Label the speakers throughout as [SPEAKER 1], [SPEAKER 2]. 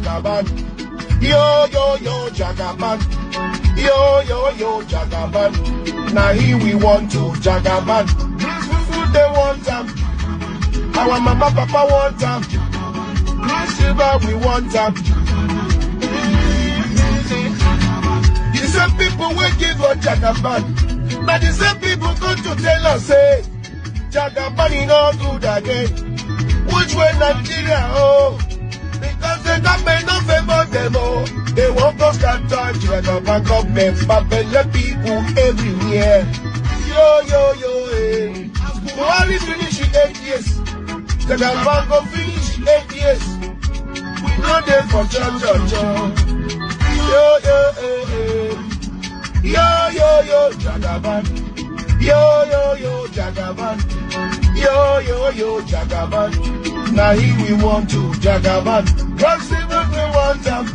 [SPEAKER 1] Jagaban. Yo, yo, yo, Jagaban. Yo, yo, yo, Jagaban. Now here we want to Jagaban. They want them. Our mama, papa want them. Silver, we want them. The same people will give us Jagaban. Now the same people come to tell us, say, Jagaban is not good again. Which way Nigeria, oh? Because the government don't favor them, oh. They want us to touch Jagaban government, but let people everywhere. Yo, yo, yo, eh. Buhari finish in 8 years. Jagaban go finish 8 years. We know them for church. Yo, yo, eh, eh. Yo, yo, yo, Jagaban. Yo, yo, yo, Jagaban. Yo, yo, yo, Jagaban. Now here we want to Jagaban. God save us, we want them.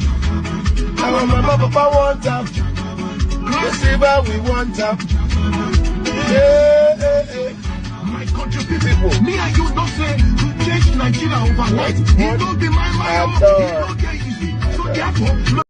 [SPEAKER 1] Our mama, papa want them. The silver, we want them. Yeah, yeah, yeah.
[SPEAKER 2] My country people, me and you don't say to change Nigeria overnight. It don't be my mind. It don't get easy. So therefore,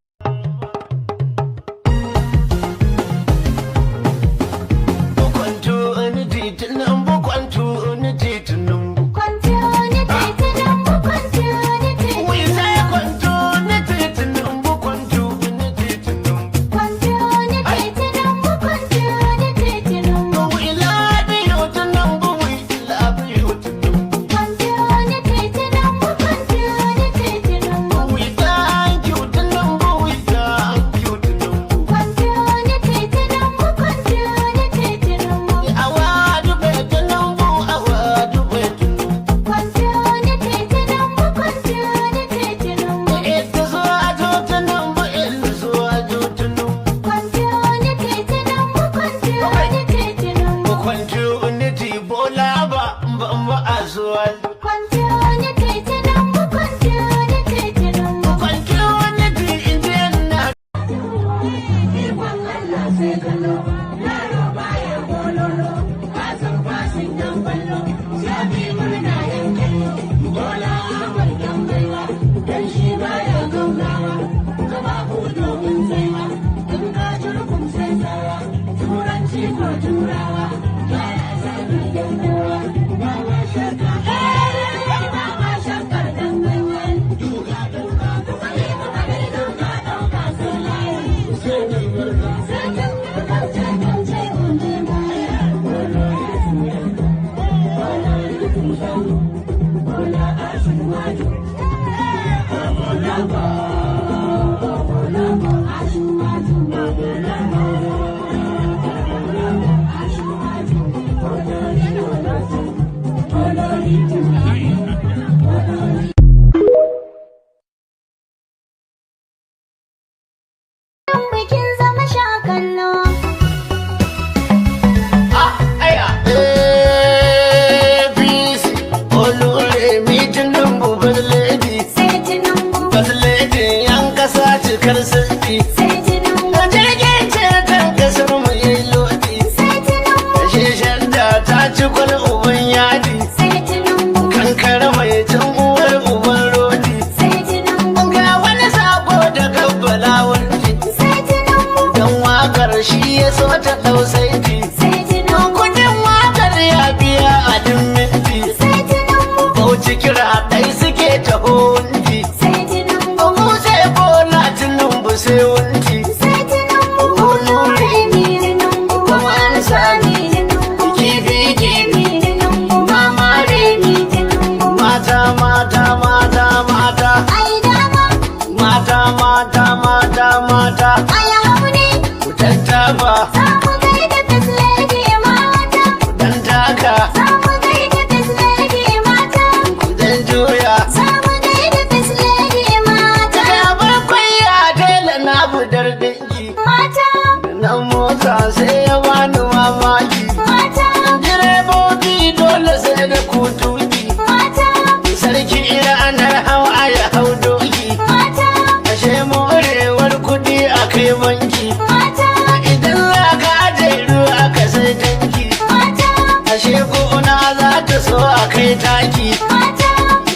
[SPEAKER 3] taki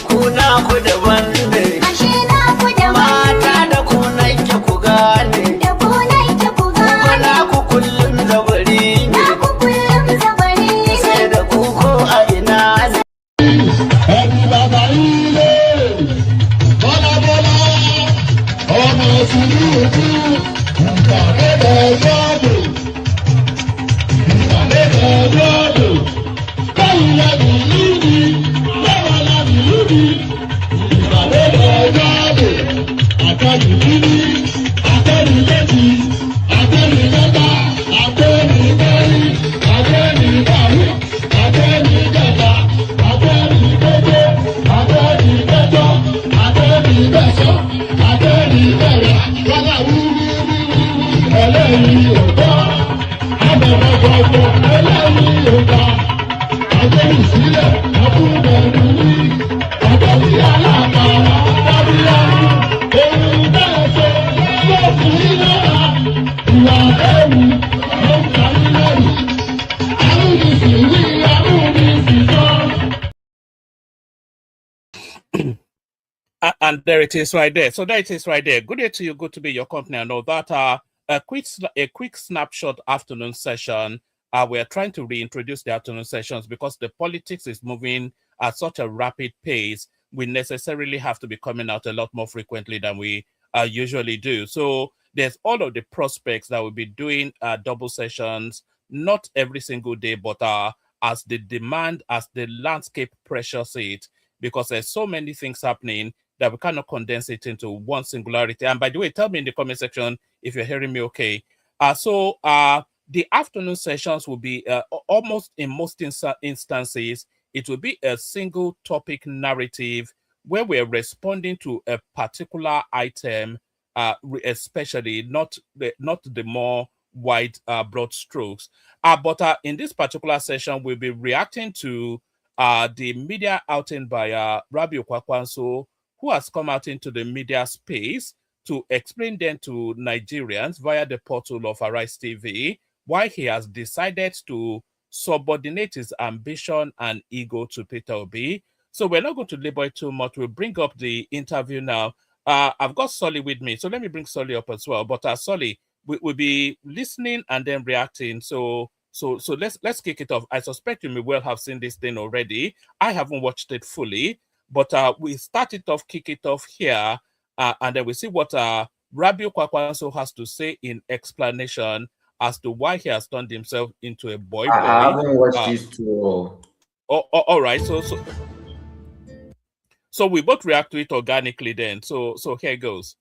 [SPEAKER 3] kuna ku daban ne, ashe na ku daban. And there it is right there. So there it is right there. Good day to you. Good to be your company. I know that a quick snapshot afternoon session. We're trying to reintroduce the afternoon sessions because the politics is moving at such a rapid pace. We necessarily have to be coming out a lot more frequently than we usually do. So there's all of the prospects that we'll be doing double sessions, not every single day, but as the demand, as the landscape pressures it, because there's so many things happening that we cannot condense it into one singularity. And by the way, tell me in the comment section if you're hearing me okay. So the afternoon sessions will be almost in most instances, it will be a single topic narrative where we're responding to a particular item, especially not the more wide broad strokes. But in this particular session, we'll be reacting to the media outing by Rabbi Kwankwaso, who has come out into the media space to explain then to Nigerians via the portal of Arise TV why he has decided to subordinate his ambition and ego to Peter Obi. So we're not going to labor it too much. We'll bring up the interview now. I've got Solly with me, so let me bring Solly up as well. But Solly, we'll be listening and then reacting. So let's kick it off. I suspect you may well have seen this thing already. I haven't watched it fully, but we start it off, kick it off here, and then we see what Rabbi Kwankwaso has to say in explanation as to why he has turned himself into a boy.
[SPEAKER 4] I haven't watched this too.
[SPEAKER 3] All right. So we both react to it organically then. So here goes.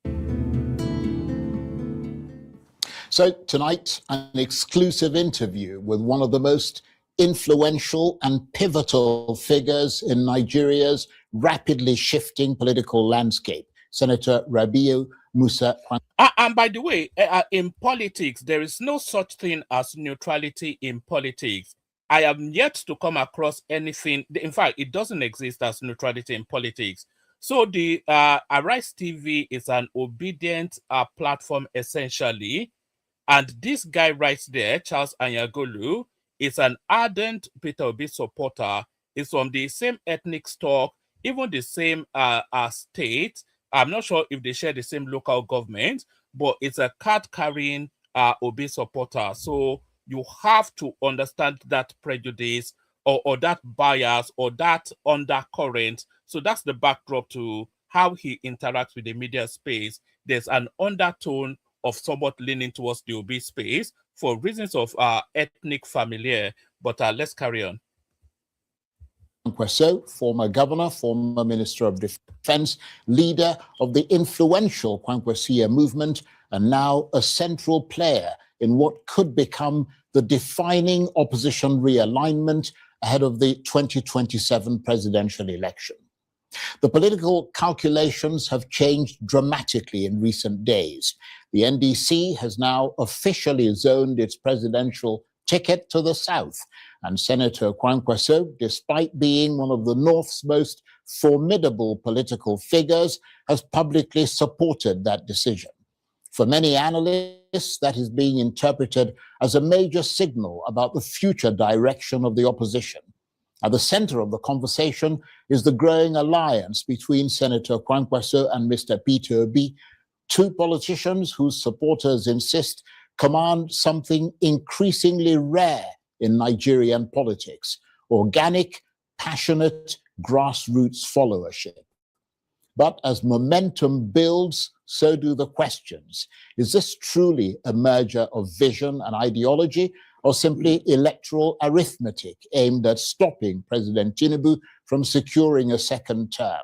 [SPEAKER 5] So tonight, an exclusive interview with one of the most influential and pivotal figures in Nigeria's rapidly shifting political landscape, Senator Rabiu Musa.
[SPEAKER 3] And by the way, in politics, there is no such thing as neutrality in politics. I have yet to come across anything. In fact, it doesn't exist as neutrality in politics. So the Arise TV is an obedient platform, essentially. And this guy right there, Charles Anyagolu, is an ardent Peter Obi supporter. He's from the same ethnic stock, even the same state. I'm not sure if they share the same local government, but it's a card-carrying Obi supporter. So you have to understand that prejudice or that bias or that undercurrent. So that's the backdrop to how he interacts with the media space. There's an undertone of somewhat leaning towards the Obi space for reasons of ethnic familiar. But let's carry on.
[SPEAKER 5] Kwankwaso, former governor, former minister of defense, leader of the influential Kwankwaso'S movement, and now a central player in what could become the defining opposition realignment ahead of the 2027 presidential election. The political calculations have changed dramatically in recent days. The NDC has now officially zoned its presidential ticket to the south, and Senator Kwankwaso, despite being one of the North's most formidable political figures, has publicly supported that decision. For many analysts, that is being interpreted as a major signal about the future direction of the opposition. At the center of the conversation is the growing alliance between Senator Kwankwaso and Mr. Peter Obi, two politicians whose supporters insist command something increasingly rare in Nigerian politics: organic, passionate, grassroots followership. But as momentum builds, so do the questions. Is this truly a merger of vision and ideology, or simply electoral arithmetic aimed at stopping President Tinubu from securing a second term?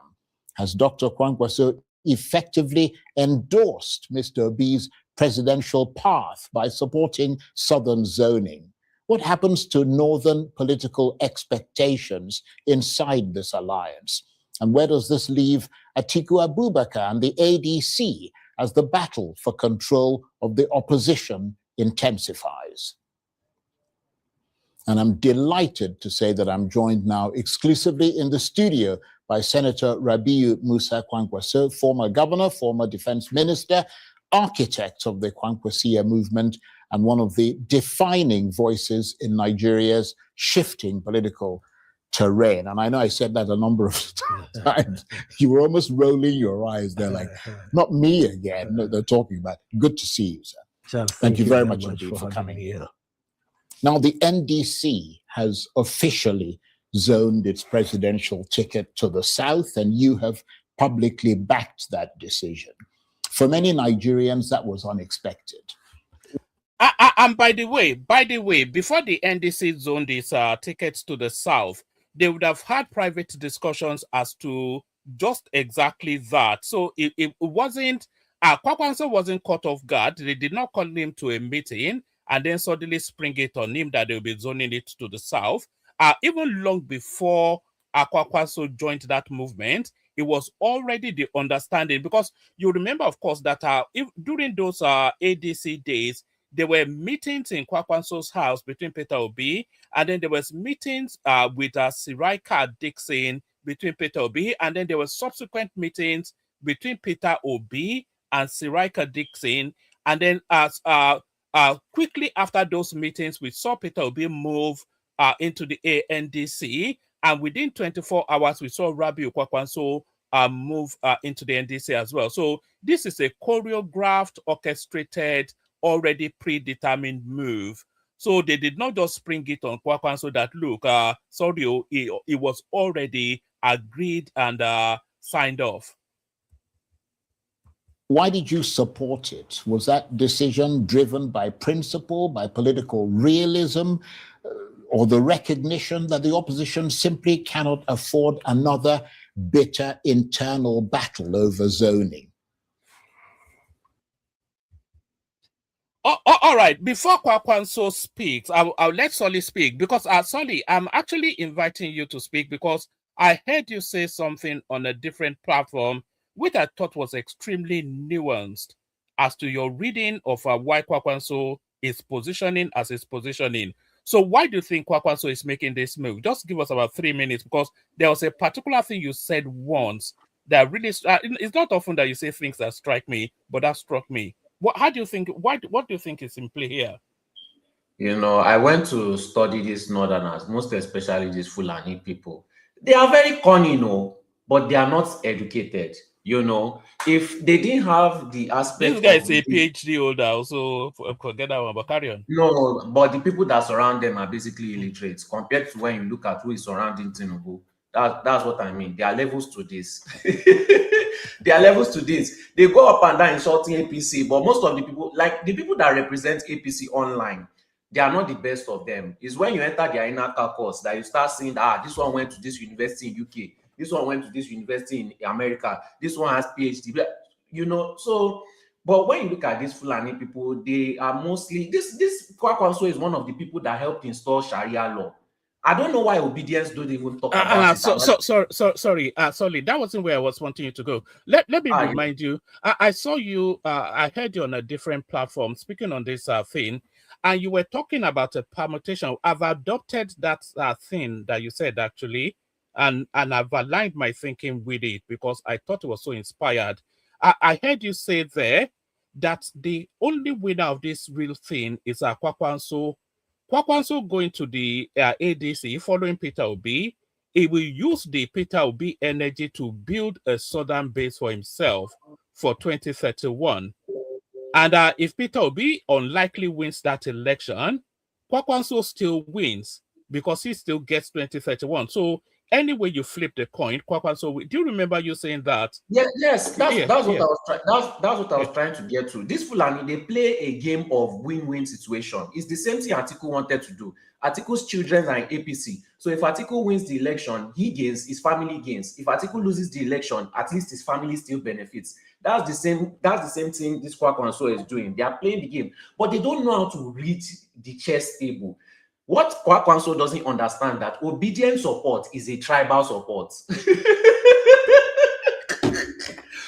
[SPEAKER 5] Has Dr. Kwankwaso effectively endorsed Mr. Obi's presidential path by supporting Southern zoning? What happens to Northern political expectations inside this alliance? And where does this leave Atiku Abubakar and the ADC as the battle for control of the opposition intensifies? And I'm delighted to say that I'm joined now exclusively in the studio by Senator Rabiu Musa Kwankwaso, former governor, former defense minister, architect of the Kwankwaso'S movement, and one of the defining voices in Nigeria's shifting political terrain. And I know I said that a number of times. You were almost rolling your eyes. They're like, not me again. No, they're talking about. Good to see you, sir.
[SPEAKER 6] Charles,
[SPEAKER 5] Thank you very much indeed for coming
[SPEAKER 6] here.
[SPEAKER 5] Now, the NDC has officially zoned its presidential ticket to the south, and you have publicly backed that decision. For many Nigerians, that was unexpected.
[SPEAKER 3] And by the way, before the NDC zoned its tickets to the south, they would have had private discussions as to just exactly that. So it wasn't, Kwankwaso wasn't caught off guard. They did not call him to a meeting and then suddenly spring it on him that they'll be zoning it to the south. Even long before Kwankwaso joined that movement, it was already the understanding, because you remember, of course, that during those ADC days, there were meetings in Kwankwaso's house between Peter Obi, and then there was meetings with Siraika Dixon between Peter Obi, and then there were subsequent meetings between Peter Obi and Siraika Dixon, and then quickly after those meetings, we saw Peter Obi move into the NDC, and within 24 hours, we saw Rabiu Kwankwaso move into the NDC as well. So this is a choreographed, orchestrated, already predetermined move. So they did not just spring it on Kwankwaso that, look, sorry, it was already agreed and signed off.
[SPEAKER 5] Why did you support it? Was that decision driven by principle, by political realism, or the recognition that the opposition simply cannot afford another bitter internal battle over zoning?
[SPEAKER 3] All right, before Kwankwaso speaks, I'll let Solly speak, because Solly, I'm actually inviting you to speak because I heard you say something on a different platform, which I thought was extremely nuanced as to your reading of why Kwankwaso is positioning as it's positioning. So why do you think Kwankwaso is making this move? Just give us about 3 minutes, because there was a particular thing you said once that really, it's not often that you say things that strike me, but that struck me. How do you think, what do you think is in play here?
[SPEAKER 4] You know, I went to study these Northerners, most especially these Fulani people. They are very cunning, you know, but they are not educated. You know, if they didn't have the aspect,
[SPEAKER 3] this guy is a PhD holder, so forget that one, but carry on.
[SPEAKER 4] No, but the people that surround them are basically illiterate compared to when you look at who is surrounding Tinubu. That's what I mean. There are levels to this. There are levels to this. They go up and down insulting APC, but most of the people, like the people that represent APC online, they are not the best of them. It's when you enter their inner caucus that you start seeing, this one went to this university in UK, this one went to this university in America, this one has PhD, you know. So, but when you look at these Fulani people, they are mostly, this Kwankwaso is one of the people that helped install Sharia law. I don't know why obedience don't even talk about it.
[SPEAKER 3] Sorry, that wasn't where I was wanting you to go. Let me remind you, I saw you, I heard you on a different platform speaking on this thing, and you were talking about a permutation. I've adopted that thing that you said, actually, and I've aligned my thinking with it because I thought it was so inspired. I heard you say there that the only winner of this real thing is Kwankwaso. Kwankwaso going to the ADC following Peter Obi. He will use the Peter Obi energy to build a southern base for himself for 2031. And if Peter Obi unlikely wins that election, Kwankwaso still wins because he still gets 2031. So any way you flip the coin, Kwankwaso, do you remember you saying that?
[SPEAKER 4] Yes, that's what I was trying. That's what I was trying to get to. This Fulani, they play a game of win-win situation. It's the same thing Atiku wanted to do. Atiku's children are in APC. So if Atiku wins the election, he gains, his family gains. If Atiku loses the election, at least his family still benefits. That's the same thing this Kwankwaso is doing. They are playing the game, but they don't know how to read the chess table. What Kwankwaso doesn't understand that obedient support is a tribal support.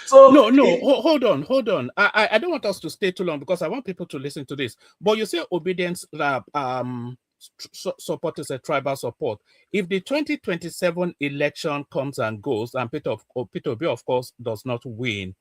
[SPEAKER 4] So
[SPEAKER 3] hold on. I don't want us to stay too long because I want people to listen to this. But you say obedience support is a tribal support. If the 2027 election comes and goes, and Peter Obi, of course, does not win,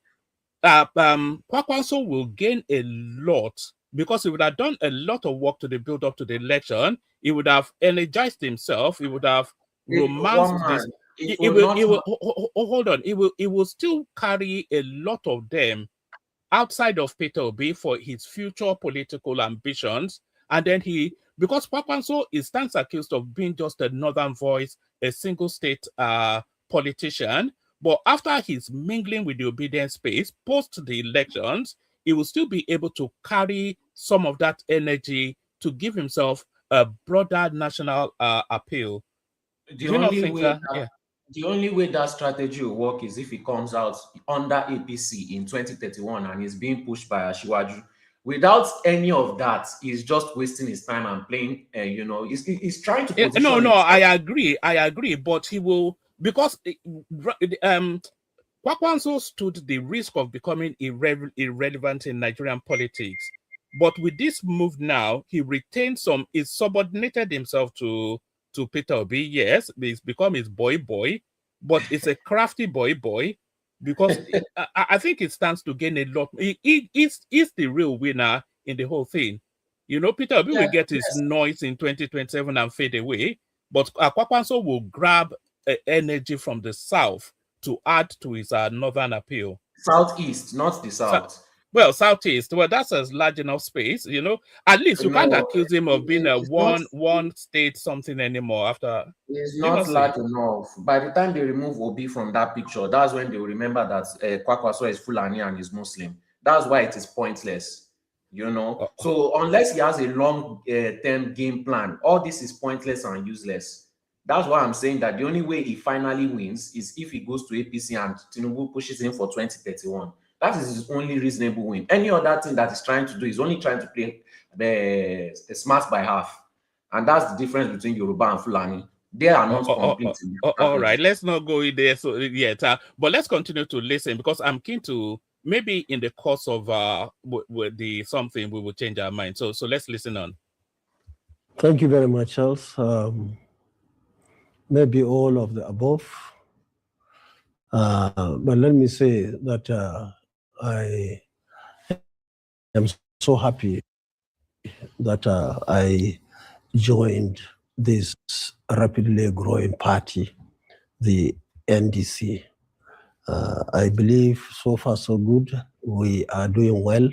[SPEAKER 3] Kwankwaso will gain a lot because he would have done a lot of work to the build up to the election. He would have energized himself. He would have romanced this. Hold on. It will still carry a lot of them outside of Peter Obi for his future political ambitions. And then because Kwankwaso stands accused of being just a northern voice, a single state politician. But after he's mingling with the obedience space, post the elections, he will still be able to carry some of that energy to give himself a broader national appeal.
[SPEAKER 4] The only way that strategy will work is if he comes out under APC in 2031 and is being pushed by Asiwaju. Without any of that, he's just wasting his time and playing. He's trying to position
[SPEAKER 3] I agree, but he will, because Kwankwaso stood the risk of becoming irrelevant in Nigerian politics. But with this move now, he retained he subordinated himself to Peter Obi. Yes, he's become his boy, but it's a crafty boy because I think it stands to gain a lot. He's the real winner in the whole thing. Peter Obi will get his noise in 2027 and fade away, but Kwankwaso will grab energy from the south to add to his northern appeal.
[SPEAKER 4] Southeast, not the south.
[SPEAKER 3] Well, Southeast, that's a large enough space, At least you can't accuse him of being a one state something anymore after.
[SPEAKER 4] It's not large enough. By the time they remove Obi from that picture, that's when they will remember that Kwankwaso is Fulani and is Muslim. That's why it is pointless, So unless he has a long-term game plan, all this is pointless and useless. That's why I'm saying that the only way he finally wins is if he goes to APC and Tinubu pushes him for 2031. That is his only reasonable win. Any other thing that he's trying to do is only trying to play the smart by half. And that's the difference between Yoruba and Fulani. They are not competing.
[SPEAKER 3] All right, let's not go in there yet. But let's continue to listen because I'm keen to, maybe in the course of something, we will change our mind. So let's listen on.
[SPEAKER 6] Thank you very much, Charles. Maybe all of the above. But let me say that I am so happy that I joined this rapidly growing party, the NDC. I believe so far so good. We are doing well.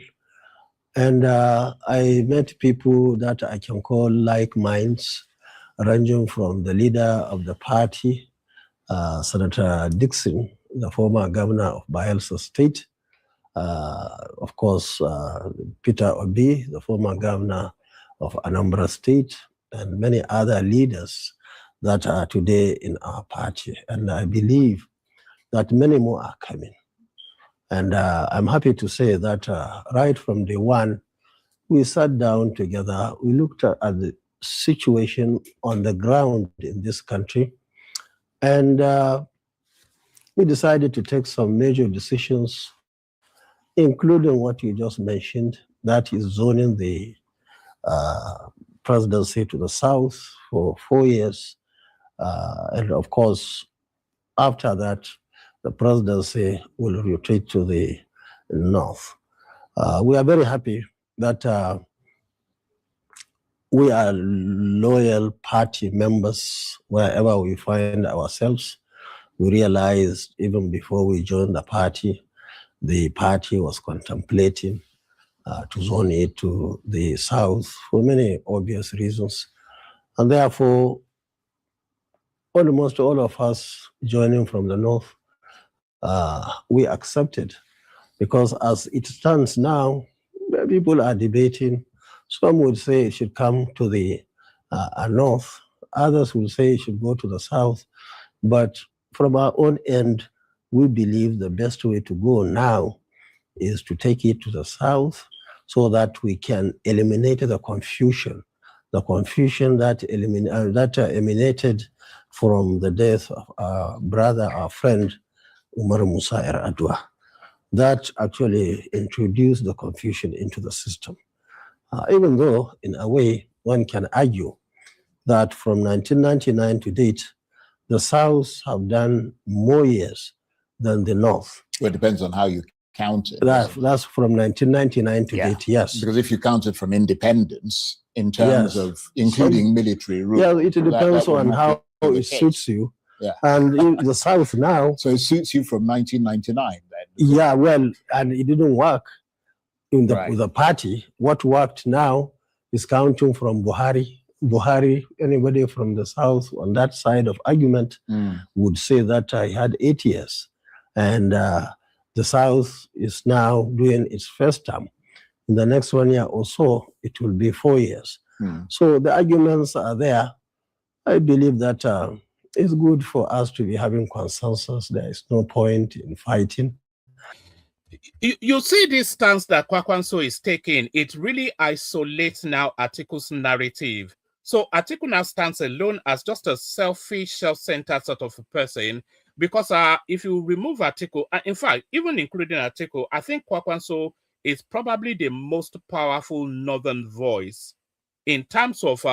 [SPEAKER 6] And I met people that I can call like minds, ranging from the leader of the party, Senator Dixon, the former governor of Bayelsa State, of course, Peter Obi, the former governor of Anambra State, and many other leaders that are today in our party. And I believe that many more are coming. And I'm happy to say that right from day one, we sat down together, we looked at the situation on the ground in this country, and we decided to take some major decisions, including what you just mentioned, that is zoning the presidency to the south for 4 years. And of course, after that, the presidency will rotate to the north. We are very happy that we are loyal party members wherever we find ourselves. We realized even before we joined the party was contemplating to zone it to the south for many obvious reasons. And therefore, almost all of us joining from the north, we accepted, because as it stands now, people are debating. Some would say it should come to the north. Others would say it should go to the south. But from our own end, we believe the best way to go now is to take it to the south so that we can eliminate the confusion that emanated from the death of our brother, our friend, Umar Musa Yar'Adua. That actually introduced the confusion into the system. Even though, in a way, one can argue that from 1999 to date, the South have done more years than the North.
[SPEAKER 5] Well, it depends on how you count it.
[SPEAKER 6] That's from 1999 to date, yes.
[SPEAKER 5] Because if you count it from independence in terms of including military rule.
[SPEAKER 6] Yeah, it depends on how it suits you.
[SPEAKER 5] Yeah.
[SPEAKER 6] And in the South now.
[SPEAKER 5] So it suits you from 1999 then?
[SPEAKER 6] Yeah, well, and it didn't work with the party. What worked now is counting from Buhari. Anybody from the South on that side of argument would say that I had 8 years. And the South is now doing its first term. In the next 1 year or so, it will be 4 years. So the arguments are there. I believe that it's good for us to be having consensus. There is no point in fighting.
[SPEAKER 3] You see this stance that Kwankwaso is taking, it really isolates now Atiku's narrative. So Atiku now stands alone as just a selfish, self-centered sort of a person, because if you remove Atiku, in fact, even including Atiku, I think Kwankwaso is probably the most powerful northern voice in terms of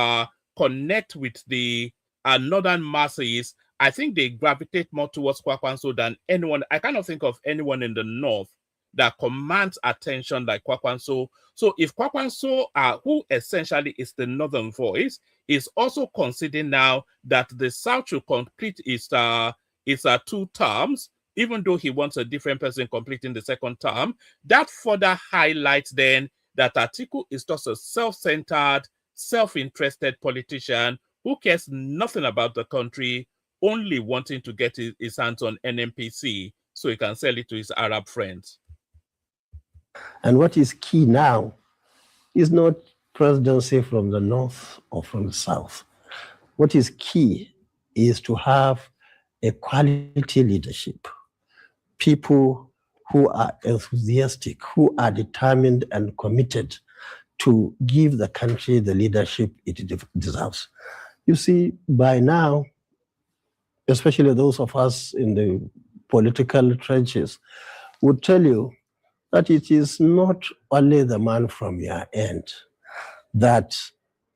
[SPEAKER 3] connect with the northern masses. I think they gravitate more towards Kwankwaso than anyone. I cannot think of anyone in the north that commands attention like Kwankwaso. So if Kwankwaso, who essentially is the northern voice, is also considering now that the South should complete its 2 terms, even though he wants a different person completing the second term, that further highlights then that Atiku is just a self-centered, self-interested politician who cares nothing about the country, only wanting to get his hands on NMPC so he can sell it to his Arab friends.
[SPEAKER 6] And what is key now is not presidency from the north or from the south. What is key is to have a quality leadership, people who are enthusiastic, who are determined and committed to give the country the leadership it deserves. You see, by now, especially those of us in the political trenches, would tell you that it is not only the man from your end that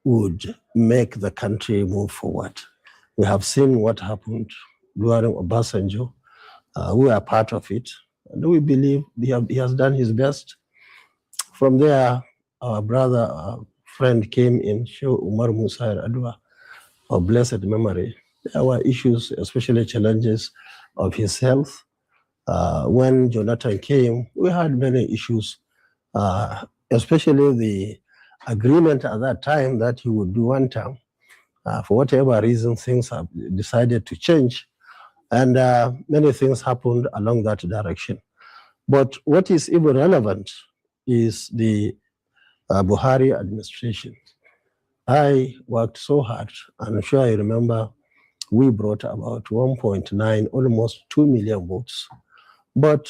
[SPEAKER 6] would make the country move forward. We have seen what happened during Obasanjo. We are part of it, and we believe he has done his best. From there, our brother, our friend came in, Umar Musa Yar'Adua, of blessed memory. There were issues, especially challenges of his health. When Jonathan came, we had many issues, especially the agreement at that time that he would do 1 term. For whatever reason, things have decided to change, and many things happened along that direction. But what is even relevant is the Buhari administration. I worked so hard, and I'm sure I remember we brought about 1.9, almost 2 million votes. But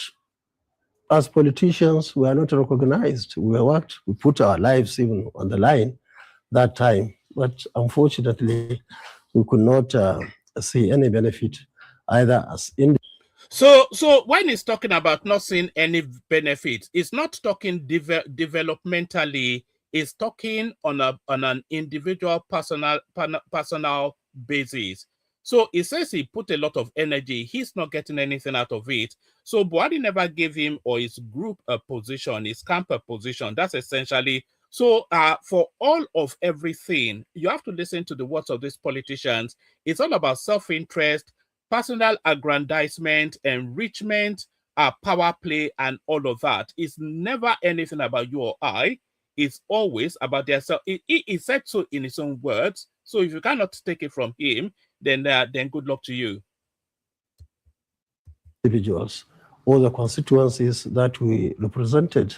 [SPEAKER 6] as politicians, we are not recognized. We put our lives even on the line that time. But unfortunately, we could not see any benefit either as
[SPEAKER 3] So when he's talking about not seeing any benefit, it's not talking developmentally. It's talking on an individual personal basis. So he says he put a lot of energy. He's not getting anything out of it. So Buhari never gave him or his group a position, his camp a position. That's essentially. So for all of everything, you have to listen to the words of these politicians. It's all about self-interest, personal aggrandizement, enrichment, power play, and all of that. It's never anything about you or I. It's always about themselves. He said so in his own words. So if you cannot take it from him, then good luck to you.
[SPEAKER 6] Individuals, all the constituencies that we represented.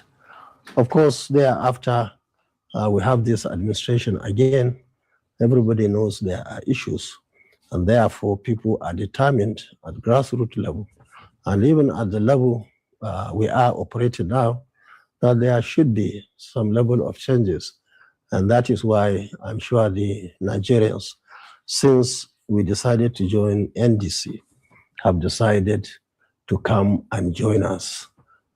[SPEAKER 6] Of course, thereafter, we have this administration again. Everybody knows there are issues, and therefore people are determined at grassroots level, and even at the level we are operating now, that there should be some level of changes. And that is why I'm sure the Nigerians, since we decided to join NDC, have decided to come and join us.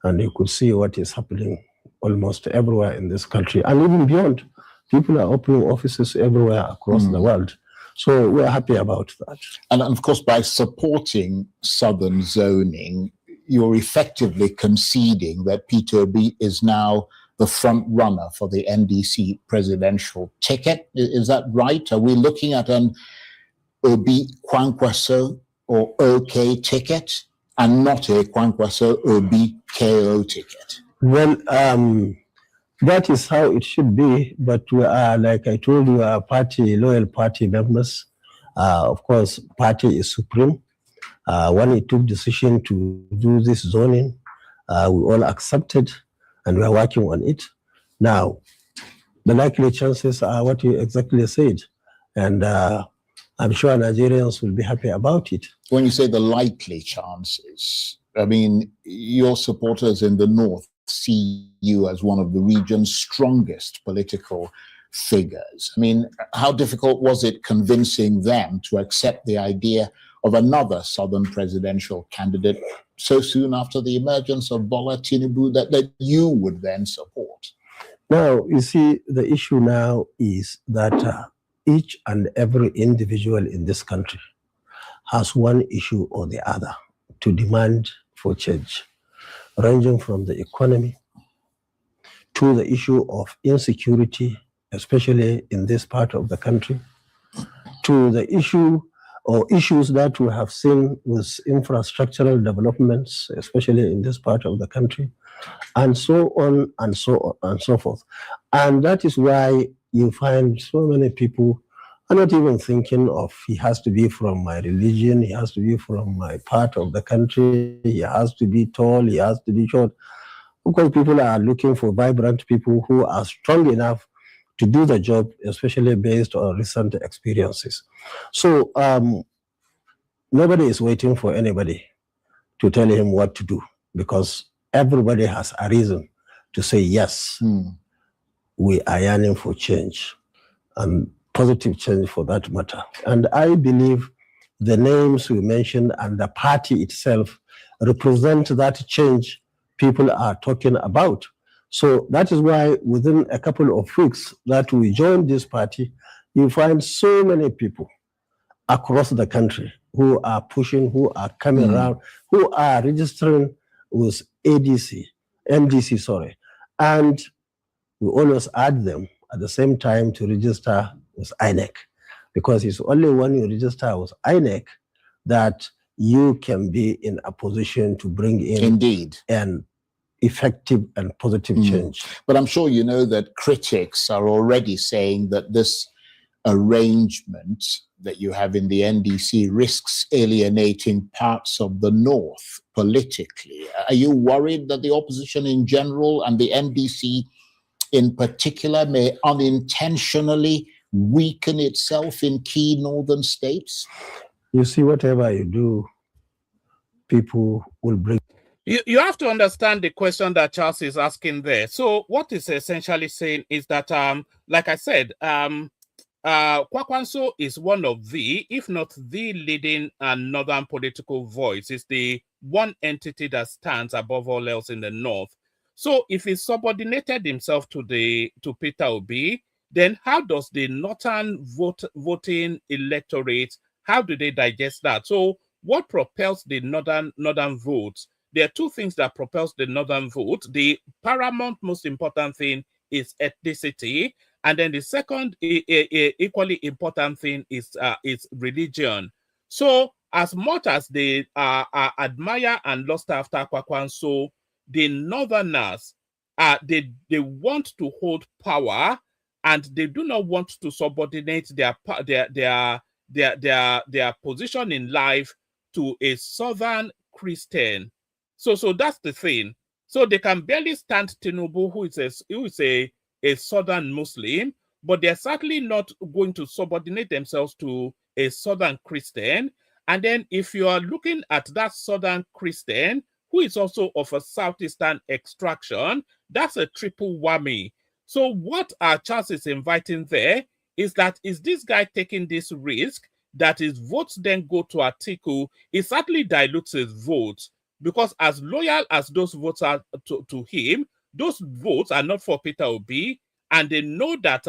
[SPEAKER 6] And you could see what is happening almost everywhere in this country, and even beyond. People are opening offices everywhere across the world. So we're happy about that.
[SPEAKER 5] And of course, by supporting Southern zoning, you're effectively conceding that Peter Obi is now the front runner for the NDC presidential ticket. Is that right? Are we looking at an Obi Kwankwaso or OK ticket and not a Kwankwaso Obi KO ticket?
[SPEAKER 6] Well, that is how it should be, but we are, like I told you, are loyal party members. Of course, party is supreme. When it took decision to do this zoning, we all accepted, and we are working on it. Now, the likely chances are what you exactly said, and I'm sure Nigerians will be happy about it.
[SPEAKER 5] When you say the likely chances, I mean, your supporters in the north see you as one of the region's strongest political figures. I mean, how difficult was it convincing them to accept the idea of another Southern presidential candidate so soon after the emergence of Bola Tinubu that you would then support?
[SPEAKER 6] Now, you see, the issue now is that each and every individual in this country has one issue or the other to demand for change, ranging from the economy to the issue of insecurity, especially in this part of the country, to the issue or issues that we have seen with infrastructural developments, especially in this part of the country, and so on and so on and so forth. And that is why you find so many people are not even thinking of he has to be from my religion, he has to be from my part of the country, he has to be tall, he has to be short. Because people are looking for vibrant people who are strong enough to do the job, especially based on recent experiences. So nobody is waiting for anybody to tell him what to do, because everybody has a reason to say, yes, we are yearning for change, and positive change for that matter. And I believe the names we mentioned and the party itself represent that change people are talking about. So that is why within a couple of weeks that we joined this party, you find so many people across the country who are pushing, who are coming around, who are registering with NDC, and we always add them at the same time to register with INEC, because it's only when you register with INEC that you can be in a position to bring in an effective and positive change.
[SPEAKER 5] But I'm sure you know that critics are already saying that this arrangement that you have in the NDC risks alienating parts of the North politically. Are you worried that the opposition in general and the NDC in particular may unintentionally weaken itself in key northern states?
[SPEAKER 6] You see, whatever you do, people will bring.
[SPEAKER 3] You have to understand the question that Charles is asking there. So what is essentially saying is that, like I said, Kwankwaso is one of the, if not the leading northern political voice. It's the one entity that stands above all else in the north. So if he subordinated himself to Peter Obi, then how does the northern voting electorate, how do they digest that? So what propels the northern votes? There are two things that propels the northern vote. The paramount, most important thing is ethnicity, and then the second equally important thing is religion. So as much as they admire and lust after Kwankwaso, the northerners they want to hold power, and they do not want to subordinate their their position in life to a Southern Christian. So that's the thing. So they can barely stand Tinubu, who is a Southern Muslim, but they're certainly not going to subordinate themselves to a Southern Christian. And then if you are looking at that Southern Christian, who is also of a Southeastern extraction, that's a triple whammy. So what our Charles is inviting there is this guy taking this risk that his votes then go to Atiku? It certainly dilutes his votes, because as loyal as those votes are to him, those votes are not for Peter Obi, and they know that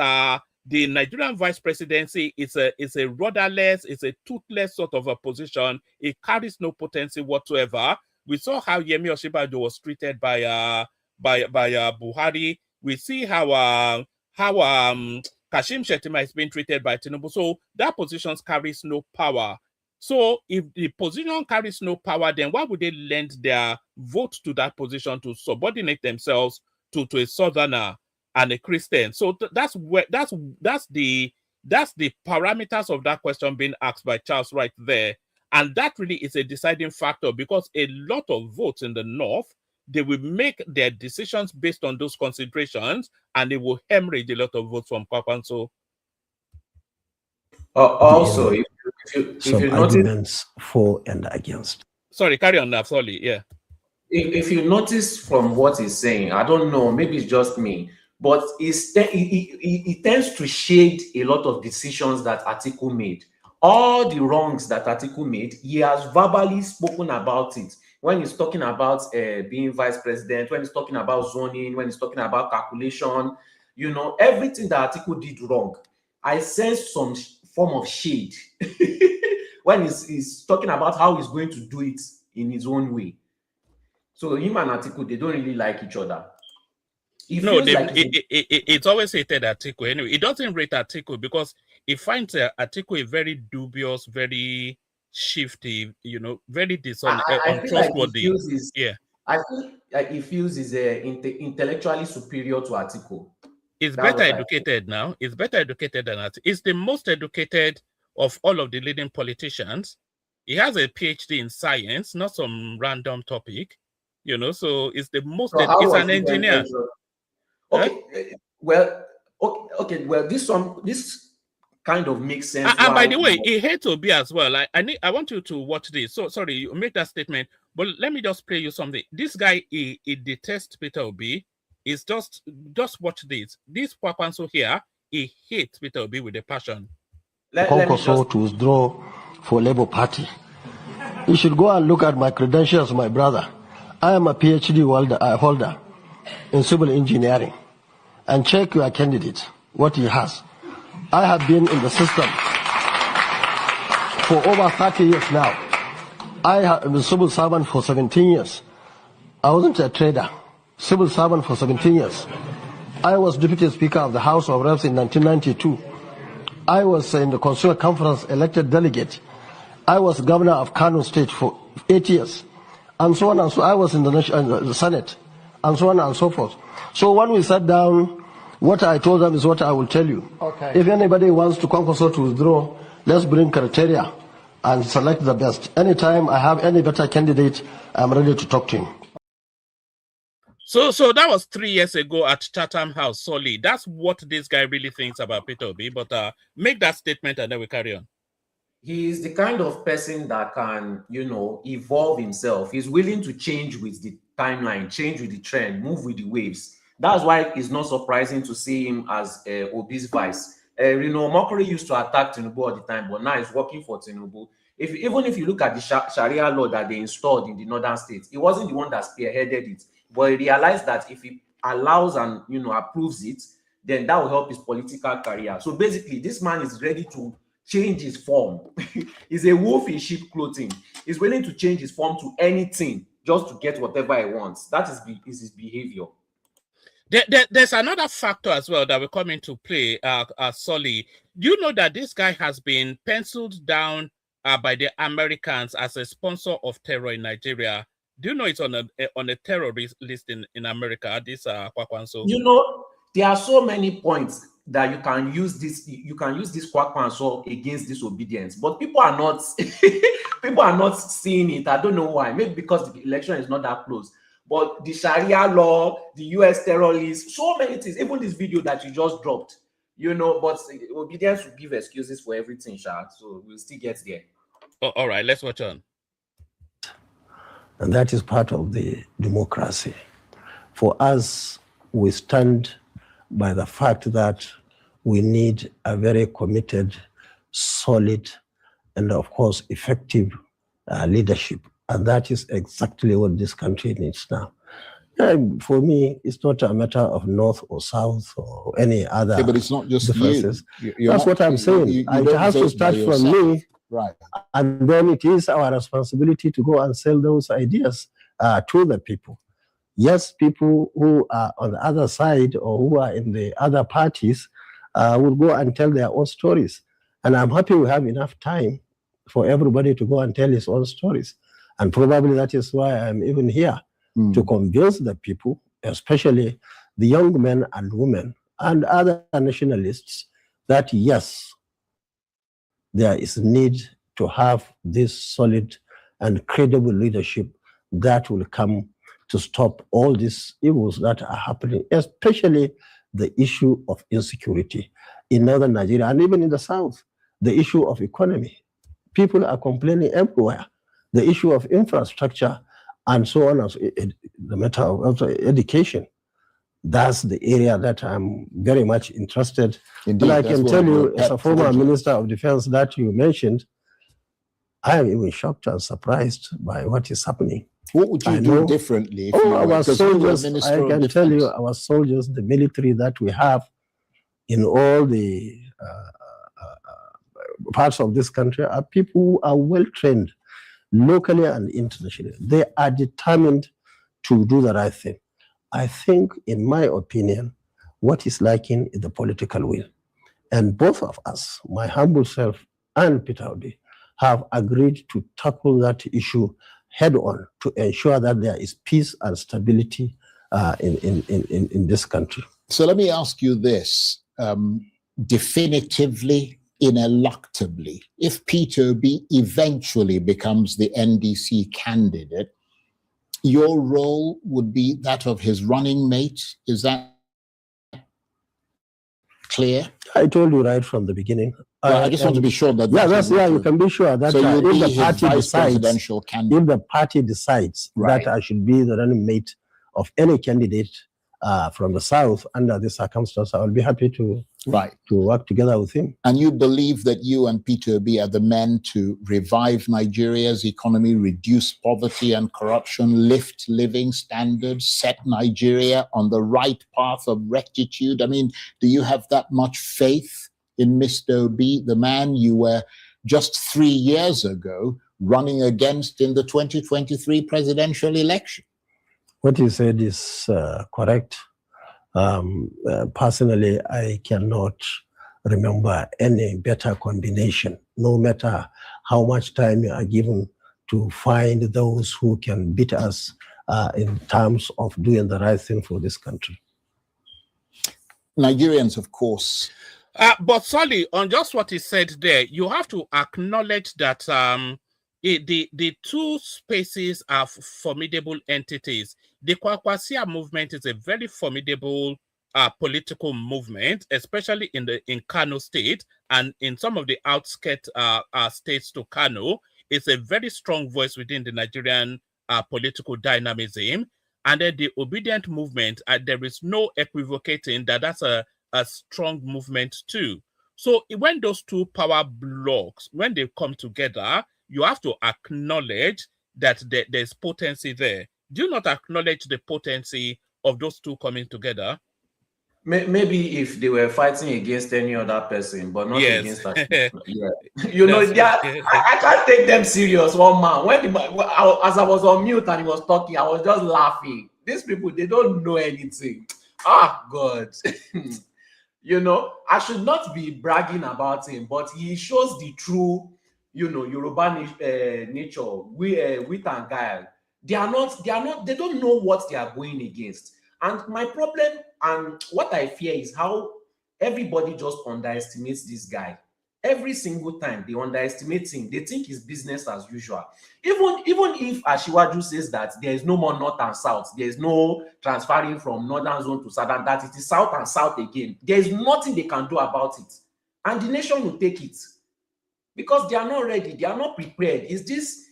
[SPEAKER 3] the Nigerian vice presidency is a rudderless, it's a toothless sort of a position. It carries no potency whatsoever. We saw how Yemi Osinbajo was treated by Buhari. We see how Kashim Shettima is being treated by Tinubu. So that position carries no power. So if the position carries no power, then why would they lend their vote to that position to subordinate themselves to a Southerner and a Christian? So that's the parameters of that question being asked by Charles right there. And that really is a deciding factor, because a lot of votes in the North, they will make their decisions based on those considerations, and they will hemorrhage a lot of votes from Kwankwaso.
[SPEAKER 4] Also, if you notice,
[SPEAKER 6] arguments for and against.
[SPEAKER 3] Sorry, carry on now. Sorry, yeah.
[SPEAKER 4] If you notice from what he's saying, I don't know, maybe it's just me, but he tends to shade a lot of decisions that Atiku made. All the wrongs that Atiku made, he has verbally spoken about it. When he's talking about being vice president, when he's talking about zoning, when he's talking about calculation, everything that Atiku did wrong, I sense some form of shade when he's talking about how he's going to do it in his own way. So him and Atiku, they don't really like each other.
[SPEAKER 3] It's always hated Atiku anyway. It doesn't rate Atiku because it finds Atiku a very dubious, very shifty, very untrustworthy.
[SPEAKER 4] I feel like he feels he's intellectually superior to Atiku.
[SPEAKER 3] He's better educated now. He's better educated than Atiku. He's the most educated of all of the leading politicians. He has a PhD in science, not some random topic. So it's the most. He's an engineer.
[SPEAKER 4] Okay. Well, this kind of makes sense.
[SPEAKER 3] And by the way, he hates Obi as well. I want you to watch this. So sorry, you make that statement, but let me just play you something. This guy, he detests Peter Obi. It's just watch this. This Kwankwaso here, he hates Peter Obi with a passion.
[SPEAKER 7] Kwankwaso to withdraw for Labour Party. You should go and look at my credentials, my brother. I am a PhD holder in civil engineering, and check your candidate, what he has. I have been in the system for over 30 years now. I have been a civil servant for 17 years. I wasn't a trader. Civil servant for 17 years. I was Deputy Speaker of the House of Reps in 1992. I was in the Constitutional Conference elected delegate. I was Governor of Kano State for 8 years. And so on and so I was in the Senate, and so on and so forth. So when we sat down, what I told them is what I will tell you.
[SPEAKER 6] Okay.
[SPEAKER 7] If anybody wants to Kwankwaso to withdraw, let's bring criteria and select the best. Anytime I have any better candidate, I'm ready to talk to him.
[SPEAKER 3] So that was 3 years ago at Chatham House, solely. That's what this guy really thinks about Peter Obi. But make that statement and then we carry on.
[SPEAKER 4] He is the kind of person that can, evolve himself. He's willing to change with the timeline, change with the trend, move with the waves. That's why it's not surprising to see him as Obi's vice. Mokori used to attack Tinubu all the time, but now he's working for Tinubu. Even if you look at the Sharia law that they installed in the northern states, he wasn't the one that spearheaded it, but he realized that if he allows and approves it, then that will help his political career. So basically, this man is ready to change his form. He's a wolf in sheep clothing. He's willing to change his form to anything just to get whatever he wants. That is his behavior.
[SPEAKER 3] There's another factor as well that will come into play, Solly. Do you know that this guy has been penciled down by the Americans as a sponsor of terror in Nigeria? Do you know it's on a terrorist list in America, this Kwankwaso?
[SPEAKER 4] There are so many points. that you can use this Kwankwaso against disobedience, but people are not people are not seeing it. I don't know why. Maybe because the election is not that close. But the Sharia law, the US terrorists, so many things, even this video that you just dropped, you know, but obedience will give excuses for everything, Sha. So we'll still get there.
[SPEAKER 3] Oh, all right, let's watch on.
[SPEAKER 6] And that is part of the democracy. For us, we stand by the fact that we need a very committed, solid, and of course, effective leadership. And that is exactly what this country needs now. For me, it's not a matter of North or South or any other.
[SPEAKER 5] Yeah, but it's not just
[SPEAKER 6] differences.
[SPEAKER 5] you.
[SPEAKER 6] That's what I'm saying. It has to start from me.
[SPEAKER 5] Right.
[SPEAKER 6] And then it is our responsibility to go and sell those ideas to the people. Yes, people who are on the other side or who are in the other parties will go and tell their own stories. And I'm happy we have enough time for everybody to go and tell his own stories. And probably that is why I'm even here, to convince the people, especially the young men and women and other nationalists, that yes, there is need to have this solid and credible leadership that will come to stop all these evils that are happening, especially the issue of insecurity in northern Nigeria and even in the south, the issue of economy. People are complaining everywhere. The issue of infrastructure and so on, the matter of education. That's the area that I'm very much interested in. And I can tell you, as a former Minister of Defense that you mentioned, I am even shocked and surprised by what is happening.
[SPEAKER 5] What would you do differently?
[SPEAKER 6] Our soldiers, I can tell you, our soldiers, the military that we have in all the parts of this country are people who are well trained, locally and internationally. They are determined to do the right thing. I think, in my opinion, what is lacking is the political will. And both of us, my humble self and Peter Obi, have agreed to tackle that issue head on to ensure that there is peace and stability in this country.
[SPEAKER 5] So let me ask you this, definitively, ineluctably, if Peter Obi eventually becomes the NDC candidate, your role would be that of his running mate. Is that clear?
[SPEAKER 6] I told you right from the beginning.
[SPEAKER 5] Well, I just want to be sure that.
[SPEAKER 6] You can be sure that
[SPEAKER 5] so
[SPEAKER 6] if the party decides,
[SPEAKER 5] candidate.
[SPEAKER 6] If the party decides that I should be the running mate of any candidate from the South under this circumstance, I will be happy to work together with him.
[SPEAKER 5] And you believe that you and Peter Obi are the men to revive Nigeria's economy, reduce poverty and corruption, lift living standards, set Nigeria on the right path of rectitude? I mean, do you have that much faith in Mr. Obi, the man you were just 3 years ago running against in the 2023 presidential election?
[SPEAKER 6] What you said is correct. Personally, I cannot remember any better combination, no matter how much time you are given to find those who can beat us in terms of doing the right thing for this country.
[SPEAKER 5] Nigerians, of course.
[SPEAKER 3] But Solly, on just what he said there, you have to acknowledge that the two spaces are formidable entities. The Kwankwaso'S movement is a very formidable political movement, especially in Kano State and in some of the outskirts states to Kano. It's a very strong voice within the Nigerian political dynamism. And then the obedient movement, there is no equivocating that that's a strong movement too. So when those two power blocks, when they come together, you have to acknowledge that there's potency there. Do you not acknowledge the potency of those two coming together?
[SPEAKER 4] Maybe if they were fighting against any other person, but not against us. You know, I can't take them serious, one man. As I was on mute and he was talking, I was just laughing. These people, they don't know anything. Ah, God. You know, I should not be bragging about him, but he shows the true, you know, Yoruba nature, wit and guile. They don't know what they are going against. And my problem and what I fear is how everybody just underestimates this guy. Every single time they underestimate him, they think it's business as usual. Even if Ashiwaju says that there is no more north and south, there is no transferring from northern zone to southern, that it is south and south again, there is nothing they can do about it. And the nation will take it because they are not ready, they are not prepared. Is this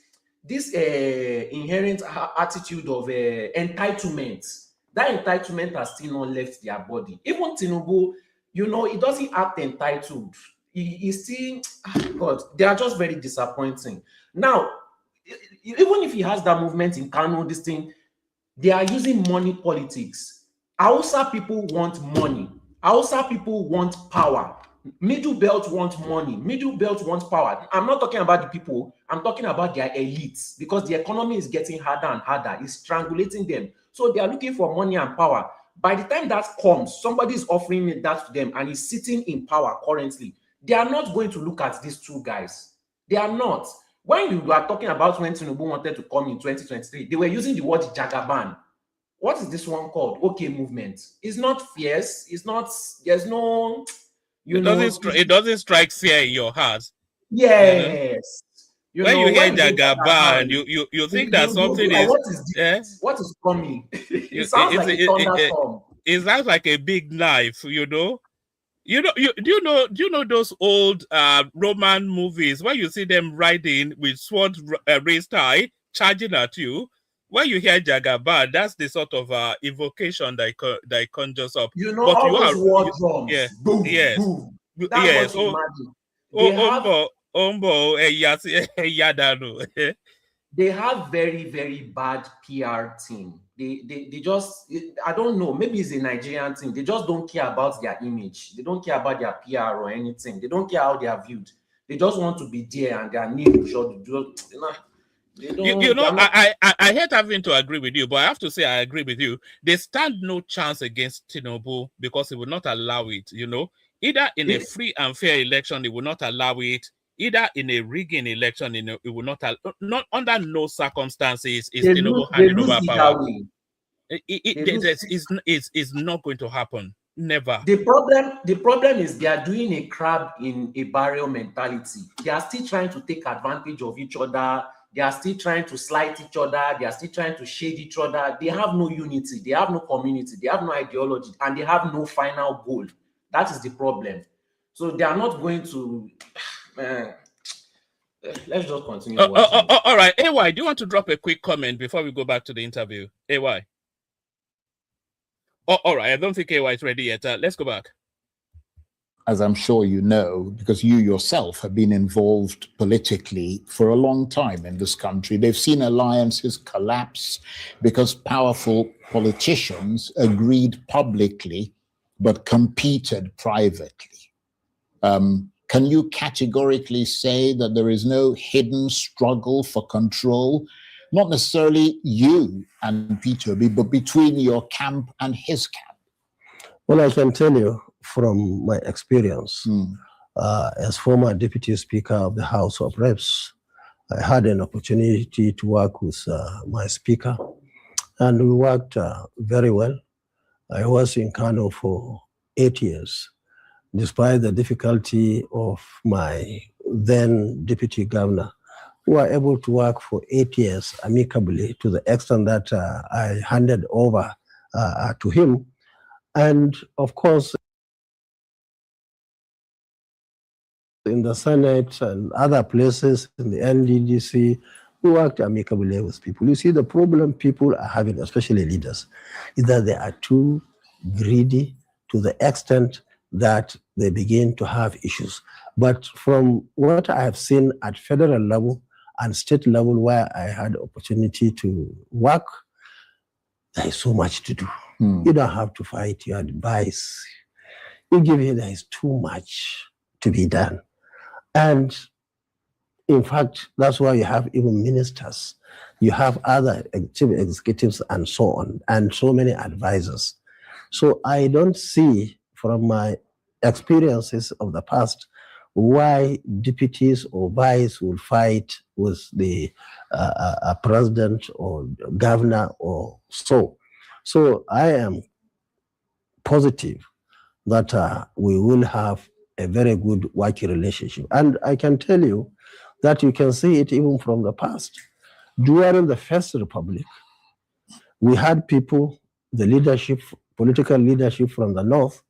[SPEAKER 4] inherent attitude of entitlement. That entitlement has still not left their body. Even Tinubu, you know, he doesn't act entitled. He still, God, they are just very disappointing. Now, even if he has that movement in Kano, this thing, they are using money politics. Hausa people want money. Hausa people want power. Middle belt wants money. Middle belt wants power. I'm not talking about the people. I'm talking about their elites because the economy is getting harder and harder. It's strangulating them. So they are looking for money and power. By the time that comes, somebody is offering that to them and is sitting in power currently. They are not going to look at these two guys. They are not. When you are talking about when Tinubu wanted to come in 2023, they were using the word Jagaban. What is this one called? Okay, movement. It's not fierce. It's not, there's no,
[SPEAKER 3] it doesn't strike fear in your heart.
[SPEAKER 4] Yes.
[SPEAKER 3] You know? When you hear Jagaban, you think that something is,
[SPEAKER 4] what is this? What is coming? It sounds like a thunderstorm.
[SPEAKER 3] It sounds like a big knife, you know. Do you know those old Roman movies where you see them riding with swords raised high, charging at you? When you hear Jagaban, that's the sort of evocation that it conjures up.
[SPEAKER 4] You know, but all those war drums.
[SPEAKER 3] Yeah,
[SPEAKER 4] boom,
[SPEAKER 3] yes,
[SPEAKER 4] boom. That's what you imagine. They have very, very bad PR team. They just, I don't know, maybe it's a Nigerian thing. They just don't care about their image. They don't care about their PR or anything. They don't care how they are viewed. They just want to be there and their name should do.
[SPEAKER 3] I hate having to agree with you, but I have to say I agree with you. They stand no chance against Tinubu because he will not allow it, you know. Either in a free and fair election, he will not allow it. Either in a rigging election, it will not under no circumstances is Tinubu handing over power. It's not going to happen. Never.
[SPEAKER 4] The problem is they are doing a crab in a barrel mentality. They are still trying to take advantage of each other. They are still trying to slight each other. They are still trying to shade each other. They have no unity. They have no community. They have no ideology. And they have no final goal. That is the problem. So they are not going to... let's just continue.
[SPEAKER 3] All right. AY, do you want to drop a quick comment before we go back to the interview? AY. All right. I don't think AY is ready yet. Let's go back.
[SPEAKER 5] As I'm sure you know, because you yourself have been involved politically for a long time in this country, they've seen alliances collapse because powerful politicians agreed publicly but competed privately. Can you categorically say that there is no hidden struggle for control, not necessarily you and Peter Obi, but between your camp and his camp?
[SPEAKER 6] Well, I can tell you from my experience as former Deputy Speaker of the House of Reps, I had an opportunity to work with my Speaker, and we worked very well. I was in Kano for 8 years. Despite the difficulty of my then Deputy Governor, we were able to work for 8 years amicably to the extent that I handed over to him. And of course, in the Senate and other places, in the NDDC, we worked amicably with people. You see, the problem people are having, especially leaders, is that they are too greedy to the extent that they begin to have issues. But from what I have seen at federal level and state level where I had opportunity to work, there is so much to do. You don't have to fight, you advise. You give it, there is too much to be done. And in fact, that's why you have even ministers. You have other chief executives and so on, and so many advisors. So I don't see from my experiences of the past why deputies or vice will fight with the president or governor or so. So I am positive that we will have a very good working relationship. And I can tell you that you can see it even from the past. During the First Republic, we had people, the leadership, political leadership from the North,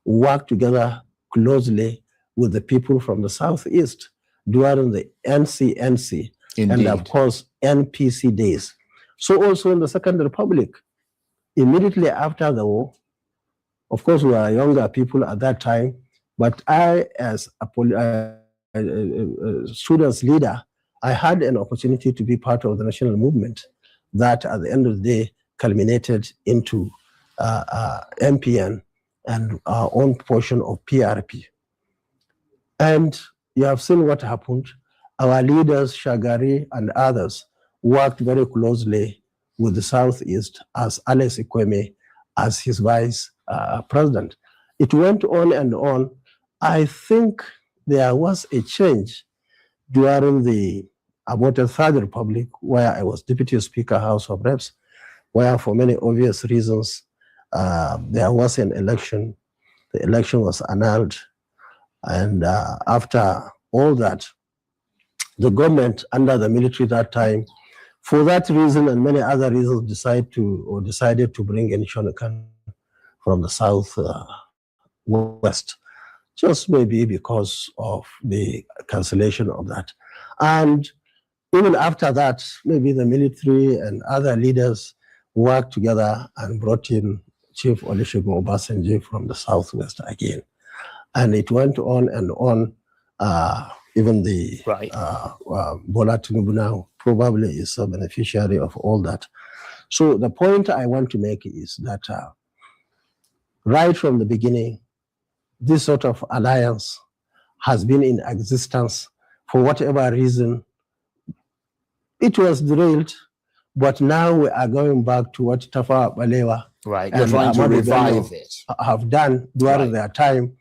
[SPEAKER 6] work together closely with the people from the Southeast during the NCNC and of course NPC days. So also in the Second Republic, immediately after the war, of course we were younger people at that time, but I as a students leader, I had an opportunity to be part of the national movement that at the end of the day culminated into MPN and our own portion of PRP. And you have seen what happened. Our leaders, Shagari and others, worked very closely with the Southeast as Alex Ikweme as his vice president. It went on and on. I think there was a change during about the Third Republic, where I was Deputy Speaker, House of Reps, where for many obvious reasons, there was an election. The election was annulled. And after all that, the government under the military that time, for that reason and many other reasons, decided to bring in Shonakan from the south west, just maybe because of the cancellation of that. And even after that, maybe the military and other leaders worked together and brought in Chief Olusegun Obasanjo from the southwest again. And it went on and on. Even the Bola Tinubu now probably is a beneficiary of all that. So the point I want to make is that right from the beginning, this sort of alliance has been in existence. For whatever reason, it was derailed, but now we are going back to what Tafawa Balewa
[SPEAKER 5] and trying to revive it
[SPEAKER 6] have done during their time.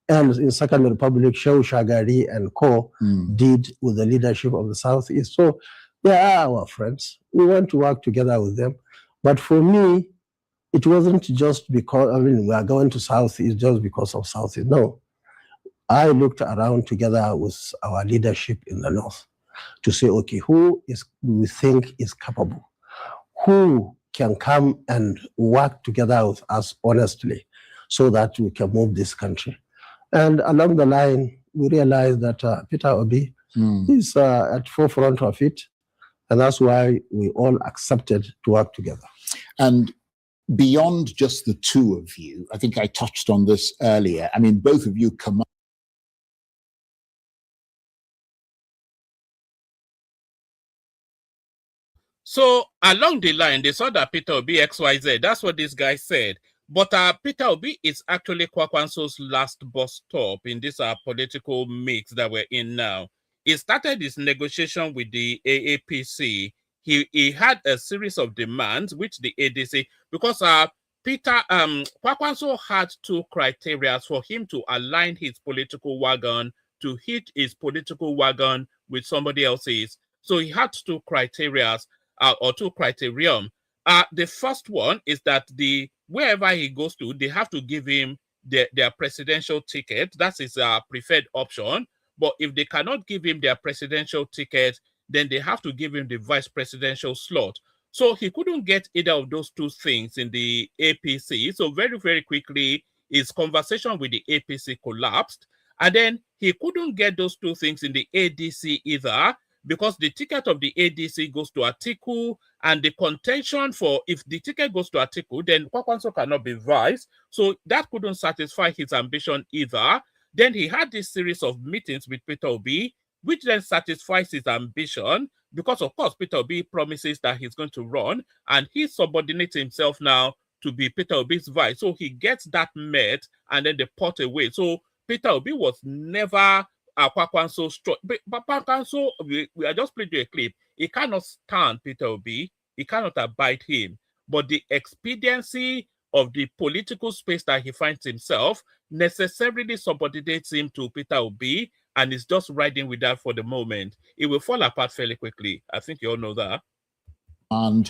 [SPEAKER 6] And in Second Republic, Shehu Shagari and co did with the leadership of the Southeast. So they are our friends. We want to work together with them. But for me, it wasn't just because, we are going to Southeast just because of Southeast. No. I looked around together with our leadership in the North to say, okay, who do we think is capable? Who can come and work together with us honestly so that we can move this country? And along the line, we realized that Peter Obi is at forefront of it. And that's why we all accepted to work together.
[SPEAKER 5] And beyond just the two of you, I think I touched on this earlier. I mean, both of you come up.
[SPEAKER 3] So along the line, they saw that Peter Obi XYZ. That's what this guy said. But Peter Obi is actually Kwankwaso's last bus stop in this political mix that we're in now. He started his negotiation with the AAPC. He had a series of demands, which the ADC, because Kwankwaso had two criteria for him to align his political wagon, to hit his political wagon with somebody else's. So he had two criteria, or two criterion. The first one is that wherever he goes to, they have to give him their presidential ticket. That's his preferred option. But if they cannot give him their presidential ticket, then they have to give him the vice presidential slot. So he couldn't get either of those two things in the APC. So very, very quickly, his conversation with the APC collapsed. And then he couldn't get those two things in the ADC either, because the ticket of the ADC goes to Atiku, and the contention for if the ticket goes to Atiku, then Kwankwaso cannot be vice. So that couldn't satisfy his ambition either. Then he had this series of meetings with Peter Obi, which then satisfies his ambition, because of course Peter Obi promises that he's going to run, and he subordinates himself now to be Peter Obi's vice. So he gets that met, and then they part away. So Peter Obi was never Kwankwaso strong. But Kwankwaso, we are just playing you a clip. He cannot stand Peter Obi. He cannot abide him. But the expediency of the political space that he finds himself necessarily subordinates him to Peter Obi, and is just riding with that for the moment. It will fall apart fairly quickly. I think you all know that.
[SPEAKER 5] And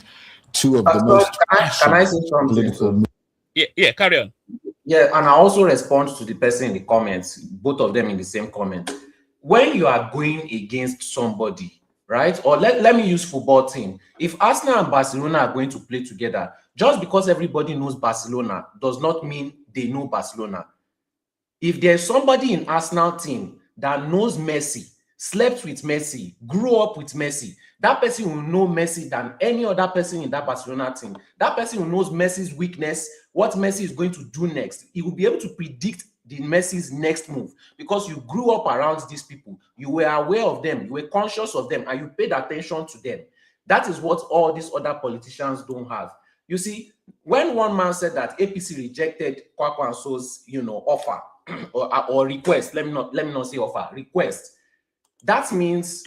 [SPEAKER 5] two of the most
[SPEAKER 4] can I say something?
[SPEAKER 5] political...
[SPEAKER 3] Yeah, carry on.
[SPEAKER 4] Yeah, and I also respond to the person in the comments, both of them in the same comment. When you are going against somebody, right? Or let me use football team. If Arsenal and Barcelona are going to play together, just because everybody knows Barcelona does not mean they know Barcelona. If there's somebody in Arsenal team that knows Messi, slept with Messi, grew up with Messi, that person will know Messi than any other person in that Barcelona team. That person who knows Messi's weakness, what Messi is going to do next. He will be able to predict the Messi's next move because you grew up around these people. You were aware of them, you were conscious of them, and you paid attention to them. That is what all these other politicians don't have. You see, when one man said that APC rejected Kwankwaso'S, offer or request, let me not say offer, request, that means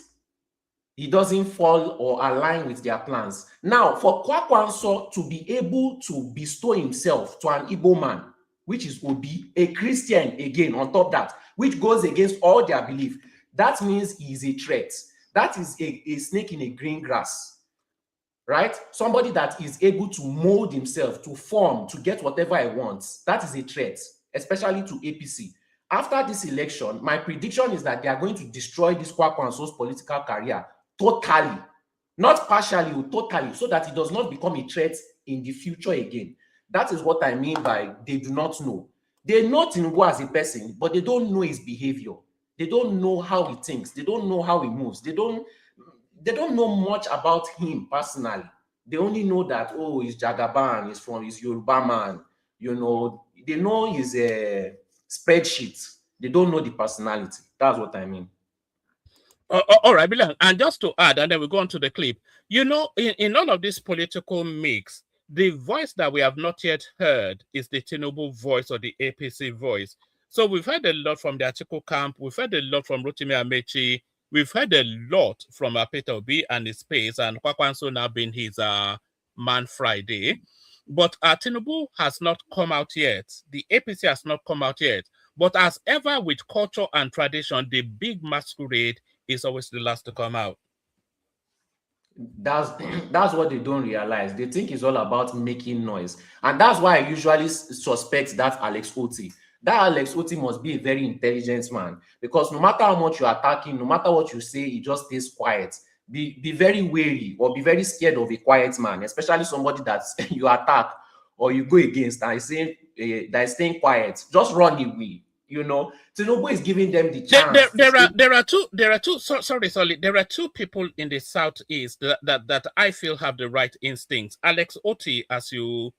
[SPEAKER 4] he doesn't fall or align with their plans. Now, for Kwankwaso to be able to bestow himself to an Igbo man, which is Obi, a Christian again on top of that, which goes against all their belief, that means he is a threat. That is a snake in a green grass, right? Somebody that is able to mold himself, to form, to get whatever he wants. That is a threat, especially to APC. After this election, my prediction is that they are going to destroy this Kwankwaso's political career totally, not partially, totally, so that it does not become a threat in the future again. That is what I mean by they do not know. They know Tinubu as a person, but they don't know his behavior. They don't know how he thinks. They don't know how he moves. They don't know much about him personally. They only know that, oh, he's Jagaban, he's Yoruba man. They know his spreadsheet. They don't know the personality. That's what I mean.
[SPEAKER 3] All right, Bilal. And just to add, and then we go on to the clip. In all of this political mix, the voice that we have not yet heard is the Tinubu voice or the APC voice. So we've heard a lot from the Atiku camp. We've heard a lot from Rotimi Amechi. We've heard a lot from Peter Obi and his space, and Kwankwaso now being his Man Friday. But Tinubu has not come out yet. The APC has not come out yet. But as ever with culture and tradition, the big masquerade is always the last to come out.
[SPEAKER 4] That's what they don't realize. They think it's all about making noise. And that's why I usually suspect that Alex Oti. That Alex Oti must be a very intelligent man, because no matter how much you're attacking, no matter what you say, he just stays quiet. Be very wary or be very scared of a quiet man, especially somebody that you attack or you go against and that is staying quiet. Just run away. Tinubu is giving them the chance.
[SPEAKER 3] There are two people in the southeast that I feel have the right instincts. Alex Oti, as you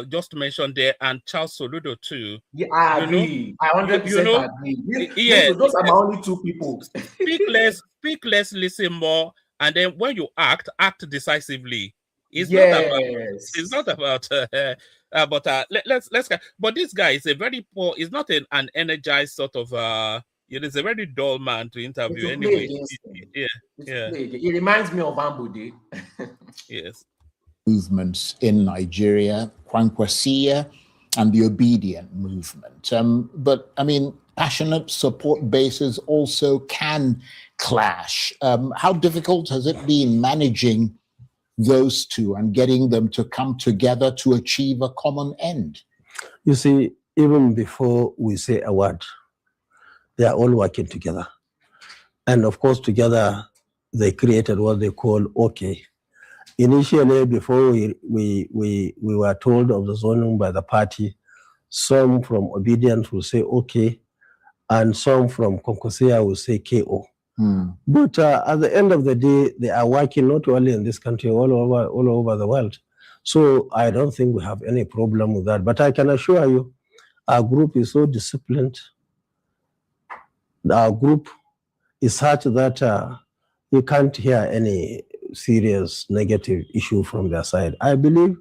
[SPEAKER 3] just mentioned there, and Charles Soludo too.
[SPEAKER 4] Yeah, I agree. I 100% agree. Yeah, those are my only two people.
[SPEAKER 3] Speak less, listen more, and then when you act decisively. It's not about but this guy is a very poor. He's not an energized sort of he's a very dull man to interview anyway.
[SPEAKER 4] It reminds me of Ambude.
[SPEAKER 3] Yes.
[SPEAKER 5] Movements in Nigeria, Kwankwaso'S and the Obedient movement. But I mean, passionate support bases also can clash. How difficult has it been managing those two and getting them to come together to achieve a common end?
[SPEAKER 6] You see, even before we say a word, they are all working together. And of course, together, they created what they call OK. Initially, before we were told of the zoning by the party, some from Obedience will say OK, and some from Kwankwaso'S will say KO. But at the end of the day, they are working not only in this country, all over the world. So I don't think we have any problem with that. But I can assure you, our group is so disciplined. Our group is such that you can't hear any serious negative issue from their side. I believe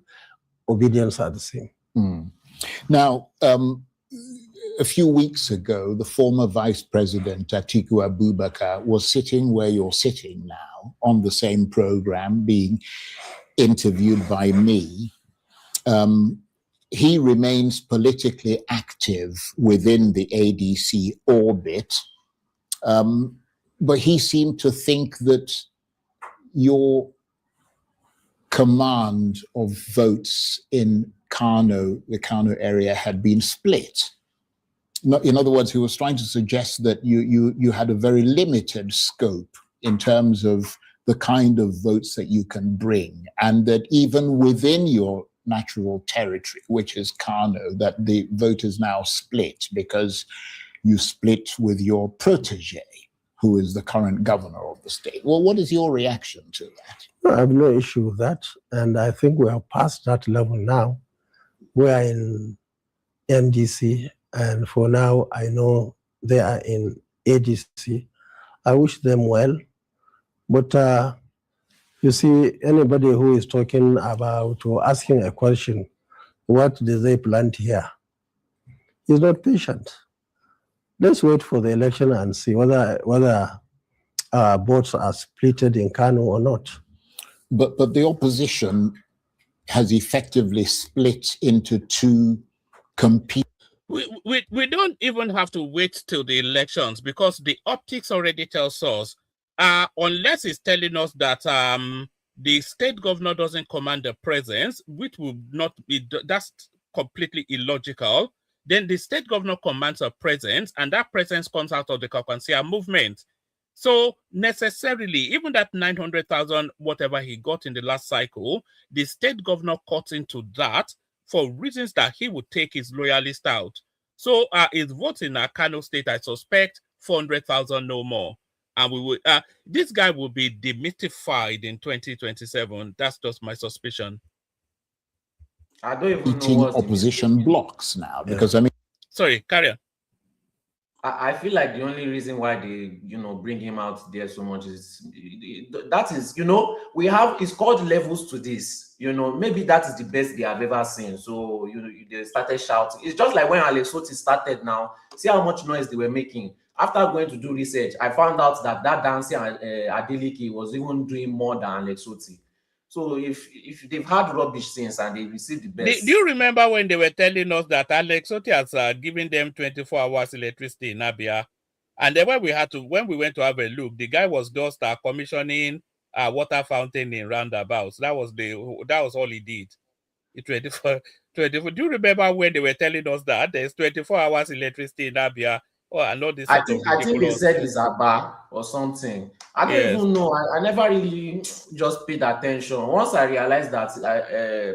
[SPEAKER 6] Obedience are the same.
[SPEAKER 5] Now, a few weeks ago, the former Vice President Atiku Abubakar was sitting where you're sitting now on the same program, being interviewed by me. He remains politically active within the ADC orbit, but he seemed to think that your command of votes in the Kano area had been split. In other words, he was trying to suggest that you had a very limited scope in terms of the kind of votes that you can bring, and that even within your natural territory, which is Kano, that the vote is now split because you split with your protege, who is the current governor of the state. Well, what is your reaction to that?
[SPEAKER 6] I have no issue with that. And I think we are past that level now. We are in NDC, and for now, I know they are in ADC. I wish them well. But you see, anybody who is talking about or asking a question, what do they plant here, is not patient. Let's wait for the election and see whether votes are splitted in Kano or not.
[SPEAKER 5] But the opposition has effectively split into two competing.
[SPEAKER 3] We don't even have to wait till the elections, because the optics already tells us, unless it's telling us that the state governor doesn't command the presence, which would not be, that's completely illogical. Then the state governor commands a presence, and that presence comes out of the Kwankwaso'S movement. So necessarily, even that 900,000, whatever he got in the last cycle, the state governor cut into that for reasons that he would take his loyalist out. So his votes in Kano State, I suspect, 400,000 no more. And we will, this guy will be demystified in 2027. That's just my suspicion.
[SPEAKER 4] I don't even
[SPEAKER 5] Eating
[SPEAKER 4] know what's
[SPEAKER 5] opposition blocks now, because I mean,
[SPEAKER 3] sorry, carry on.
[SPEAKER 4] I feel like the only reason why they, bring him out there so much is that is, we have, it's called levels to this. Maybe that is the best they have ever seen. So, they started shouting. It's just like when Alex Oti started now. See how much noise they were making. After going to do research, I found out that dancing Adeleke was even doing more than Alex Oti. So if they've had rubbish since and they received the best.
[SPEAKER 3] Do you remember when they were telling us that Alex Oti has given them 24 hours electricity in Abia? And then when we went to have a look, the guy was just commissioning a water fountain in roundabouts. That was all he did. 24. Do you remember when they were telling us that there's 24 hours electricity in Abia? Oh, I know this.
[SPEAKER 4] I think they said it's Aba or something. I don't even know. I never really just paid attention. Once I realized that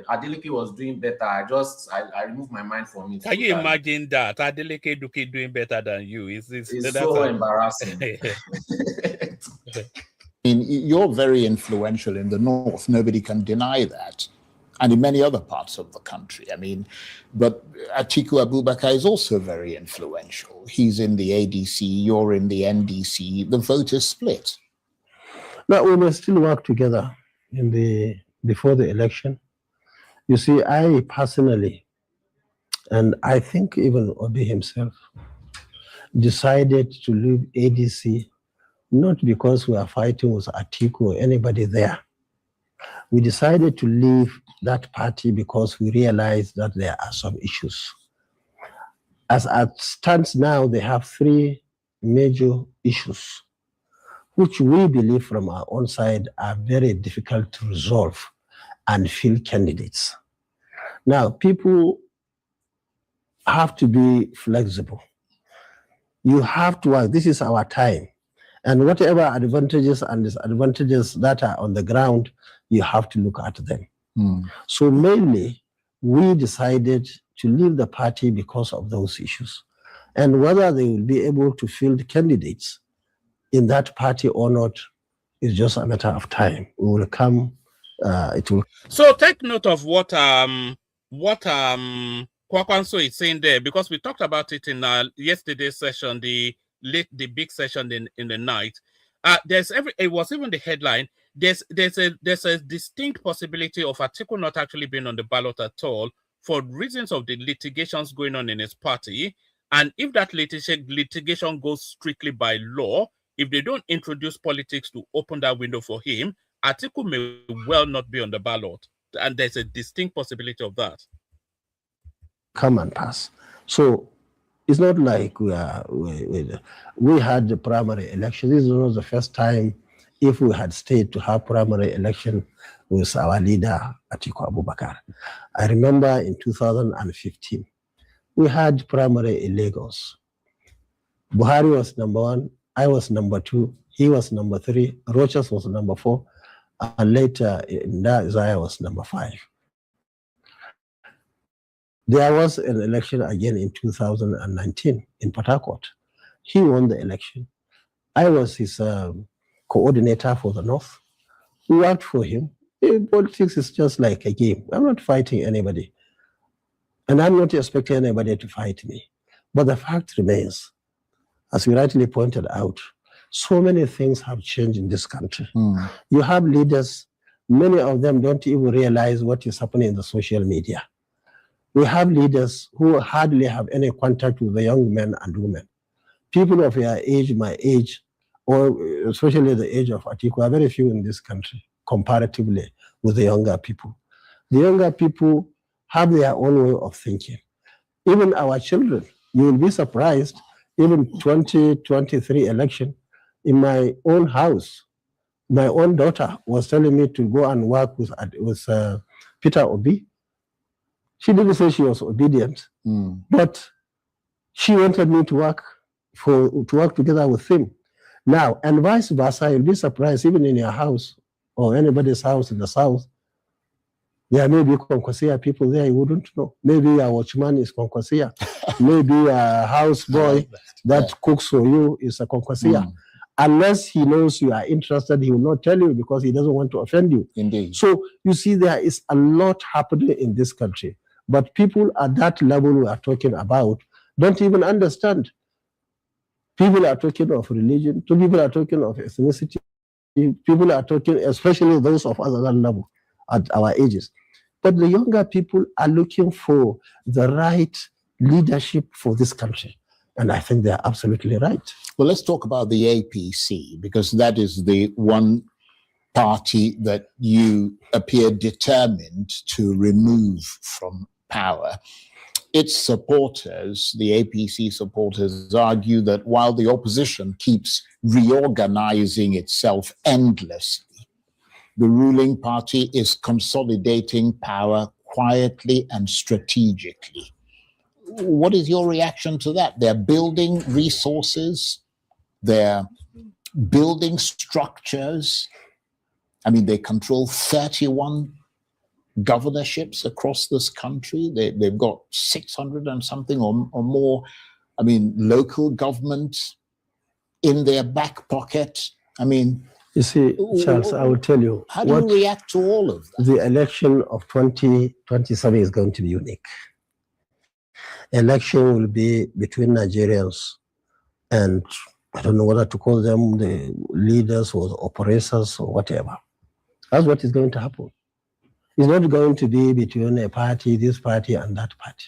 [SPEAKER 4] Adeleke was doing better, I removed my mind from it.
[SPEAKER 3] Can you imagine that Adeleke doing better than you? It's
[SPEAKER 4] so embarrassing.
[SPEAKER 5] I mean, you're very influential in the North. Nobody can deny that. And in many other parts of the country. I mean, but Atiku Abubakar is also very influential. He's in the ADC, you're in the NDC. The vote is split.
[SPEAKER 6] Now, we must still work together before the election. You see, I personally, and I think even Obi himself, decided to leave ADC, not because we are fighting with Atiku or anybody there. We decided to leave that party because we realized that there are some issues. As it stands now, they have three major issues, which we believe from our own side are very difficult to resolve and field candidates. Now, people have to be flexible. You have to work. This is our time. And whatever advantages and disadvantages that are on the ground, you have to look at them. So mainly, we decided to leave the party because of those issues. And whether they will be able to field candidates in that party or not is just a matter of time. We will come, it will.
[SPEAKER 3] So take note of what Kwankwaso is saying there, because we talked about it in yesterday's session, the big session in the night. It was even the headline. There's a distinct possibility of Atiku not actually being on the ballot at all for reasons of the litigations going on in his party. And if that litigation goes strictly by law, if they don't introduce politics to open that window for him, Atiku may well not be on the ballot. And there's a distinct possibility of that.
[SPEAKER 6] Come and pass. So it's not like we had the primary election. This was the first time, if we had stayed to have primary election, with our leader, Atiku Abubakar. I remember in 2015, we had primary in Lagos. Buhari was number 1, I was number 2, he was number 3, Rochas was number 4, and later Isaiah was number 5. There was an election again in 2019 in Port Harcourt. He won the election. I was his coordinator for the North. We worked for him. Politics is just like a game. I'm not fighting anybody. And I'm not expecting anybody to fight me. But the fact remains, as we rightly pointed out, so many things have changed in this country. You have leaders, many of them don't even realize what is happening in the social media. We have leaders who hardly have any contact with the young men and women. People of your age, my age, or especially the age of Atiku, are very few in this country, comparatively with the younger people. The younger people have their own way of thinking. Even our children, you will be surprised, even 2023 election, in my own house, my own daughter was telling me to go and work with Peter Obi. She didn't say she was obedient, but she wanted me to work together with him. Now, and vice versa, you'll be surprised, even in your house or anybody's house in the South, there may be Kwankwaso'S people there you wouldn't know. Maybe a watchman is Kwankwaso'S. Maybe a house boy that cooks for you is a Kwankwaso'S. Unless he knows you are interested, he will not tell you because he doesn't want to offend you.
[SPEAKER 5] Indeed.
[SPEAKER 6] So you see, there is a lot happening in this country. But people at that level we are talking about don't even understand. People are talking of religion, people are talking of ethnicity, people are talking, especially those of us at that level, at our ages. But the younger people are looking for the right leadership for this country. And I think they're absolutely right.
[SPEAKER 5] Well, let's talk about the APC, because that is the one party that you appear determined to remove from power. Its supporters, the APC supporters, argue that while the opposition keeps reorganizing itself endlessly, the ruling party is consolidating power quietly and strategically. What is your reaction to that? They're building resources, they're building structures. I mean, they control 31 governorships across this country. They've got 600 and something or more, I mean, local government in their back pocket. I mean,
[SPEAKER 6] you see, Charles, I will tell you.
[SPEAKER 5] How do you react to all of that?
[SPEAKER 6] The election of 2027 is going to be unique. Election will be between Nigerians and I don't know whether to call them the leaders or the operators or whatever. That's what is going to happen. It's not going to be between a party, this party, and that party.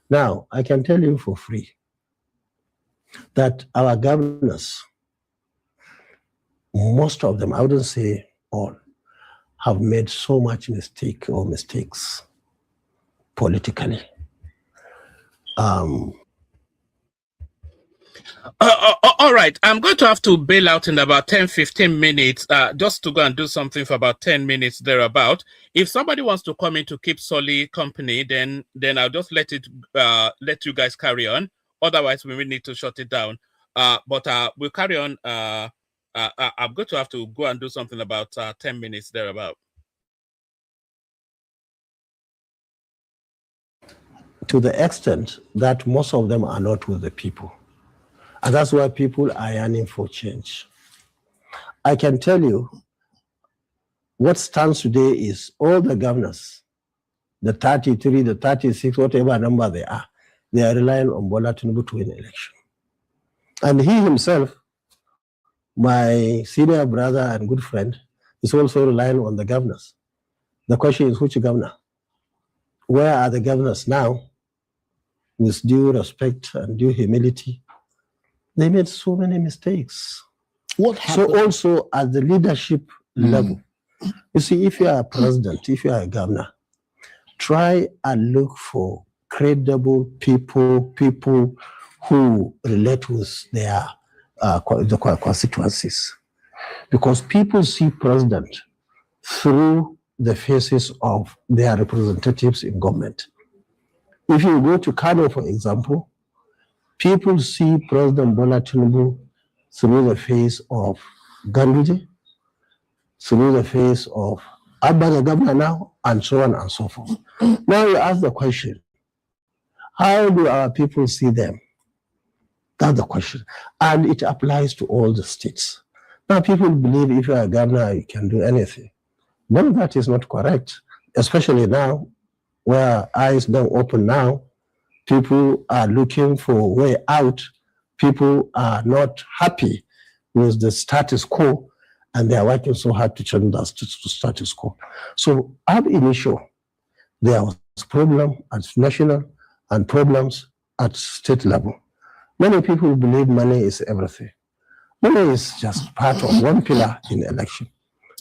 [SPEAKER 6] Now, I can tell you for free that our governors, most of them, I wouldn't say all, have made so much mistakes politically.
[SPEAKER 3] All right, I'm going to have to bail out in about 10-15 minutes, just to go and do something for about 10 minutes thereabout. If somebody wants to come in to keep Solly company, then I'll just let you guys carry on. Otherwise, we will need to shut it down. But we'll carry on. I'm going to have to go and do something about 10 minutes thereabout.
[SPEAKER 6] To the extent that most of them are not with the people. And that's why people are yearning for change. I can tell you what stands today is all the governors, the 33, the 36, whatever number they are relying on Bola Tinubu to win election. And he himself, my senior brother and good friend, is also relying on the governors. The question is, which governor? Where are the governors now? With due respect and due humility, they made so many mistakes.
[SPEAKER 5] What happened?
[SPEAKER 6] So also at the leadership level, you see, if you are a president, if you are a governor, try and look for credible people who relate with their the constituencies. Because people see president through the faces of their representatives in government. If you go to Kano, for example, people see President Bola Tinubu through the face of Ganduje, through the face of Abba the governor now, and so on and so forth. Now you ask the question, how do our people see them? That's the question. And it applies to all the states. Now people believe if you are a governor, you can do anything. No, that is not correct, especially now, where eyes don't open now. People are looking for a way out. People are not happy with the status quo, and they are working so hard to change the status quo. So ab initio, there was problem at national and problems at state level. Many people believe money is everything. Money is just part of one pillar in election.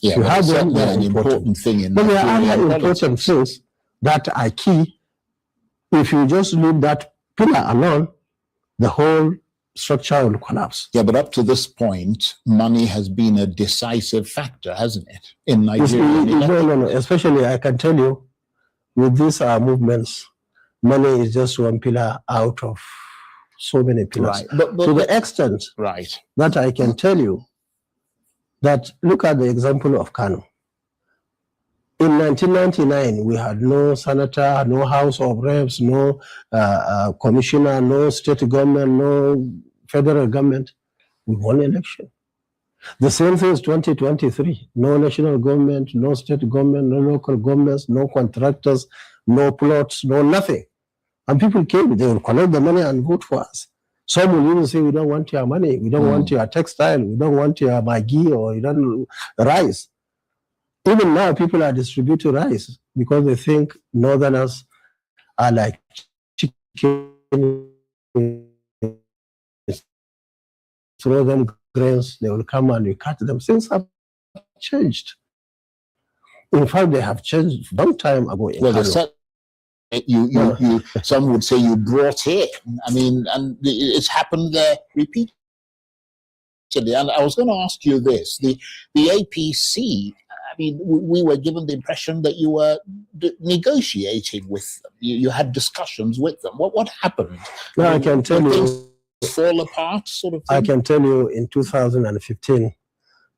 [SPEAKER 5] Yeah,
[SPEAKER 6] you have them,
[SPEAKER 5] they're an important thing in
[SPEAKER 6] but there are other important
[SPEAKER 5] politics.
[SPEAKER 6] things that are key. If you just leave that pillar alone, the whole structure will collapse.
[SPEAKER 5] Yeah, but up to this point, money has been a decisive factor, hasn't it, in Nigeria?
[SPEAKER 6] No. Especially, I can tell you, with these movements, money is just one pillar out of so many pillars.
[SPEAKER 5] Right. But
[SPEAKER 6] to the extent that I can tell you that, look at the example of Kano. In 1999, we had no senator, no House of Reps, no commissioner, no state government, no federal government. We won election. The same thing is 2023. No national government, no state government, no local governments, no contractors, no plots, no nothing. And people came, they will collect the money and vote for us. Some will even say, we don't want your money, we don't want your textile, we don't want your Maggi or you don't rice. Even now, people are distributing rice because they think Northerners are like chicken, throw them grains, they will come and you cut them. Things have changed. In fact, they have changed a long time ago.
[SPEAKER 5] Some would say you brought it. I mean, and it's happened there repeatedly. And I was going to ask you this: the APC. I mean, we were given the impression that you were negotiating with them. You had discussions with them. What happened?
[SPEAKER 6] No, I can tell you.
[SPEAKER 5] Fall apart, sort of thing?
[SPEAKER 6] I can tell you, in 2015,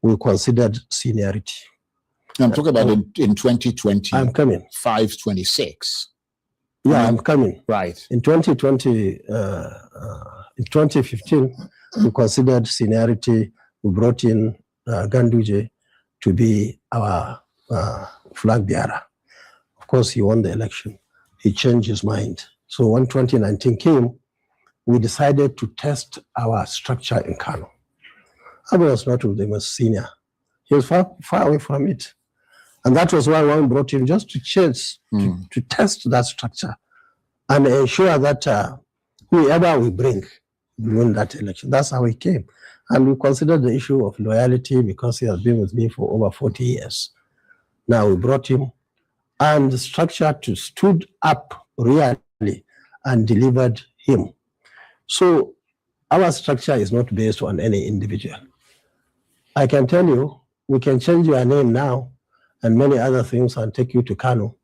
[SPEAKER 6] we considered seniority.
[SPEAKER 5] I'm talking about in 2020.
[SPEAKER 6] I'm coming.
[SPEAKER 5] 526.
[SPEAKER 6] Yeah, I'm coming.
[SPEAKER 5] Right.
[SPEAKER 6] In 2020, in 2015, we considered seniority. We brought in Ganduje to be our flag bearer. Of course, he won the election. He changed his mind. So when 2019 came, we decided to test our structure in Kano. Abu was not with them as senior. He was far away from it. And that was why one brought him, just to change, to test that structure and ensure that whoever we bring will win that election. That's how he came. And we considered the issue of loyalty because he has been with me for over 40 years. Now we brought him, and the structure stood up really and delivered him. So our structure is not based on any individual. I can tell you, we can change your name now and many other things and take you to Kano.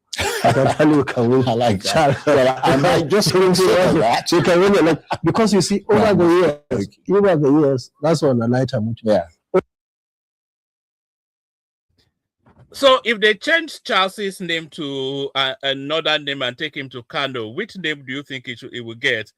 [SPEAKER 6] I can tell you, can win.
[SPEAKER 5] I like that. Well, I might just consider that.
[SPEAKER 6] You can win because you see, over the years, that's on a lighter mood.
[SPEAKER 5] Yeah.
[SPEAKER 3] So if they change Charles's name to another name and take him to Kano, which name do you think it will get?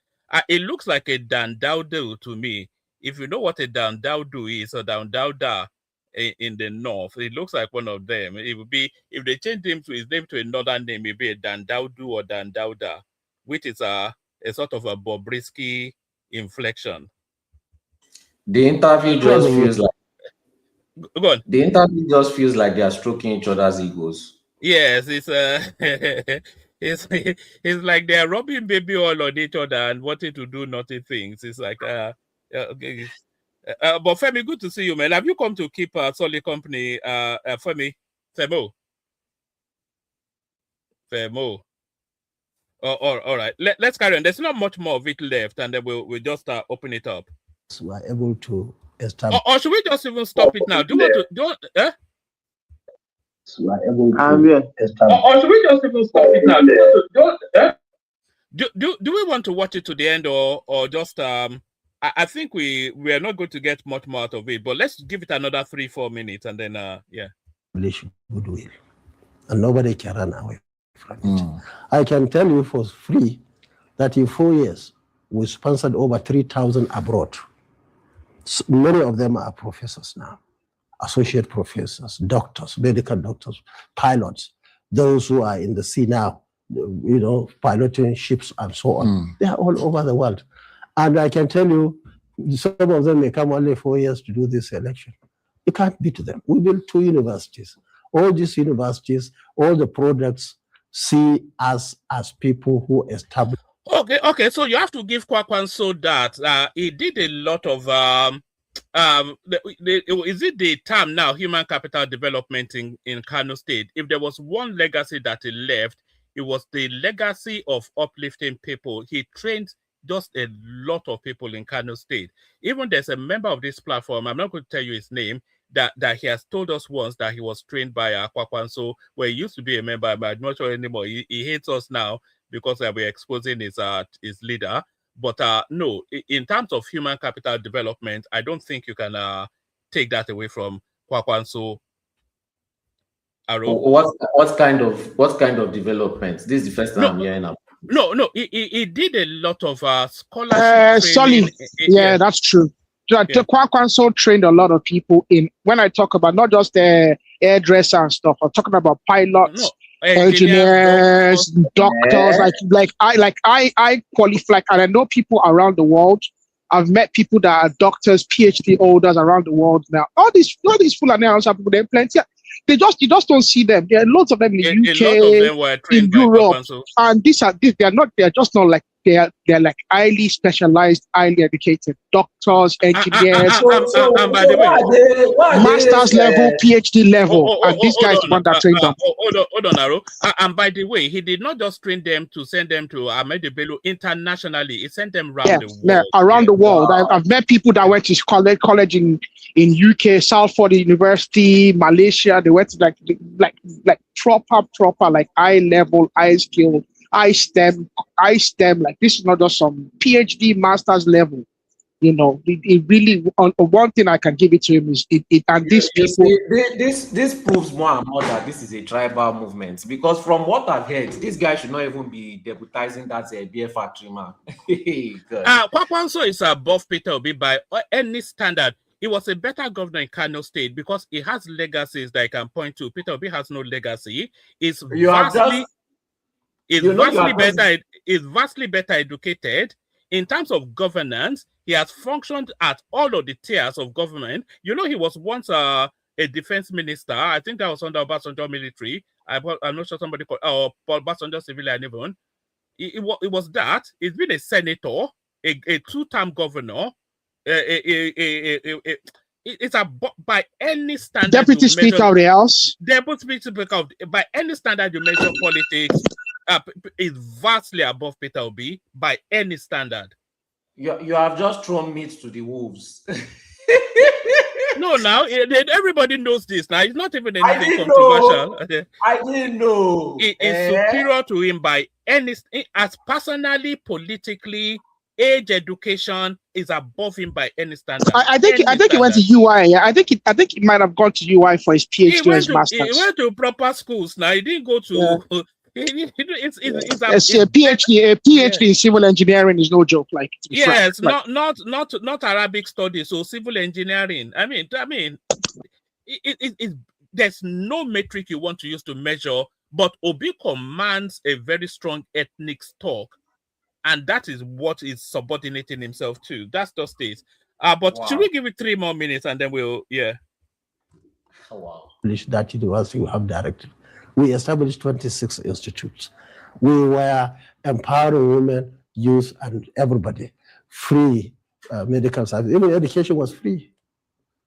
[SPEAKER 3] It looks like a Dandaudu to me. If you know what a Dandaudu is, or Dandauda in the north, it looks like one of them. It would be, if they change his name to another name, it would be a Dandaudu or Dandauda, which is a sort of a Bobrisky inflection.
[SPEAKER 4] The interview just feels like
[SPEAKER 3] Go on.
[SPEAKER 4] The interview just feels like they are stroking each other's egos.
[SPEAKER 3] Yes, it's it's like they are rubbing baby all on each other and wanting to do naughty things. It's like okay. But Femi, good to see you, man. Have you come to keep solid company, Femi? Femo. Oh, all right. Let's carry on. There's not much more of it left, and then we'll just open it up.
[SPEAKER 6] So we're able to establish.
[SPEAKER 3] Or should we just even stop it now? Do you want to?
[SPEAKER 8] were able to establish.
[SPEAKER 3] Or should we just even stop it now? Do we want to watch it to the end, or just I think we are not going to get much more out of it, but let's give it another 3-4 minutes and then yeah.
[SPEAKER 6] Goodwill, and nobody can run away from it. I can tell you for free that in 4 years we sponsored over 3,000 abroad. Many of them are professors now, associate professors, doctors, medical doctors, pilots, those who are in the sea now, you know, piloting ships and so on. They are all over the world. And I can tell you, some of them may come only 4 years to do this election. You can't beat them. We built 2 universities. All these universities, all the products see us as people who establish.
[SPEAKER 3] Okay. So you have to give Kwankwaso that he did a lot of is it the term now, human capital development in Kano State? If there was one legacy that he left, it was the legacy of uplifting people. He trained just a lot of people in Kano State. Even there's a member of this platform, I'm not going to tell you his name, that he has told us once that he was trained by Kwankwaso, where he used to be a member, but I'm not sure anymore. He hates us now because we're exposing his leader. But no, in terms of human capital development, I don't think you can take that away from Kwankwaso.
[SPEAKER 4] What kind of development? This is the first time I'm hearing about.
[SPEAKER 3] No, he did a lot of scholarship training.
[SPEAKER 9] Yeah, that's true. Kwankwaso trained a lot of people in, when I talk about not just the hairdresser and stuff, I'm talking about pilots, engineers, doctors, I qualify, and I know people around the world. I've met people that are doctors, PhD holders around the world now. All these Fulani Hausa people, they're plenty. You just don't see them. There are lots of them in the UK,
[SPEAKER 3] a lot of them were trained
[SPEAKER 9] in Europe, and they're just not like they're like highly specialized, highly educated doctors, engineers,
[SPEAKER 3] and by the way,
[SPEAKER 9] master's level, PhD level, and these guys want that train them.
[SPEAKER 3] Hold on, Aro. And by the way, he did not just train them to send them to Ahmed Bello internationally. He sent them around the world.
[SPEAKER 9] Yeah, around the world. I've met people that went to college in UK, Salford University, Malaysia. They went to like proper, like high level, high skill, high STEM. Like this is not just some PhD, master's level. You know, it really. One thing I can give it to him is and these people.
[SPEAKER 4] This proves more and more that this is a tribal movement, because from what I've heard, this guy should not even be deputizing that beer factory man.
[SPEAKER 3] Kwankwaso is above Peter Obi by any standard. He was a better governor in Kano State because he has legacies that I can point to. Peter Obi has no legacy. He's vastly better educated. In terms of governance, he has functioned at all of the tiers of government. You know, he was once a defense minister. I think that was under Obasanjo military. I'm not sure somebody called Obasanjo civilian even. It was that. He's been a senator, a 2-term governor. It's by any standard.
[SPEAKER 9] Deputy Speaker of the House.
[SPEAKER 3] Deputy Speaker by any standard you measure politics, is vastly above Peter Obi by any standard.
[SPEAKER 4] You have just thrown meat to the wolves.
[SPEAKER 3] No, now everybody knows this. Now it's not even anything controversial.
[SPEAKER 4] I didn't know.
[SPEAKER 3] It is superior to him by any, as personally, politically. Age, education is above him by any standard.
[SPEAKER 9] I think he went to UI. Yeah, I think he might have gone to UI for his PhD or his master's.
[SPEAKER 3] He went to proper schools. Now he didn't go to. Yeah.
[SPEAKER 9] It's a PhD in civil engineering is no joke. Like
[SPEAKER 3] yes, not Arabic studies. So civil engineering. I mean, there's no metric you want to use to measure. But Obi commands a very strong ethnic stock. And that is what is subordinating himself to. That's just it. But should we give it 3 more minutes and then we'll, yeah.
[SPEAKER 4] Oh, wow.
[SPEAKER 6] That university we have directed. We established 26 institutes. We were empowering women, youth, and everybody. Free medical service. Even education was free.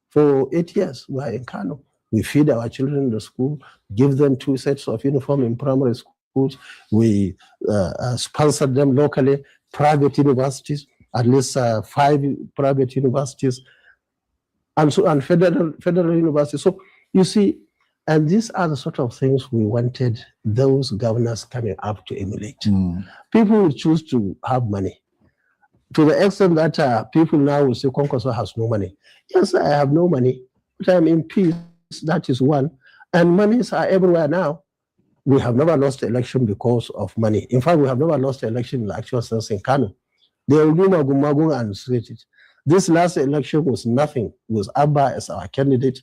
[SPEAKER 6] For 8 years, we are in Kano. We feed our children in the school, give them 2 sets of uniform in primary school. We sponsored them locally, private universities, at least 5 private universities, and federal universities. So you see, And these are the sort of things we wanted those governors coming up to emulate. People will choose to have money. To the extent that people now will say, Kwankwaso has no money. Yes, I have no money, but I'm in peace. That is one. And monies are everywhere now. We have never lost the election because of money. In fact, we have never lost the election in the actual sense in Kano. They will do Magumagung and straight it. This last election was nothing. It was Abba as our candidate.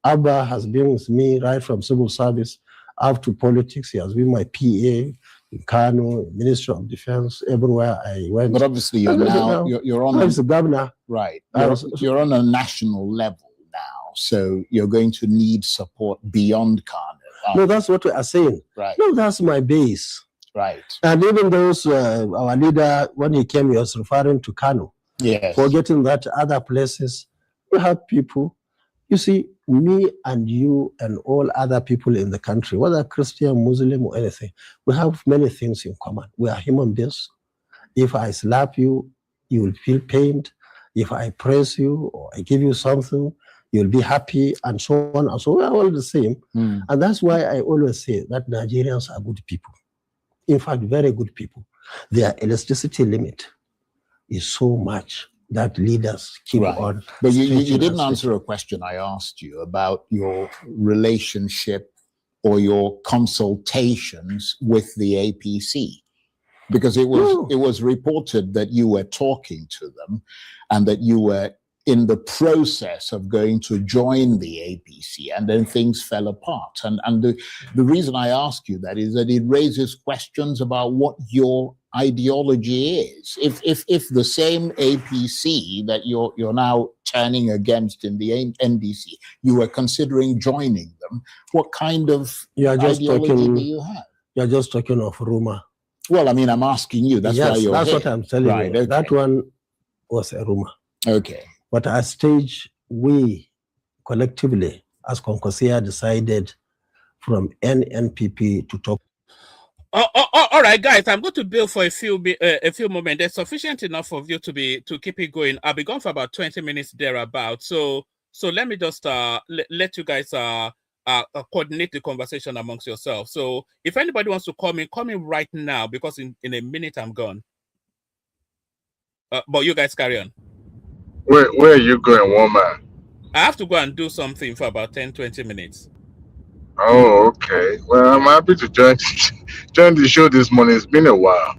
[SPEAKER 6] Abba has been with me right from civil service up to politics. He has been my PA in Kano, Ministry of Defense, everywhere I went.
[SPEAKER 5] But obviously, you're on
[SPEAKER 6] the governor.
[SPEAKER 5] Right. You're on a national level now, so you're going to need support beyond Kano.
[SPEAKER 6] No, that's what we are saying.
[SPEAKER 5] Right.
[SPEAKER 6] No, that's my base.
[SPEAKER 5] Right.
[SPEAKER 6] And even those, our leader, when he came, he was referring to Kano.
[SPEAKER 5] Yes.
[SPEAKER 6] Forgetting that other places, we have people. You see, me and you and all other people in the country, whether Christian, Muslim, or anything, we have many things in common. We are human beings. If I slap you, you will feel pained. If I praise you or I give you something, you'll be happy, and so on. And so we are all the same. And that's why I always say that Nigerians are good people. In fact, very good people. Their elasticity limit is so much that leaders keep on.
[SPEAKER 5] But you didn't answer a question I asked you about your relationship or your consultations with the APC, because it was reported that you were talking to them and that you were in the process of going to join the APC, and then things fell apart. And the reason I ask you that is that it raises questions about what your ideology is. If the same APC that you're now turning against in the NDC, you were considering joining them, what kind of ideology do you have?
[SPEAKER 6] You're just talking of rumor.
[SPEAKER 5] Well, I mean, I'm asking you. That's why you're
[SPEAKER 6] that's
[SPEAKER 5] here.
[SPEAKER 6] what I'm telling you.
[SPEAKER 5] Okay.
[SPEAKER 6] That one was a rumor.
[SPEAKER 5] Okay.
[SPEAKER 6] But at stage, we collectively, as Kwankwaso, decided from NNPP to talk.
[SPEAKER 3] All right, guys, I'm going to bill for a few moments. There's sufficient enough of you to keep it going. I'll be gone for about 20 minutes thereabout. So let me just let you guys coordinate the conversation amongst yourselves. So if anybody wants to come in right now, because in a minute I'm gone. But you guys carry on.
[SPEAKER 10] Where are you going, woman?
[SPEAKER 3] I have to go and do something for about 10-20 minutes.
[SPEAKER 10] Oh, okay. Well, I'm happy to join the show this morning. It's been a while.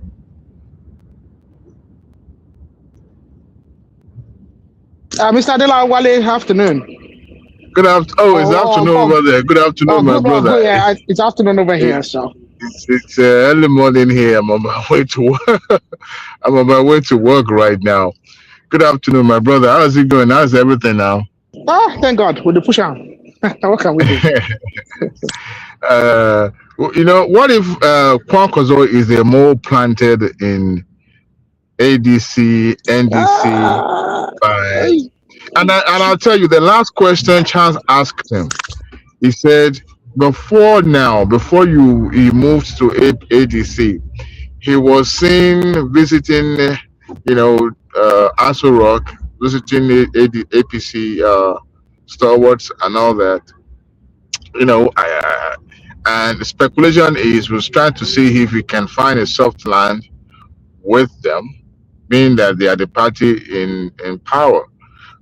[SPEAKER 9] Mr. Adela Wale, afternoon.
[SPEAKER 10] Good afternoon. Oh, it's afternoon over there. Good afternoon, my brother.
[SPEAKER 9] Yeah, it's afternoon over here, so.
[SPEAKER 10] It's early morning here. I'm on my way to work. I'm on my way to work right now. Good afternoon, my brother. How's it going? How's everything now?
[SPEAKER 9] Thank God. With the push on. What can we do?
[SPEAKER 10] What if Kwankwaso is a mole planted in ADC, NDC, and I'll tell you the last question Charles asked him. He said, before he moved to ADC, he was seen visiting, Aso Rock, visiting APC stalwarts and all that. And the speculation was trying to see if he can find a soft land with them, being that they are the party in power.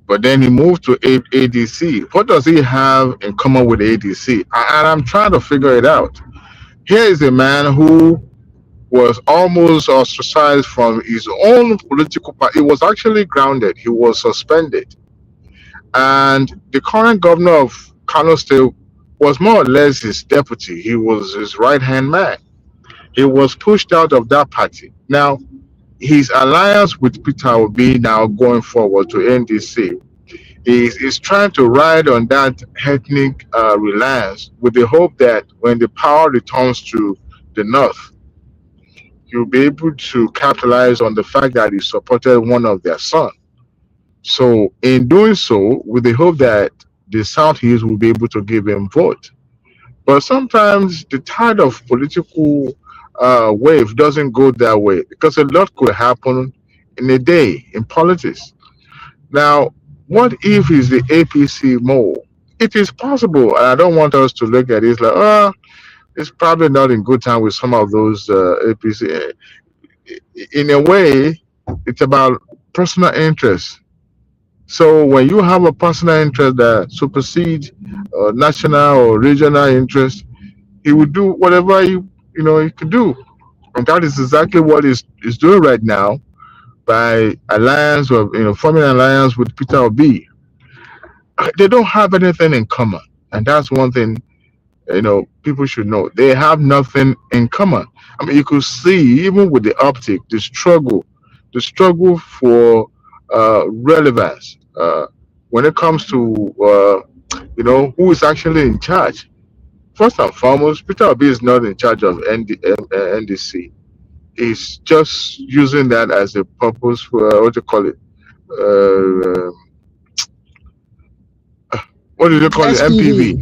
[SPEAKER 10] But then he moved to ADC. What does he have in common with ADC? And I'm trying to figure it out. Here is a man who was almost ostracized from his own political party. He was actually grounded. He was suspended. And the current governor of Kano State was more or less his deputy. He was his right-hand man. He was pushed out of that party. Now, his alliance with Peter Obi now going forward to NDC is trying to ride on that ethnic reliance with the hope that when the power returns to the north, he'll be able to capitalize on the fact that he supported one of their sons. So in doing so, with the hope that the Southeast will be able to give him vote. But sometimes the tide of political wave doesn't go that way, because a lot could happen in a day in politics. Now, what if he's the APC mole it is possible. And I don't want us to look at it like, oh, it's probably not in good time with some of those APC. In a way, it's about personal interest. So when you have a personal interest that supersedes national or regional interest, he would do whatever he can do, and that is exactly what is doing right now by alliance or forming an alliance with Peter Obi. They don't have anything in common, and that's one thing people should know. They have nothing in common. I mean, you could see even with the optic, the struggle for relevance when it comes to who is actually in charge. First and foremost, Peter Obi is not in charge of NDC. He's just using that as a purpose for what do you call it? Uh, what do you call it?
[SPEAKER 9] SPV.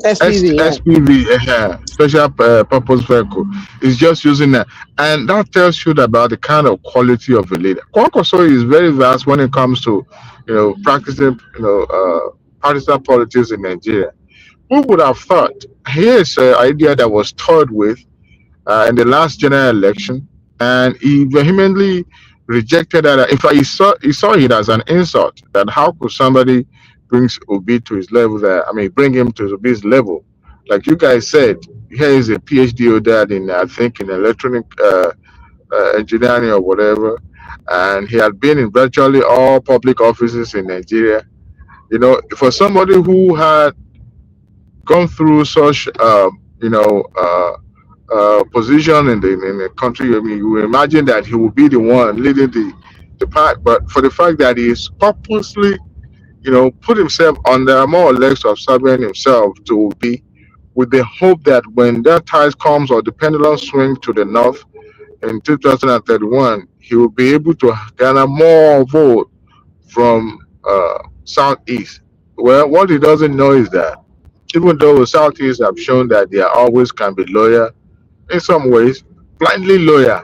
[SPEAKER 10] MPV.
[SPEAKER 9] SPV, yeah.
[SPEAKER 10] SPV, special purpose vehicle, is just using that, and that tells you about the kind of quality of a leader. Kwankwaso is very vast when it comes to, practicing, partisan politics in Nigeria. Who would have thought? Here's an idea that was toyed with in the last general election, and he vehemently rejected that. In fact, he saw it as an insult. That how could somebody brings Obi to his level? Bring him to Obi's level. Like you guys said, here is a PhD or that in I think in electronic engineering or whatever, and he had been in virtually all public offices in Nigeria. For somebody who had gone through such, position in the country. I mean, you will imagine that he will be the one leading the pack. But for the fact that he's purposely, put himself under more or less of serving himself to be, with the hope that when that tide comes or the pendulum swings to the north in 2031, he will be able to garner more vote from southeast. Well, what he doesn't know is that even though the southeast have shown that they are always can be loyal, in some ways, blindly loyal,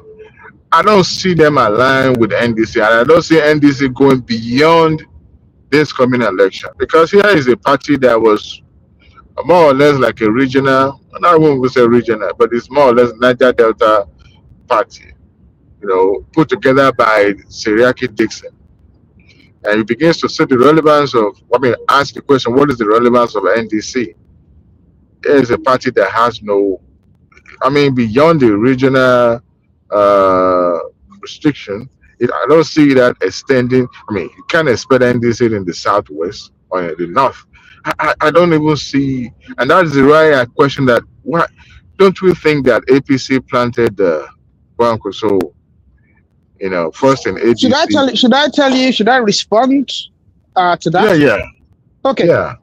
[SPEAKER 10] I don't see them aligned with NDC, and I don't see NDC going beyond this coming election, because here is a party that was more or less like a regional, I won't say regional, but it's more or less Niger Delta party, put together by Seriaki Dixon. And he begins to see the relevance of, ask the question, what is the relevance of NDC? It is a party that has no, beyond the regional restriction, I don't see that extending. You can't expect NDC in the southwest or in the north. I don't even see, and that is the right I question that. Why don't we think that APC planted the Kwankwaso, first in APC?
[SPEAKER 9] Should I respond to that?
[SPEAKER 10] Yeah.
[SPEAKER 9] Okay.
[SPEAKER 10] Yeah.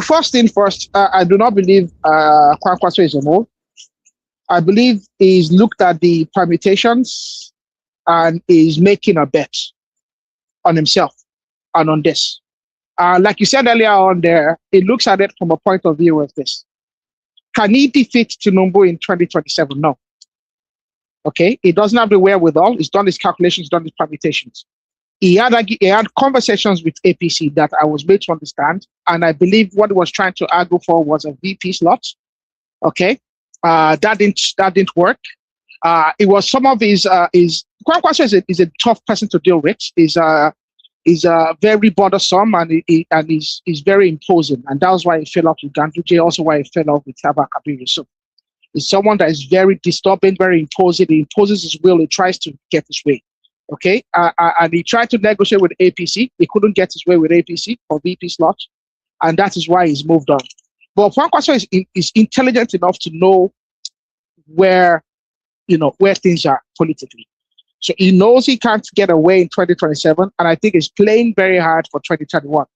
[SPEAKER 9] First thing first, I do not believe Kwankwaso is a mole. I believe he's looked at the permutations and is making a bet on himself and on this. Like you said earlier on there, it looks at it from a point of view of this. Can he defeat Tinubu in 2027? No. Okay, he doesn't have the wherewithal. He's done his calculations, done his permutations. He had conversations with APC that I was made to understand, and I believe what he was trying to argue for was a VP slot. Okay, that didn't work. It was some of his Kwankwaso is a tough person to deal with. He's very bothersome, and he's very imposing, and that was why he fell off with Ganduje. Also, why he fell off with Abba Kabir Yusuf. He's someone that is very disturbing, very imposing. He imposes his will. He tries to get his way. Okay, and he tried to negotiate with APC. He couldn't get his way with APC for VP slot, and that is why he's moved on. But Kwankwaso is intelligent enough to know where things are politically. So he knows he can't get away in 2027, and I think he's playing very hard for 2031.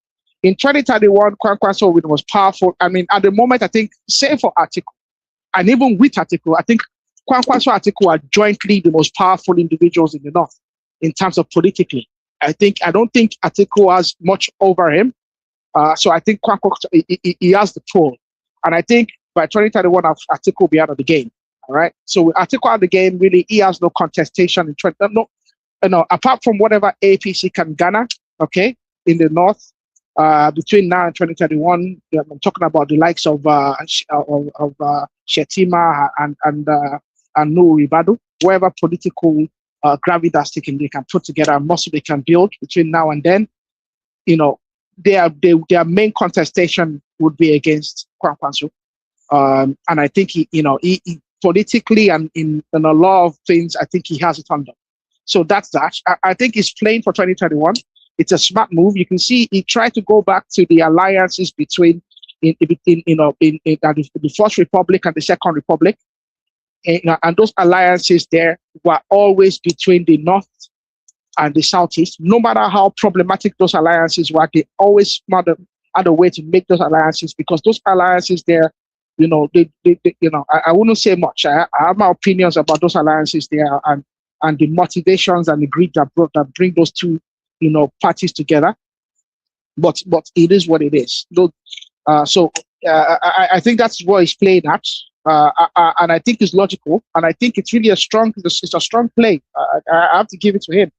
[SPEAKER 9] In 2031, Kwankwaso will be the most powerful. At the moment, I think, save for Atiku, and even with Atiku, I think Kwankwaso and Atiku are jointly the most powerful individuals in the North in terms of politically. I don't think Atiku has much over him. So I think Kwankwaso, he has the pull. And I think by 2031, Atiku will be out of the game. All right. So with Atiku out of the game, really, he has no contestation in 20. No, apart from whatever APC can garner, okay, in the North, between now and 2031. I'm talking about the likes of Shetima and Nuhu Ribadu, whatever political gravitas they can put together and muscle they can build between now and then. You know, their main contestation would be against Kwankwaso. And I think he politically and in a lot of things, I think he has it under. So that's that. I think he's playing for 2021. It's a smart move. You can see he tried to go back to the alliances between the First Republic and the Second Republic, and those alliances there were always between the North and the Southeast. No matter how problematic those alliances were, they always found a way to make those alliances, because those alliances there, I wouldn't say much. I have my opinions about those alliances there and the motivations and the greed that bring those two, parties together. But it is what it is. I think that's what he's playing at, and I think it's logical, and I think it's really a strong play. I have to give it to him.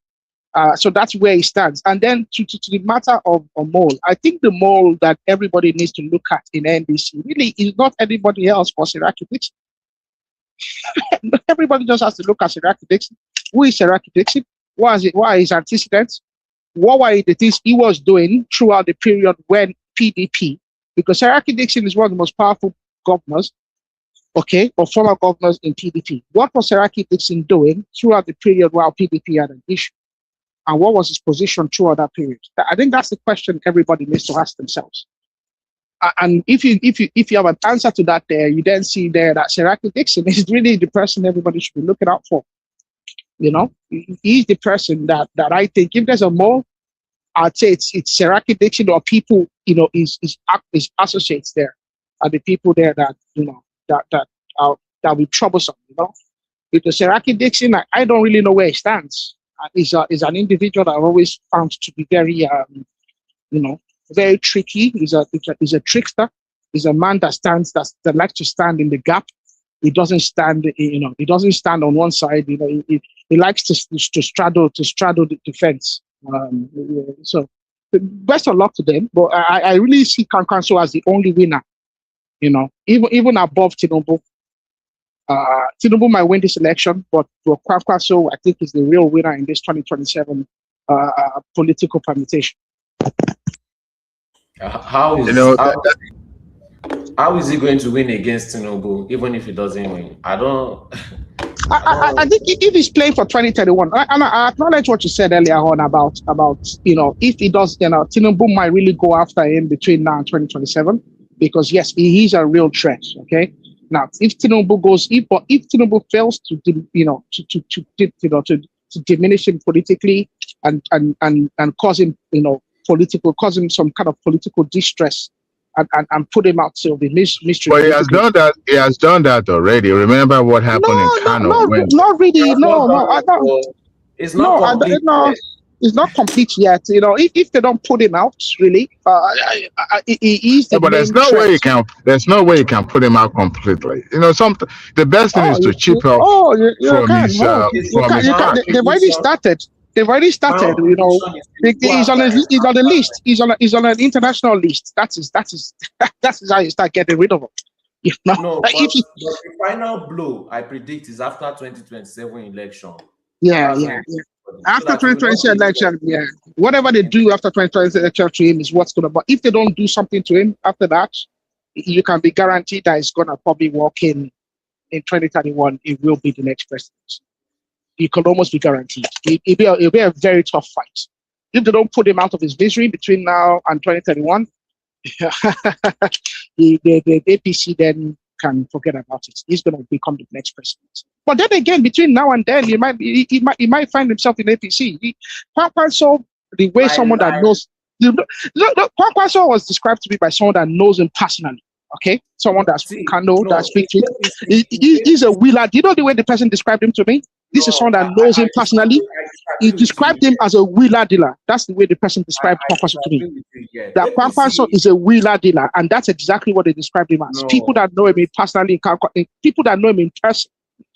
[SPEAKER 9] So that's where he stands. And then to the matter of a mole, I think the mole that everybody needs to look at in NDC really is not anybody else but Seraki Dixon. Everybody just has to look at Seraki Dixon. Who is Seraki Dixon? What are his antecedents? What were the things he was doing throughout the period when PDP? Because Seraki Dixon is one of the most powerful governors, or former governors in PDP. What was Seraki Dixon doing throughout the period while PDP had an issue? And what was his position throughout that period? I think that's the question everybody needs to ask themselves. And if you have an answer to that there, you then see there that Seraki Dixon is really the person everybody should be looking out for. He's the person that I think, if there's a mole, I'd say it's Seraki Dixon or people, his associates there are the people there that will be troublesome, Because Seraki Dixon, I don't really know where he stands. Is an individual that I've always found to be very, very tricky. He's a trickster. He's a man that likes to stand in the gap. He doesn't stand, he doesn't stand on one side. He likes to straddle the fence. So best of luck to them. But I really see Kwankwaso as the only winner. Even above Tinubu. Tinubu might win this election, but Kwankwaso, I think, is the real winner in this 2027 political permutation.
[SPEAKER 4] How is he going to win against Tinubu, even if he doesn't win? I think
[SPEAKER 9] if he's playing for 2031, and I acknowledge what you said earlier on about if he does, Tinubu might really go after him between now and 2027, because yes, he is a real threat. Okay. Now, if Tinubu fails to diminish him politically and cause him cause him some kind of political distress and put him out of the mystery.
[SPEAKER 10] But he has done that. He has done that already. Remember what happened in Kano?
[SPEAKER 9] Not really. It's not complete. It's not complete yet. If they don't put him out, really, he's the
[SPEAKER 10] but there's no way you can. There's no way you can put him out completely. The best thing is to chip off from his.
[SPEAKER 9] They've already started. They've already started. He's on the list. He's on an international list. That is how you start getting rid of him.
[SPEAKER 4] But the final blow, I predict, is after 2027 election.
[SPEAKER 9] Yeah. After 2027 election, whatever they do after 2027 election to him is what's going to. But if they don't do something to him after that, you can be guaranteed that he's going to probably walk in 2031. It will be the next president. You can almost be guaranteed. It'll be a very tough fight. If they don't put him out of his misery between now and 2031, the APC then can forget about it. He's going to become the next president. But then again, between now and then, he might find himself in APC. Kwankwaso, the way someone that knows, Kwankwaso was described to me by someone that knows him personally. Okay, someone that speaks to him. He's a wheeler. Do you know the way the person described him to me? This is someone that knows him personally. He described him as a wheeler dealer. That's the way the person described Kwankwaso to me. That Kwankwaso is a wheeler dealer, and that's exactly what they described him as. People that know him personally, people that know him in person,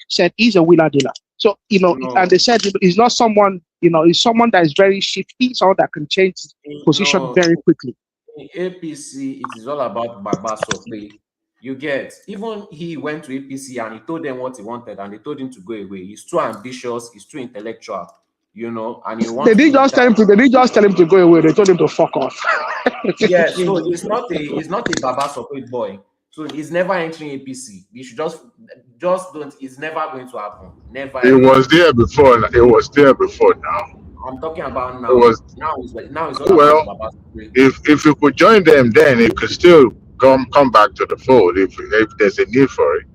[SPEAKER 9] said he's a wheeler dealer. So and they said he's not someone. He's someone that is very shifty, someone that can change his position very quickly.
[SPEAKER 4] In APC, it is all about Baba Sope. You get, even he went to APC and he told them what he wanted and they told him to go away. He's too ambitious, he's too intellectual, you know, and he wants
[SPEAKER 9] They didn't just tell him to. They didn't just tell him to go away. They told him to fuck off.
[SPEAKER 4] Yes, so he's not a Baba Sope boy. So he's never entering APC. You should just don't. It's never going to happen. Never.
[SPEAKER 10] It was there before. It was there before now.
[SPEAKER 4] I'm talking about now.
[SPEAKER 10] It was
[SPEAKER 4] now. It's all about Baba Sope.
[SPEAKER 10] If you could join them, then it could still come back to the fold if there's a need for it.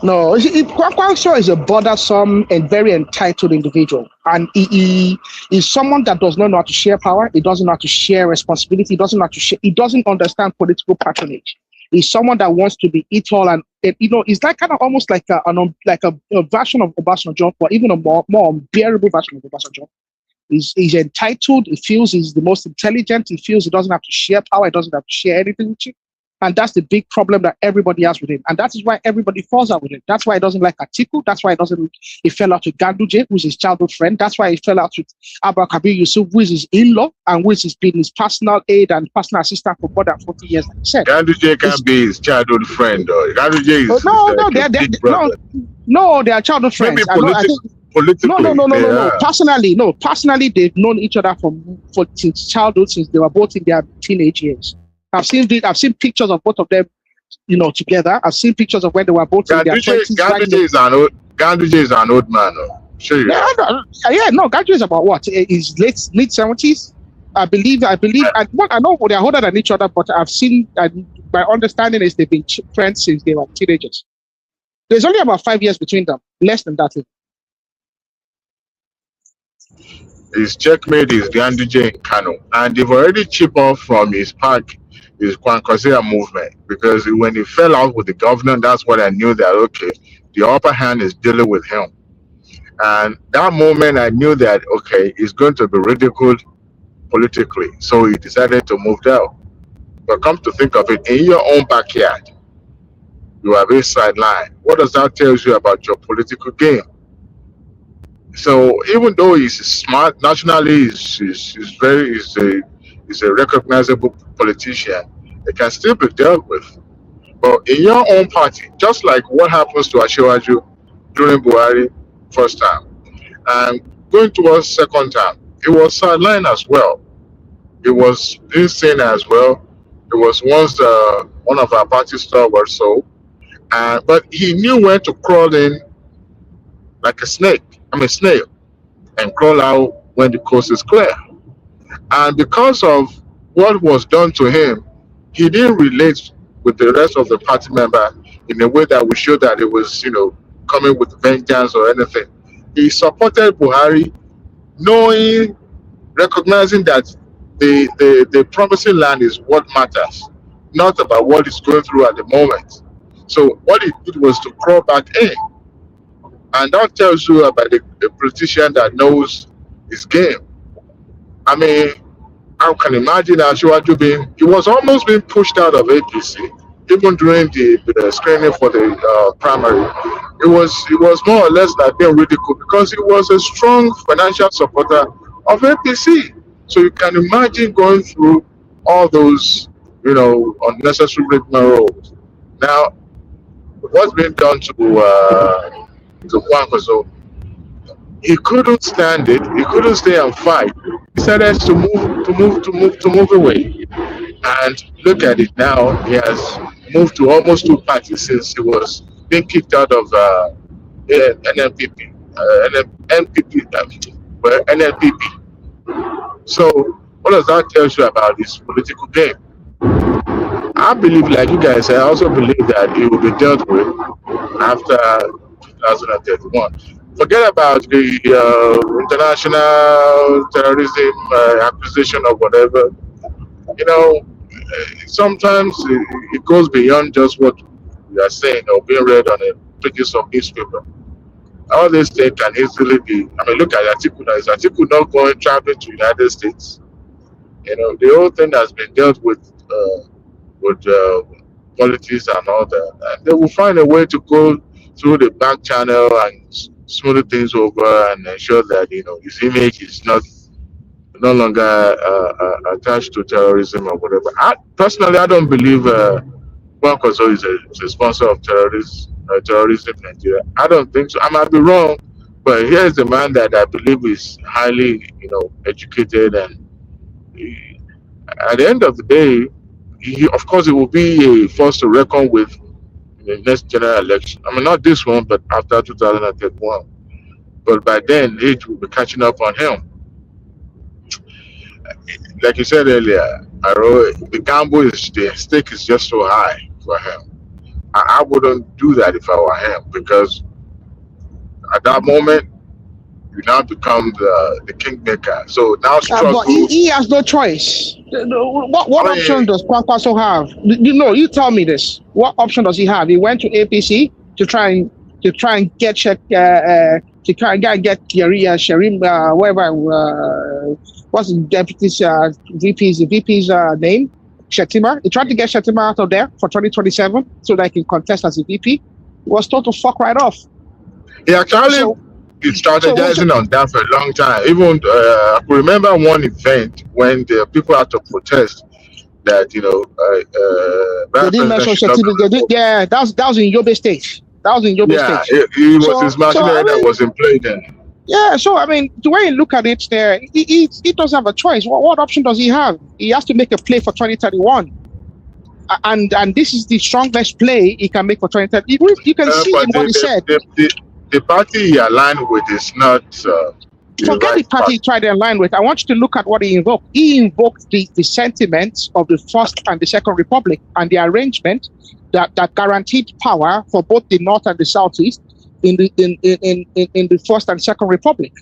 [SPEAKER 9] No, Kwankwaso is a bothersome and very entitled individual, and he is someone that does not know how to share power. He doesn't know how to share responsibility. He doesn't know how to share. He doesn't understand political patronage. He's someone that wants to be it all, and you know, it's like kind of almost like a version of Obasanjo, but even a more unbearable version of Obasanjo. He's entitled. He feels he's the most intelligent. He feels he doesn't have to share power. He doesn't have to share anything with you. And that's the big problem that everybody has with him. And that is why everybody falls out with him. That's why he doesn't like Atiku. That's why he fell out with Ganduje, who's his childhood friend. That's why he fell out with Abba Kabir Yusuf, who is his in-law, and who has been his personal aide and personal assistant for more than 40 years, like he said.
[SPEAKER 10] Ganduje can be his childhood friend, or Ganduje is
[SPEAKER 9] they are childhood friends. No. Personally, they've known each other since childhood, since they were both in their teenage years. I've seen pictures of both of them, you know, together. I've seen pictures of when they were both in their 20s.
[SPEAKER 10] Ganduje is an old man. Sure.
[SPEAKER 9] Ganduje is about what? He's mid 70s. I believe. I know they are older than each other, but I've seen. My understanding is they've been friends since they were teenagers. There's only about 5 years between them, less than that.
[SPEAKER 10] His checkmate is Ganduje in Kano, and they've already chipped off from his pack. His Kwankwaso'S movement, because when he fell out with the governor, that's what I knew that okay, the upper hand is dealing with him. And that moment I knew that okay, he's going to be ridiculed politically. So he decided to move down. But come to think of it, in your own backyard, you are being sidelined. What does that tell you about your political game? So even though he's smart, nationally he's a recognizable politician, it can still be dealt with. But in your own party, just like what happens to Asiwaju during Buhari first time, and going towards second time, it was sidelined as well. It was insane as well. It was once one of our party stalwarts, but he knew when to crawl in like a snail, and crawl out when the coast is clear. And because of what was done to him, he didn't relate with the rest of the party member in a way that would show that it was, coming with vengeance or anything. He supported Buhari, recognizing that the promising land is what matters, not about what he's going through at the moment. So what he did was to crawl back in. And that tells you about a politician that knows his game. I mean, I can imagine Asiwaju he was almost being pushed out of APC, even during the screening for the primary. It was more or less like being ridiculed because he was a strong financial supporter of APC. So you can imagine going through all those, unnecessary rigmaroles. Now, what's been done to Kwankwaso? He couldn't stand it. He couldn't stay and fight. He decided to move away. And look at it now. He has moved to almost two parties since he was being kicked out of NLPP. So what does that tell you about his political game? I believe, like you guys, I also believe that it will be dealt with after 2031. Forget about the international terrorism accusation or whatever. Sometimes it goes beyond just what we are saying or being read on a pages of newspaper. All these things can easily be. I mean, look at Atiku now. Is Atiku not going traveling to the United States? The whole thing has been dealt with politics and all that. And they will find a way to go through the back channel and smooth things over and ensure that his image is not no longer attached to terrorism or whatever. Personally, I don't believe Kwankwaso is a sponsor of terrorism in Nigeria. I don't think so. I might be wrong, but here's a man that I believe is highly, educated, and at the end of the day, of course, it will be a force to reckon with in the next general election. I mean, not this one, but after 2031. But by then, age will be catching up on him. Like you said earlier, the gamble is the stake is just so high for him. I wouldn't do that if I were him, because at that moment you now become the kingmaker. So now struggle.
[SPEAKER 9] But he has no choice. What option does Kwankwaso have? You tell me this. What option does he have? He went to APC to try and get Sharim, whatever. What's the deputy's VP's name? Shetima. He tried to get Shetima out of there for 2027 so that he can contest as a VP. He was told to fuck right off.
[SPEAKER 10] He actually is strategizing on that for a long time. Even I remember one event when the people had to protest that they didn't mention
[SPEAKER 9] Shetima. Yeah, that was in Yobe State. That was in Yobe State.
[SPEAKER 10] Yeah, it was his machinery that was in play then.
[SPEAKER 9] Yeah, so I mean, the way you look at it, there, he doesn't have a choice. What option does he have? He has to make a play for 2031, and this is the strongest play he can make for 2030. You can see in what he said.
[SPEAKER 10] The party he aligned with is not.
[SPEAKER 9] Forget the party he tried to align with. I want you to look at what he invoked. He invoked the sentiments of the First and the Second Republic and the arrangement that guaranteed power for both the North and the Southeast in the First and Second Republic.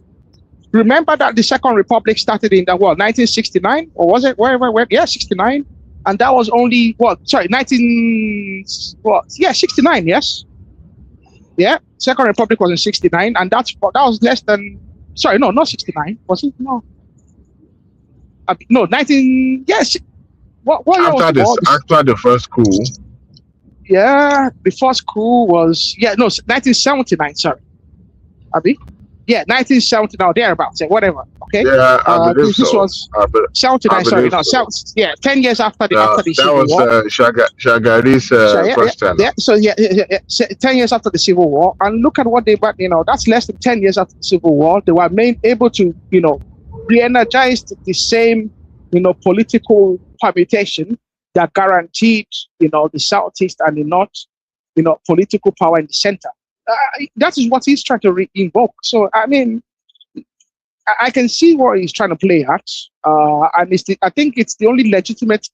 [SPEAKER 9] Remember that the Second Republic started in 1969, or was it? Where? Yeah, 69, and that was only 69. Yes, yeah. Second Republic was in 69, and that was less than. Sorry, no, not 69. Was it? No. No, 19. Yes. What year was it?
[SPEAKER 10] After the first coup.
[SPEAKER 9] Yeah, the first coup was 1979. Sorry, Abi. Yeah, 1979, thereabouts, whatever. Okay.
[SPEAKER 10] Yeah, I believe
[SPEAKER 9] this
[SPEAKER 10] so.
[SPEAKER 9] Was 79. Sorry, no, 10 years after the Civil War.
[SPEAKER 10] That was Shagari's first term.
[SPEAKER 9] Yeah, so 10 years after the Civil War, and look at what they, that's less than 10 years after the Civil War. They were able to, re-energize the same, political permutation that guaranteed, the Southeast and the North, political power in the center. That is what he's trying to invoke. So, I mean, I can see what he's trying to play at. And I think it's the only legitimate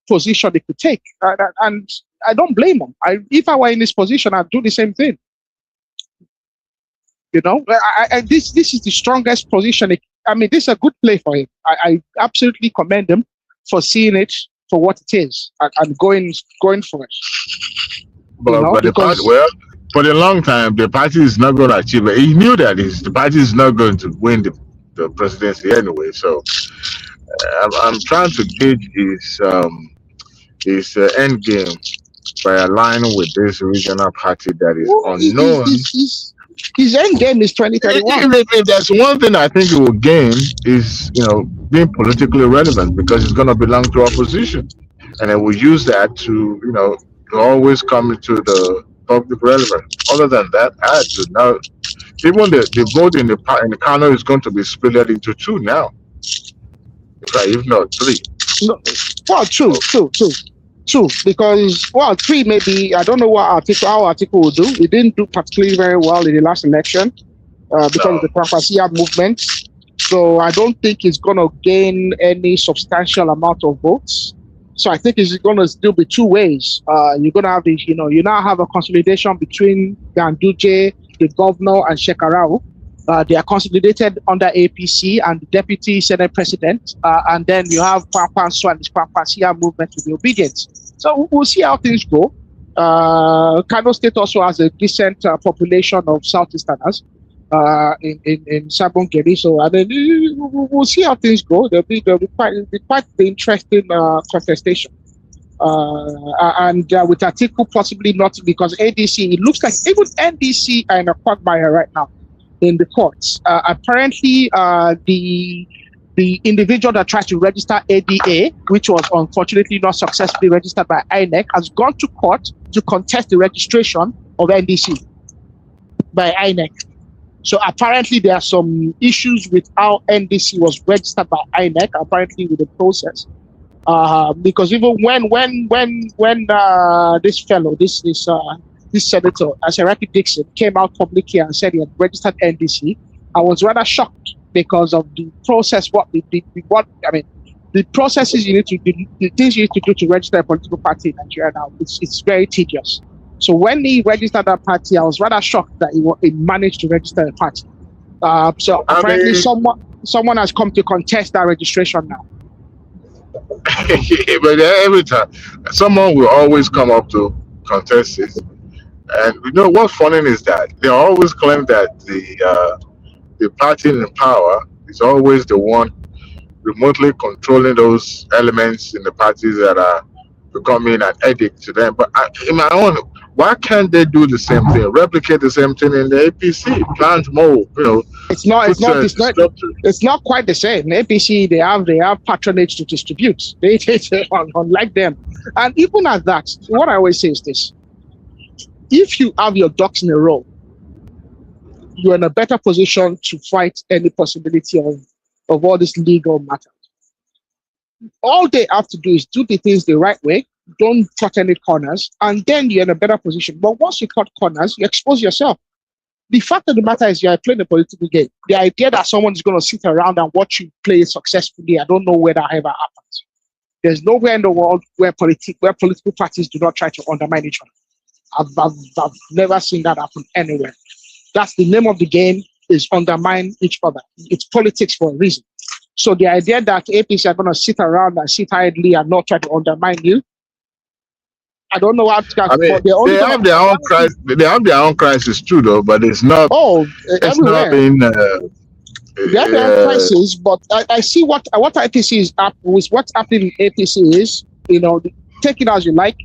[SPEAKER 9] position they could take. And I don't blame him. If I were in this position, I'd do the same thing. This is the strongest position. This is a good play for him. I absolutely commend him for seeing it for what it is and going for it.
[SPEAKER 10] For a long time, the party is not going to achieve it. He knew that the party is not going to win the presidency anyway. So I'm trying to gauge his end game by aligning with this regional party that is unknown.
[SPEAKER 9] His end game is 2031.
[SPEAKER 10] If there's one thing I think he will gain is, being politically relevant, because he's going to belong to opposition, and then we'll use that to, to always come into the public relevant. Other than that, I do not. Even the vote in the Kano is going to be split into two now, if not three.
[SPEAKER 9] No, well, two, because three maybe. I don't know what our article will do. It didn't do particularly very well in the last election because of the Kwankwaso'S movement. So I don't think it's going to gain any substantial amount of votes. So I think it's going to still be two ways. You're going to have this, you now have a consolidation between Ganduje, the governor, and Shekarau. They are consolidated under APC and the deputy Senate president. And then you have Kwankwaso and the Kwankwaso'S movement to be obedient. So we'll see how things go. Kano State also has a decent population of Southeasterners in Sabongeri. So we'll see how things go. There'll be quite the interesting contestation. And with Atiku possibly not, because ADC, it looks like even NDC are in a quagmire right now in the courts. Apparently, the the individual that tried to register ADA, which was unfortunately not successfully registered by INEC, has gone to court to contest the registration of NDC by INEC. So apparently there are some issues with how NDC was registered by INEC, apparently with the process. Because even when this fellow, this senator, Asheraki Dixon, came out publicly and said he had registered NDC, I was rather shocked because of the process. The processes you need to do, the things you need to do to register a political party in Nigeria now, it's very tedious. So when he registered that party, I was rather shocked that he managed to register a party. So apparently someone has come to contest that registration now.
[SPEAKER 10] But every time, someone will always come up to contest it. And you know what's funny is that they always claim that the party in power is always the one remotely controlling those elements in the parties that are becoming an addict to them. But in my own, why can't they do the same thing, replicate the same thing in the APC, plant more?
[SPEAKER 9] It's not quite the same. The APC, they have patronage to distribute. They unlike them, and even at that, what I always say is this: if you have your ducks in a row, you're in a better position to fight any possibility of all these legal matters. All they have to do is do the things the right way, don't cut any corners, and then you're in a better position. But once you cut corners, you expose yourself. The fact of the matter is you're playing a political game. The idea that someone is going to sit around and watch you play successfully, I don't know where that ever happens. There's nowhere in the world where political parties do not try to undermine each other. I've never seen that happen anywhere. That's the name of the game, is undermine each other. It's politics for a reason. So the idea that APC are going to sit around and sit idly and not try to undermine you, I don't know how to.
[SPEAKER 10] They have their own crisis. They have their own crisis too, though. But it's not. It's
[SPEAKER 9] everywhere.
[SPEAKER 10] Not in.
[SPEAKER 9] They have their own crisis, but I see what APC is up with. What's happening in APC is, take it as you like.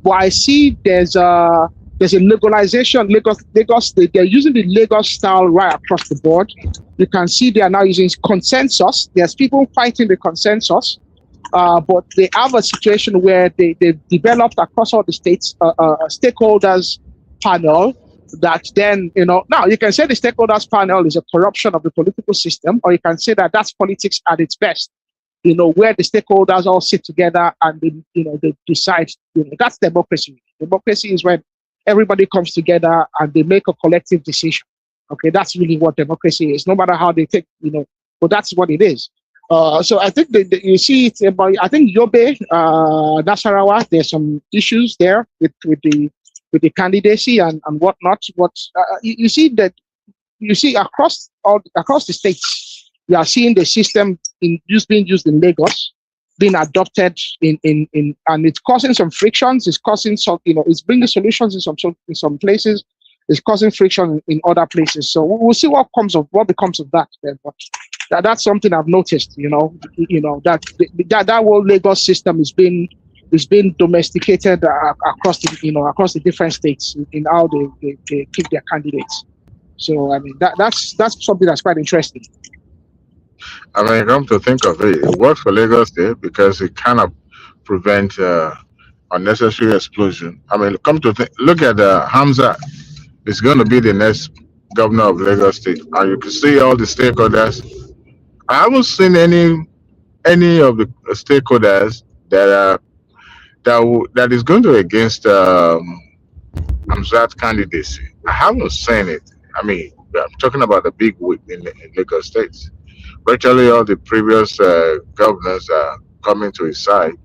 [SPEAKER 9] But I see there's a legalization. Lagos State, they're using the Lagos style right across the board. You can see they are now using consensus. There's people fighting the consensus, but they have a situation where they've developed across all the states stakeholders panel that then, now you can say the stakeholders panel is a corruption of the political system, or you can say that that's politics at its best, where the stakeholders all sit together and they decide, that's democracy. Democracy is when everybody comes together and they make a collective decision. Okay, that's really what democracy is, no matter how they take, but that's what it is. So I think you see it about, I think Yobe, Nasarawa, there's some issues there with the candidacy and whatnot. But you see across the states, we are seeing the system being used in Lagos, being adopted in and it's causing some frictions. It's causing some, it's bringing solutions in some places. It's causing friction in other places. So we'll see what becomes of that. Then. But that's something I've noticed. That whole Lagos system is being domesticated across the different states in how they pick their candidates. So I mean that's something that's quite interesting.
[SPEAKER 10] I mean, come to think of it, it worked for Lagos State because it kind of prevent unnecessary explosion. I mean, look at Hamza. Is going to be the next governor of Lagos State, and you can see all the stakeholders. I haven't seen any of the stakeholders that is going to against Hamza's candidacy. I haven't seen it. I mean, I'm talking about the big wig in Lagos State. Virtually all the previous governors are coming to his side.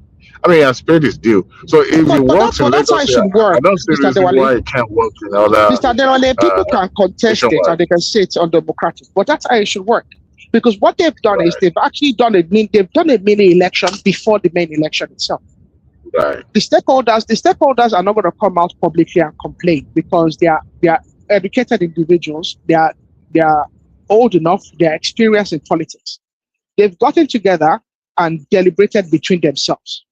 [SPEAKER 10] I mean, he has paid his due. So if he works in Lagos, I don't see reason why he can't work in other.
[SPEAKER 9] Mr. Adewale, people can contest it and they can say it's undemocratic, but that's how it should work. Because what they've done is they've actually done a mini election before the main election itself.
[SPEAKER 10] Right.
[SPEAKER 9] The stakeholders are not going to come out publicly and complain because they are educated individuals. They are old enough. They are experienced in politics. They've gotten together and deliberated between themselves.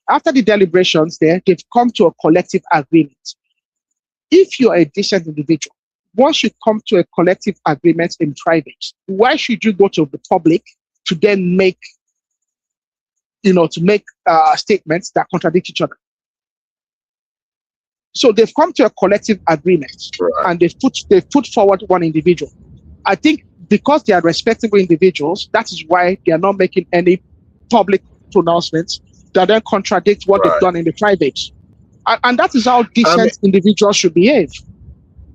[SPEAKER 9] After the deliberations they've come to a collective agreement. If you're a decent individual, once you come to a collective agreement in private, why should you go to the public to then make, statements that contradict each other. So they've come to a collective agreement, and they've put forward one individual. I think because they are respectable individuals, that is why they are not making any public pronouncements that then contradict what they've done in the private. And that is how decent individuals should behave.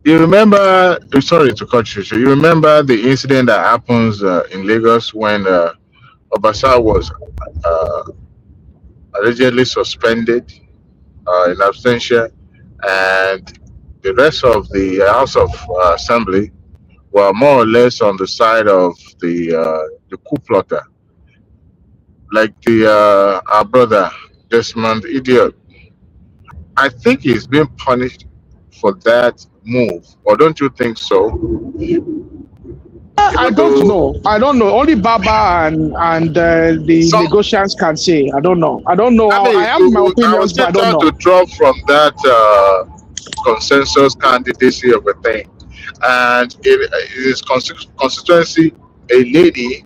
[SPEAKER 10] You remember, sorry to cut you, you remember the incident that happens in Lagos when Obasa was allegedly suspended in absentia, and the rest of the House of Assembly were more or less on the side of the coup plotter, like our brother Desmond Idiot. I think he's been punished for that move, or don't you think so?
[SPEAKER 9] I don't know. Only Baba and the negotiants can say. I don't know. I have my opinions, but I don't know.
[SPEAKER 10] To draw from that consensus candidacy of a thing, and in his constituency, a lady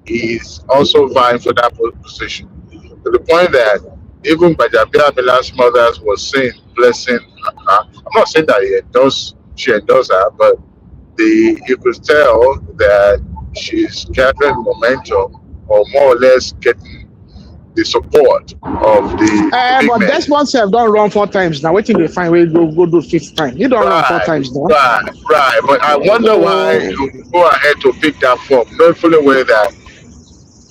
[SPEAKER 10] is also vying for that position. To the point that even Bajabia Milan's mother was saying, blessing her. I'm not saying that she endorsed her, but you could tell that she's gathering momentum, or more or less getting the support of the
[SPEAKER 9] but this one have done run 4 times now. Waiting to find where go do 5th time. You don't run 4 times now.
[SPEAKER 10] Right. But I wonder why you go ahead to pick that form, not fully aware that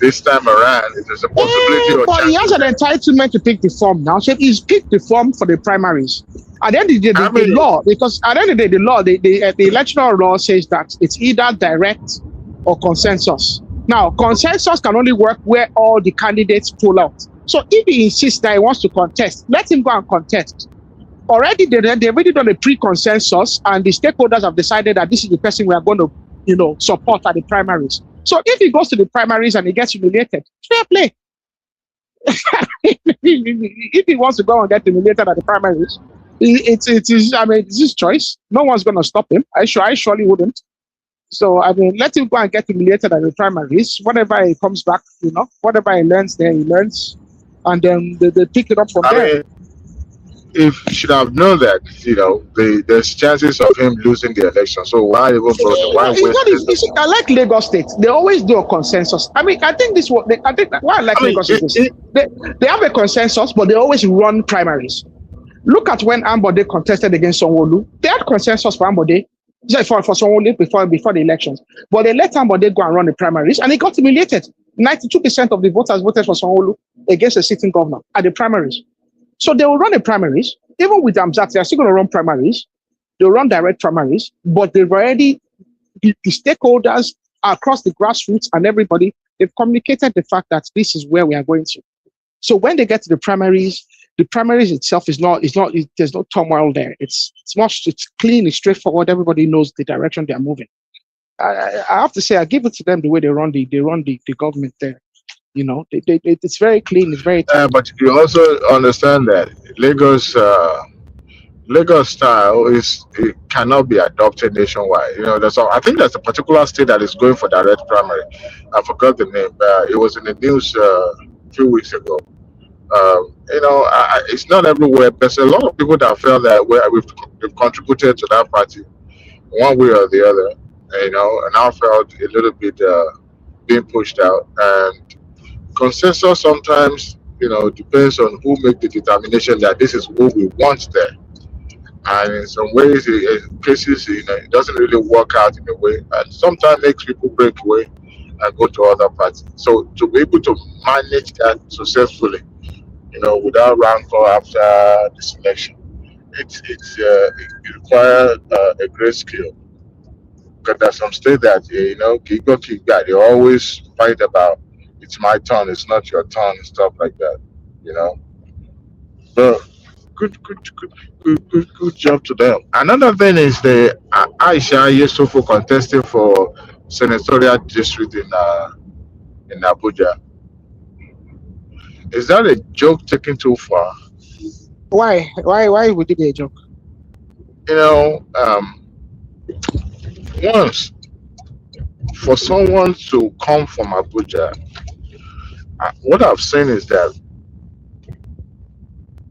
[SPEAKER 10] this time around it is a possibility.
[SPEAKER 9] But he has an entitlement to pick the form now. So he's picked the form for the primaries. At the end of the day, the law, because at the end of the day, the law, the electoral law says that it's either direct or consensus. Now, consensus can only work where all the candidates pull out. So if he insists that he wants to contest, let him go and contest. Already, they've already done a pre-consensus, and the stakeholders have decided that this is the person we are going to, support at the primaries. So if he goes to the primaries and he gets humiliated, fair play. If he wants to go and get humiliated at the primaries, it's his choice. No one's going to stop him. I surely wouldn't. So, let him go and get humiliated at the primaries. Whatever he comes back, whatever he learns there, he learns. And then they pick it up from there.
[SPEAKER 10] If he should have known that, there's chances of him losing the election. So why even
[SPEAKER 9] I like Lagos State. They always do a consensus. I think why I like Lagos State. They have a consensus, but they always run primaries. Look at when Ambode contested against Sanwo-Olu. They had consensus for Ambode. For Sanwo-Olu before the elections. But they let Ambode go and run the primaries, and he got humiliated. 92% of the voters voted for Sanwo-Olu against the sitting governor at the primaries. So they will run the primaries. Even with Amzat, they're still going to run primaries. They'll run direct primaries, but they've already, the stakeholders across the grassroots and everybody, they've communicated the fact that this is where we are going to. So when they get to the primaries itself there's no turmoil there. It's clean, it's straightforward. Everybody knows the direction they are moving. I have to say, I give it to them the way they run the government there. It's very clean, it's very tight.
[SPEAKER 10] But you also understand that Lagos style it cannot be adopted nationwide. I think there's a particular state that is going for direct primary. I forgot the name. It was in the news a few weeks ago. It's not everywhere. There's a lot of people that feel that we've contributed to that party one way or the other, and I felt a little bit being pushed out. And consensus sometimes, depends on who make the determination that this is who we want there. And in some ways, in cases, it doesn't really work out in a way, and sometimes makes people break away and go to other parties. So to be able to manage that successfully, without rancor after the selection, it requires a great skill. Because there's some states that kick back. They always fight about it's my turn, it's not your turn, and stuff like that. But good job to them. Another thing is the Aisha Yusufu contesting for senatorial district in Abuja. Is that a joke taken too far?
[SPEAKER 9] Why would it be a joke?
[SPEAKER 10] Once for someone to come from Abuja what I've seen is that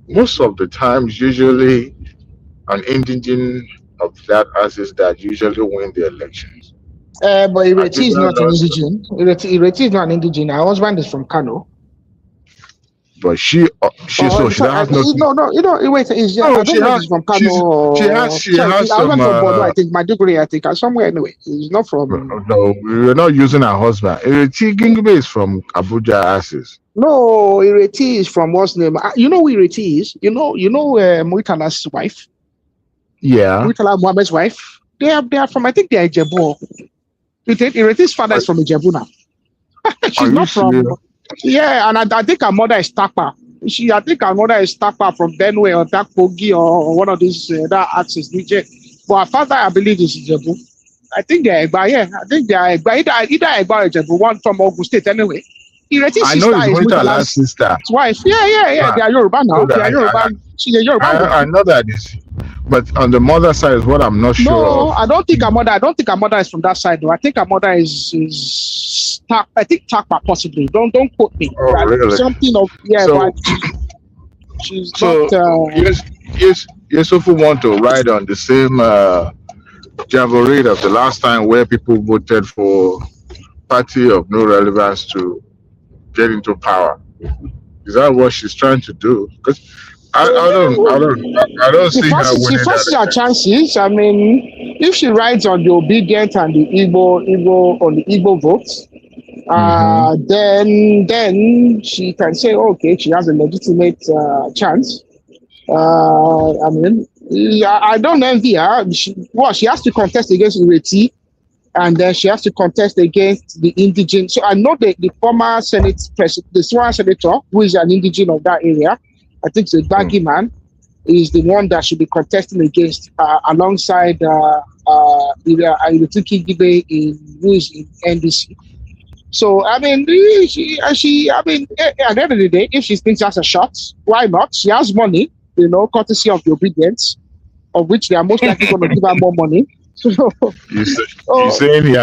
[SPEAKER 10] most of the times, usually an indigene of that axis that usually win the elections.
[SPEAKER 9] But Ireti is
[SPEAKER 10] Adibra
[SPEAKER 9] not an
[SPEAKER 10] lost,
[SPEAKER 9] indigene. Ireti is not an indigene. Her husband is from Kano.
[SPEAKER 10] but she
[SPEAKER 9] Oh,
[SPEAKER 10] so
[SPEAKER 9] I'm
[SPEAKER 10] she
[SPEAKER 9] sorry.
[SPEAKER 10] has nothing.
[SPEAKER 9] No. Wait.
[SPEAKER 10] No,
[SPEAKER 9] I don't know if he's from Kano or
[SPEAKER 10] she
[SPEAKER 9] sorry.
[SPEAKER 10] has
[SPEAKER 9] I
[SPEAKER 10] some.
[SPEAKER 9] went from Borno. I think Maiduguri. I think somewhere anyway. He's not from.
[SPEAKER 10] No, we're not using her husband. Gingbe is from Abuja axis.
[SPEAKER 9] No, Ireti is from what's name? You know who Ireti is? You know Muitala's wife.
[SPEAKER 10] Yeah.
[SPEAKER 9] Muitala Muhammad's wife. They are from. I think they are Ijebu. Ireti's father is from Ijebu now.
[SPEAKER 10] Are
[SPEAKER 9] She's
[SPEAKER 10] you
[SPEAKER 9] not from.
[SPEAKER 10] serious?
[SPEAKER 9] Yeah, and I think her mother is Takpa. I think her mother is Takpa from Benue or Dakpogi or one of these that axis DJ. But her father, I believe, is Ijebu. I think they're Egba, yeah. I think they're Egba, either Egba or Ijebu, one from Ogun State anyway. Ireti's
[SPEAKER 10] I know
[SPEAKER 9] sister
[SPEAKER 10] it's
[SPEAKER 9] is
[SPEAKER 10] Muitala's
[SPEAKER 9] Muitala's
[SPEAKER 10] sister.
[SPEAKER 9] wife. Yeah. They
[SPEAKER 10] Right.
[SPEAKER 9] are Yoruba now.
[SPEAKER 10] So
[SPEAKER 9] They are Yoruba. She's a Yoruba girl.
[SPEAKER 10] I know that is, but on the mother side is what I'm not sure
[SPEAKER 9] No,
[SPEAKER 10] of.
[SPEAKER 9] I don't think her mother is from that side though. I think her mother is I think Takpa possibly. Don't quote me.
[SPEAKER 10] Oh,
[SPEAKER 9] But
[SPEAKER 10] really?
[SPEAKER 9] something of yeah,
[SPEAKER 10] So,
[SPEAKER 9] but she's
[SPEAKER 10] so
[SPEAKER 9] not
[SPEAKER 10] Yusufu want to ride on the same jamboree of the last time where people voted for party of no relevance to get into power. Is that what she's trying to do? Because I don't see her
[SPEAKER 9] she
[SPEAKER 10] winning that
[SPEAKER 9] fancies her
[SPEAKER 10] election.
[SPEAKER 9] chances. I mean, if she rides on the obedient and the Igbo votes,
[SPEAKER 10] Mm-hmm.
[SPEAKER 9] then she can say, okay, she has a legitimate chance. I mean, I don't envy her. She has to contest against Ureti, and then she has to contest against the indigene. So I know the former Senate president, the former senator, who is an indigene of that area, I think it's a Baggy man, is the one that should be contesting against alongside Iretuki Gibe who is in NDC. So I mean, at the end of the day, if she thinks she has a shot, why not? She has money, courtesy of the obedience, of which they are most likely going to give her more money. So,
[SPEAKER 10] You're saying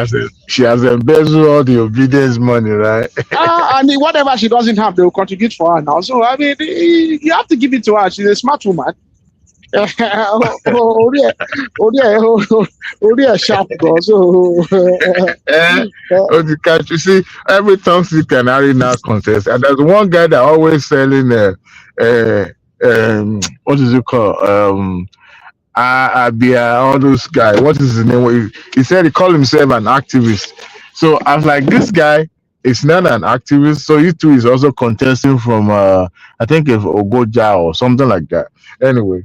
[SPEAKER 10] she has embezzled all the obedience money, right?
[SPEAKER 9] and whatever she doesn't have, they will contribute for her now. So I mean, you have to give it to her. She's a smart woman. Only a sharp girl. So
[SPEAKER 10] You see, every toxic canary now contest, and there's one guy that always selling what is it called? All those guys. What is his name? He said he called himself an activist. So I was like, this guy is not an activist. So he too is also contesting from I think if Ogoja or something like that. Anyway,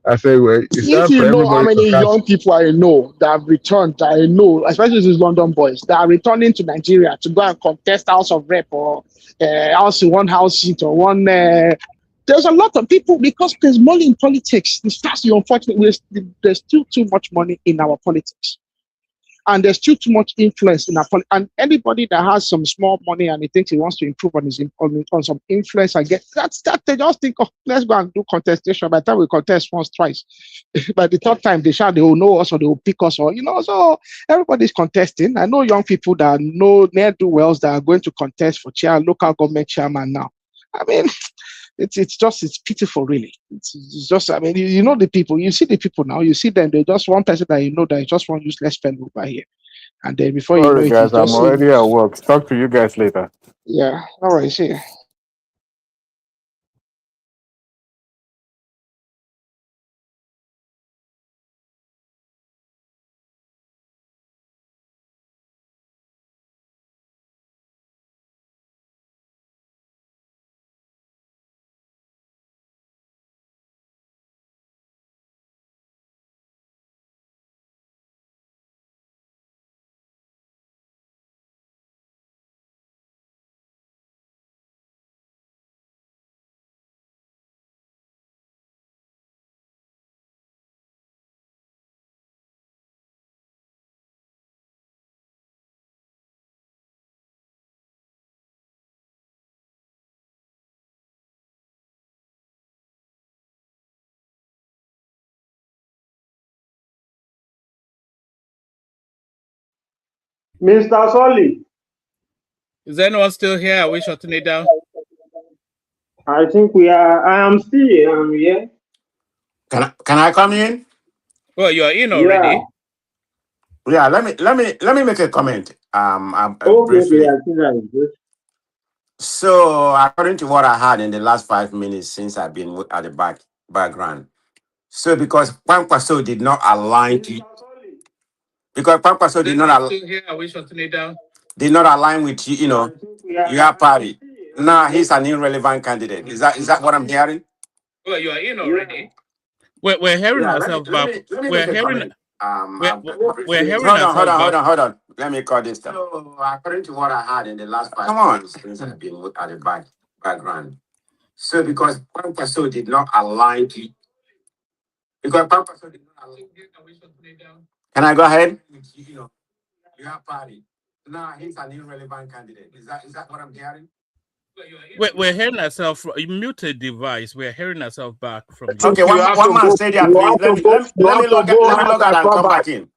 [SPEAKER 10] I say, well, it's
[SPEAKER 9] if
[SPEAKER 10] time for
[SPEAKER 9] you know how
[SPEAKER 10] everybody to
[SPEAKER 9] many
[SPEAKER 10] catch.
[SPEAKER 9] young people I know that have returned, that I know, especially these London boys, that are returning to Nigeria to go and contest House of Rep or house seat or one. There's a lot of people because there's money in politics. That's the unfortunate. There's still too much money in our politics. And there's still too much influence in our politics. And anybody that has some small money and he thinks he wants to improve on some influence and get that they just think, oh, let's go and do contestation. By the time we contest once, twice, by the third time they will know us or they will pick us or so everybody's contesting. I know young people that know ne'er-do-wells that are going to contest for local government chairman now. I mean, it's pitiful, really. It's just, I mean, you know the people, you see the people now, you see them, they're just one person that you know that is just one useless fellow over here. And then before you know
[SPEAKER 11] Sorry,
[SPEAKER 9] it,
[SPEAKER 11] guys, I'm already at work. Talk to you guys later.
[SPEAKER 9] Yeah, all right, see ya.
[SPEAKER 8] Mr. Solly.
[SPEAKER 3] Is anyone still here? Are we shutting it down?
[SPEAKER 8] I think we are. I am still here.
[SPEAKER 12] Can I come in?
[SPEAKER 3] Well, you are in already.
[SPEAKER 12] Yeah. Let me make a comment. Briefly.
[SPEAKER 8] Okay.
[SPEAKER 12] So according to what I had in the last 5 minutes since I've been at the background. So because Kwankwaso did not align to, because Kwankwaso did not align with your party. Now he's an irrelevant candidate. Is that what I'm hearing?
[SPEAKER 3] Well, you are in already. We're hearing ourselves back. We're hearing. We're hearing ourselves back.
[SPEAKER 12] Hold on. Let me call this down. So according to what I had in the last 5 minutes since I've been at the background. So because Kwankwaso did not align to, because Kwankwaso did not align. Can I go ahead? Your party. Now he's an irrelevant candidate. Is that what I'm hearing?
[SPEAKER 3] We're hearing ourselves. You muted device. We're hearing ourselves back from you.
[SPEAKER 12] Okay, one man stay there, please. Let me log out and come back in.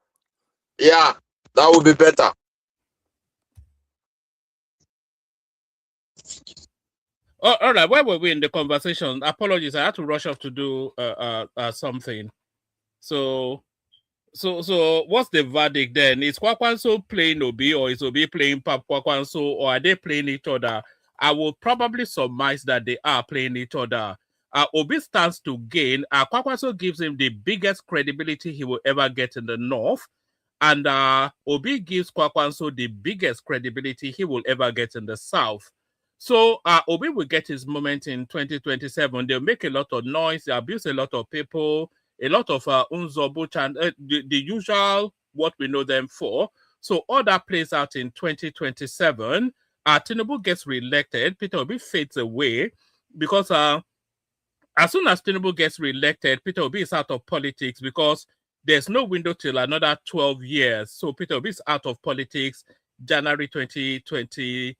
[SPEAKER 13] Yeah, that would be better.
[SPEAKER 3] Oh, all right. Where were we in the conversation? Apologies. I had to rush off to do something. So what's the verdict then? Is Kwankwaso playing Obi, or is Obi playing Pap Kwankwaso, or are they playing each other? I will probably surmise that they are playing each other. Obi stands to gain. Kwankwaso gives him the biggest credibility he will ever get in the North. And Obi gives Kwankwaso the biggest credibility he will ever get in the South. So Obi will get his moment in 2027. They'll make a lot of noise. They abuse a lot of people. A lot of Unzobuch and the usual, what we know them for. So all that plays out in 2027. Tinubu gets re-elected. Peter Obi fades away because as soon as Tinubu gets re-elected, Peter Obi is out of politics because there's no window till another 12 years. So Peter Obi is out of politics January 2027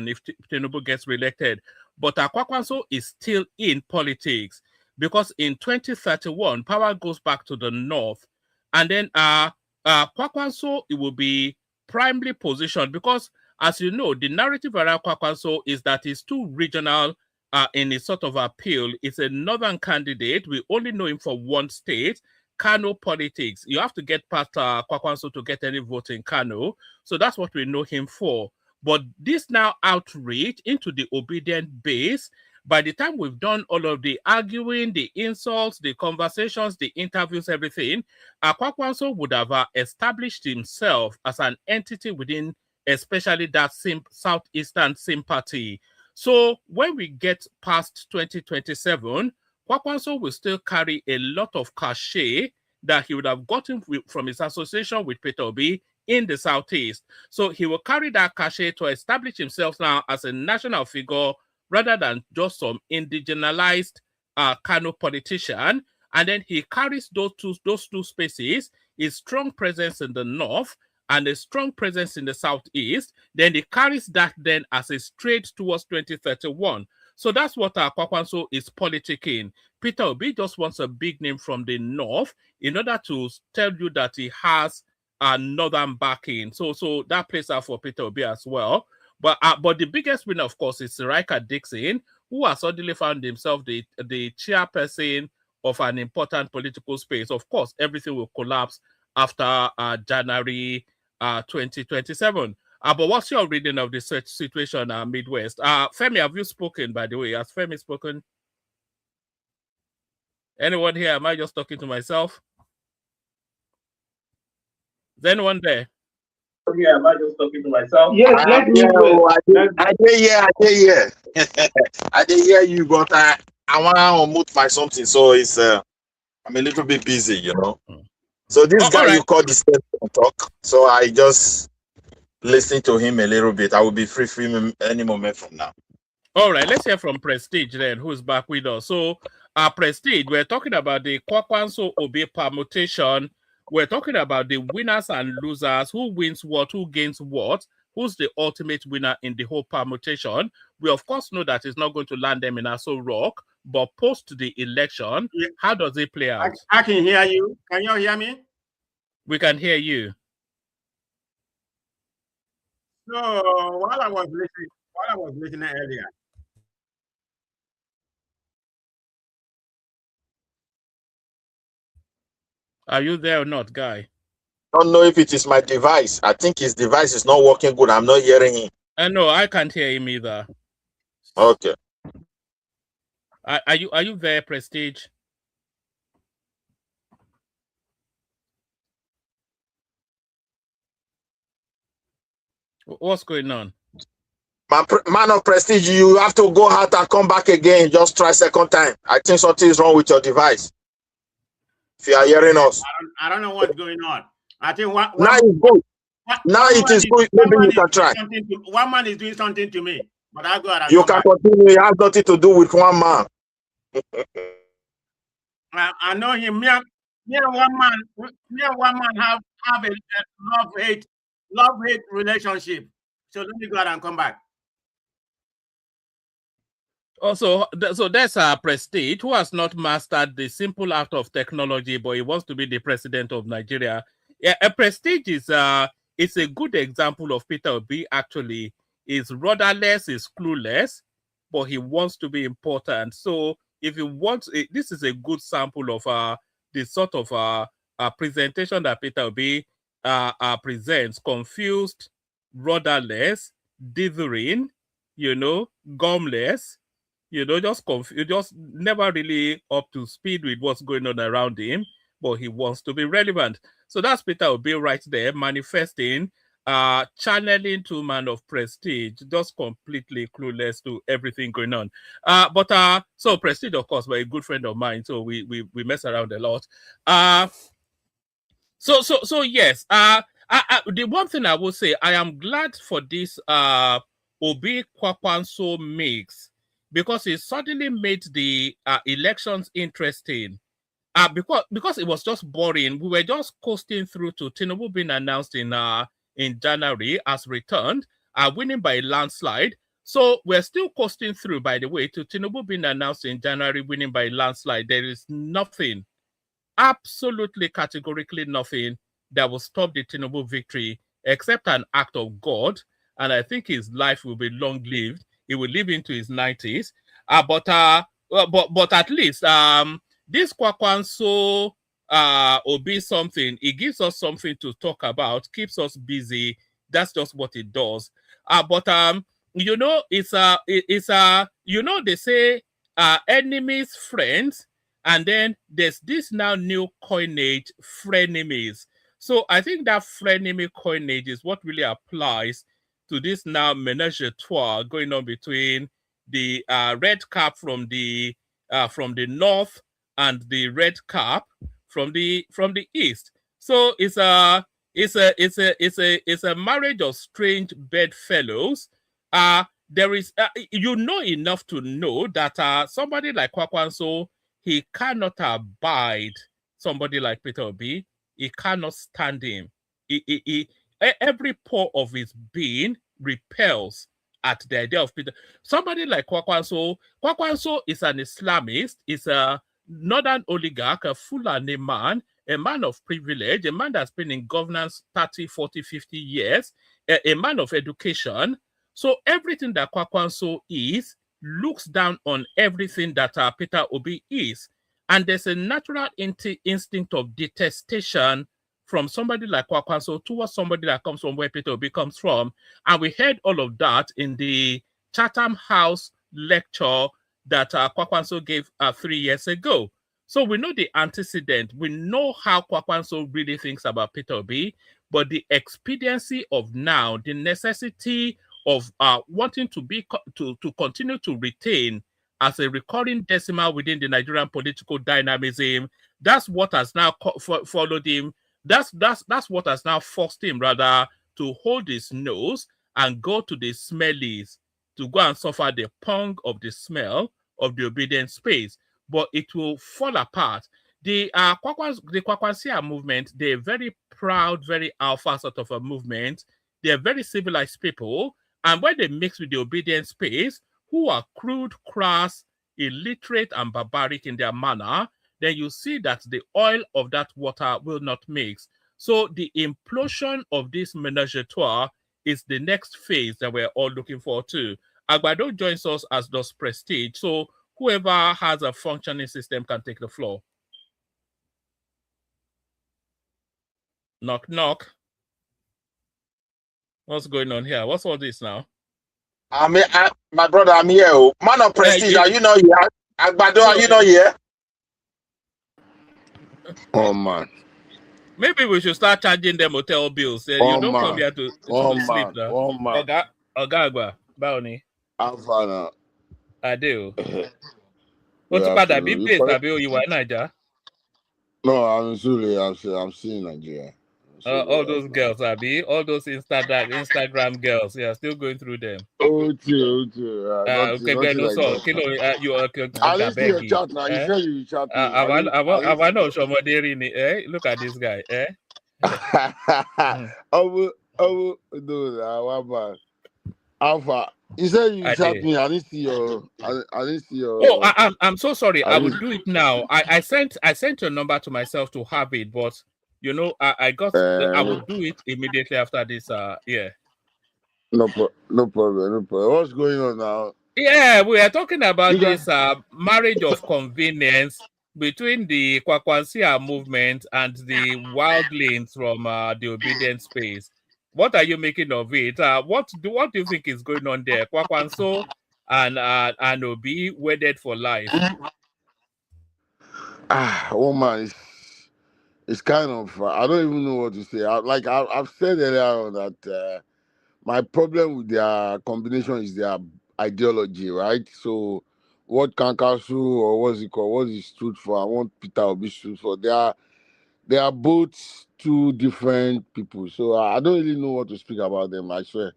[SPEAKER 3] if Tinubu gets re-elected. But Kwankwaso is still in politics, because in 2031, power goes back to the North. And then Kwankwaso, it will be primarily positioned because, as you know, the narrative around Kwankwaso is that he's too regional in his sort of appeal. It's a northern candidate. We only know him for one state, Kano politics. You have to get past Kwankwaso to get any vote in Kano. So that's what we know him for. But this now outreach into the obedient base, by the time we've done all of the arguing, the insults, the conversations, the interviews, everything, Kwankwaso would have established himself as an entity within especially that Southeastern sympathy. So when we get past 2027, Kwankwaso will still carry a lot of cachet that he would have gotten from his association with Peter Obi in the Southeast. So he will carry that cachet to establish himself now as a national figure rather than just some indigenized Kano politician. And then he carries those two spaces, his strong presence in the North and a strong presence in the Southeast. Then he carries that then as a straight towards 2031. So that's what Kwankwaso is politicking. Peter Obi just wants a big name from the North in order to tell you that he has a northern backing. So that plays out for Peter Obi as well. But the biggest winner, of course, is Sirika Dixon, who has suddenly found himself the chairperson of an important political space. Of course, everything will collapse after January 2027. But what's your reading of the situation Midwest? Femi, have you spoken, by the way? Has Femi spoken? Anyone here? Am I just talking to myself? Is anyone there?
[SPEAKER 8] Yeah, am I just talking to myself? Yes,
[SPEAKER 13] I did hear. I did hear you, but I want to unmute my something, so it's I'm a little bit busy, you know. So this guy, right, you called this talk, so I just listening to him a little bit. I will be free any moment from now.
[SPEAKER 3] All right, let's hear from Prestige then, who's back with us. So, Prestige, we're talking about the Kwankwaso Obi permutation. We're talking about the winners and losers, who wins what, who gains what, who's the ultimate winner in the whole permutation. We, of course, know that it's not going to land them in Aso Rock, but post the election, how does it play out?
[SPEAKER 12] I can hear you. Can you hear me?
[SPEAKER 3] We can hear you.
[SPEAKER 12] So while I was listening earlier,
[SPEAKER 3] Are you there or not, Guy?
[SPEAKER 13] I don't know if it is my device. I think his device is not working good. I'm not hearing him.
[SPEAKER 3] No, I can't hear him either.
[SPEAKER 13] Okay.
[SPEAKER 3] Are you there, Prestige? What's going on?
[SPEAKER 13] Man of Prestige, you have to go out and come back again. Just try second time. I think something is wrong with your device. If you are hearing us.
[SPEAKER 12] I don't know what's going on. I think
[SPEAKER 13] now it's good. Now it is good. Maybe you can try.
[SPEAKER 12] One man is doing something to me, but I'll go ahead and
[SPEAKER 13] you can continue. It has nothing to do with one man.
[SPEAKER 12] I know him. Me and one man have a love-hate relationship. So let me go ahead and come back.
[SPEAKER 3] Also, so there's a Prestige who has not mastered the simple art of technology, but he wants to be the president of Nigeria. Yeah, a Prestige is it's a good example of Peter Obi. Actually, is rudderless, is clueless, but he wants to be important. So if you want, this is a good sample of the sort of presentation that Peter Obi presents: confused, rudderless, dithering, gumless. Just confused, just never really up to speed with what's going on around him, but he wants to be relevant. So that's Peter Obi right there, manifesting, channeling to man of prestige, just completely clueless to everything going on. So Prestige, of course, was a good friend of mine, so we mess around a lot. So yes, the one thing I will say, I am glad for this Obi Kwankwaso mix, because it suddenly made the elections interesting. Because it was just boring. We were just coasting through to Tinubu being announced in January as returned, winning by a landslide. So we're still coasting through, by the way, to Tinubu being announced in January, winning by a landslide. There is nothing, absolutely categorically nothing, that will stop the Tinubu victory except an act of God. And I think his life will be long-lived. He will live into his 90s. But at least this Kwankwaso Obi something, it gives us something to talk about, keeps us busy. That's just what it does. They say enemies, friends, and then there's this now new coinage, frenemies. So I think that frenemy coinage is what really applies to this now menage a trois going on between the red cap from the north and the red cap from the east. So it's a marriage of strange bedfellows. There is enough to know that somebody like Kwankwaso, he cannot abide somebody like Peter Obi. He cannot stand him. Every pore of his being repels at the idea of Peter. Somebody like Kwankwaso is an Islamist, is a northern oligarch, a Fulani man, a man of privilege, a man that's been in governance 30, 40, 50 years, a man of education. So everything that Kwankwaso is looks down on everything that Peter Obi is. And there's a natural instinct of detestation from somebody like Kwankwaso towards somebody that comes from where Peter Obi comes from. And we heard all of that in the Chatham House lecture that Kwankwaso gave 3 years ago. So we know the antecedent. We know how Kwankwaso really thinks about Peter Obi, but the expediency of now, the necessity of wanting to continue to retain as a recurring decimal within the Nigerian political dynamism, that's what has now followed him. That's what has now forced him rather to hold his nose and go to the smellies, to go and suffer the pong of the smell of the obedient space. But it will fall apart. The Kwankwasia movement, they're very proud, very alpha sort of a movement. They're very civilized people. And when they mix with the obedient space, who are crude, crass, illiterate, and barbaric in their manner, then you see that the oil of that water will not mix. So the implosion of this menage a trois is the next phase that we're all looking for too. Agbado joins us as does Prestige. So whoever has a functioning system can take the floor. Knock, knock. What's going on here? What's all this now?
[SPEAKER 13] My brother, I'm here. Man of Prestige, are you not here? Agbado, are you not here?
[SPEAKER 1] Oh man.
[SPEAKER 3] Maybe we should start charging them hotel bills. You don't come here to sleep now. Oga Baoni.
[SPEAKER 1] Alpha.
[SPEAKER 3] I do. What's about that? Big place that you were in Nigeria?
[SPEAKER 1] No, I'm sorry. I'm still in Nigeria.
[SPEAKER 3] All those girls, Abi, all those Instagram girls, yeah, still going through them.
[SPEAKER 1] Okay.
[SPEAKER 3] Okay, no, so you are
[SPEAKER 1] I didn't see your chat now. You said you chat me.
[SPEAKER 3] I know Shomoderi. Look at this guy.
[SPEAKER 1] Alpha. You said you chat me. I didn't see your.
[SPEAKER 3] Oh, I'm so sorry. I will do it now. I sent your number to myself to have it, but you know, I will do it immediately after this. Yeah.
[SPEAKER 1] No problem. What's going on now?
[SPEAKER 3] Yeah, we are talking about this marriage of convenience between the Kwankwaso'S movement and the wildlings from the obedient space. What are you making of it? What do you think is going on there? Kwankwaso and Obi wedded for life.
[SPEAKER 1] Man, it's kind of I don't even know what to say. I've said earlier on that my problem with their combination is their ideology, right? So what Kwankwaso or what's it called? What is stood for? I want Peter Obi stood for. They are both two different people. So I don't really know what to speak about them, I swear.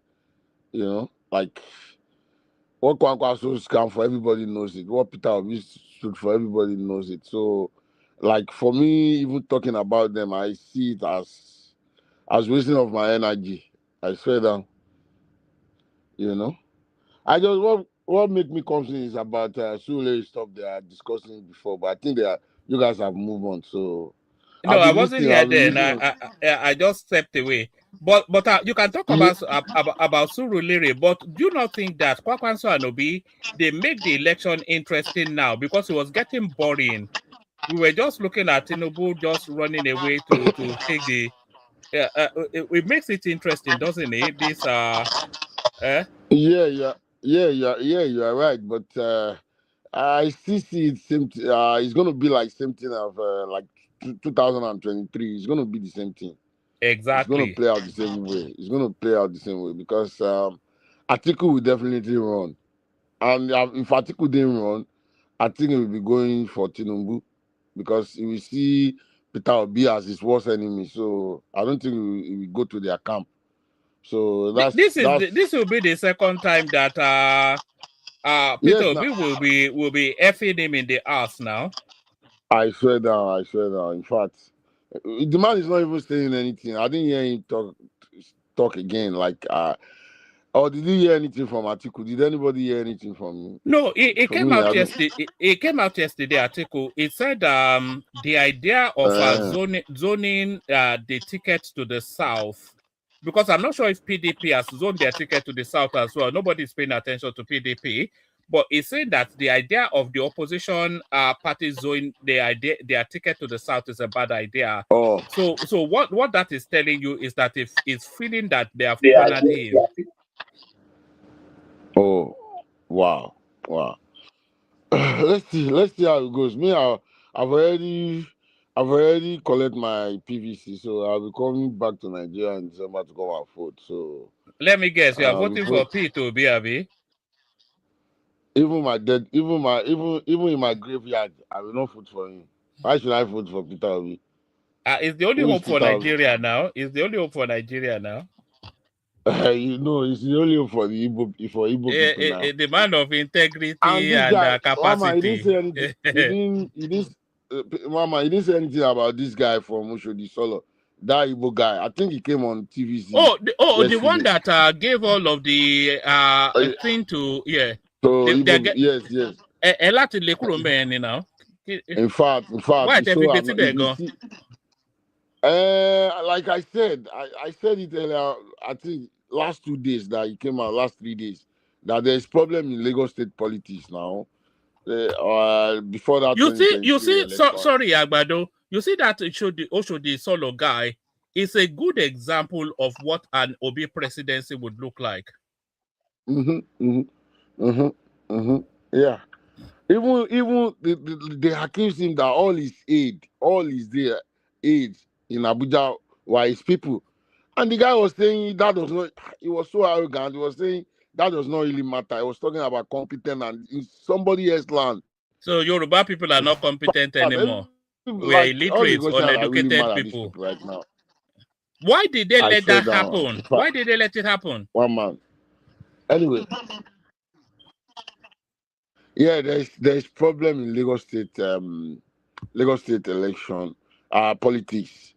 [SPEAKER 1] You know, like what Kwankwaso stand for, everybody knows it. What Peter Obi stood for, everybody knows it. So like for me, even talking about them, I see it as wasting of my energy. I swear down. You know, I just what make me confused is about Sule stuff they are discussing before, but I think you guys have moved on. So
[SPEAKER 3] no, I wasn't here then. I just stepped away. But you can talk about Surulere, but do you not think that Kwankwaso and Obi, they make the election interesting now because it was getting boring? We were just looking at Tinubu just running away to take the. It makes it interesting, doesn't it? This
[SPEAKER 1] Yeah, you are right. But I still see it same. It's gonna be like same thing of like 2023. It's gonna be the same thing.
[SPEAKER 3] Exactly.
[SPEAKER 1] It's gonna play out the same way. Because Atiku will definitely run, and if Atiku didn't run, I think he will be going for Tinubu because he will see Peter Obi as his worst enemy. So I don't think he will go to their camp. So
[SPEAKER 3] this will be the second time that Peter Obi will be effing him in the ass now.
[SPEAKER 1] I swear down. In fact, the man is not even saying anything. I didn't hear him talk again. Like, or did you hear anything from Atiku? Did anybody hear anything from him?
[SPEAKER 3] No, it came out yesterday. It came out yesterday. Article. It said the idea of zoning the ticket to the south, because I'm not sure if PDP has zoned their ticket to the south as well. Nobody's paying attention to PDP. But it's saying that the idea of the opposition parties zoning their ticket to the south is a bad idea.
[SPEAKER 1] Oh.
[SPEAKER 3] So what that is telling you is that if it's feeling that they have cornered him.
[SPEAKER 1] Oh, wow. Let's see how it goes. Me, I've already collected my PVC, so I'll be coming back to Nigeria in December to come and vote. So
[SPEAKER 3] let me guess, you are voting for P2, Abi?
[SPEAKER 1] Even in my graveyard, I will not vote for him. Why should I vote for Peter Obi?
[SPEAKER 3] It's the only hope for Nigeria now. It's the only hope for Nigeria now.
[SPEAKER 1] You know, it's the only hope for the Igbo people now.
[SPEAKER 3] The man of integrity and capacity.
[SPEAKER 1] Mama, he didn't say anything. He didn't say anything about this guy from Oshodi Solo. That Igbo guy. I think he came on TVC.
[SPEAKER 3] The one that gave all of the thing to
[SPEAKER 1] So yes. In fact.
[SPEAKER 3] Why
[SPEAKER 1] like I said it earlier. I think
[SPEAKER 14] last 2 days that he came out, last 3 days, that there is problem in Lagos State politics now. Before that,
[SPEAKER 3] you see,
[SPEAKER 14] election.
[SPEAKER 3] Sorry, Agbado. You see that Oshodi Solo guy is a good example of what an Obi presidency would look like.
[SPEAKER 14] Yeah. Even they accused him that all his aid in Abuja were his people. And the guy was saying that does not, he was so arrogant, he was saying that does not really matter. He was talking about competent and in somebody else's land.
[SPEAKER 3] So Yoruba people are not competent anymore. We are illiterate, uneducated people
[SPEAKER 14] right now.
[SPEAKER 3] Why did they let that happen? Why did they let it happen?
[SPEAKER 14] One man. Anyway. Yeah, there's problem in Lagos State election politics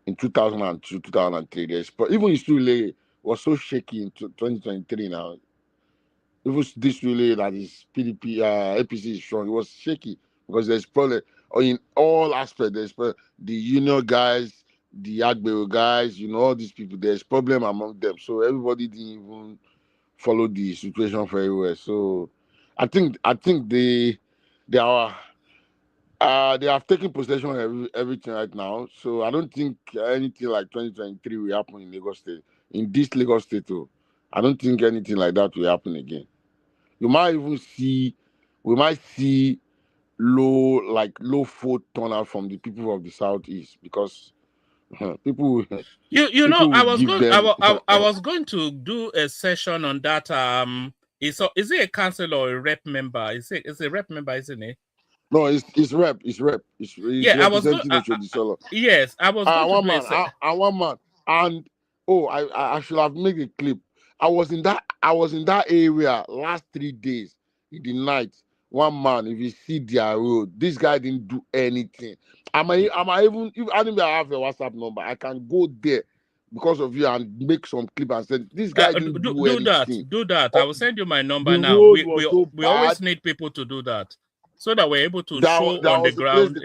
[SPEAKER 14] in 2002, 2003. Even Isule was so shaky in 2023 now. Even this really that is PDP, APC is strong. It was shaky because there's problem in all aspects. There's the union guys, the Agbero guys, all these people. There's problem among them. So everybody didn't even follow the situation very well. So I think they have taken possession of everything right now. So I don't think anything like 2023 will happen in Lagos State. In this Lagos State, I don't think anything like that will happen again. We might see low vote turnout from the people of the Southeast because people.
[SPEAKER 3] I was going to do a session on that. Is it a council or a rep member? It's a rep member, isn't it?
[SPEAKER 14] No, it's rep. It's
[SPEAKER 3] yeah, I was yes, I was going
[SPEAKER 14] to one man, and I should have made a clip. I was in that area last 3 days in the night. One man, if you see their road, this guy didn't do anything. If I didn't have a WhatsApp number, I can go there because of you and make some clip and say this guy didn't do anything.
[SPEAKER 3] Do that. I will send you my number now. We always need people to do that so that we're able to show on the ground.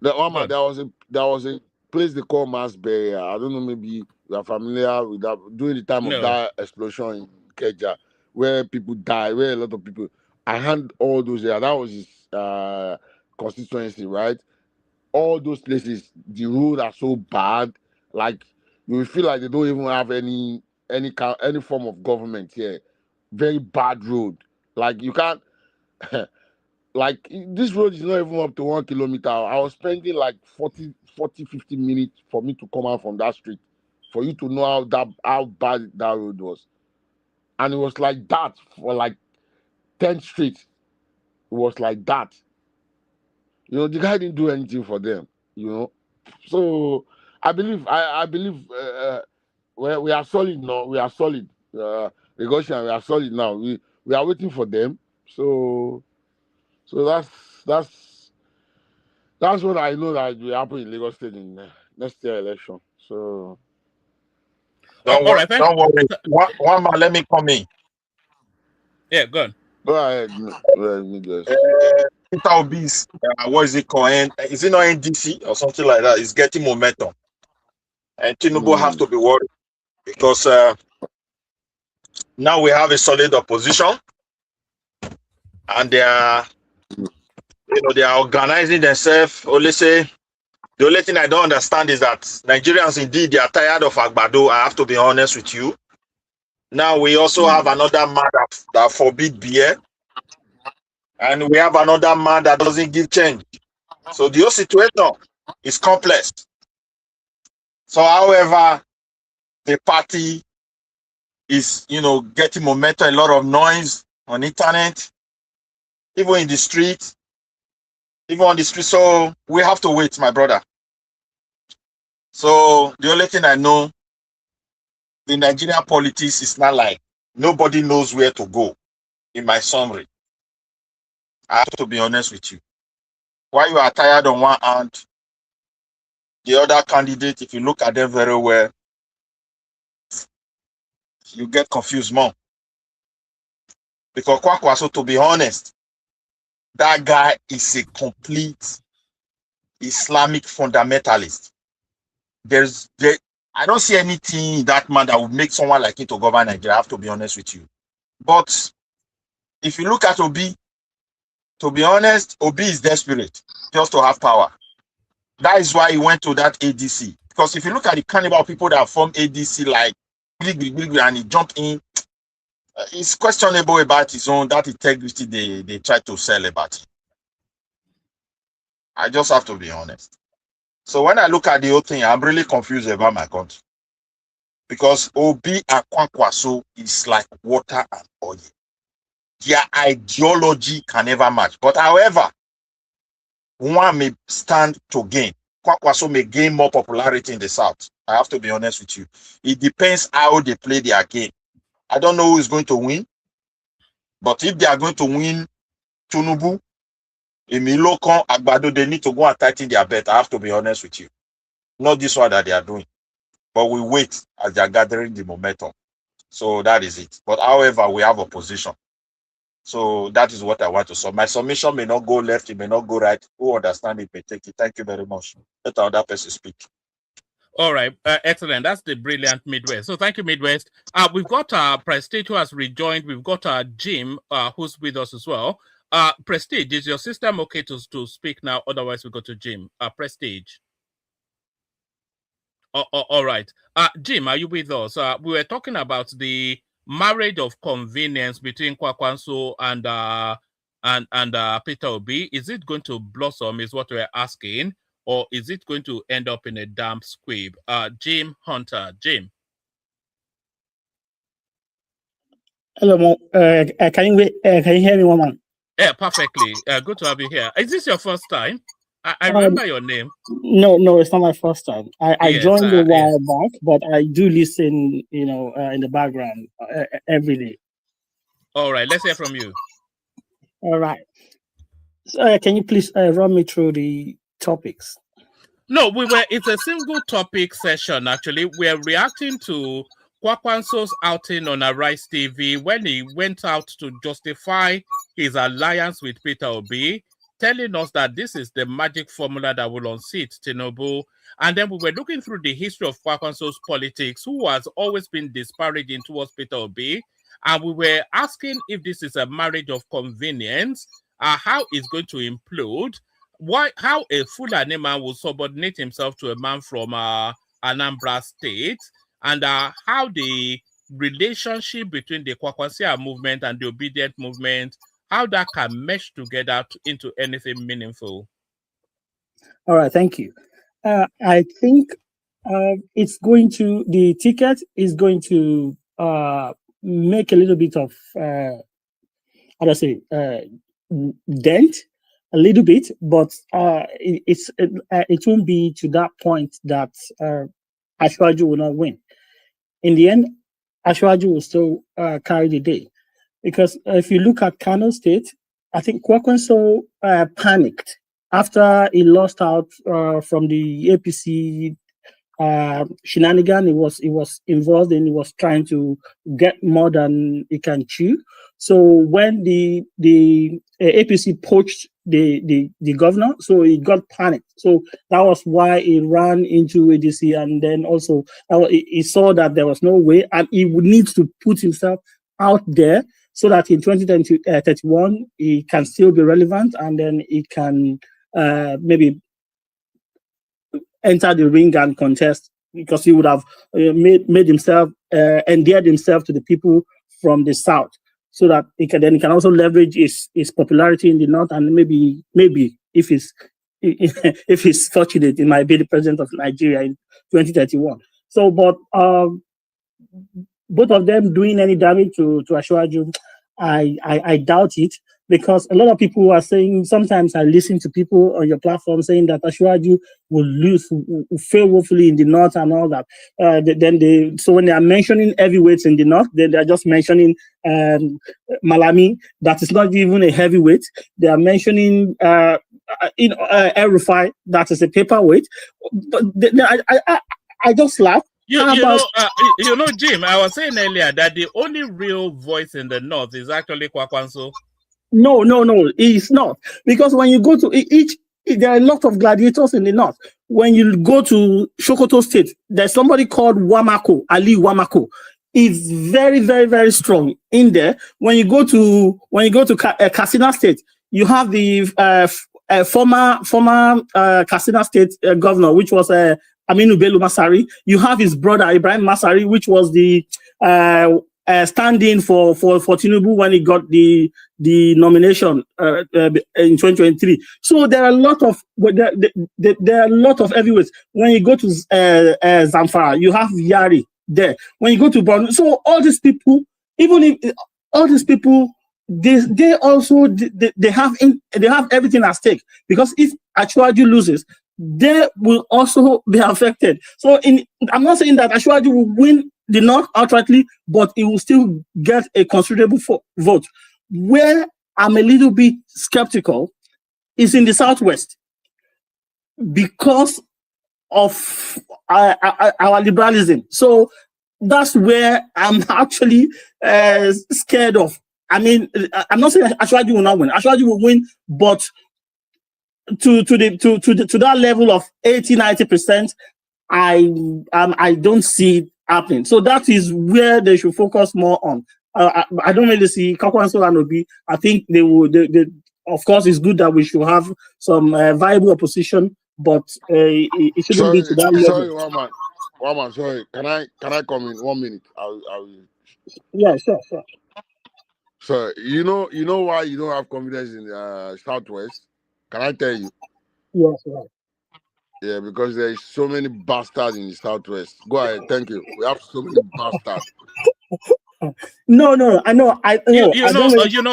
[SPEAKER 14] There was a place they call mass burial. I don't know, maybe you are familiar with that. During the time of that explosion in Keja, where people died, where a lot of people. I hand all those there. That was his constituency, right? All those places, the roads are so bad, like you feel like they don't even have any form of government here. Very bad road. Like you can't. Like this road is not even up to 1 kilometer. I was spending like 40, 50 minutes for me to come out from that street, for you to know how bad that road was. And it was like that for like 10th Street. It was like that. The guy didn't do anything for them. So I believe we are solid now. We are solid. Negotiation, we are solid now. We are waiting for them. So that's what I know that will happen in Lagos State in next year election. So
[SPEAKER 13] don't worry. One man, let me come in.
[SPEAKER 3] Yeah, go on.
[SPEAKER 14] Go ahead.
[SPEAKER 13] Peter Obi's, what is it called? Is it not NDC or something like that? It's getting momentum, and Tinubu have to be worried because now we have a solid opposition, and they are organizing themselves. The only thing I don't understand is that Nigerians indeed they are tired of Agbado. I have to be honest with you. Now we also have another man that forbid beer, and we have another man that doesn't give change. So the whole situation is complex. So, however, the party is getting momentum, a lot of noise on internet, even in the street. So we have to wait, my brother. So the only thing I know, the Nigerian politics is not like nobody knows where to go. In my summary, I have to be honest with you. While you are tired on one hand, the other candidate, if you look at them very well, you get confused more. Because Kwankwaso, to be honest, that guy is a complete Islamic fundamentalist. I don't see anything in that man that would make someone like him to govern Nigeria, I have to be honest with you. But if you look at Obi, to be honest, Obi is desperate just to have power. That is why he went to that ADC. Because if you look at the cannibal people that form ADC, like, and he jumped in, it's questionable about his own, that integrity they try to sell about it. I just have to be honest. So when I look at the whole thing, I'm really confused about my country. Because Obi and Kwankwaso is like water and oil. Their ideology can never match. But however, one may stand to gain. Kwankwaso may gain more popularity in the South. I have to be honest with you. It depends how they play their game. I don't know who is going to win. But if they are going to win Tinubu, Emilokon, Agbado, they need to go and tighten their bet. I have to be honest with you. Not this one that they are doing. But we wait as they are gathering the momentum. So that is it. But however, we have opposition. So that is what I want to say. My submission may not go left, it may not go right. Who understand it may take it. Thank you very much. Let another person speak.
[SPEAKER 3] All right, excellent. That's the brilliant Midwest. So thank you, Midwest. We've got Prestige who has rejoined. We've got Jim who's with us as well. Prestige, is your system okay to speak now? Otherwise, we go to Jim. Prestige. All right. Jim, are you with us? We were talking about the marriage of convenience between Kwankwaso and Peter Obi. Is it going to blossom is what we're asking, or is it going to end up in a damp squib? Jim Hunter. Jim.
[SPEAKER 15] Hello, can you hear me, woman?
[SPEAKER 3] Yeah, perfectly. Good to have you here. Is this your first time? I remember your name.
[SPEAKER 15] No, it's not my first time. I joined a while back, but I do listen, in the background every day.
[SPEAKER 3] All right, let's hear from you.
[SPEAKER 15] All right. So, can you please run me through the topics?
[SPEAKER 3] No, it's a single topic session, actually. We're reacting to Kwankwaso's outing on Arise TV when he went out to justify his alliance with Peter Obi, telling us that this is the magic formula that will unseat Tinubu. And then we were looking through the history of Kwankwaso's politics, who has always been disparaging towards Peter Obi. And we were asking if this is a marriage of convenience, how it's going to implode, how a Fulani man will subordinate himself to a man from Anambra State, and how the relationship between the Kwankwaso movement and the obedient movement, how that can mesh together into anything meaningful.
[SPEAKER 15] All right, thank you. I think the ticket is going to make a little bit of, dent, a little bit, but it won't be to that point that Ashwaju will not win. In the end, Ashwaju will still carry the day. Because if you look at Kano State, I think Kwankwaso panicked after he lost out from the APC shenanigan. He was involved and he was trying to get more than he can chew. So when the APC poached the governor, so he got panicked. So that was why he ran into ADC, and then also he saw that there was no way, and he would need to put himself out there so that in 2031 he can still be relevant, and then he can maybe enter the ring and contest, because he would have made himself endeared himself to the people from the south, so that he can also leverage his popularity in the north, and maybe if he's fortunate, he might be the president of Nigeria in 2031. So, but both of them doing any damage to Ashwaju, I doubt it, because a lot of people are saying, sometimes I listen to people on your platform saying that Ashwaju will lose, will fail woefully in the north and all that. So when they are mentioning heavyweights in the north, they're just mentioning Malami, that is not even a heavyweight. They are mentioning El-Rufai, that is a paperweight. But I just laugh.
[SPEAKER 3] You know, Jim, I was saying earlier that the only real voice in the north is actually Kwankwaso.
[SPEAKER 15] No, it's not. Because when you go to there are a lot of gladiators in the north. when you go to Sokoto State, there's somebody called Ali Wamako. Is very, very, very strong in there. When you go to Katsina State, you have the former Katsina State governor, which was Aminu Bello Masari. You have his brother Ibrahim Masari, which was the stand-in for Tinubu when he got the nomination in 2023. So there are a lot of heavyweights. When you go to Zamfara, you have Yari there. When you go to Borno, so all these people, they have everything at stake, because if Ashwaju loses, they will also be affected. So I'm not saying that Ashwaju will win the North outrightly, but it will still get a considerable vote. Where I'm a little bit skeptical is in the Southwest, because of our liberalism. So that's where I'm actually scared of. I mean, I'm not saying Ashwaju will not win. Ashwaju will win, but to that level of 80-90%, I don't see it happening. So that is where they should focus more on. I don't really see Kwankwaso and Obi. I think they will. Of course, it's good that we should have some viable opposition, but it shouldn't be to that level.
[SPEAKER 14] Sorry, one man. Sorry, can I come in 1 minute?
[SPEAKER 15] Yeah, sure.
[SPEAKER 14] So you know why you don't have confidence in the Southwest? Can I tell you?
[SPEAKER 15] Yes, right.
[SPEAKER 14] Yeah, because there's so many bastards in the Southwest. Go ahead, thank you. We have so many bastards.
[SPEAKER 15] No, I know.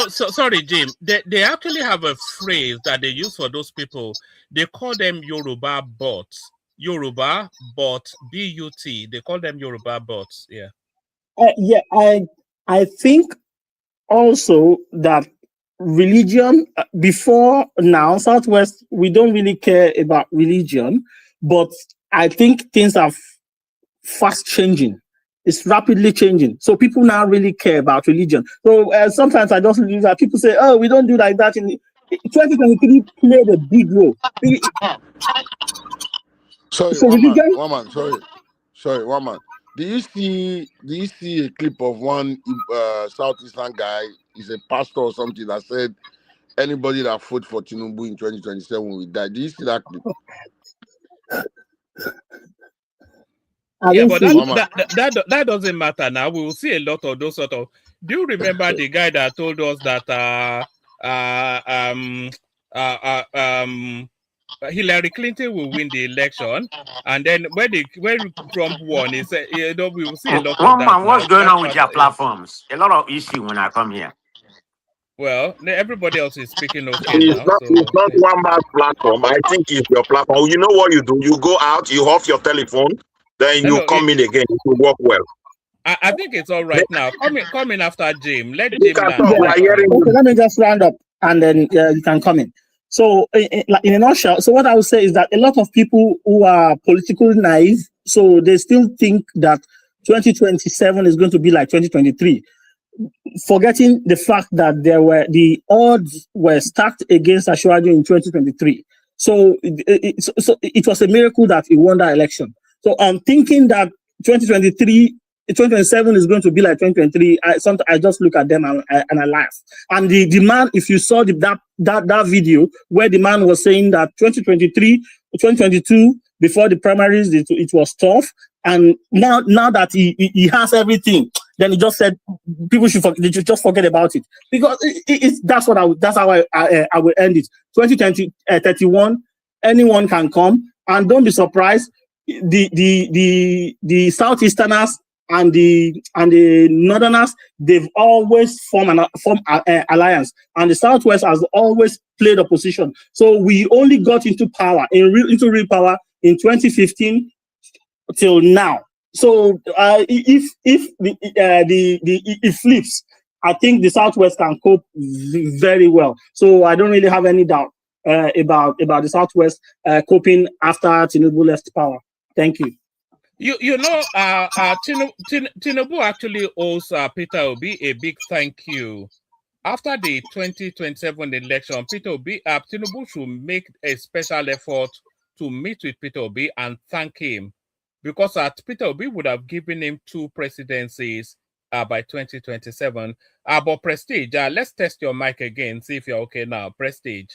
[SPEAKER 3] Sorry, Jim. They actually have a phrase that they use for those people. They call them Yoruba bots. Yoruba bot, B-U-T. They call them Yoruba bots. Yeah.
[SPEAKER 15] I think also that religion before now, Southwest, we don't really care about religion, but I think things are fast changing. It's rapidly changing. So people now really care about religion. So sometimes I just believe that people say, oh, we don't do like that. In 2023 played a big role.
[SPEAKER 14] Sorry, one man. Sorry, one man. Do you see a clip of one Southeastern guy? He's a pastor or something that said anybody that votes for Tinubu in 2027 will die. Do you see that clip?
[SPEAKER 3] Yeah, but that doesn't matter now. We will see a lot of those sort of. Do you remember the guy that told us that Hillary Clinton will win the election, and then when Trump won, he said, we will see a lot of that.
[SPEAKER 12] What's going on with your platforms? A lot of issue when I come here.
[SPEAKER 3] Well, everybody else is speaking okay
[SPEAKER 13] it's
[SPEAKER 3] now.
[SPEAKER 13] It's not one man's platform. I think it's your platform. You know what you do? You go out, you off your telephone, then you come in again. It will work well.
[SPEAKER 3] I think it's all right now. Come in after Jim. Let Jim land.
[SPEAKER 15] Okay, let me just round up, and then you can come in. So, in a nutshell, so what I would say is that a lot of people who are politically naive, so they still think that 2027 is going to be like 2023, forgetting the fact that the odds were stacked against Ashwaju in 2023. So it was a miracle that he won that election. So I'm thinking that 2027 is going to be like 2023. I just look at them and I laugh. And the man, if you saw that video where the man was saying that 2022, before the primaries, it was tough, and now that he has everything, then he just said people should just forget about it, because that's how I will end it. 2031, anyone can come, and don't be surprised. The Southeasterners and the Northerners, they've always formed alliance, and the Southwest has always played opposition. So we only got into into real power in 2015 till now. So if it flips, I think the Southwest can cope very well. So I don't really have any doubt about the Southwest coping after Tinubu left power. Thank you.
[SPEAKER 3] Tinubu actually owes Peter Obi a big thank you. After the 2027 election, Tinubu should make a special effort to meet with Peter Obi and thank him, because Peter Obi would have given him 2 presidencies by 2027. But Prestige, let's test your mic again, see if you're okay now. Prestige.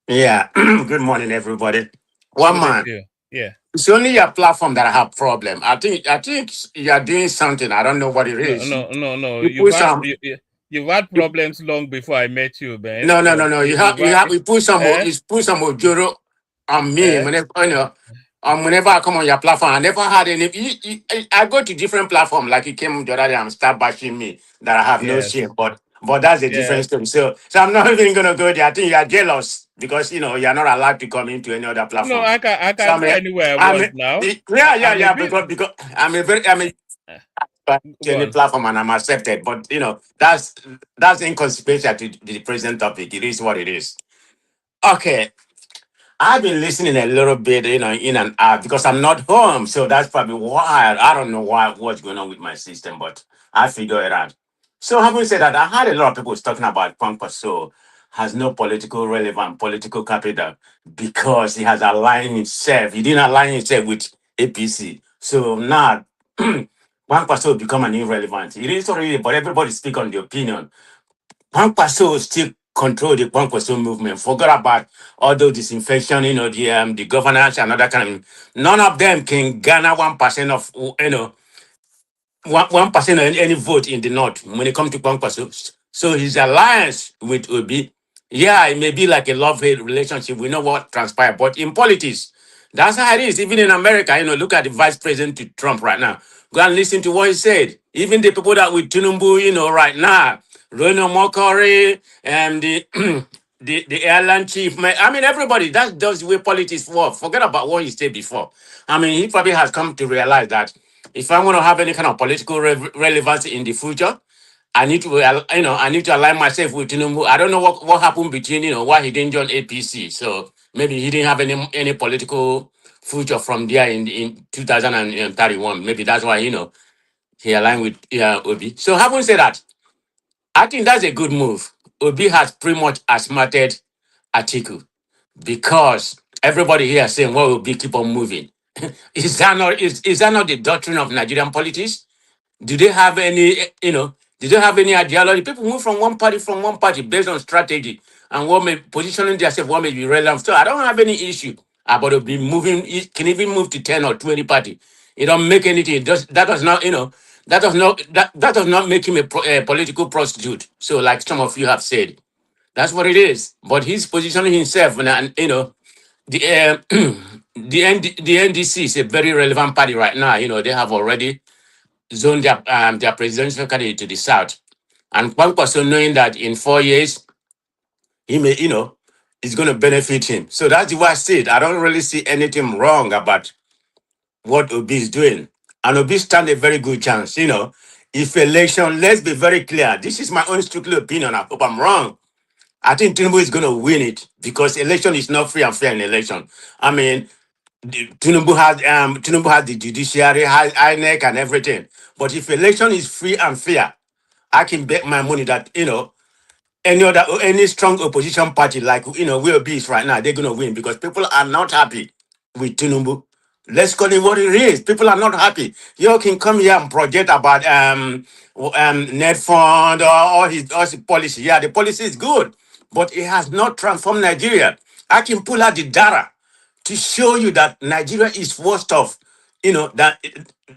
[SPEAKER 12] Yeah. Good morning, everybody. One man.
[SPEAKER 3] Yeah.
[SPEAKER 12] It's only your platform that I have problem. I think you are doing something. I don't know what it is.
[SPEAKER 3] No.
[SPEAKER 12] You've
[SPEAKER 3] had problems long before I met you, man.
[SPEAKER 12] No. We put some ojoro on me whenever I come on your platform. I never had any. I go to different platform, like you came the other day and start bashing me that I have no shame, but that's a different story. So I'm not even gonna go there. I think you are jealous because you're not allowed to come into any other platform.
[SPEAKER 3] No, I can go anywhere I want now.
[SPEAKER 12] Yeah. Because I'm any platform and I'm accepted, but that's inconsequential to the present topic. It is what it is. Okay. I've been listening a little bit, in and out because I'm not home. So that's probably why. I don't know what's going on with my system, but I figure it out. So having said that, I had a lot of people talking about Kwankwaso has no political capital because he has aligned himself. He didn't align himself with APC. So now Kwankwaso become an irrelevant. It is already, but everybody speak on the opinion. Kwankwaso still control the Kwankwaso movement. Forget about all the disinfection, the governance and other kind of. None of them can garner 1% of 1% of any vote in the north when it comes to Kwankwaso. So his alliance with Obi, it may be like a love-hate relationship. We know what transpired, but in politics, that's how it is. Even in America, look at the vice president to Trump right now. Go and listen to what he said. Even the people that with Tinubu, right now, Ronald Mokori and the the airline chief, everybody. That's the way politics work. Forget about what he said before. He probably has come to realize that if I want to have any kind of political relevance in the future, I need to, I need to align myself with Tinubu. I don't know what happened between, why he didn't join APC. So maybe he didn't have any political future from there in 2031. Maybe that's why, he aligned with Obi. So having said that, I think that's a good move. Obi has pretty much asthmated Atiku because everybody here is saying, well, Obi keep on moving. Is that not the doctrine of Nigerian politics? Do they have any, ideology? People move from one party based on strategy and what may positioning themselves, what may be relevant. So I don't have any issue about it be moving. It can even move to 10 or 20 party. It don't make anything. That does not make him a political prostitute. So like some of you have said, that's what it is. But he's positioning himself, and the the NDC is a very relevant party right now. They have already zoned their presidential candidate to the south. And Kwankwaso knowing that in 4 years, he may, it's going to benefit him. So that's why I said I don't really see anything wrong about what Obi is doing. And Obi stand a very good chance, If election, let's be very clear. This is my own strictly opinion. I hope I'm wrong. I think Tinubu is going to win it because election is not free and fair in election. Tinubu has the judiciary, has INEC and everything. But if election is free and fair, I can bet my money that any strong opposition party like will be right now, they're gonna win because people are not happy with Tinubu. Let's call it what it is. People are not happy. You can come here and project about net fund or his policy. Yeah, the policy is good, but it has not transformed Nigeria. I can pull out the data to show you that Nigeria is worst off, that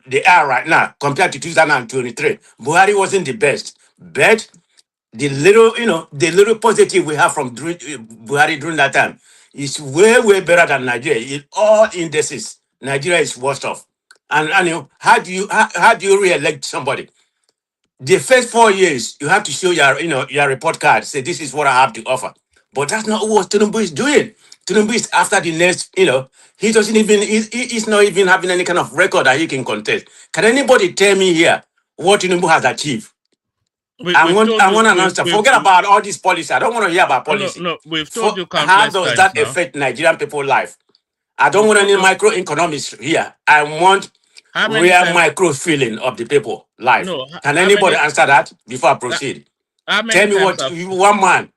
[SPEAKER 12] they are right now compared to 2023. Buhari wasn't the best, but the little positive we have from Buhari during that time is way better than Nigeria. In all indices, Nigeria is worst off. And how do you re-elect somebody? The first 4 years, you have to show your report card. Say this is what I have to offer. But that's not what Tinubu is doing. Tinubu is after the next. He doesn't even. He's not even having any kind of record that he can contest. Can anybody tell me here what Tinubu has achieved? I want an answer. Forget about all this policy. I don't want to hear about policy.
[SPEAKER 3] No, we've told you countless
[SPEAKER 12] how does that affect Nigerian people's life? I don't want any microeconomics here. I want real micro feeling of the people life.
[SPEAKER 3] No,
[SPEAKER 12] can anybody answer that before I proceed? Tell me what one man.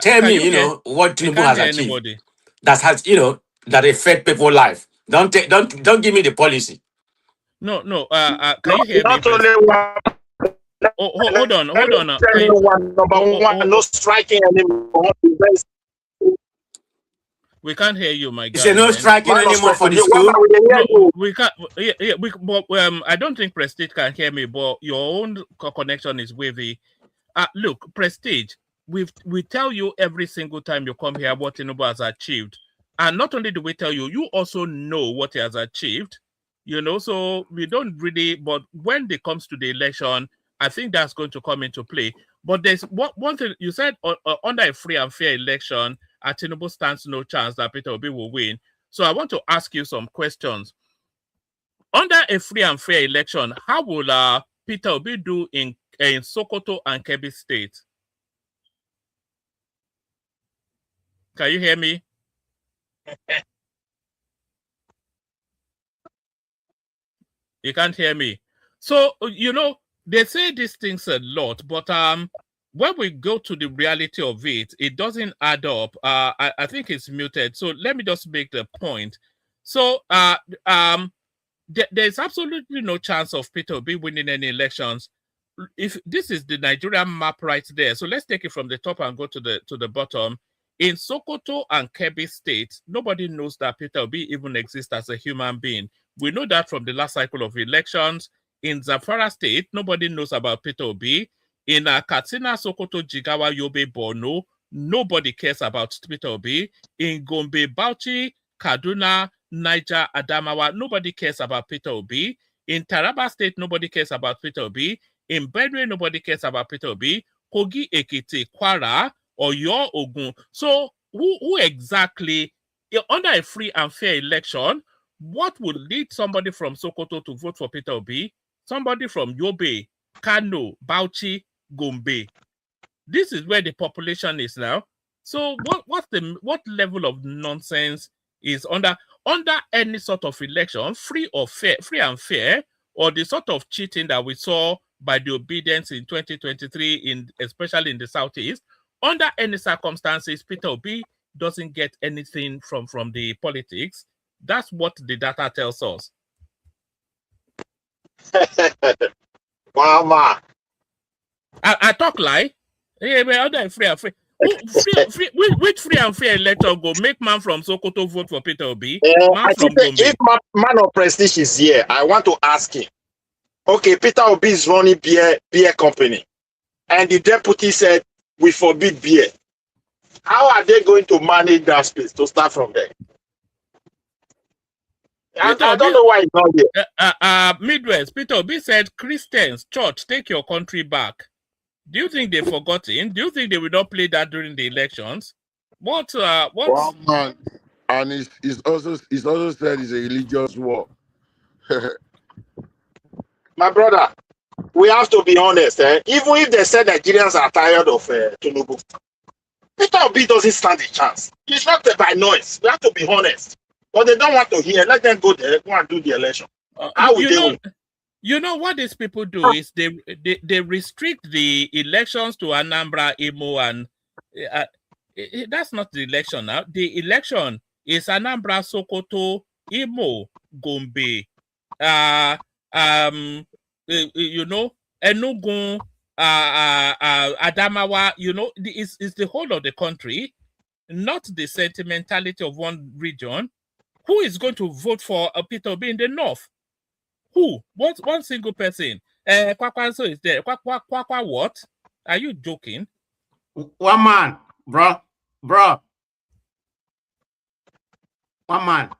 [SPEAKER 12] Tell me, what Tinubu has achieved. That has, that affect people's life. Don't give me the policy.
[SPEAKER 3] No. Can you hear me?
[SPEAKER 13] Not only one.
[SPEAKER 3] Hold on.
[SPEAKER 13] Tell you one, number one, no striking anymore.
[SPEAKER 3] We can't hear you, my guy.
[SPEAKER 12] You say no striking anymore for the school?
[SPEAKER 3] No, we can't. Yeah. But I don't think Prestige can hear me. But your own connection is wavy. Look, Prestige. We tell you every single time you come here what Tinubu has achieved, and not only do we tell you, you also know what he has achieved. You know, so we don't really. But when it comes to the election, I think that's going to come into play. But there's one thing you said under a free and fair election, Tinubu stands no chance that Peter Obi will win. So I want to ask you some questions. Under a free and fair election, how will Peter Obi do in Sokoto and Kebbi State? Can you hear me? You can't hear me. So, you know, they say these things a lot, but when we go to the reality of it, it doesn't add up. I think it's muted. So let me just make the point. So there's absolutely no chance of Peter Obi winning any elections. If this is the Nigerian map right there, so let's take it from the top and go to the bottom. In Sokoto and Kebbi State, nobody knows that Peter Obi even exists as a human being. We know that from the last cycle of elections. In Zamfara State, nobody knows about Peter Obi. In Katsina, Sokoto, Jigawa, Yobe, Borno, nobody cares about Peter Obi. In Gombe, Bauchi, Kaduna, Niger, Adamawa, nobody cares about Peter Obi. In Taraba State, nobody cares about Peter Obi. In Benue, nobody cares about Peter Obi. Kogi, Ekiti, Kwara, Oyo, Ogun. So who exactly, under a free and fair election, what would lead somebody from Sokoto to vote for Peter Obi? Somebody from Yobe, Kano, Bauchi, Gombe. This is where the population is now. So what level of nonsense is under any sort of election, free and fair, or the sort of cheating that we saw by the obedience in 2023, especially in the Southeast? Under any circumstances, Peter Obi doesn't get anything from the politics. That's what the data tells us.
[SPEAKER 13] Mama.
[SPEAKER 3] I talk lie. Yeah, but other free and fair. Which free and fair elector go make man from Sokoto vote for Peter Obi?
[SPEAKER 13] I think if man of Prestige is here, I want to ask him. Okay, Peter Obi is running beer company, and the deputy said we forbid beer. How are they going to manage that space to start from there? I don't know why it's not here.
[SPEAKER 3] Midwest, Peter Obi said, Christians, church, take your country back. Do you think they've forgotten? Do you think they will not play that during the elections? What?
[SPEAKER 14] Well, man, and it's also said it's a religious war.
[SPEAKER 13] My brother, we have to be honest. Even if they said Nigerians are tired of Tinubu, Peter Obi doesn't stand a chance. He's not by noise. We have to be honest. But they don't want to hear. Let them go there, go and do the election. How will they win?
[SPEAKER 3] You know what these people do is they restrict the elections to Anambra, Imo, and that's not the election now. The election is Anambra, Sokoto, Imo, Gombe, you know, Enugu, Adamawa. You know, it's the whole of the country, not the sentimentality of one region. Who is going to vote for Peter Obi in the north? Who? One single person. Kwankwaso'S is there. Kwakwa what? Are you joking?
[SPEAKER 12] One man, bro. One man.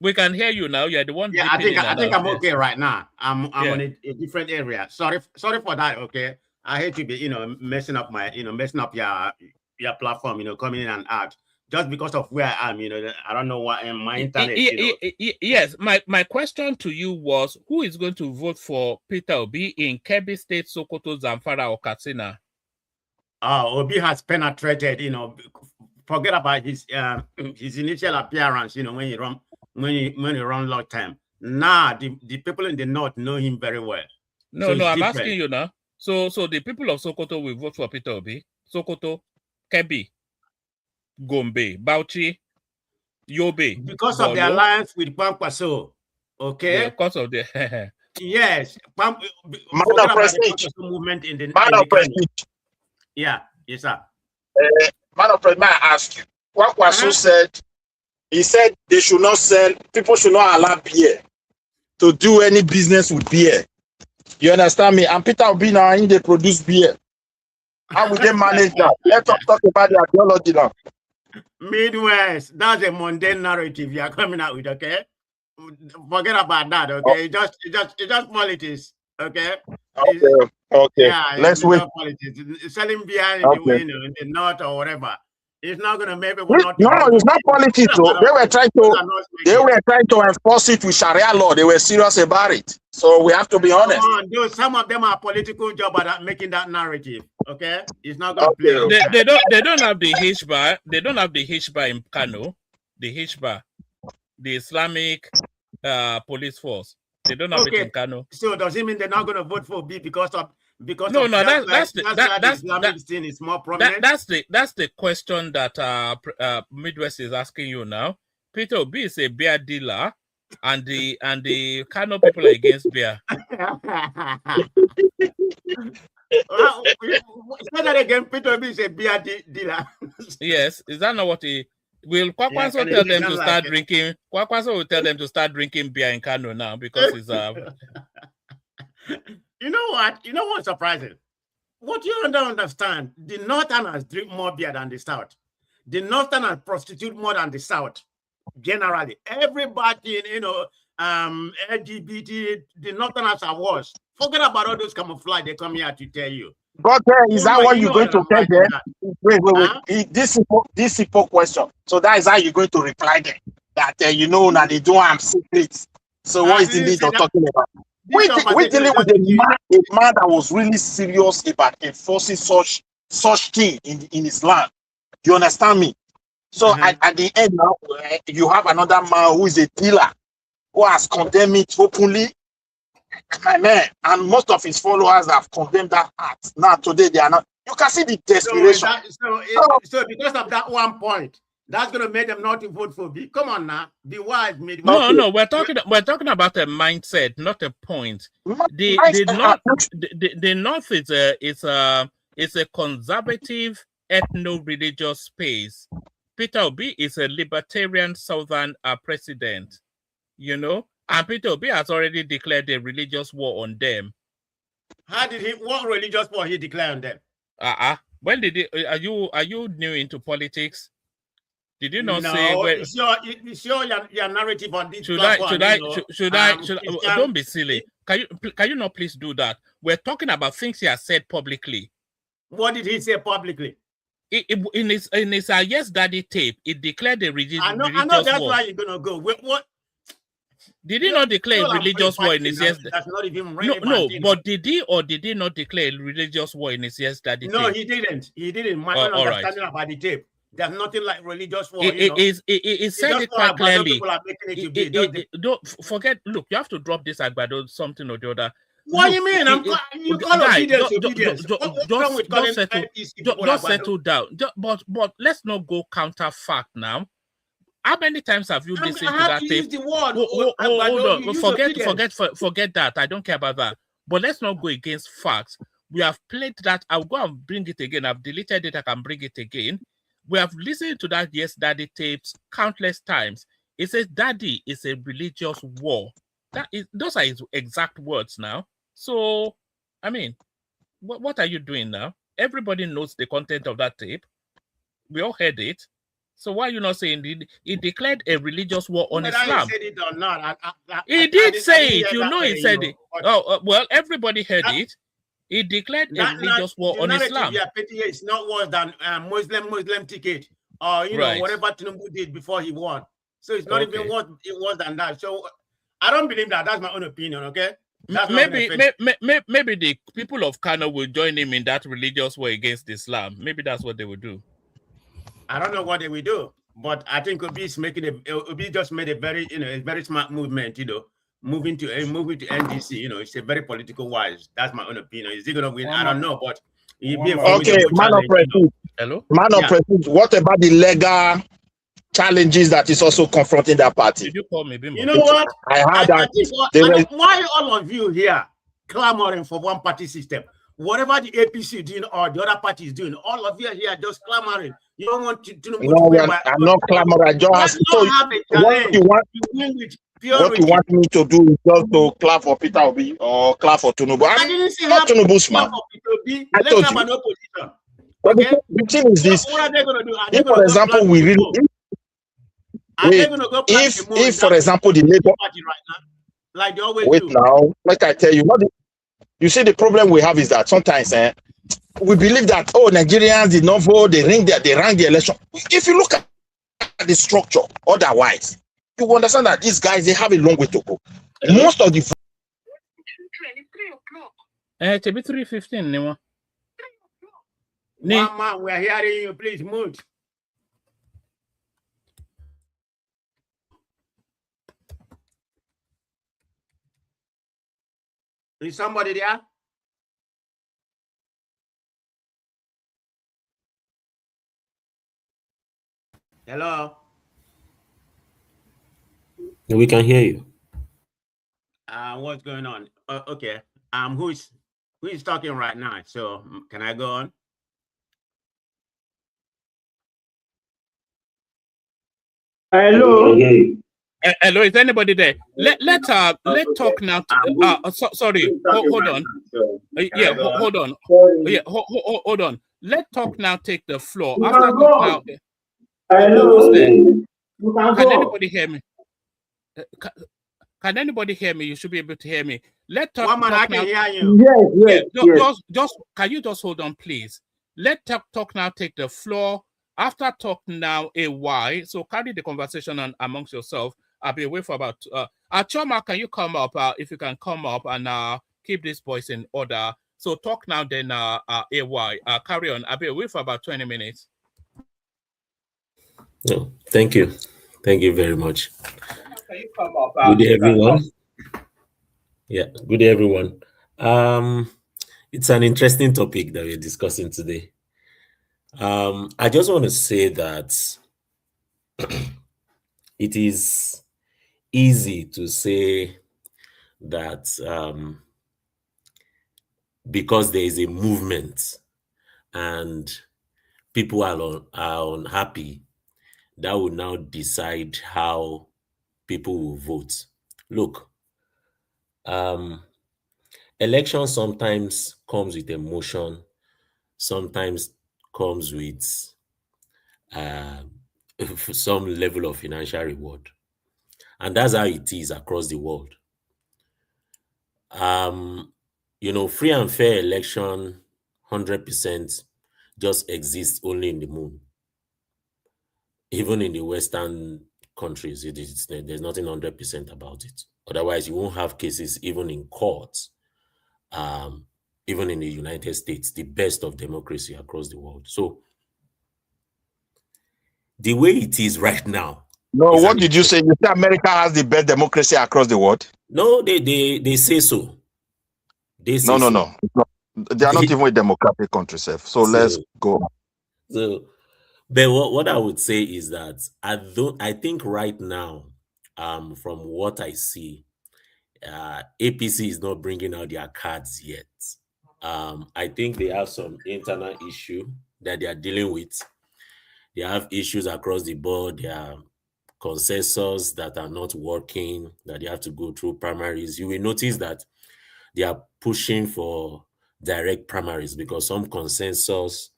[SPEAKER 3] We can hear you now. You're the one.
[SPEAKER 12] Yeah, I think I'm okay right now. I'm on a different area. Sorry for that. Okay, I hate to be messing up your platform. Coming in and out. Just because of where I am, I don't know what my internet.
[SPEAKER 3] Yes, my question to you was, who is going to vote for Peter Obi in Kebbi State, Sokoto, Zamfara, or Katsina?
[SPEAKER 12] Obi has penetrated. Forget about his initial appearance. When he run long time. Now the people in the north know him very well.
[SPEAKER 3] No, I'm asking you now. So the people of Sokoto will vote for Peter Obi. Sokoto, Kebbi, Gombe, Bauchi. Yobe.
[SPEAKER 12] Because of the alliance with Kwankwaso. Okay.
[SPEAKER 3] Yeah, because of the
[SPEAKER 12] yes. Forget about the movement in the country. Yeah, yes, sir.
[SPEAKER 13] Man of Prestige, may I ask you? Kwankwaso said, he said they should not sell, people should not allow beer to do any business with beer. You understand me? And Peter Obi now, they produce beer. How will they manage that? Let us talk about the ideology now.
[SPEAKER 12] Midwest, that's a mundane narrative you are coming out with, okay? Forget about that, okay? It's just politics, okay?
[SPEAKER 13] Okay.
[SPEAKER 12] Yeah,
[SPEAKER 13] Let's wait.
[SPEAKER 12] Politics. Selling beer in the north or whatever. It's not gonna make people not.
[SPEAKER 13] No, it's not politics. So they were trying to enforce it with Sharia law. They were serious about it. So we have to be honest.
[SPEAKER 12] Some of them are political job at making that narrative. Okay, it's not gonna play.
[SPEAKER 3] They don't have the H-bar. They don't have the H-bar in Kano. The H-bar, the Islamic police force. They don't have it in Kano.
[SPEAKER 12] So does it mean they're not gonna vote for B because that's Islamic thing is more prominent?
[SPEAKER 3] That's the question that Midwest is asking you now. Peter Obi is a beer dealer, and the Kano people are against beer.
[SPEAKER 12] Say that again. Peter Obi is a beer dealer.
[SPEAKER 3] Yes, is that not what he will? Kwankwaso tell them to start drinking. Kwankwaso will tell them to start drinking beer in Kano now because it's
[SPEAKER 12] You know what? You know what's surprising? What you don't understand, the Northerners drink more beer than the South. The Northerners prostitute more than the South. Generally, everybody, LGBT, the Northerners are worse. Forget about all those camouflage they come here to tell you.
[SPEAKER 13] God, is that what you're going to tell them? Wait. This simple question. So that is how you're going to reply them. That now they do have secrets. So what is the need of talking about? We're dealing with a man that was really serious about enforcing such thing in his land. You understand me? So at the end now, you have another man who is a dealer who has condemned it openly. My man, and most of his followers have condemned that act. Now today they are not. You can see the desperation.
[SPEAKER 12] So because of that one point, that's gonna make them not to vote for B. Come on now, be wise, Midwest.
[SPEAKER 3] No, we're talking about a mindset, not a point. The North is a conservative ethno-religious space. Peter Obi is a libertarian Southern president, and Peter Obi has already declared a religious war on them.
[SPEAKER 12] What religious war he declared on them?
[SPEAKER 3] When did he? Are you new into politics? Did you not say?
[SPEAKER 12] It's your narrative on this.
[SPEAKER 3] Should I? Don't be silly. Can you not please do that? We're talking about things he has said publicly.
[SPEAKER 12] What did he say publicly?
[SPEAKER 3] In his Yes Daddy tape, it declared a religious war.
[SPEAKER 12] I know that's why you're gonna go. What?
[SPEAKER 3] Did he not declare a religious war in his Yes?
[SPEAKER 12] That's not even relevant.
[SPEAKER 3] No. But did he or did he not declare a religious war in his Yes Daddy tape?
[SPEAKER 12] No, he didn't. My understanding about the tape. There's nothing like religious war.
[SPEAKER 3] It said it quite clearly. Don't forget. Look, you have to drop this agbado something or the other.
[SPEAKER 12] What do you mean? You call obedience.
[SPEAKER 3] Just settle down. But let's not go counter fact now. How many times have you listened to that tape? Hold on. Forget that. I don't care about that. But let's not go against facts. We have played that. I'll go and bring it again. I've deleted it. I can bring it again. We have listened to that Yes Daddy tapes countless times. It says Daddy is a religious war. Those are his exact words now. So, I mean, what are you doing now? Everybody knows the content of that tape. We all heard it. So why are you not saying he declared a religious war on Islam?
[SPEAKER 12] He said it or not.
[SPEAKER 3] He did say it. He said it. Well, everybody heard it. He declared a religious war on Islam.
[SPEAKER 12] It's not worse than Muslim ticket or whatever Tinubu did before he won. So it's not even worse than that. So I don't believe that. That's my own opinion. Okay.
[SPEAKER 3] Maybe the people of Kano will join him in that religious war against Islam. Maybe that's what they will do.
[SPEAKER 12] I don't know what they will do, but I think Obi just made a very very smart movement. Moving to NDC, it's a very political wise. That's my own opinion. Is he gonna win? I don't know, but
[SPEAKER 13] okay, man of Prestige.
[SPEAKER 3] Hello,
[SPEAKER 13] man of Prestige. What about the legal challenges that is also confronting that party.
[SPEAKER 3] Did you call me Bimbo?
[SPEAKER 12] You know what?
[SPEAKER 13] I heard that
[SPEAKER 12] why all of you here clamoring for one party system? Whatever the APC doing or the other party is doing, all of you are here just clamoring. You don't want to
[SPEAKER 13] I'm not clamoring. I just what you want me to do is just to clap for Peter Obi or clap for Tinubu.
[SPEAKER 12] I didn't say
[SPEAKER 13] not Tinubu's man. I told you.
[SPEAKER 12] An opposition.
[SPEAKER 13] But the thing is this:
[SPEAKER 12] what are they going to do?
[SPEAKER 13] If, for example, we really, if for example, the Labour
[SPEAKER 12] Party right now, like they always
[SPEAKER 13] wait
[SPEAKER 12] do.
[SPEAKER 13] now, like I tell you, you see, the problem we have is that sometimes we believe that Nigerians did not vote, they ran the election. If you look at the structure, otherwise, you understand that these guys they have a long way to go. Most of the
[SPEAKER 3] 3 o'clock. It's a bit 3:15, Nemo.
[SPEAKER 12] One man, we're hearing you. Please move. Is somebody there? Hello.
[SPEAKER 16] We can hear you.
[SPEAKER 12] What's going on? Okay. Who is talking right now? So can I go on?
[SPEAKER 8] Hello.
[SPEAKER 3] Hello, is anybody there? Let talk now. Sorry, hold on. Hold on. Hold on. Let talk now take the floor. After talk now.
[SPEAKER 8] Hello.
[SPEAKER 3] Can anybody hear me? Can anybody hear me? You should be able to hear me. Let talk now.
[SPEAKER 12] I can hear you.
[SPEAKER 8] Yes.
[SPEAKER 3] Just can you just hold on, please? Let talk now take the floor. After talk now, AY. So carry the conversation on amongst yourself. I'll be away for about Choma, can you come up? If you can come up and keep this voice in order. So talk now, then AY. Carry on. I'll be away for about 20 minutes.
[SPEAKER 16] No, thank you. Thank you very much.
[SPEAKER 3] Can you come up?
[SPEAKER 16] Good day, everyone. Yeah, good day, everyone. It's an interesting topic that we're discussing today. I just want to say that it is easy to say that because there is a movement and people are unhappy, that will now decide how people will vote. Look, election sometimes comes with emotion, sometimes comes with some level of financial reward. And that's how it is across the world. Free and fair election, 100% just exists only in the moon. Even in the Western countries, there's nothing 100% about it. Otherwise, you won't have cases even in courts, even in the United States, the best of democracy across the world. So the way it is right now.
[SPEAKER 13] No, what did you say? You say America has the best democracy across the world?
[SPEAKER 16] No, they say so. They say
[SPEAKER 13] no. They are not even a democratic country, so let's go.
[SPEAKER 16] So, but what I would say is that I think right now, from what I see, APC is not bringing out their cards yet. I think they have some internal issue that they are dealing with. They have issues across the board. There are consensus that are not working, that they have to go through primaries. You will notice that they are pushing for direct primaries because some consensus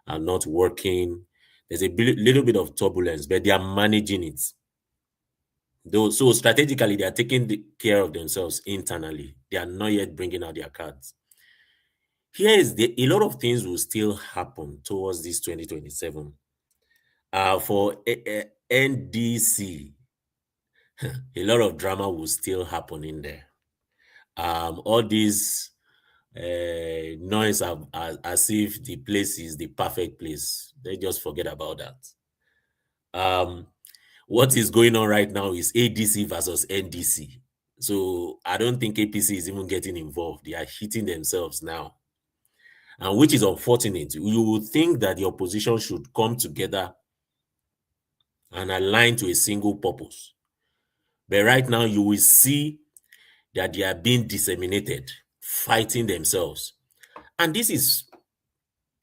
[SPEAKER 16] are not working. There's a little bit of turbulence, but they are managing it. So strategically, they are taking care of themselves internally. They are not yet bringing out their cards. Here is a lot of things will still happen towards this 2027. For NDC, a lot of drama will still happen in there. All these noise as if the place is the perfect place. They just forget about that. What is going on right now is ADC versus NDC. So I don't think APC is even getting involved. They are hitting themselves now. And which is unfortunate. You would think that the opposition should come together and aligned to a single purpose. But right now, you will see that they are being disseminated, fighting themselves. And this is,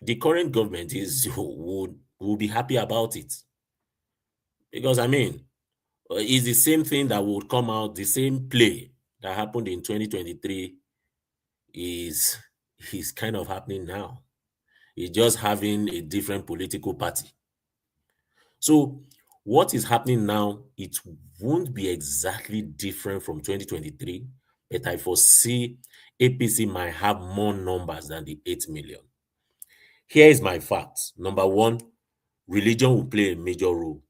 [SPEAKER 16] the current government would be happy about it. Because, I mean, it's the same thing that would come out, the same play that happened in 2023 is kind of happening now. It's just having a different political party. So what is happening now, it won't be exactly different from 2023, but I foresee APC might have more numbers than the 8 million. Here is my facts. Number one, religion will play a major role.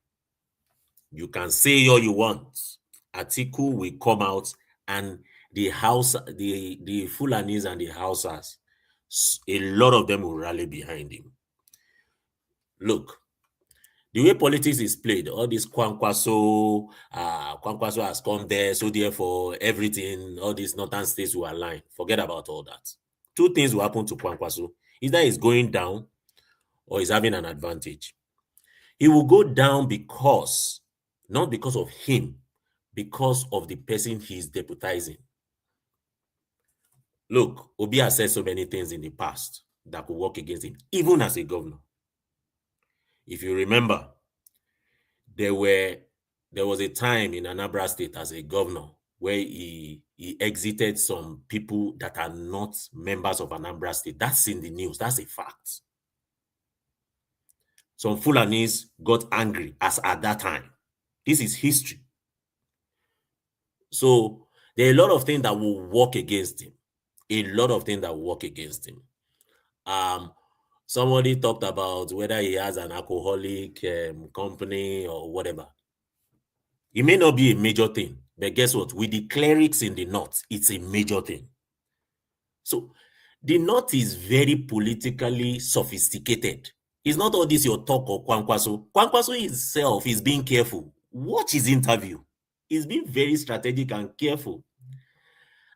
[SPEAKER 16] You can say all you want. Atiku will come out and the Fulanis and the Hausas, a lot of them will rally behind him. Look, the way politics is played, all this Kwankwaso has come there, so therefore everything, all these northern states will align. Forget about all that. Two things will happen to Kwankwaso. Either he's going down or he's having an advantage. He will go down because, not because of him, because of the person he's deputizing. Look, Obi has said so many things in the past that could work against him, even as a governor. If you remember, there was a time in Anambra State as a governor where he exited some people that are not members of Anambra State. That's in the news. That's a fact. Some Fulanis got angry as at that time. This is history. So there are a lot of things that will work against him. A lot of things that will work against him. Somebody talked about whether he has an alcoholic company or whatever. It may not be a major thing, but guess what? With the clerics in the north, it's a major thing. So the north is very politically sophisticated. It's not all this your talk or Kwankwaso. Kwankwaso himself is being careful. Watch his interview. He's being very strategic and careful.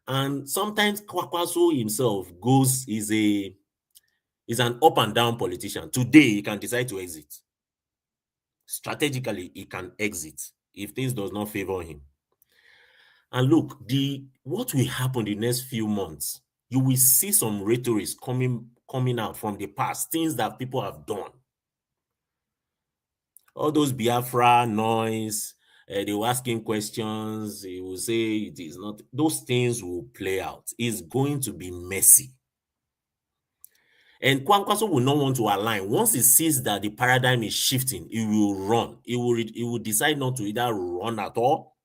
[SPEAKER 16] And sometimes Kwankwaso himself is an up and down politician. Today, he can decide to exit. Strategically, he can exit if things does not favor him. And look, what will happen the next few months, you will see some rhetoric coming out from the past, things that people have done. All those Biafra noise, they were asking questions, he will say it is not. Those things will play out. It's going to be messy. And Kwankwaso will not want to align. Once he sees that the paradigm is shifting, he will run. He will decide not to either run at all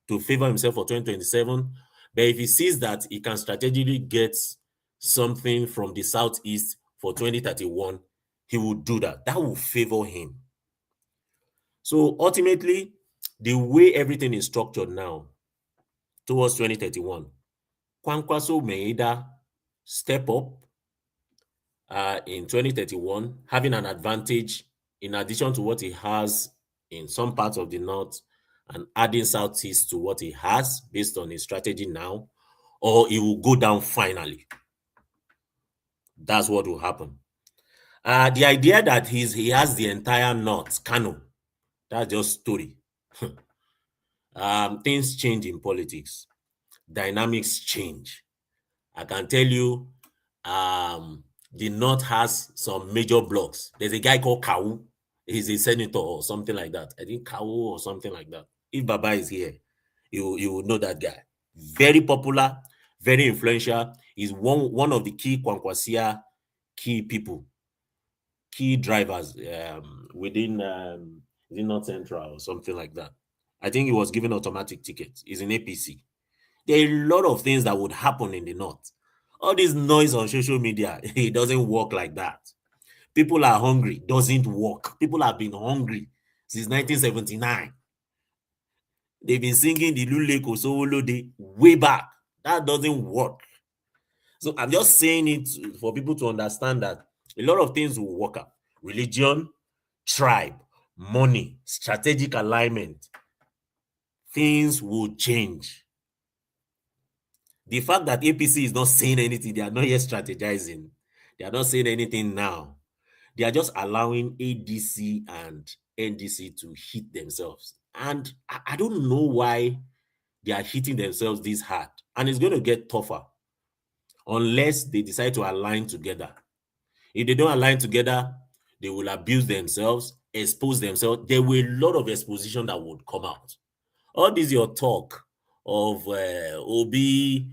[SPEAKER 16] to favor himself for 2027. But if he sees that he can strategically get something from the Southeast for 2031, he will do that. That will favor him. So ultimately, the way everything is structured now towards 2031, Kwankwaso may either step up in 2031, having an advantage in addition to what he has in some parts of the north and adding Southeast to what he has based on his strategy now, or he will go down finally. That's what will happen. The idea that he has the entire north, Kano, that's just story. Things change in politics. Dynamics change. I can tell you, the north has some major blocks. There's a guy called Kawu. He's a senator or something like that. I think Kawu or something like that. If Baba is here, you will know that guy. Very popular, very influential. He's one of the key Kwankwasia key people, key drivers within the North Central or something like that. I think he was given automatic tickets. He's in APC. There are a lot of things that would happen in the north. All this noise on social media, it doesn't work like that. People are hungry, doesn't work. People have been hungry since 1979. They've been singing the Lule Kosowolo Day way back. That doesn't work. So I'm just saying it for people to understand that a lot of things will work out. Religion, tribe, money, strategic alignment. Things will change. The fact that APC is not saying anything, they are not yet strategizing. They are not saying anything now. They are just allowing ADC and NDC to hit themselves. And I don't know why they are hitting themselves this hard. And it's going to get tougher unless they decide to align together. If they don't align together, they will abuse themselves, expose themselves. There will be a lot of exposition that would come out. All this your talk of Obi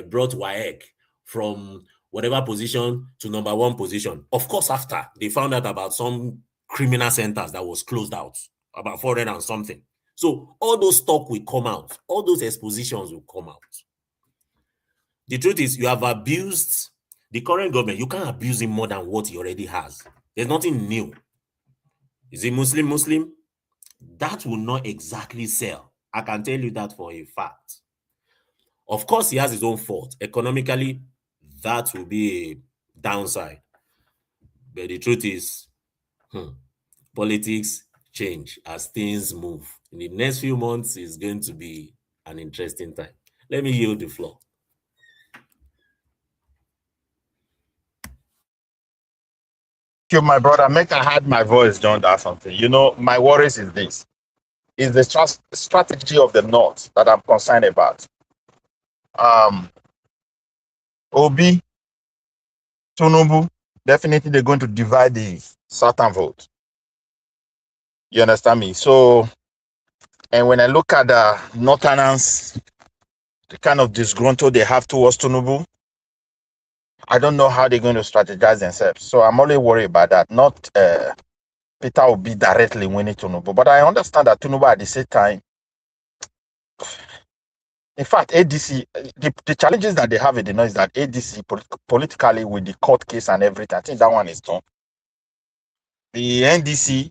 [SPEAKER 16] brought WAEC from whatever position to number 1 position. Of course, after they found out about some criminal centers that was closed out, about 400 and something. So all those talk will come out. All those expositions will come out. The truth is, you have abused the current government. You can't abuse him more than what he already has. There's nothing new. Is he Muslim? That will not exactly sell. I can tell you that for a fact. Of course, he has his own fault. Economically, that will be a downside. But the truth is, politics change as things move. In the next few months, it's going to be an interesting time. Let me yield the floor.
[SPEAKER 13] You, my brother, make I had my voice, John, that something. You know, my worries is this. Is the strategy of the North that I'm concerned about. Obi, Tinubu, definitely they're going to divide the Southern vote. You understand me? So, and when I look at the Northerners, the kind of disgruntled they have towards Tinubu, I don't know how they're going to strategize themselves. So I'm only worried about that. Not Peter Obi directly winning Tinubu, but I understand that Tinubu at the same time. In fact, ADC, the challenges that they have in the North is that ADC politically with the court case and everything, I think that one is done. The NDC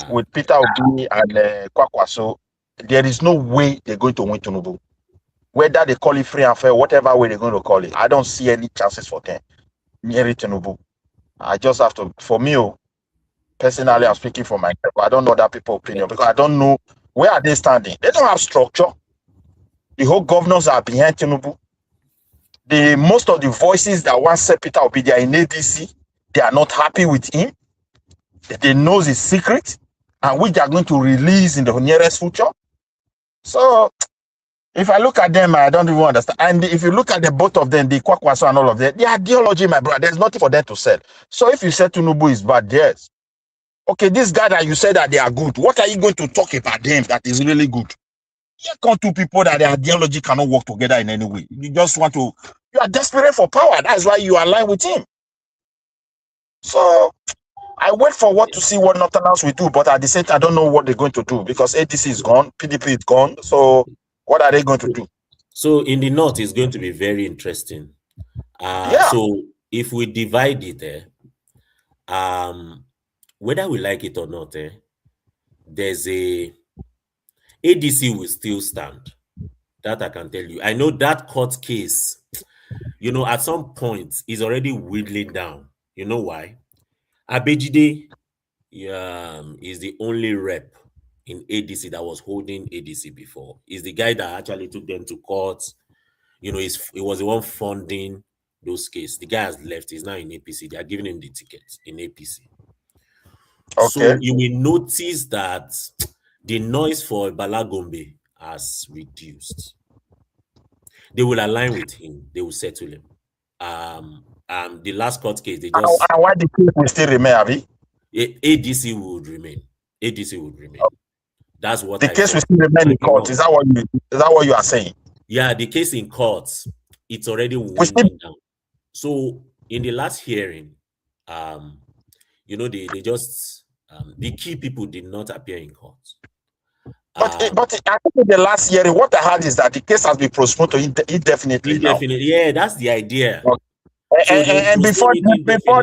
[SPEAKER 13] with Peter Obi and Kwankwaso, there is no way they're going to win Tinubu. Whether they call it free and fair, whatever way they're going to call it, I don't see any chances for them. Near Tinubu. I just have to, for me, personally, I'm speaking for myself. I don't know that people's opinion because I don't know where are they standing. They don't have structure. The whole governors are behind Tinubu. Most of the voices that once said Peter Obi, they are in ADC. They are not happy with him. They know his secret, and which they are going to release in the nearest future. So, if I look at them, I don't even understand. And if you look at the both of them, the Kwankwaso and all of them, the ideology, my brother, there's nothing for them to sell. So if you say Tinubu is bad, yes. Okay, this guy that you said that they are good, what are you going to talk about them that is really good? Here come two people that their ideology cannot work together in any way. You just want to, you are desperate for power. That's why you align with him. So I wait for what to see what Northerners will do, but at the same time, I don't know what they're going to do because ADC is gone, PDP is gone. So what are they going to do?
[SPEAKER 16] So in the North, it's going to be very interesting. So if we divide it, whether we like it or not, there's a ADC will still stand. That I can tell you. I know that court case, at some point is already whittling down. You know why? Abejide is the only rep in ADC that was holding ADC before. He's the guy that actually took them to court. He was the one funding those cases. The guy has left. He's now in APC. They are giving him the ticket in APC. Okay. So you will notice that the noise for Balagombe has reduced. They will align with him. They will settle him. The last court case, they just...
[SPEAKER 13] And why the case will still remain, Abi?
[SPEAKER 16] ADC would remain. ADC would remain. That's what
[SPEAKER 13] the case will still remain in court. Is that what you are saying?
[SPEAKER 16] Yeah, the case in court, it's already winding down. So in the last hearing, they just the key people did not appear in court.
[SPEAKER 13] But I think the last hearing, what I heard is that the case has been postponed to indefinitely.
[SPEAKER 16] Indefinitely, yeah, that's the idea.
[SPEAKER 13] Okay. So and before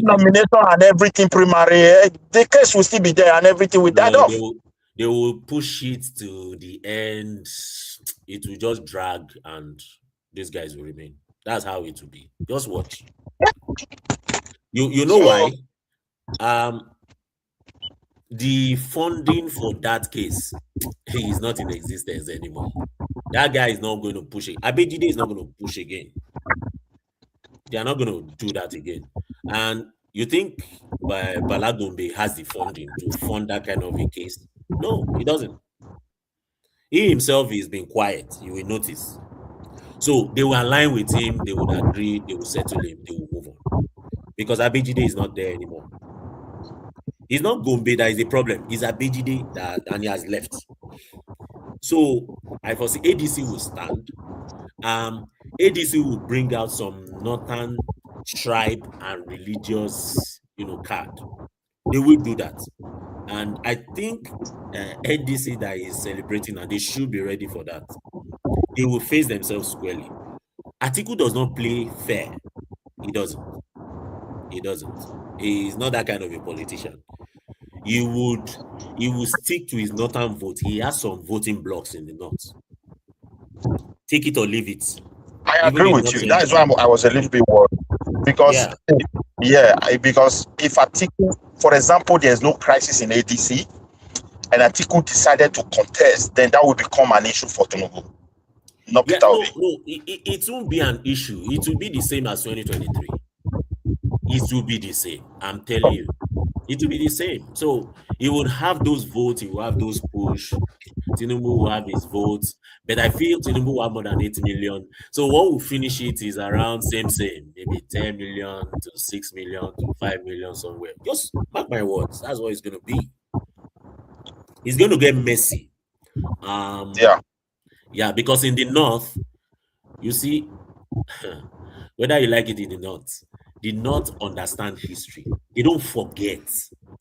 [SPEAKER 13] nomination and everything primary, the case will still be there and everything will die off.
[SPEAKER 16] They will push it to the end. It will just drag and these guys will remain. That's how it will be. Just watch. You know why? The funding for that case is not in existence anymore. That guy is not going to push it. Abejide is not going to push again. They are not going to do that again. And You think Balagombe has the funding to fund that kind of a case? No, he doesn't. He himself is being quiet, you will notice. So they will align with him, they would agree, they will settle him, they will move on. Because Abejide is not there anymore. It's not Gombe that is the problem, it's Abejide and he has left. So I foresee ADC will stand. ADC will bring out some northern tribe and religious, card. They will do that. And I think NDC that is celebrating, and they should be ready for that. They will face themselves squarely. Atiku does not play fair. He doesn't. He doesn't. He's not that kind of a politician. He will stick to his northern vote. He has some voting blocks in the north. Take it or leave it.
[SPEAKER 13] I agree with you. That is why I was a little bit worried. Because, because if Atiku, for example, there's no crisis in ADC, and Atiku decided to contest, then that would become an issue for Tinubu.
[SPEAKER 16] No, it won't be an issue. It will be the same as 2023. It will be the same. I'm telling you. It will be the same. So he would have those votes, he will have those push. Tinubu will have his votes. But I feel Tinubu will have more than 8 million. So what will finish it is around same. Maybe 10 million to 6 million to 5 million somewhere. Just mark my words. That's what it's going to be. It's going to get messy. Yeah, because in the north, you see, whether you like it in the north understand history. They don't forget.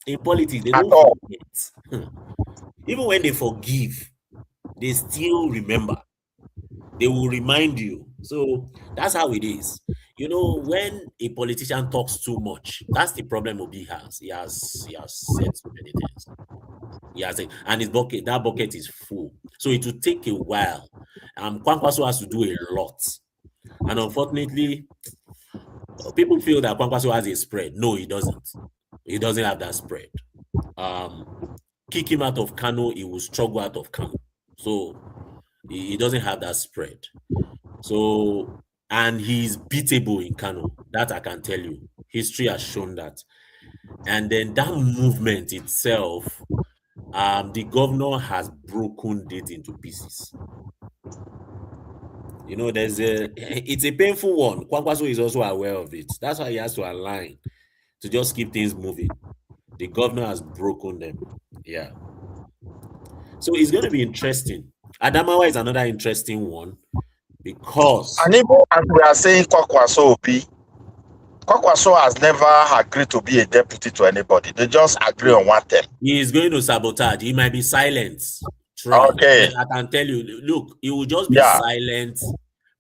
[SPEAKER 16] In politics, they don't forget. Even when they forgive, they still remember. They will remind you. So that's how it is. When a politician talks too much, that's the problem Obi has. He has said so many things. And that bucket is full. So it will take a while. Kwankwaso has to do a lot. And unfortunately, people feel that Kwankwaso has a spread. No, he doesn't. He doesn't have that spread. Kick him out of Kano, he will struggle out of Kano. So he doesn't have that spread. So, and he's beatable in Kano. That I can tell you. History has shown that. And then that movement itself, the governor has broken it into pieces. It's a painful one. Kwankwaso is also aware of it. That's why he has to align to just keep things moving. The governor has broken them. Yeah. So it's going to be interesting. Adamawa is another interesting one because...
[SPEAKER 13] And even as we are saying Kwankwaso has never agreed to be a deputy to anybody. They just agree on one term.
[SPEAKER 16] He is going to sabotage. He might be silent. Okay. I can tell you, look, he will just be silent.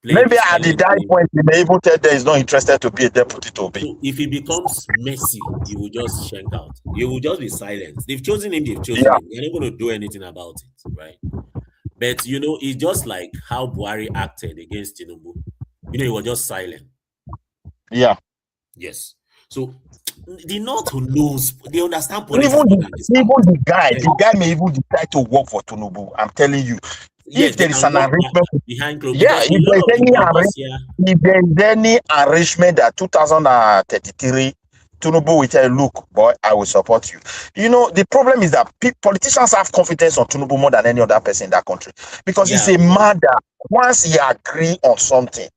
[SPEAKER 13] Maybe at the die point, he may even tell them he's not interested to be a deputy to be.
[SPEAKER 16] So if he becomes messy, he will just shank out. He will just be silent. They've chosen him, him. They're not going to do anything about it, right? But, it's just like how Buhari acted against Tinubu. He was just silent.
[SPEAKER 13] Yeah.
[SPEAKER 16] Yes. So the North who knows, they understand politics.
[SPEAKER 13] Even the guy may even decide to work for Tinubu. I'm telling you. If there is an arrangement
[SPEAKER 16] behind closed
[SPEAKER 13] if there's any arrangement that 2033 Tinubu will tell you, look, boy, I will support you. The problem is that politicians have confidence on Tinubu more than any other person in that country because he's a man that once he agree on something,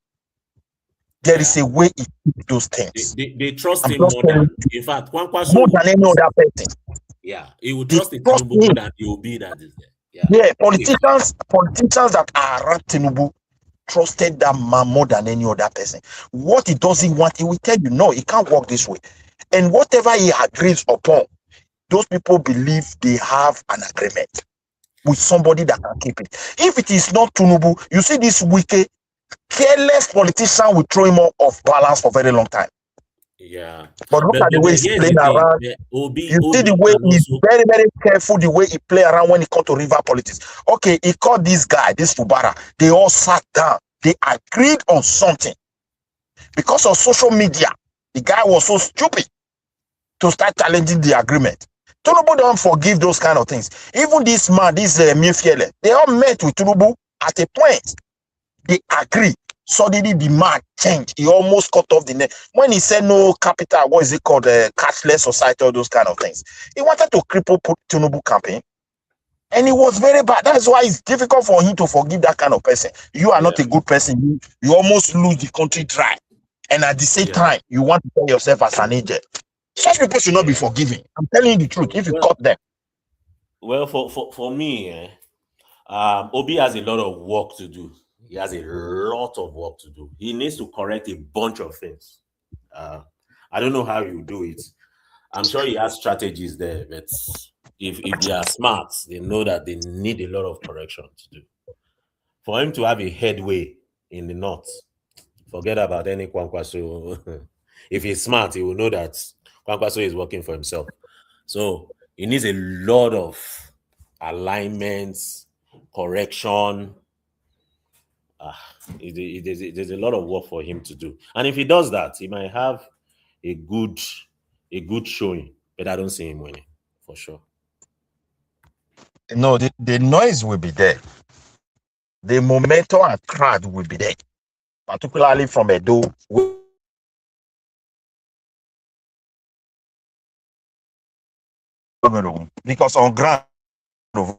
[SPEAKER 13] there is a way he keeps those things.
[SPEAKER 16] They trust him more than, in fact, Kwankwaso
[SPEAKER 13] more than any other person.
[SPEAKER 16] Yeah, he will trust Tinubu more than the Obi that is there.
[SPEAKER 13] Yeah, politicians that are around Tinubu trusted that man more than any other person. What he doesn't want, he will tell you, no, it can't work this way. And whatever he agrees upon, those people believe they have an agreement with somebody that can keep it. If it is not Tinubu, you see this wicked, careless politician will throw him off balance for a very long time.
[SPEAKER 16] Yeah.
[SPEAKER 13] But look at the way he's playing around. You see the way he's very, very careful, the way he play around when it comes to river politics. Okay, he called this guy, this Fubara. They all sat down. They agreed on something. Because of social media, the guy was so stupid to start challenging the agreement. Tinubu don't forgive those kind of things. Even this man, this Mifiele, they all met with Tinubu at a point. They agree. Suddenly the man changed. He almost cut off the neck. When he said no capital, what is it called? Cashless society, all those kind of things. He wanted to cripple Tinubu campaign. And it was very bad. That's why it's difficult for him to forgive that kind of person. You are not a good person. You almost lose the country dry. And at the same time, you want to tell yourself as an angel. Such people should not be forgiven. I'm telling you the truth. If you cut them.
[SPEAKER 16] Well, for me, Obi has a lot of work to do. He has a lot of work to do. He needs to correct a bunch of things. I don't know how you do it. I'm sure he has strategies there, but if they are smart, they know that they need a lot of correction to do. For him to have a headway in the north, forget about any Kwankwaso. If he's smart, he will know that Kwankwaso is working for himself. So he needs a lot of alignments, correction. There's a lot of work for him to do. And if he does that, he might have a good showing. But I don't see him winning, for sure.
[SPEAKER 13] No, the noise will be there. The momentum and crowd will be there. Particularly from Edo. Because on ground, how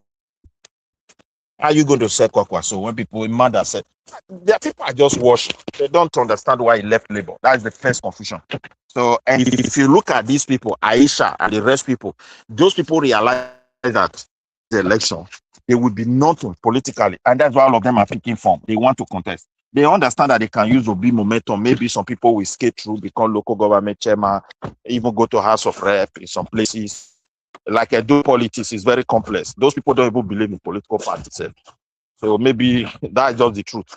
[SPEAKER 13] are you going to sell Kwankwaso when people in Manda said their people are just washed? They don't understand why he left Labour. That is the first confusion. So, and if you look at these people, Aisha and the rest people, those people realize that the election, they will be nothing politically, and that's why all of them are thinking form. They want to contest. They understand that they can use Obi momentum. Maybe some people will skate through, become local government chairman, even go to House of Rep in some places. Like Edo politics is very complex. Those people don't even believe in political parties. So maybe that's just the truth.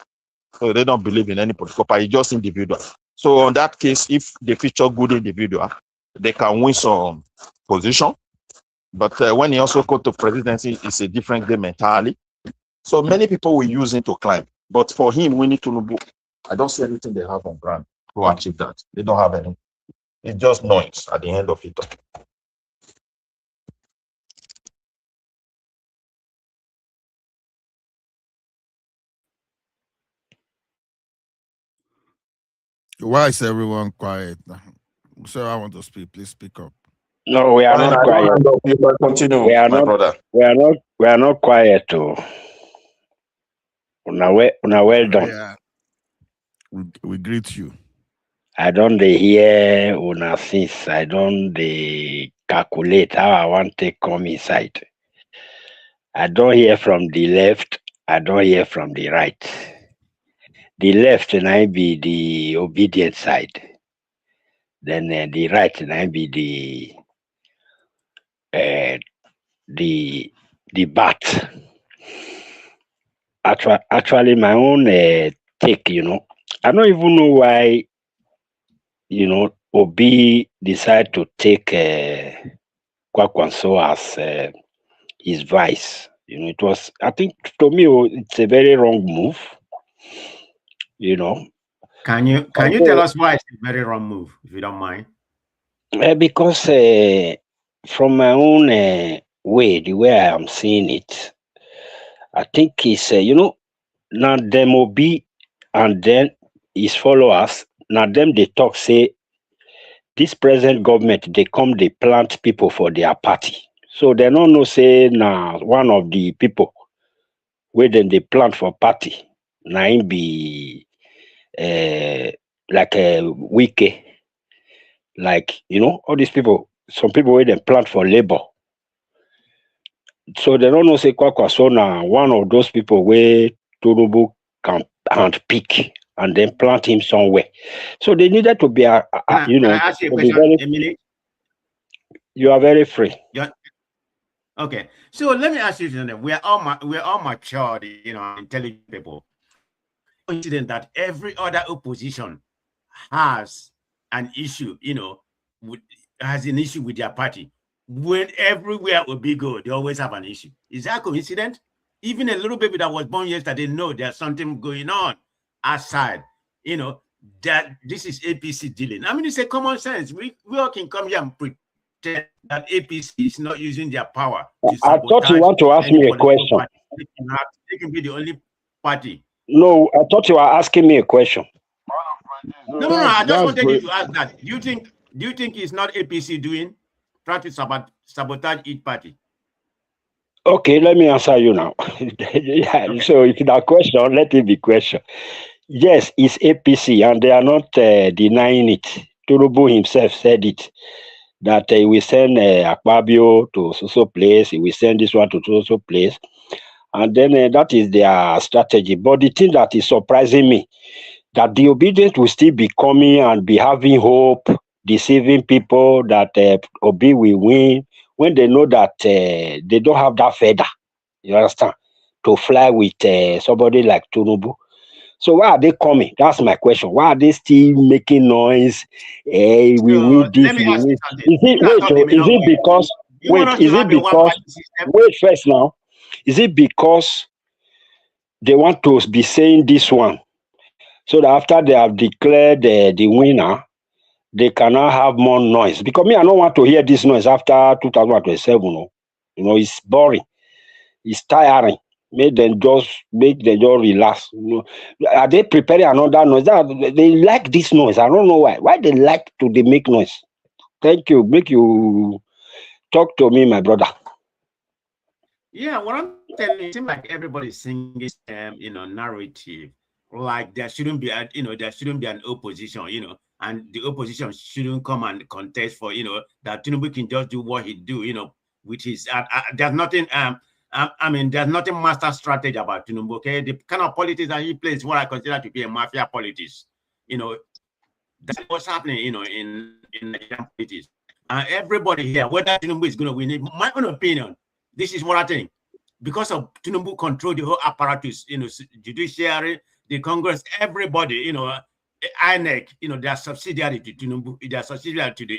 [SPEAKER 13] So they don't believe in any political party, just individual. So on that case, if they feature good individual, they can win some position. But when he also go to presidency, it's a different game entirely. So many people will use him to climb. But for him, we need to know. I don't see anything they have on ground to achieve that. They don't have any. It's just noise at the end of it.
[SPEAKER 11] Why is everyone quiet? So I want to speak. Please speak up.
[SPEAKER 17] No, we are not quiet.
[SPEAKER 13] Continue,
[SPEAKER 17] we are
[SPEAKER 13] my
[SPEAKER 17] not.
[SPEAKER 13] brother.
[SPEAKER 17] We are not quiet. Too. Una well done.
[SPEAKER 11] Yeah. We greet you.
[SPEAKER 17] I don't hear una since. I don't calculate how I want to come inside. I don't hear from the left. I don't hear from the right. The left and I be the obedient side. Then the right and I be the bat. Actually, my own take. I don't even know why. Obi decided to take Kwankwaso as his vice. It was. I think to me, it's a very wrong move.
[SPEAKER 12] Can you tell us why it's a very wrong move, if you don't mind?
[SPEAKER 17] Because from my own way, the way I am seeing it, I think it's now them Obi and then his followers. Now them they talk say this present government they plant people for their party, so they don't know say now one of the people where then they plant for party now him be like a Wike. Like, all these people, some people where they plant for labor. So they don't know say Kwankwaso now one of those people where Tinubu can handpick and then plant him somewhere. So they needed to be
[SPEAKER 12] Can I ask you a question, Emily?
[SPEAKER 17] You are very free.
[SPEAKER 12] Okay. So let me ask you something. We're all matured, intelligent people. Incident that every other opposition has an issue, has an issue with their party. When everywhere will be good, they always have an issue. Is that coincidence? Even a little baby that was born yesterday know there's something going on outside. That this is APC dealing. I mean, it's a common sense. We all can come here and pretend that APC is not using their power to
[SPEAKER 17] I thought you want to ask me a question.
[SPEAKER 12] They can be the only party
[SPEAKER 17] No, I thought you were asking me a question.
[SPEAKER 12] No. I just wanted you to ask that. Do you think it's not APC doing try to sabotage each party?
[SPEAKER 17] Okay, let me answer you now. Yeah, so if that question, let it be question. Yes, it's APC, and they are not denying it. Turubu himself said it, that he will send Akpabio to so place, he will send this one to so place, and then that is their strategy. But the thing that is surprising me, that the obedient will still be coming and be having hope, deceiving people that Obi will win, when they know that they don't have that feather, you understand, to fly with somebody like Tunubu. So why are they coming? That's my question. Why are they still making noise? We win this,
[SPEAKER 12] let me
[SPEAKER 17] we
[SPEAKER 12] ask
[SPEAKER 17] win.
[SPEAKER 12] you something.
[SPEAKER 17] Is it because, wait first now, is it because they want to be saying this one, so that after they have declared the winner, they cannot have more noise? Because me, I don't want to hear this noise after 2027. No? You know, it's boring. It's tiring. Make them just relax. You know, are they preparing another noise? They like this noise. I don't know why. Why they like they make noise? Thank you. Make you talk to me, my brother.
[SPEAKER 12] Yeah, what I'm telling you, it seems like everybody's singing narrative. Like there shouldn't be there shouldn't be an opposition, and the opposition shouldn't come and contest for that Tinubu can just do what he do, which is there's nothing there's nothing master strategy about Tinubu. Okay, the kind of politics that he plays what I consider to be a mafia politics. That's what's happening, in Nigerian politics. And everybody here, whether Tinubu is going to win, in my own opinion, this is what I think. Because of Tinubu control the whole apparatus, judiciary, the Congress, everybody, INEC, they are subsidiary to Tinubu, they are subsidiary to the,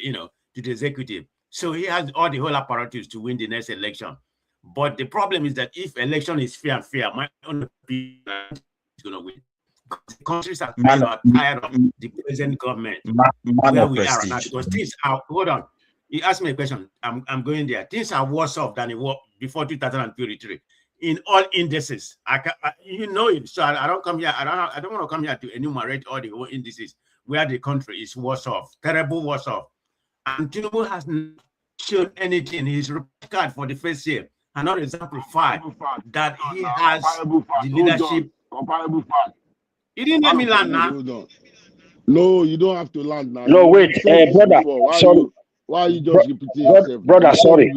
[SPEAKER 12] to the executive. So he has all the whole apparatus to win the next election. But the problem is that if election is fair and fair, my own opinion is going to win. The countries are tired of the present government where we are now, because things are, hold on. You asked me a question. I'm going there. Things are worse off than it was before 2023 in all indices. You know it. So I don't come here. I don't want to come here to enumerate all the whole indices where the country is worse off, terrible worse off. And Tinubu has not shown anything. His report card for the first year, another example 5, that he has the leadership.
[SPEAKER 14] Comparable fact.
[SPEAKER 12] He didn't let me land now.
[SPEAKER 14] No, you don't have to land now.
[SPEAKER 17] No, wait, brother.
[SPEAKER 14] Why are you just repeating yourself?
[SPEAKER 17] Brother, sorry.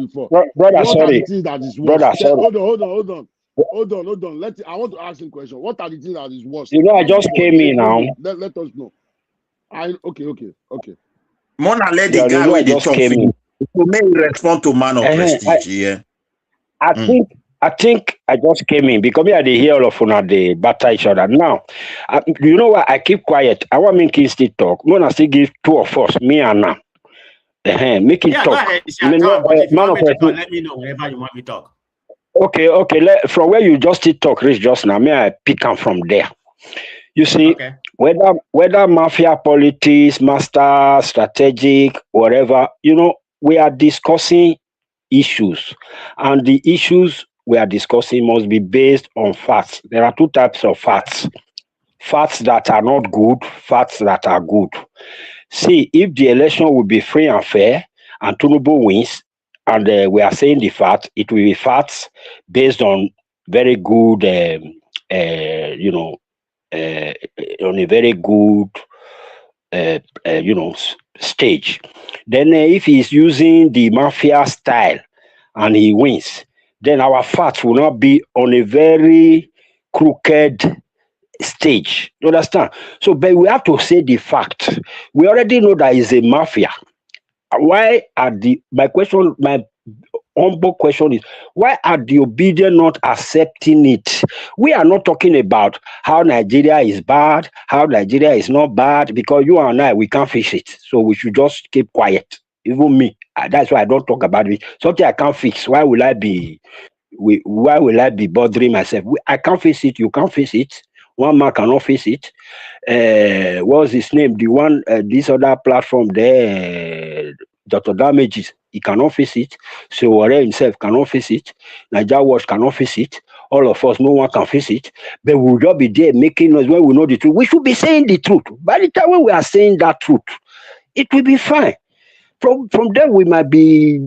[SPEAKER 17] Brother, sorry.
[SPEAKER 14] That is worse?
[SPEAKER 17] Brother, sorry.
[SPEAKER 14] Hold on. I want to ask him a question. What are the things that is worse?
[SPEAKER 17] You know, I just came in now.
[SPEAKER 14] Let us know. Okay.
[SPEAKER 13] Mona, let the guy with the talk to make respond to man of prestige. Yeah.
[SPEAKER 17] I think I just came in because me I dey hear all of una they batter each other. Now, you know what? I keep quiet. I want me to still talk. Mona still give 2 of us, me and now. Make it talk.
[SPEAKER 12] Go ahead. Let me know whenever you want me to talk.
[SPEAKER 17] Okay. From where you just did talk, Rich, just now, may I pick up from there. You see, whether mafia politics, master, strategic, whatever, we are discussing issues, and the issues we are discussing must be based on facts. There are 2 types of facts: facts that are not good, facts that are good. See, if the election will be free and fair and Tinubu wins, and we are saying the fact, it will be facts based on very good, on a very good, stage. Then if he's using the mafia style and he wins, then our facts will not be on a very crooked stage. You understand? So, but we have to say the fact. We already know that it's a mafia. My humble question is, why are the obedient not accepting it? We are not talking about how Nigeria is bad, how Nigeria is not bad, because you and I, we can't fix it. So we should just keep quiet. Even me, that's why I don't talk about it. Something I can't fix. Why will I be bothering myself? I can't fix it. You can't fix it. One man cannot fix it. What's his name? The one, this other platform there, Dr. Damages, he cannot fix it. So Warren himself cannot fix it. Nigeria Watch cannot fix it. all of us, no one can face it, but we'll just be there making noise when we know the truth. We should be saying the truth. By the time when we are saying that truth, it will be fine. From there, we might be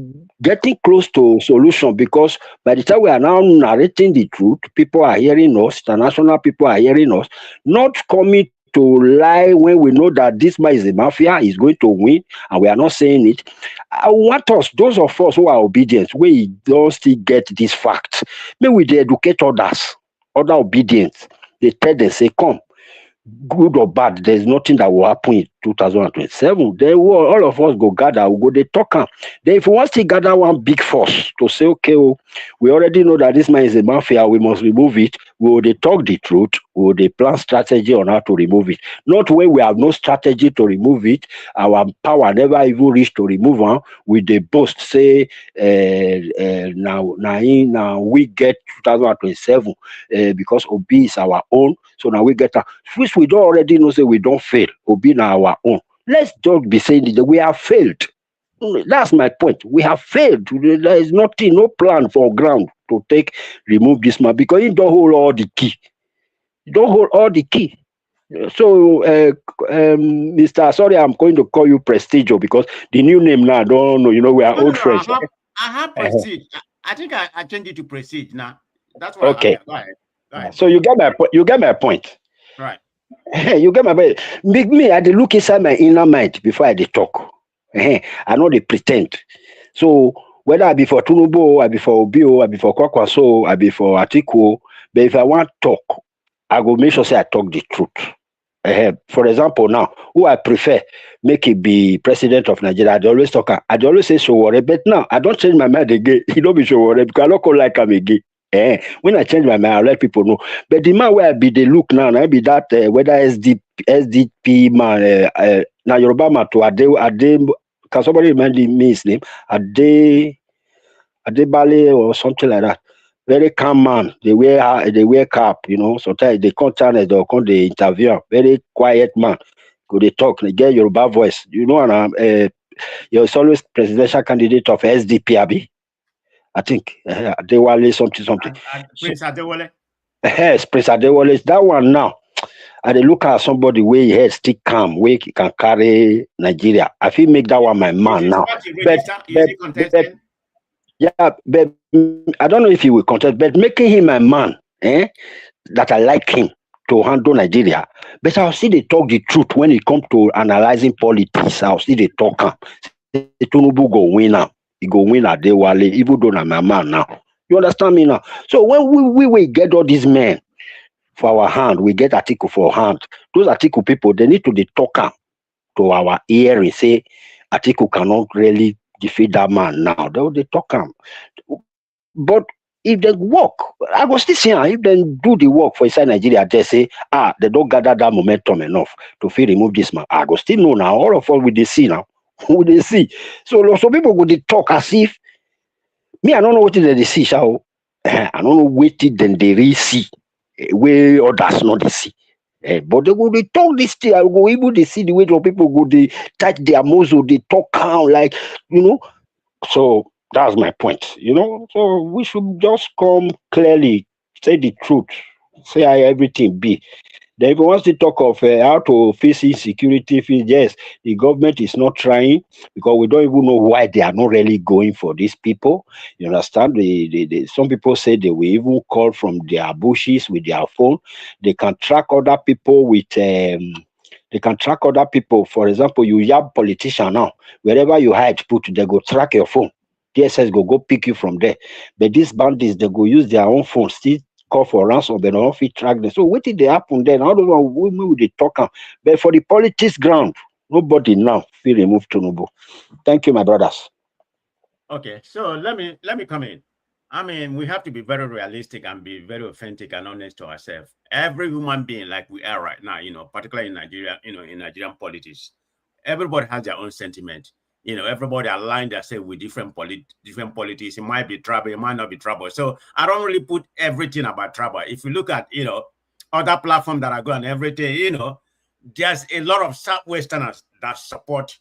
[SPEAKER 17] getting close to solution, because by the time we are now narrating the truth, people are hearing us, international people are hearing us, not coming to lie when we know that this man is a mafia, is going to win, and we are not saying it. I want us, those of us who are obedient, we don't still get this fact. Maybe we educate others, other obedience. They tell them, say, come, good or bad, there's nothing that will happen in 2027. Then all of us go gather, we go they talk. Then if we want to gather one big force to say, okay, oh, we already know that this man is a mafia, we must remove it. We will they talk the truth, we will they plan strategy on how to remove it. Not when we have no strategy to remove it, our power never even reach to remove one. We they boast say now we get 2027 because Obi is our own. So now we get that. Which we don't already know, say we don't fail. Obi now our own. Let's don't be saying that we have failed. That's my point. We have failed. There is nothing, no plan for ground to remove this man, because he don't hold all the key. He don't hold all the key. So, Mr. Sorry, I'm going to call you Prestigio, because the new name now, I don't know. You know, we are old friends.
[SPEAKER 12] I have Prestige. I think I changed it to Prestige now. That's what
[SPEAKER 17] okay.
[SPEAKER 12] Go ahead.
[SPEAKER 17] So you get my point. You get my point.
[SPEAKER 12] Right.
[SPEAKER 17] You get my point. Me, I dey look inside my inner mind before I dey talk. I know they pretend. So whether I be for Tinubu, I be for Obi, I be for Kwankwaso, I be for Atiku, but if I want talk, I go make sure say I talk the truth. For example, now who I prefer make it be president of Nigeria, I dey always talk. I dey always say Sowore, but now I don't change my mind again. He don't be Sowore because I don't call like him again. When I change my mind, I'll let people know. But the man where I be the look now, I be that whether SDP man, now Yoruba man to Ade, can somebody remind me his name? Adebale or something like that. Very calm man. They wear cap, you know. Sometimes they come channel, they come they interview. Very quiet man. Go they talk, they get Yoruba voice. You know, and you're always presidential candidate of SDP, Abi. I think Adewale something.
[SPEAKER 12] Prince Adewale.
[SPEAKER 17] Yes, Prince Adewale is that one now. And they look at somebody where he head still calm, where he can carry Nigeria. I feel make that one my man now. But I don't know if he will contest, but making him my man, that I like him to handle Nigeria. But I'll see they talk the truth when it comes to analyzing politics. I'll see they talk. Tinubu go win now. He go win at Adewale, even though I'm a man now. You understand me now? So when we get all these men for our hand, we get Atiku for hand. Those Atiku people, they need to be talking to our ear and say Atiku cannot really defeat that man now. They talk. But if they work, I go still see if they do the work for inside Nigeria, they say, they don't gather that momentum enough to remove this man. I go still know now. All of us we they see now. Who they see. So people go they talk as if me, I don't know what they see, shall I don't know what then they really see. Where others not they see. But they go they talk this thing. I go able to see the way the people go they touch their muzzle, they talk down like So that's my point, So we should just come clearly, say the truth, say how everything be. Then if we want to talk of how to face insecurity, yes, the government is not trying because we don't even know why they are not really going for these people. You understand? Some people say they will even call from their bushes with their phone. They can track other people with they can track other people. For example, you have politician now. Wherever you hide, they go track your phone. DSS go pick you from there. But these bandits, they go use their own phone, still call for ransom, but don't fit track them. So what did they happen then? How do we they talk? But for the politics ground, nobody now feel remove Tinubu. Thank you, my brothers.
[SPEAKER 12] Okay, so let me come in. I mean, we have to be very realistic and be very authentic and honest to ourselves. Every human being, like we are right now, particularly in Nigeria, in Nigerian politics, everybody has their own sentiment. Everybody aligned themselves with different politics. It might be trouble, it might not be trouble. So I don't really put everything about trouble. If you look at, other platforms that are going, everything, there's a lot of Southwesterners that support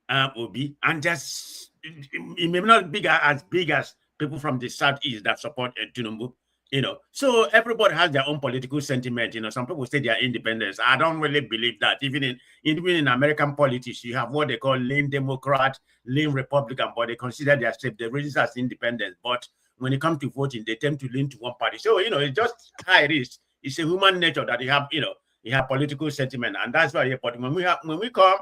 [SPEAKER 12] Obi, and just it may not be as big as people from the Southeast that support Tinubu.
[SPEAKER 18] You know, so everybody has their own political sentiment. You know, some people say they are independents. I don't really believe that. Even in American politics, you have what they call lean Democrat, lean Republican, but they consider themselves the register as independent. But when it comes to voting, they tend to lean to one party. So, you know, it's just how it is. It's a human nature that you have, you know, you have political sentiment, and that's why. But when we come,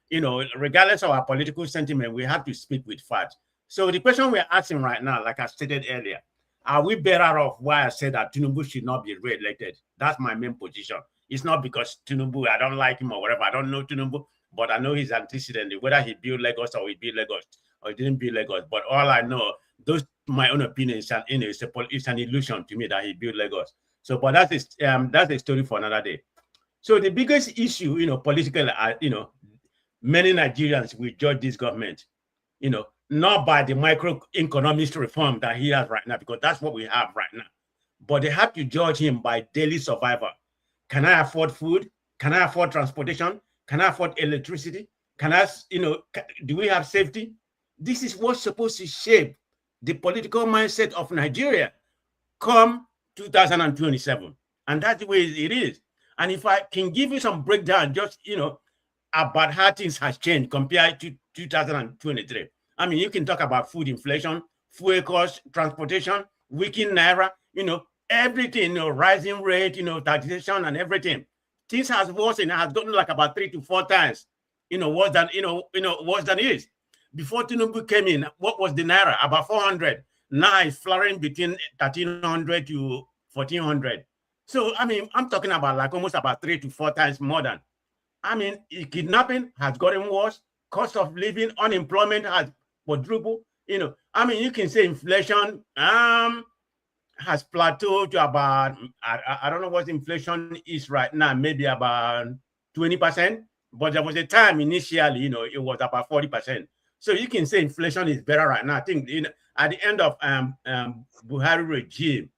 [SPEAKER 18] you know, regardless of our political sentiment, we have to speak with facts. So the question we're asking right now, like I stated earlier, are we better off? Why I said that Tinubu should not be re-elected? That's my main position. It's not because Tinubu, I don't like him or whatever. I don't know Tinubu, but I know his antecedent, whether he built Lagos or he built Lagos or he didn't build Lagos. But all I know, my own opinion is it's an illusion to me that he built Lagos. So, but that's a story for another day. So the biggest issue, you know, politically, you know, many Nigerians will judge this government, you know, not by the microeconomics reform that he has right now, because that's what we have right now. But they have to judge him by daily survival. Can I afford food? Can I afford transportation? Can I afford electricity? Can I, you know, do we have safety? This is what's supposed to shape the political mindset of Nigeria come 2027. And that's the way it is. And if I can give you some breakdown, just, you know, about how things has changed compared to 2023. I mean, you can talk about food inflation, fuel cost, transportation, weakened naira, you know, everything, you know, rising rate, you know, taxation and everything. Things has worsened, has gotten like about 3 to 4 times, you know, worse than worse than it is. Before Tinubu came in, what was the naira? About 400. Now it's fluttering between 1,300 to 1,400. So I mean, I'm talking about like almost about 3 to 4 times more than. I mean, kidnapping has gotten worse. Cost of living, unemployment has quadrupled. You know, I mean, you can say inflation has plateaued to about, I don't know what inflation is right now, maybe about 20%. But there was a time initially, you know, it was about 40%. So you can say inflation is better right now. I think, you know, at the end of Buhari regime,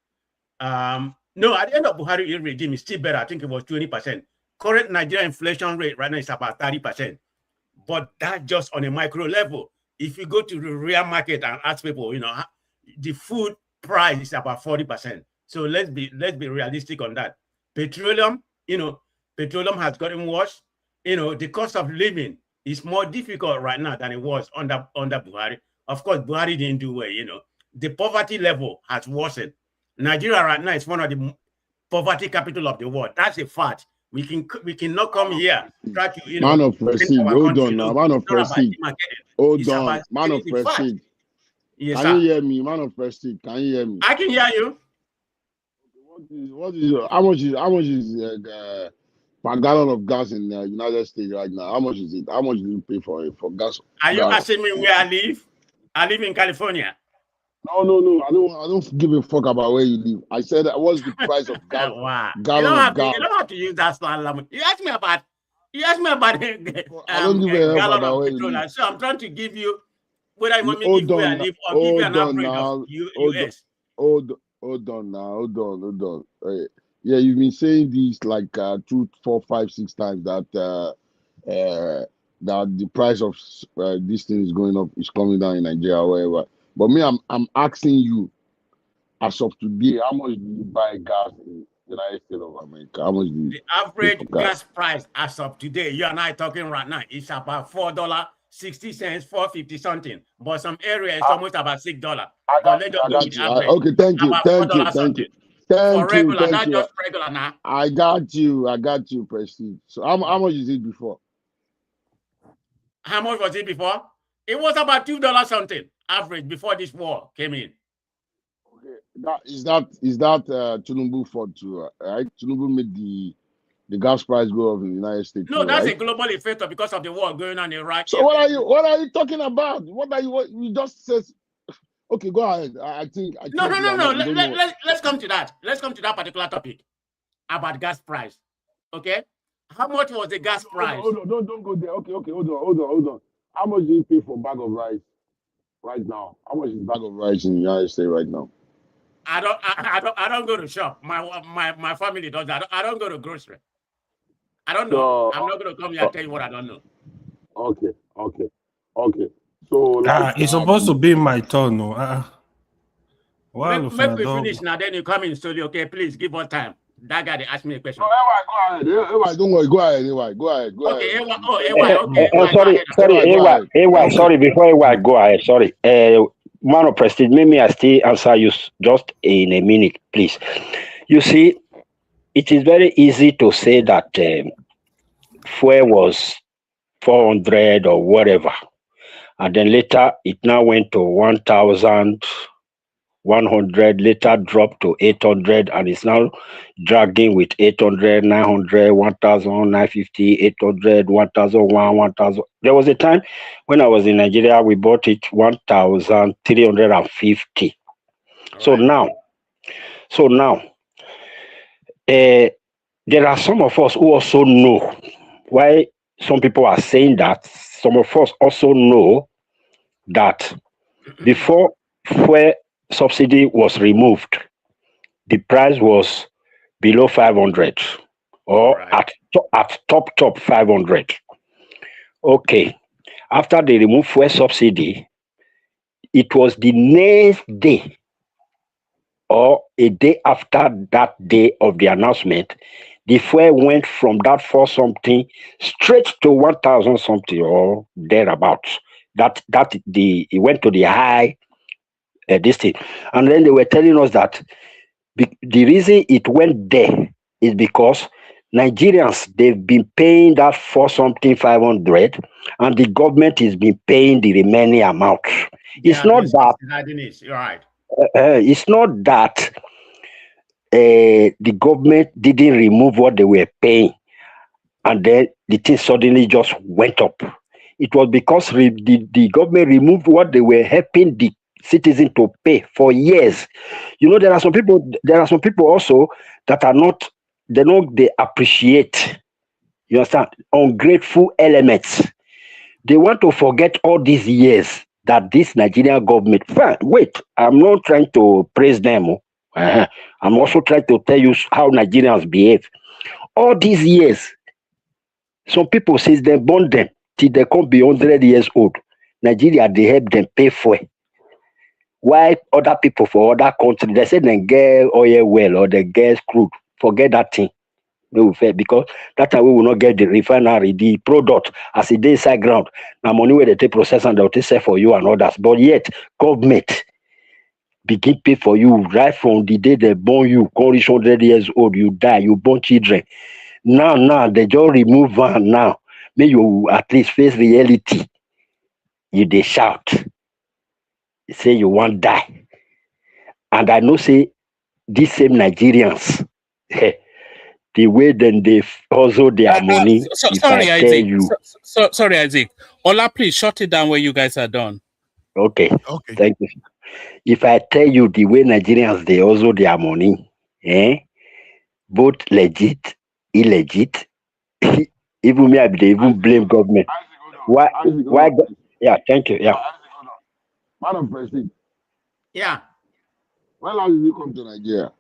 [SPEAKER 18] no, at the end of Buhari regime, it's still better. I think it was 20%. Current Nigeria inflation rate right now is about 30%. But that's just on a micro level. If you go to the real market and ask people, you know, the food price is about 40%. So let's be realistic on that. Petroleum, you know, petroleum has gotten worse. You know, the cost of living is more difficult right now than it was under Buhari. Of course, Buhari didn't do well, you know. The poverty level has worsened. Nigeria right now is one of the poverty capital of the world. That's a fact. We cannot come here try to, you know,
[SPEAKER 14] man of prestige. Hold on now, man of prestige. Hold on, man of prestige.
[SPEAKER 18] Yes,
[SPEAKER 14] can you hear me, man of prestige? Can you hear me?
[SPEAKER 18] I can hear you.
[SPEAKER 14] What is how much is per gallon of gas in the United States right now? How much is it? How much do you pay for gas?
[SPEAKER 18] Are you asking me where I live? I live in California.
[SPEAKER 14] No. I don't give a fuck about where you live. I said, what's the price of gas?
[SPEAKER 18] Wow.
[SPEAKER 14] Gallon of gas.
[SPEAKER 18] You don't have to use that slang language. You asked me about
[SPEAKER 14] I don't give a fuck about where you live.
[SPEAKER 18] So I'm trying to give you whether you want me to give where I live or give you an average of US.
[SPEAKER 14] Hold on now. Yeah, you've been saying this like 2, 4, 5, 6 times that that the price of this thing is going up, is coming down in Nigeria or wherever. But me, I'm asking you, as of today, how much do you buy gas in the United States of America? How much do you?
[SPEAKER 18] The average gas price as of today, you and I talking right now, is about $4.60, $4.50 something. But some areas it's almost about $6. But let's just go with average.
[SPEAKER 14] Okay, thank you.
[SPEAKER 18] For regular, not just regular now.
[SPEAKER 14] I got you, Prestige. So how much is it before?
[SPEAKER 18] How much was it before? It was about $2 something average before this war came in.
[SPEAKER 14] Okay, is that Tinubu fault too, right? Tinubu made the gas price go up in the United States.
[SPEAKER 18] No, that's right? A global effect because of the war going on in Iraq.
[SPEAKER 14] So what are you talking about? What you just said? Okay, go ahead. I think
[SPEAKER 18] no. Let's come to that. Let's come to that particular topic about gas price. Okay, how much was the gas price?
[SPEAKER 14] Hold on, don't go there. Okay, hold on. How much do you pay for a bag of rice right now? How much is a bag of rice in the United States right now?
[SPEAKER 18] I don't go to shop. My family does that. I don't go to grocery. I don't know. I'm not going to come here and tell you what I don't know.
[SPEAKER 14] Okay. So
[SPEAKER 19] it's supposed to be my turn, no?
[SPEAKER 18] Make we finish now, then you come in studio. Okay, please give us time. That guy they asked me a question.
[SPEAKER 14] Go ahead. Don't worry. Go ahead. Go ahead.
[SPEAKER 18] Okay, AY. Oh, AY. Okay,
[SPEAKER 17] sorry, sorry. Before AY go ahead, sorry. Man of Prestige, maybe I still answer you just in a minute, please. You see, it is very easy to say that fuel was 400 or whatever, and then later it now went to 1,100, later dropped to 800, and it's now dragging with 800, 900, 1,000, 950, 800, 1,001, 1,000. There was a time when I was in Nigeria, we bought it 1,350. So now, there are some of us who also know why some people are saying that. Some of us also know that before fuel subsidy was removed, the price was below 500 or at top 500. Okay. After they removed fuel subsidy, it was the next day or a day after that day of the announcement, the fuel went from that 4 something straight to 1,000 something or thereabouts. It went to the high this thing. And then they were telling us that the reason it went there is because Nigerians, they've been paying that 4 something 500, and the government has been paying the remaining amount. It's not that.
[SPEAKER 18] You're right.
[SPEAKER 17] It's not that the government didn't remove what they were paying, and then the thing suddenly just went up. It was because the government removed what they were helping the citizen to pay for years. You know, there are some people also that are not, they appreciate, you understand, ungrateful elements. They want to forget all these years that this Nigerian government, wait, I'm not trying to praise them. I'm also trying to tell you how Nigerians behave. All these years, some people, since they born them till they come be 100 years old, Nigeria, they help them pay for it. Why other people for other countries, they say they get oil well or they get crude, forget that thing. Because that time we will not get the refinery, the product as it is inside ground. Now money where they take process and they'll take sell for you and others. But yet, government begin pay for you right from the day they born you, come reach 100 years old, you die, you born children. Now they just remove one now. May you at least face reality. You they shout. You say you want die. And I know say these same Nigerians, the way then they also their money.
[SPEAKER 3] Sorry, Isaac. Ola, please shut it down when you guys are done.
[SPEAKER 17] Okay. Thank you. If I tell you the way Nigerians they also their money, both legit, illegit, even me, they even blame government. Why? Yeah, thank you. Yeah.
[SPEAKER 14] Madam President.
[SPEAKER 18] Yeah.
[SPEAKER 14] When last did you come to Nigeria?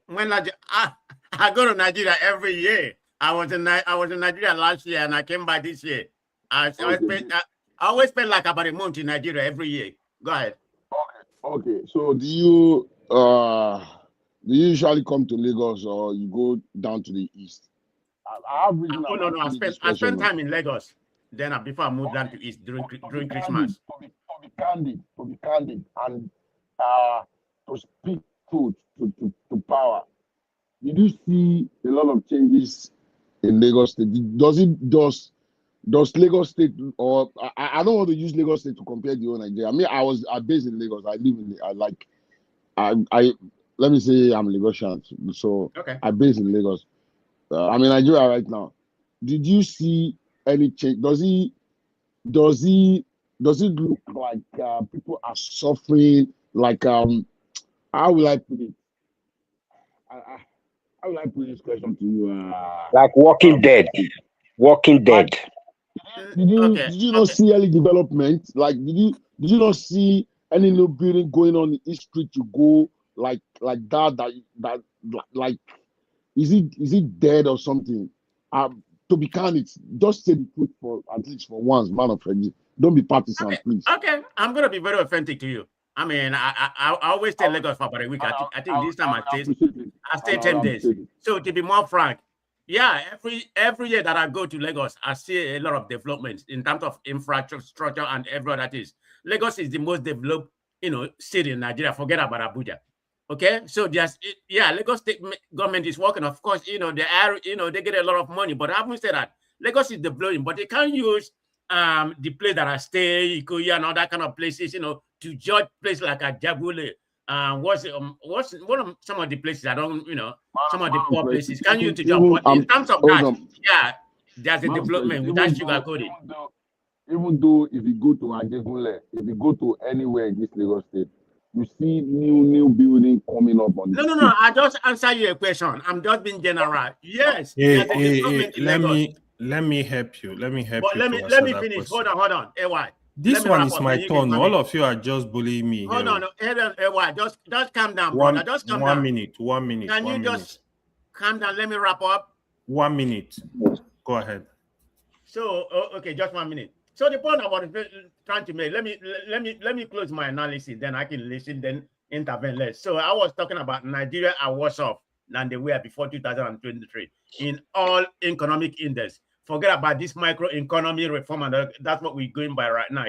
[SPEAKER 18] I go to Nigeria every year. I was in Nigeria last year and I came back this year. I always spend like about a month in Nigeria every year. Go ahead.
[SPEAKER 14] Okay. So do you usually come to Lagos or you go down to the east? I
[SPEAKER 18] spent time in Lagos. Then before I moved down to east during Christmas.
[SPEAKER 14] To be candid, and to speak truth to power. Did you see a lot of changes in Lagos State? Does Lagos State, or I don't want to use Lagos State to compare the whole Nigeria. I mean, I based in Lagos. I live in let me say I'm Lagosian, so
[SPEAKER 18] okay.
[SPEAKER 14] I based in Lagos. I'm in Nigeria right now. Did you see any change? Does it look like people are suffering? Like how will I put it? How will I put this question to you?
[SPEAKER 17] Like Walking Dead.
[SPEAKER 14] Did you not see any development? Like did you not see any new building going on in each street you go like that like is it dead or something? To be candid, just say the truth for at least for once, man of Freddy. Don't be partisan, please.
[SPEAKER 18] Okay, I'm gonna be very authentic to you. I mean, I always stay in Lagos for about a week. I think this time I stay 10 days. So to be more frank, yeah, every year that I go to Lagos, I see a lot of developments in terms of infrastructure and every other thing. Lagos is the most developed, city in Nigeria. Forget about Abuja. Okay, so just Lagos state government is working. Of course, they get a lot of money. But I haven't said that Lagos is developing, but they can't use the place that I stay, Ikoyi, and all that kind of places, to judge places like Ajabule. What's one of some of the places I don't, some of the poor places. Can you to judge? But in terms of that, there's a development without sugarcoating.
[SPEAKER 14] Even though if you go to Ajabule, if you go to anywhere in this Lagos state, you see new building coming up on.
[SPEAKER 18] No. I just answer you a question. I'm just being general. Yes.
[SPEAKER 19] Let me help you. Let me help you.
[SPEAKER 18] Let me finish. Question. Hold on. AY.
[SPEAKER 19] This one is my turn. All of you are just bullying me.
[SPEAKER 18] Hold on. AY. Just calm down, brother. Just calm down.
[SPEAKER 19] 1 minute. 1 minute.
[SPEAKER 18] Can you just calm down? Let me wrap up.
[SPEAKER 19] 1 minute. Go ahead.
[SPEAKER 18] So okay, just 1 minute. So the point I was trying to make, let me close my analysis, then I can listen, then intervene less. So I was talking about Nigeria are worse off than they were before 2023 in all economic index. Forget about this microeconomy reform, and that's what we're going by right now.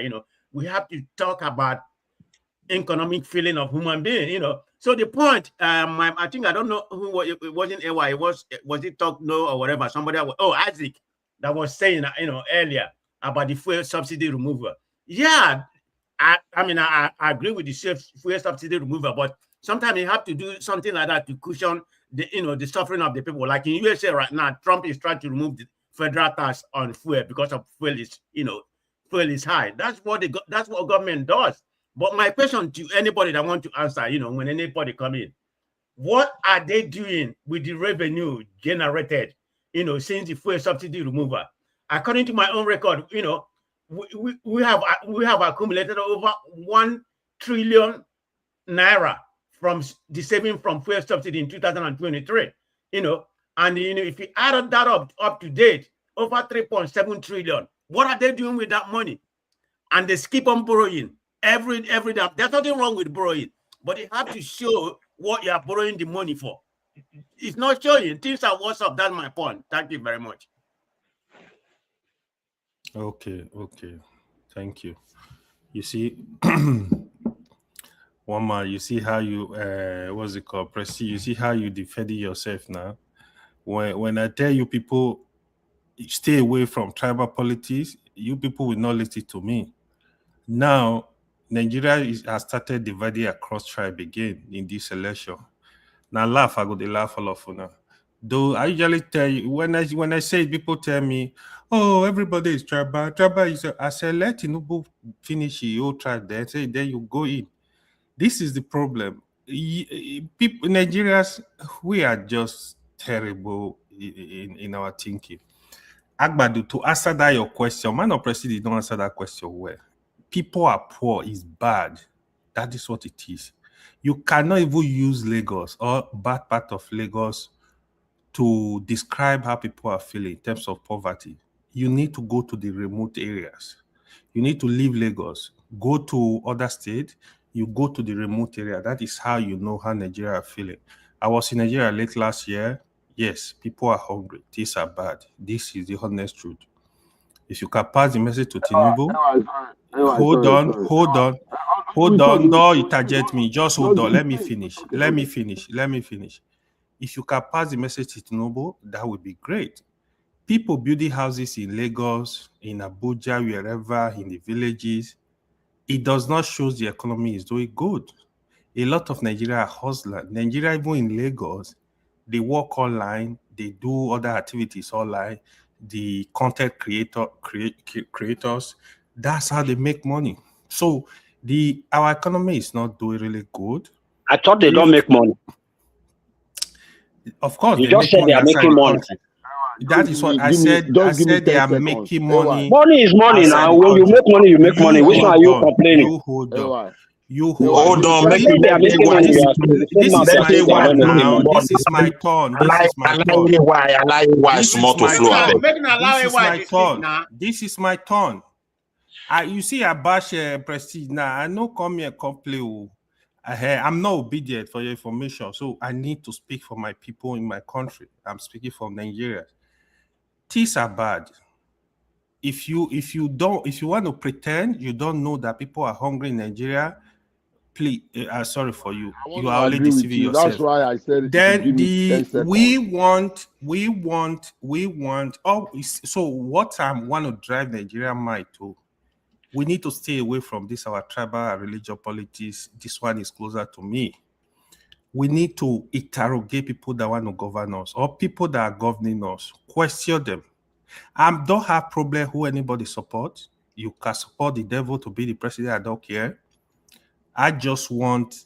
[SPEAKER 18] We have to talk about economic feeling of human being. So the point, I think I don't know who it wasn't AY, was it Talk No or whatever? Somebody Isaac that was saying earlier about the fuel subsidy removal. Yeah, I agree with the fuel subsidy removal, but sometimes you have to do something like that to cushion the suffering of the people. Like in USA right now, Trump is trying to remove the federal tax on fuel because of fuel is high. That's what government does. But my question to anybody that want to answer, when anybody come in, what are they doing with the revenue generated, since the fuel subsidy removal? According to my own record, we have accumulated over 1 trillion naira from the saving from fuel subsidy in 2023. And if you add that up to date, over 3.7 trillion. What are they doing with that money? And they keep on borrowing every day. There's nothing wrong with borrowing, but you have to show what you are borrowing the money for. It's not showing. Things are worse off. That's my point. Thank you very much.
[SPEAKER 19] Okay. Thank you. You see, Wama, you see how you what's it called? Presti, you see how you defending yourself now. When I tell you people stay away from tribal politics, you people will not listen to me. Now, Nigeria has started dividing across tribe again in this election. Now I go to laugh all of you now. Though I usually tell you when I say it, people tell me, "Oh, everybody is tribal. Tribal is." I say, let Tinubu finish your tribe there. Say then you go in. This is the problem. People, Nigerians, we are just terrible in our thinking. Agbadu, to answer that your question, man of President don't answer that question well. People are poor is bad. That is what it is. You cannot even use Lagos or bad part of Lagos to describe how people are feeling in terms of poverty. You need to go to the remote areas. You need to leave Lagos, go to other states, you go to the remote area. That is how you know how Nigeria are feeling. I was in Nigeria late last year. Yes, people are hungry. Things are bad. This is the honest truth. If you can pass the message to Tinubu, hold on. Don't interject me. Just hold on. Let me finish. If you can pass the message to Tinubu, that would be great. People building houses in Lagos, in Abuja, wherever, in the villages, it does not show the economy is doing good. A lot of Nigeria are hustlers. Nigeria, even in Lagos, they work online, they do other activities online. The content creators, that's how they make money. So our economy is not doing really good.
[SPEAKER 17] I thought they don't make money.
[SPEAKER 19] Of course,
[SPEAKER 17] you just said they are making money.
[SPEAKER 19] That is what I said. I said they are making money.
[SPEAKER 17] Money is money now. When you make money, you make money. Which one are you complaining?
[SPEAKER 19] You hold on.
[SPEAKER 13] This is
[SPEAKER 19] my turn. This is my turn. You see, I bash Prestige now. I no come here complain. I'm not obedient for your information, so I need to speak for my people in my country. I'm speaking for Nigeria. Things are bad. If you want to pretend you don't know that people are hungry in Nigeria, please, I'm sorry for you.
[SPEAKER 14] I want
[SPEAKER 19] You
[SPEAKER 14] to
[SPEAKER 19] are only
[SPEAKER 14] agree with
[SPEAKER 19] deceiving
[SPEAKER 14] you.
[SPEAKER 19] yourself.
[SPEAKER 14] That's why I said it.
[SPEAKER 19] Then
[SPEAKER 14] Give me 10 seconds.
[SPEAKER 19] we want. Oh, so what I want to drive Nigeria mind to? We need to stay away from this our tribal and religious politics. This one is closer to me. We need to interrogate people that want to govern us or people that are governing us. Question them. I don't have problem who anybody support. You can support the devil to be the president. I don't care. I just want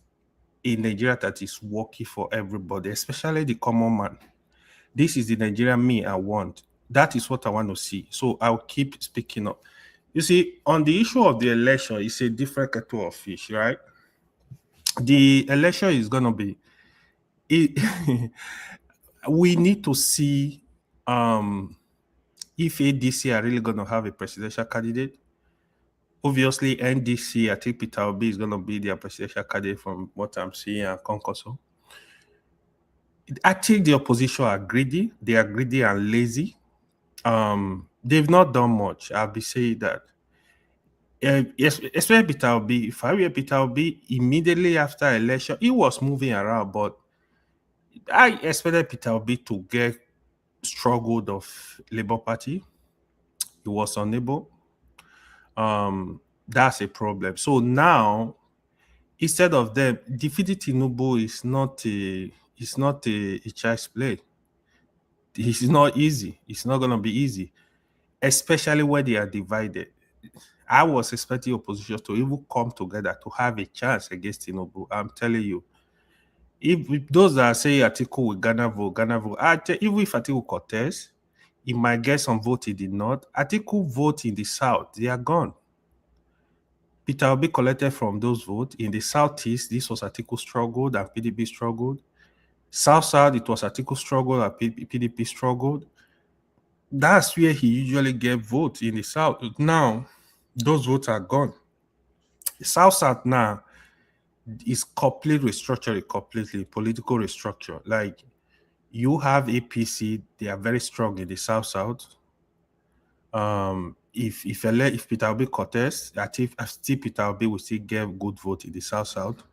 [SPEAKER 19] a Nigeria that is working for everybody, especially the common man. This is the Nigeria me I want. That is what I want to see. So I'll keep speaking up. You see, on the issue of the election, it's a different kettle of fish, right? The election is going to be... we need to see if ADC are really going to have a presidential candidate. Obviously, NDC, I think Peter Obi is going to be their presidential candidate from what I'm seeing at Kwankwaso. I think the opposition are greedy. They are greedy and lazy. They've not done much. I'll be saying that. Yes, especially Peter Obi. If I were Peter Obi, immediately after election, he was moving around, but I expected Peter Obi to get struggled of Labour Party. He was unable. That's a problem. So now, instead of them defeating Tinubu is not a child's play. It's not easy. It's not going to be easy, especially when they are divided. I was expecting opposition to even come together to have a chance against Tinubu. I'm telling you, if those that say Atiku will Ghana vote, even if Atiku contest, he might get some vote in the north. Atiku vote in the south, they are gone. Peter Obi collected from those votes. In the southeast, this was Atiku struggled and PDP struggled. South, it was Atiku struggled and PDP struggled. That's where he usually get votes in the south. Now, those votes are gone. South now is completely restructured, completely political restructure. Like, you have APC, they are very strong in the south. If Peter Obi contests, I think Peter Obi will still get good vote in the south.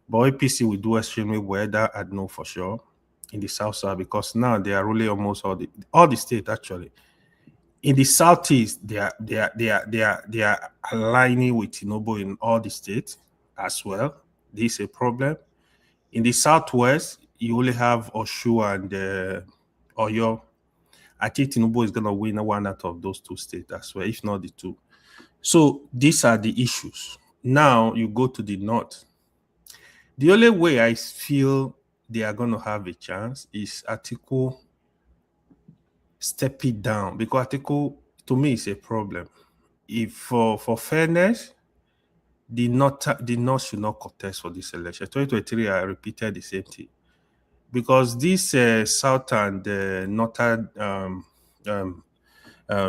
[SPEAKER 19] But APC will do extremely well. That I know for sure in the south because now they are really almost all the state actually. In the southeast, they are aligning with Tinubu in all the states as well. This is a problem. In the southwest, you only have Oshu and Oyo. I think Tinubu is going to win one out of those two states as well, if not the two. So these are the issues. Now you go to the north. The only way I feel they are going to have a chance is Atiku stepping down, because Atiku, to me, is a problem. If for fairness, the North should not contest for this election. 2023, I repeated the same thing. Because this South and Northern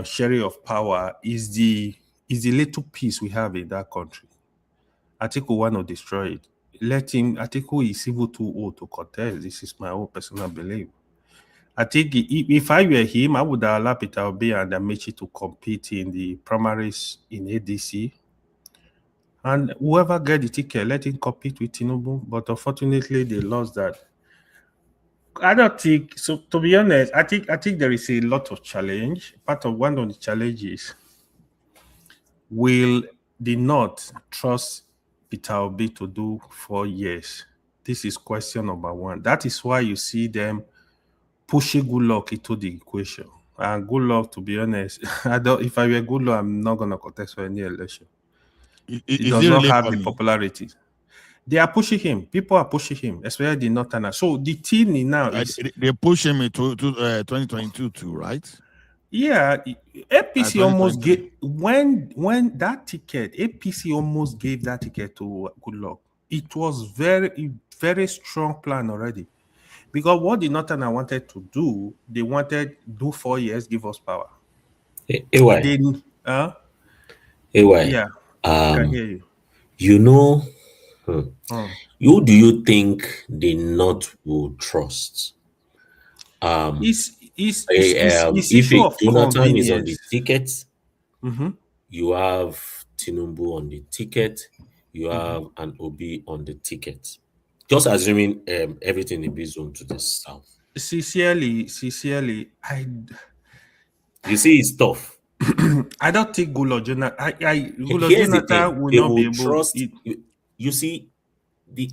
[SPEAKER 19] sharing of power is the little piece we have in that country. Atiku want to destroy it. Atiku is even too old to contest. This is my own personal belief. I think if I were him, I would allow Peter Obi and Amechi to compete in the primaries in ADC. And whoever get the ticket, let him compete with Tinubu. But unfortunately, they lost that. I don't think so. To be honest, I think there is a lot of challenge. One of the challenges: will the North trust Peter Obi to do 4 years? This is question number one. That is why you see them pushing Goodluck into the equation. And Goodluck, to be honest, if I were Goodluck, I'm not going to contest for any election. He does not have the popularity. They are pushing him. People are pushing him, especially the Northerners. So the team now is...
[SPEAKER 11] They push him into 2022 too, right?
[SPEAKER 19] Yeah, APC almost gave... When that ticket, APC almost gave that ticket to Goodluck. It was very, very strong plan already. Because what the Northerners wanted to do, they wanted do 4 years, give us power.
[SPEAKER 16] Anyway,
[SPEAKER 19] Yeah, I can hear you.
[SPEAKER 16] you know,
[SPEAKER 19] Hmm.
[SPEAKER 16] who do you think the North will trust?
[SPEAKER 19] It's
[SPEAKER 16] If
[SPEAKER 19] issue of
[SPEAKER 16] Jonathan is on the
[SPEAKER 19] convenience.
[SPEAKER 16] ticket,
[SPEAKER 19] Mm-hmm.
[SPEAKER 16] you have Tinubu on the ticket, you
[SPEAKER 19] Mm-hmm.
[SPEAKER 16] have an Obi on the ticket. Just assuming everything in this zone to the south.
[SPEAKER 19] Sincerely,
[SPEAKER 16] You see, it's tough.
[SPEAKER 19] I don't think Goodluck
[SPEAKER 16] Here's the thing:
[SPEAKER 19] Jonathan will
[SPEAKER 16] they
[SPEAKER 19] not be
[SPEAKER 16] will
[SPEAKER 19] able.
[SPEAKER 16] trust. You see,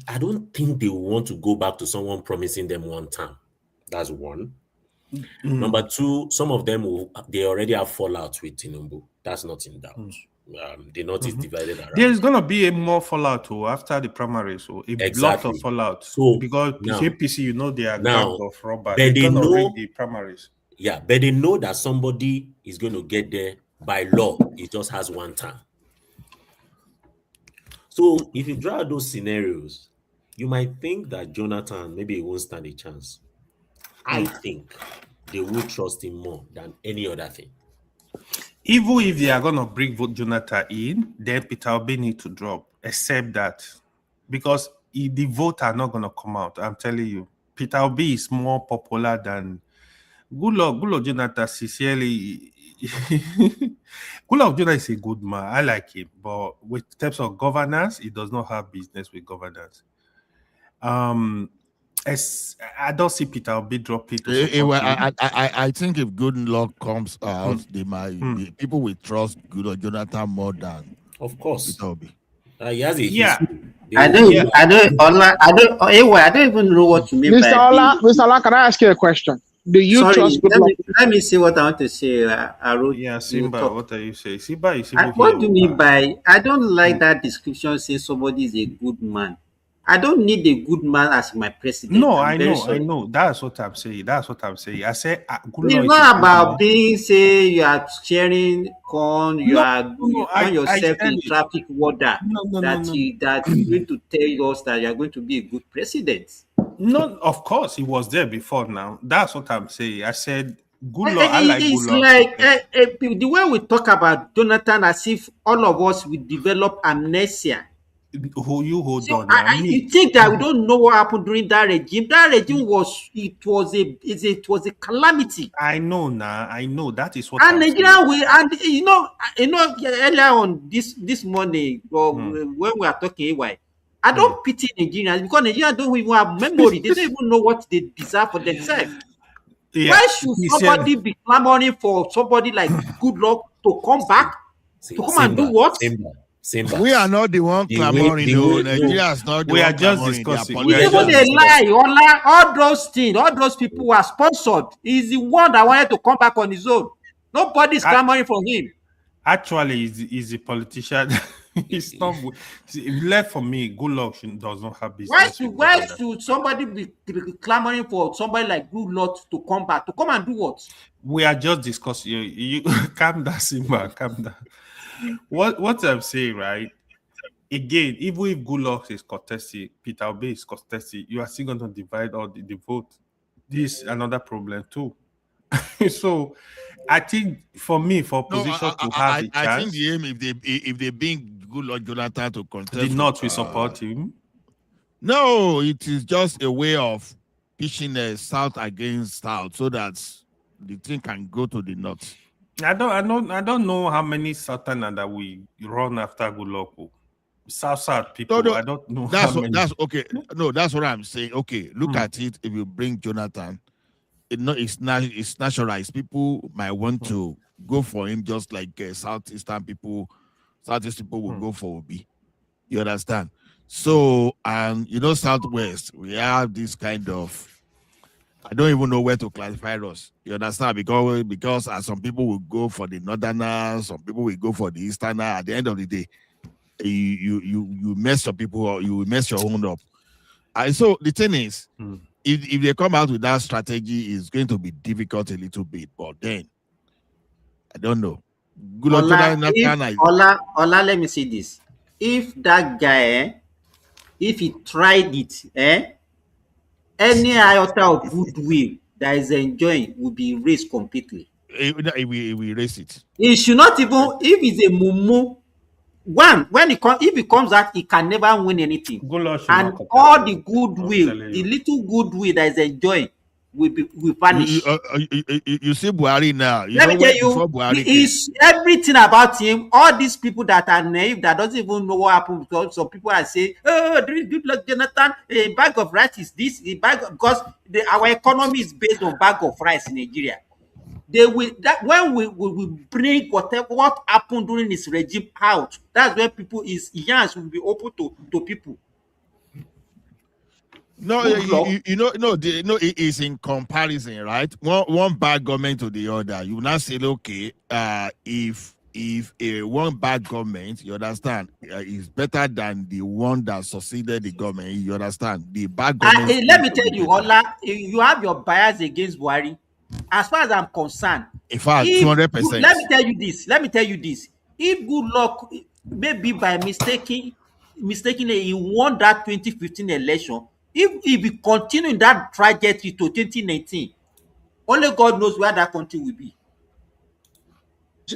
[SPEAKER 16] I don't think they will want to go back to someone promising them one term. That's one. Number two, some of them they already have fallout with Tinubu. That's not in doubt. The North is divided around.
[SPEAKER 19] There's gonna be a more fallout after the primaries, so a lot of fallout.
[SPEAKER 16] So
[SPEAKER 19] because
[SPEAKER 16] now,
[SPEAKER 19] APC, you know, they are gang of robbers.
[SPEAKER 16] but
[SPEAKER 19] They're gonna rig the primaries.
[SPEAKER 16] Yeah, but they know that somebody is going to get there by law. It just has one term. So if you draw those scenarios, you might think that Jonathan maybe he won't stand a chance. I think they will trust him more than any other thing.
[SPEAKER 19] Even if they are gonna bring Jonathan in, then Peter Obi need to drop. Except that, because the vote are not gonna come out. I'm telling you, Peter Obi is more popular than Goodluck Jonathan. Sincerely, Goodluck Jonathan is a good man. I like him, but with terms of governance, he does not have business with governance. I don't see Peter Obi dropping to support him.
[SPEAKER 11] I think if Goodluck comes out, they might people will trust Goodluck Jonathan more than,
[SPEAKER 16] of course,
[SPEAKER 11] Peter Obi.
[SPEAKER 16] He has a
[SPEAKER 19] history.
[SPEAKER 20] I don't even know what you mean
[SPEAKER 9] Mr.
[SPEAKER 20] by
[SPEAKER 9] Ola, Mr. Ola, can I ask you a question? Do you trust Goodluck?
[SPEAKER 20] Let me see what I want to say.
[SPEAKER 19] Yeah, Simba, what are you saying? Simba is
[SPEAKER 20] what do you mean by I don't like that description saying somebody is a good man. I don't need a good man as my president.
[SPEAKER 19] No, I know. That's what I'm saying. I say
[SPEAKER 20] it's not about being say you are sharing corn, you find yourself in traffic water that you're going to tell us that you are going to be a good president.
[SPEAKER 19] No, of course, he was there before now. That's what I'm saying. I said Goodluck.
[SPEAKER 20] It's like the way we talk about Jonathan as if all of us will develop amnesia.
[SPEAKER 19] Hold on.
[SPEAKER 20] You think that we don't know what happened during that regime? That regime was a calamity.
[SPEAKER 19] I know now. I know that is what.
[SPEAKER 20] And Nigeria earlier on this morning when we are talking AY, I don't pity Nigerians because Nigerians don't even have memory. They don't even know what they deserve for themselves. Yeah. Why should somebody be clamoring for somebody like Goodluck to come back to come and do what?
[SPEAKER 11] Simba. We are not the one clamoring. Nigeria is not the one.
[SPEAKER 19] We are just discussing.
[SPEAKER 20] It's even a lie. All those things, all those people were sponsored. He's the one that wanted to come back on his own. Nobody's clamoring for him.
[SPEAKER 19] Actually, he's a politician. It's not left for me. Goodluck does not have business.
[SPEAKER 20] Why should somebody be clamoring for somebody like Goodluck to come back? To come and do what?
[SPEAKER 19] We are just discussing. You calm down, Simba. Calm down. What I'm saying, right? Again, even if Goodluck is contested, Peter Obi is contested, you are still going to divide all the vote. This is another problem too. So, I think for me, for opposition to have a chance,
[SPEAKER 11] I think the aim if they bring Goodluck Jonathan to contest,
[SPEAKER 19] the North will support him.
[SPEAKER 11] No, it is just a way of pitching South against South, so that the thing can go to the North.
[SPEAKER 19] I don't know how many Southerners that we run after Goodluck. South people. No, I don't know.
[SPEAKER 11] That's okay. No, that's what I'm saying. Okay, look at it. If you bring Jonathan, it's naturalized. People might want to go for him, just like Southeast people will go for Obi. You understand? So, and Southwest, we have this kind of. I don't even know where to classify us. You understand? Because some people will go for the Northerners, some people will go for the Easterner. At the end of the day, you mess your people up, you will mess your own up. So the thing is, if they come out with that strategy, it's going to be difficult a little bit. But then, I don't know.
[SPEAKER 20] Ola, let me say this. If that guy, if he tried it, any iota of goodwill that is enjoying will be erased completely.
[SPEAKER 11] We erase it.
[SPEAKER 20] He should not even, if he's a mumu, one, when if it comes out, he can never win anything. And all the goodwill, the little goodwill that is enjoying will vanish.
[SPEAKER 11] You see Buhari now.
[SPEAKER 20] Let me tell you,
[SPEAKER 11] before Buhari
[SPEAKER 20] is everything about him. All these people that are naive, that doesn't even know what happened, because some people are saying, "Oh, good luck, Jonathan. A bag of rice is this. A bag because our economy is based on bag of rice in Nigeria." They will that when we bring what happened during his regime out. That's when people his ears will be open to people.
[SPEAKER 11] No, it is in comparison, right? One bad government to the other. You now say, okay, if a one bad government, you understand, is better than the one that succeeded the government. You understand? The bad government.
[SPEAKER 20] Let me tell you, Ola, you have your bias against Buhari. As far as I'm concerned,
[SPEAKER 11] in fact, 200%.
[SPEAKER 20] Let me tell you this. If good luck, maybe by mistakenly he won that 2015 election, if he continue in that trajectory to 2019, only God knows where that country will be.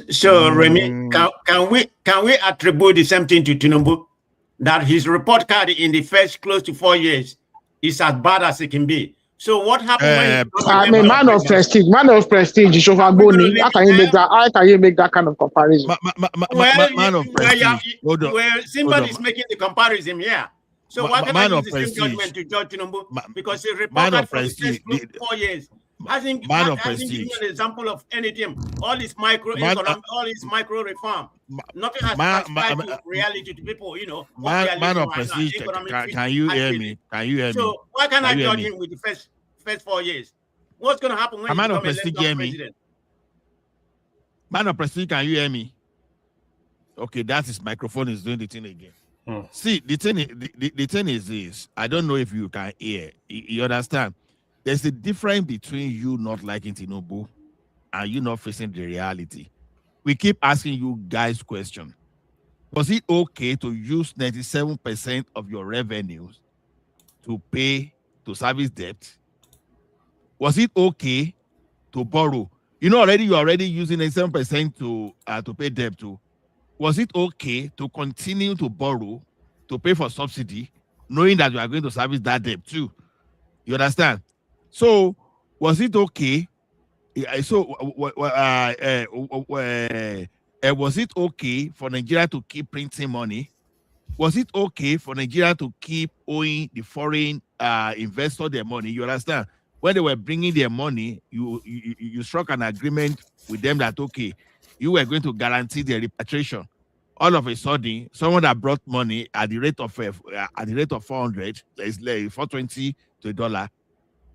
[SPEAKER 18] So Remy, can we attribute the same thing to Tinubu, that his report card in the first close to 4 years is as bad as it can be? So what happened when
[SPEAKER 9] I mean, man of prestige, Shofaboni. How can you make that? How can you make that kind of comparison?
[SPEAKER 11] Man of prestige.
[SPEAKER 18] Somebody's making the comparison here. So why can I use the same judgment to judge Tinubu? Because he reported for the first 4 years. Hasn't given an example of anything. All his micro reform. Nothing has transcribed to reality to people,
[SPEAKER 11] Man of prestige, can you hear me? Can you hear me?
[SPEAKER 18] So why can't I judge him with the first 4 years? What's going to happen when he becomes a president?
[SPEAKER 11] Man of prestige, can you hear me? Okay, that his microphone is doing the thing again. See, the thing is this. I don't know if you can hear. You understand? There's a difference between you not liking Tinubu and you not facing the reality. We keep asking you guys questions. Was it okay to use 97% of your revenues to pay to service debt? Was it okay to borrow? You're already using 97% to pay debt to. Was it okay to continue to borrow to pay for subsidy, knowing that you are going to service that debt too? You understand? So was it okay? Was it okay for Nigeria to keep printing money? Was it okay for Nigeria to keep owing the foreign investor their money? You understand? When they were bringing their money, you struck an agreement with them that, okay, you were going to guarantee their repatriation. All of a sudden, someone that brought money at the rate of 400, like 420 to $1.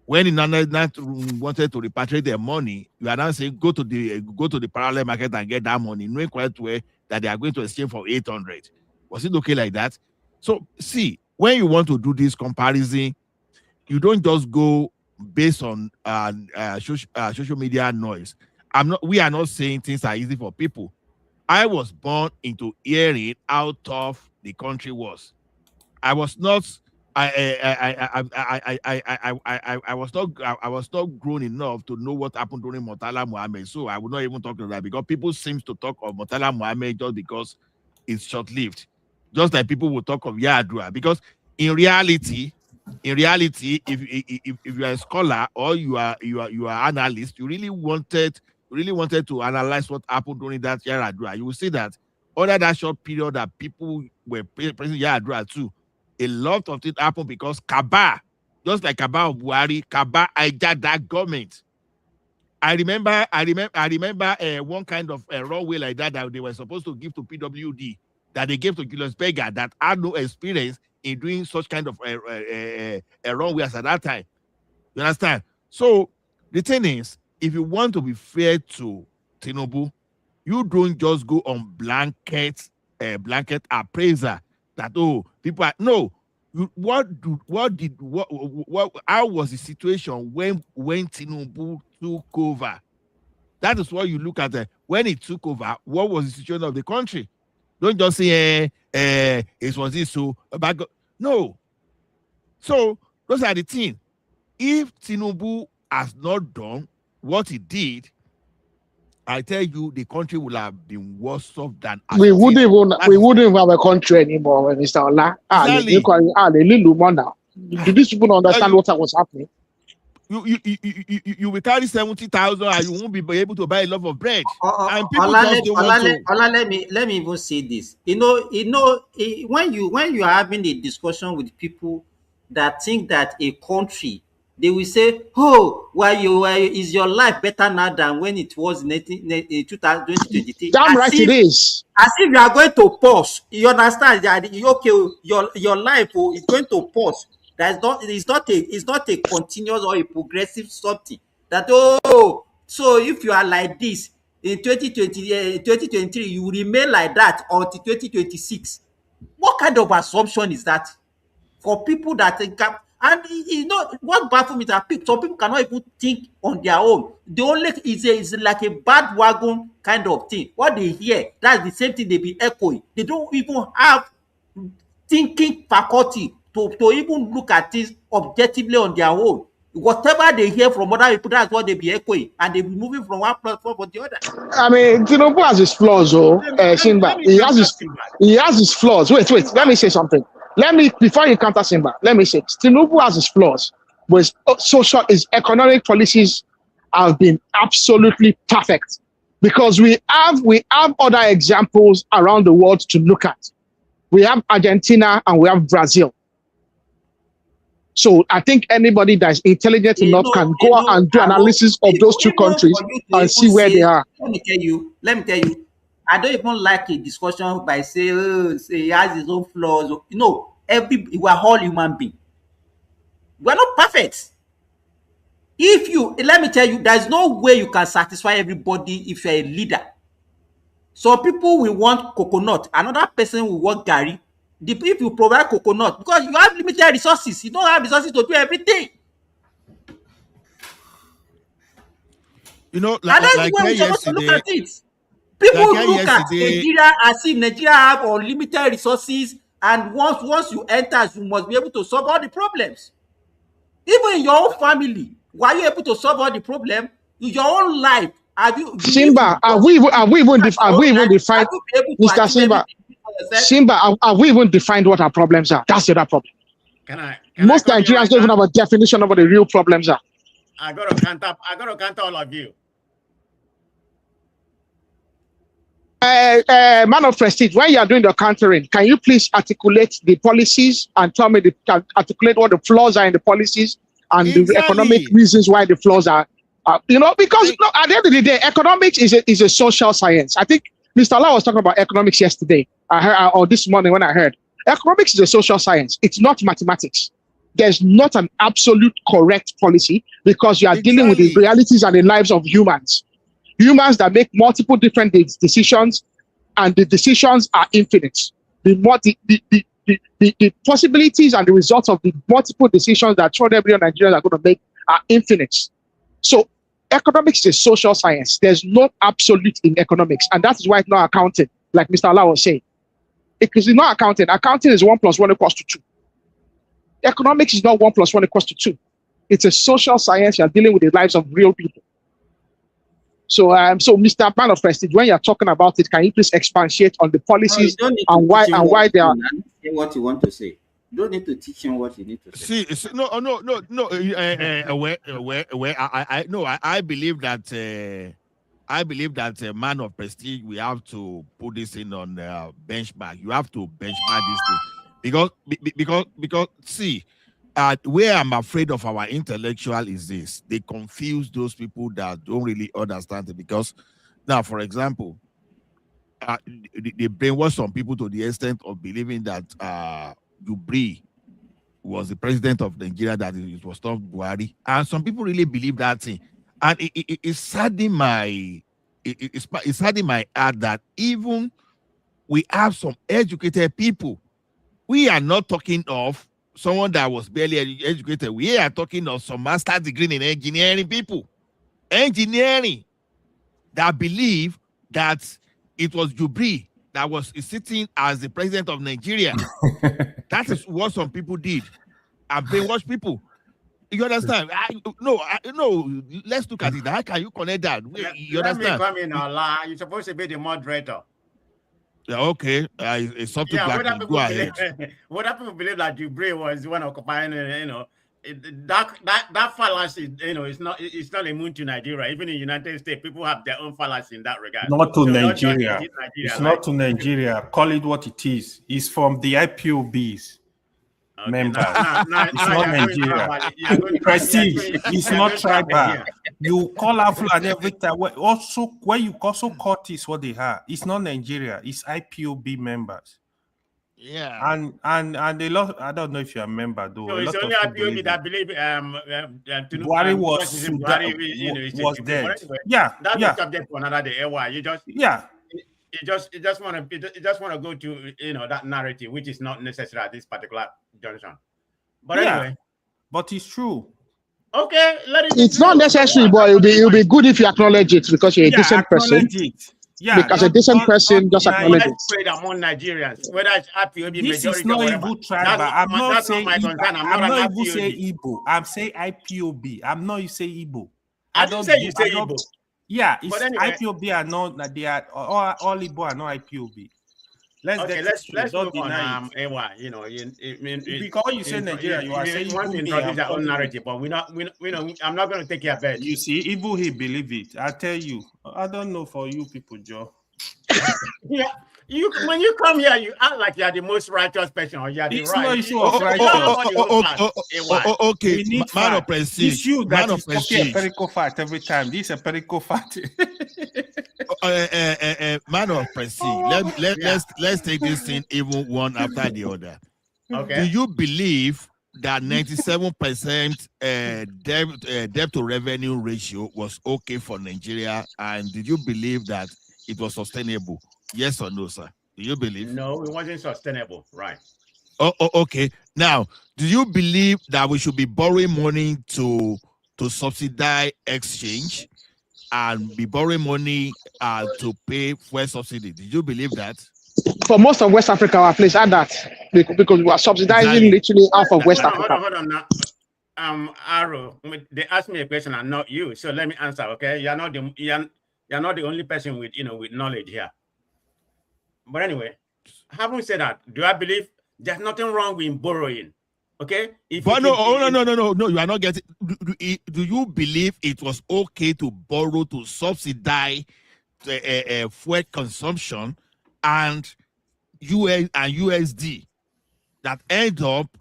[SPEAKER 11] When in not wanted to repatriate their money, you are now saying go to the parallel market and get that money, knowing quite well that they are going to exchange for 800. Was it okay like that? So see, when you want to do this comparison, you don't just go based on social media noise. We are not saying things are easy for people. I was born into hearing how tough the country was. I was not. I was not grown enough to know what happened during Murtala Muhammad, so I would not even talk about that, because people seem to talk of Murtala Muhammad just because it's short-lived, just like people will talk of Yar'Adua. Because in reality, if you are a scholar or you are analyst, you really wanted to analyze what happened during that Yar'Adua, you will see that under that short period that people were praising Yar'Adua too, a lot of it happened because Kaba, just like Kaba of Buhari, Kaba hijacked that government. I remember one kind of runway like that they were supposed to give to PWD, that they gave to Julius Berger, that had no experience in doing such kind of runways at that time. You understand? So the thing is, if you want to be fair to Tinubu, you don't just go on blanket appraiser that, oh, people are, no. How was the situation when Tinubu took over? That is what you look at. When he took over, what was the situation of the country? Don't just say it was this so back. No. So those are the things. If Tinubu has not done what he did, I tell you, the country will have been worse off than
[SPEAKER 9] we wouldn't even have a country anymore, Mr. Ola.
[SPEAKER 11] Exactly.
[SPEAKER 9] Do these people understand what was happening?
[SPEAKER 11] You will carry 70,000 and you won't be able to buy a loaf of bread. And people just don't want to.
[SPEAKER 20] Let me even say this. When you are having a discussion with people that think that a country, they will say, "Oh, is your life better now than when it was in 2023?"
[SPEAKER 9] Damn right it is.
[SPEAKER 20] As if you are going to pause. You understand that your life is going to pause. It's not a continuous or a progressive something. That so if you are like this in 2023, you will remain like that until 2026. What kind of assumption is that for people that think? And what baffles me is that some people cannot even think on their own. The only is like a bad wagon kind of thing. What they hear, that's the same thing they be echoing. They don't even have thinking faculty to even look at things objectively on their own. Whatever they hear from other people, that's what they be echoing, and they be moving from one platform to the other.
[SPEAKER 9] I mean, Tinubu has his flaws, Simba. He has his flaws. Wait. Let me say something. Before you counter Simba, let me say Tinubu has his flaws, but his economic policies have been absolutely perfect, because we have other examples around the world to look at. We have Argentina and we have Brazil. So I think anybody that is intelligent enough can go out and do analysis of those two countries and see where they are.
[SPEAKER 20] Let me tell you, I don't even like a discussion by saying, he has his own flaws. No, we are all human beings. We are not perfect. Let me tell you, there's no way you can satisfy everybody if you're a leader. Some people will want coconut, another person will want Gary. If you provide coconut, because you have limited resources, you don't have resources to do everything.
[SPEAKER 11] Like
[SPEAKER 20] we're supposed to look at it. People look at Nigeria as if Nigeria have unlimited resources, and once you enter, you must be able to solve all the problems. Even in your own family, were you able to solve all the problems? In your own life,
[SPEAKER 9] Simba, have we even defined, Mr. Simba? Simba, have we even defined what our problems are? That's the other problem. Most Nigerians don't even have a definition of what the real problems are.
[SPEAKER 18] I gotta count all of you.
[SPEAKER 9] Man of prestige, when you are doing the countering, can you please articulate the policies and tell me articulate what the flaws are in the policies and the economic reasons why the flaws are? Because at the end of the day, economics is a social science. I think Mr. Allah was talking about economics yesterday, or this morning when I heard. Economics is a social science. It's not mathematics. There's not an absolute correct policy, because you are dealing with the realities and the lives of humans. Humans that make multiple different decisions, and the decisions are infinite. The possibilities and the results of the multiple decisions that 200 million Nigerians are going to make are infinite. So economics is social science. There's no absolute in economics, and that is why it's not accounting, like Mr. Allah was saying. Because it's not accounting. Accounting is 1 + 1 = 2. Economics is not 1 + 1 = 2. It's a social science. You're dealing with the lives of real people. So, Mr. Man of Prestige, when you're talking about it, can you please expatiate on the policies and why they are?
[SPEAKER 20] Say what you want to say. You don't need to teach him what you need to say.
[SPEAKER 11] I believe that. I believe that a man of prestige, we have to put this in on benchmark. You have to benchmark this thing because see, where I'm afraid of our intellectual is this: they confuse those people that don't really understand it. Because now, for example, they brainwash some people to the extent of believing that Jubri was the president of Nigeria, that it was not Buhari, and some people really believe that thing. And it's saddening my heart that even we have some educated people. We are not talking of someone that was barely educated. We are talking of some master's degree in engineering people. Engineering that believe that it was Jubri that was sitting as the president of Nigeria. That is what some people did. And brainwash people. You understand? No. Let's look at it. How can you connect that? You
[SPEAKER 18] Let
[SPEAKER 11] understand?
[SPEAKER 18] me come in, Allah. You're supposed to be the moderator.
[SPEAKER 11] Yeah, okay. It's something
[SPEAKER 18] Yeah,
[SPEAKER 11] black. Go ahead.
[SPEAKER 18] Whether people believe that Jubril was the one occupying, that fallacy, it's not immune to Nigeria. Even in the United States, people have their own fallacy in that regard.
[SPEAKER 19] Not to
[SPEAKER 18] So
[SPEAKER 19] Nigeria. It's not
[SPEAKER 18] like,
[SPEAKER 19] to Nigeria. Call it what it is. It's from the IPOBs.
[SPEAKER 18] Okay,
[SPEAKER 19] members.
[SPEAKER 18] it's
[SPEAKER 19] not Nigeria. Prestige. It's not tribal. You call Afro and every time. Also, where you also caught is what they are. It's not Nigeria. It's IPOB members.
[SPEAKER 11] Yeah.
[SPEAKER 19] And a lot. I don't know if you're a member though.
[SPEAKER 18] No, it's only IPOB that believe
[SPEAKER 19] Buhari was Sudan, was dead.
[SPEAKER 18] Anyway,
[SPEAKER 19] yeah.
[SPEAKER 18] That's
[SPEAKER 19] yeah.
[SPEAKER 18] a subject for another day. Why you just You just want to go to that narrative, which is not necessary at this particular junction. But anyway,
[SPEAKER 19] but it's true.
[SPEAKER 18] Okay, let it.
[SPEAKER 9] It's not necessary, but it'll be good if you acknowledge it because you're a decent person.
[SPEAKER 19] Yeah,
[SPEAKER 9] because a decent person just acknowledge it.
[SPEAKER 18] Trade among Nigerians, whether it's IPOB
[SPEAKER 19] This
[SPEAKER 18] majority
[SPEAKER 19] is not
[SPEAKER 18] or whatever.
[SPEAKER 19] Igbo tribal. I'm not saying
[SPEAKER 18] my
[SPEAKER 19] Igbo.
[SPEAKER 18] concern.
[SPEAKER 19] I'm not
[SPEAKER 18] an
[SPEAKER 19] even
[SPEAKER 18] IPOB.
[SPEAKER 19] saying Igbo. I'm saying IPOB. I'm not you say Igbo.
[SPEAKER 18] I don't say you say Igbo.
[SPEAKER 19] Yeah, it's
[SPEAKER 18] But anyway,
[SPEAKER 19] IPOB are not that they are all Igbo are not IPOB. Let's
[SPEAKER 18] move on.
[SPEAKER 19] Because you say Nigeria, you are saying
[SPEAKER 18] want to introduce your own narrative, but I'm not going to take your bet.
[SPEAKER 19] You see, even he believe it. I tell you, I don't know for you people, Joe.
[SPEAKER 18] Yeah, when you come here, you act like you are the most righteous person, or you are the
[SPEAKER 19] it's
[SPEAKER 18] right.
[SPEAKER 19] No issue of righteous.
[SPEAKER 11] Okay, man of prestige.
[SPEAKER 19] It's you
[SPEAKER 11] man
[SPEAKER 19] that
[SPEAKER 11] of
[SPEAKER 19] is talking a
[SPEAKER 11] prestige.
[SPEAKER 19] perico fact every time. This is a perico fact.
[SPEAKER 11] Man of prestige. Let's take this thing even one after the other.
[SPEAKER 18] Okay.
[SPEAKER 11] Do you believe that 97% debt to revenue ratio was okay for Nigeria, and did you believe that it was sustainable? Yes or no, sir? Do you believe?
[SPEAKER 18] No, it wasn't sustainable. Right.
[SPEAKER 11] Okay. Now, do you believe that we should be borrowing money to subsidize exchange and be borrowing money to pay fuel subsidy? Did you believe that?
[SPEAKER 9] For most of West Africa, our place had that because we are subsidizing literally half of West Africa.
[SPEAKER 18] Hold on now. Arrow, they asked me a question and not you, so let me answer. Okay, you're not the only person with with knowledge here. But anyway, having said that, do I believe there's nothing wrong with borrowing? Okay,
[SPEAKER 11] no, you are not getting. Do you believe it was okay to borrow to subsidize fuel consumption and USD that end up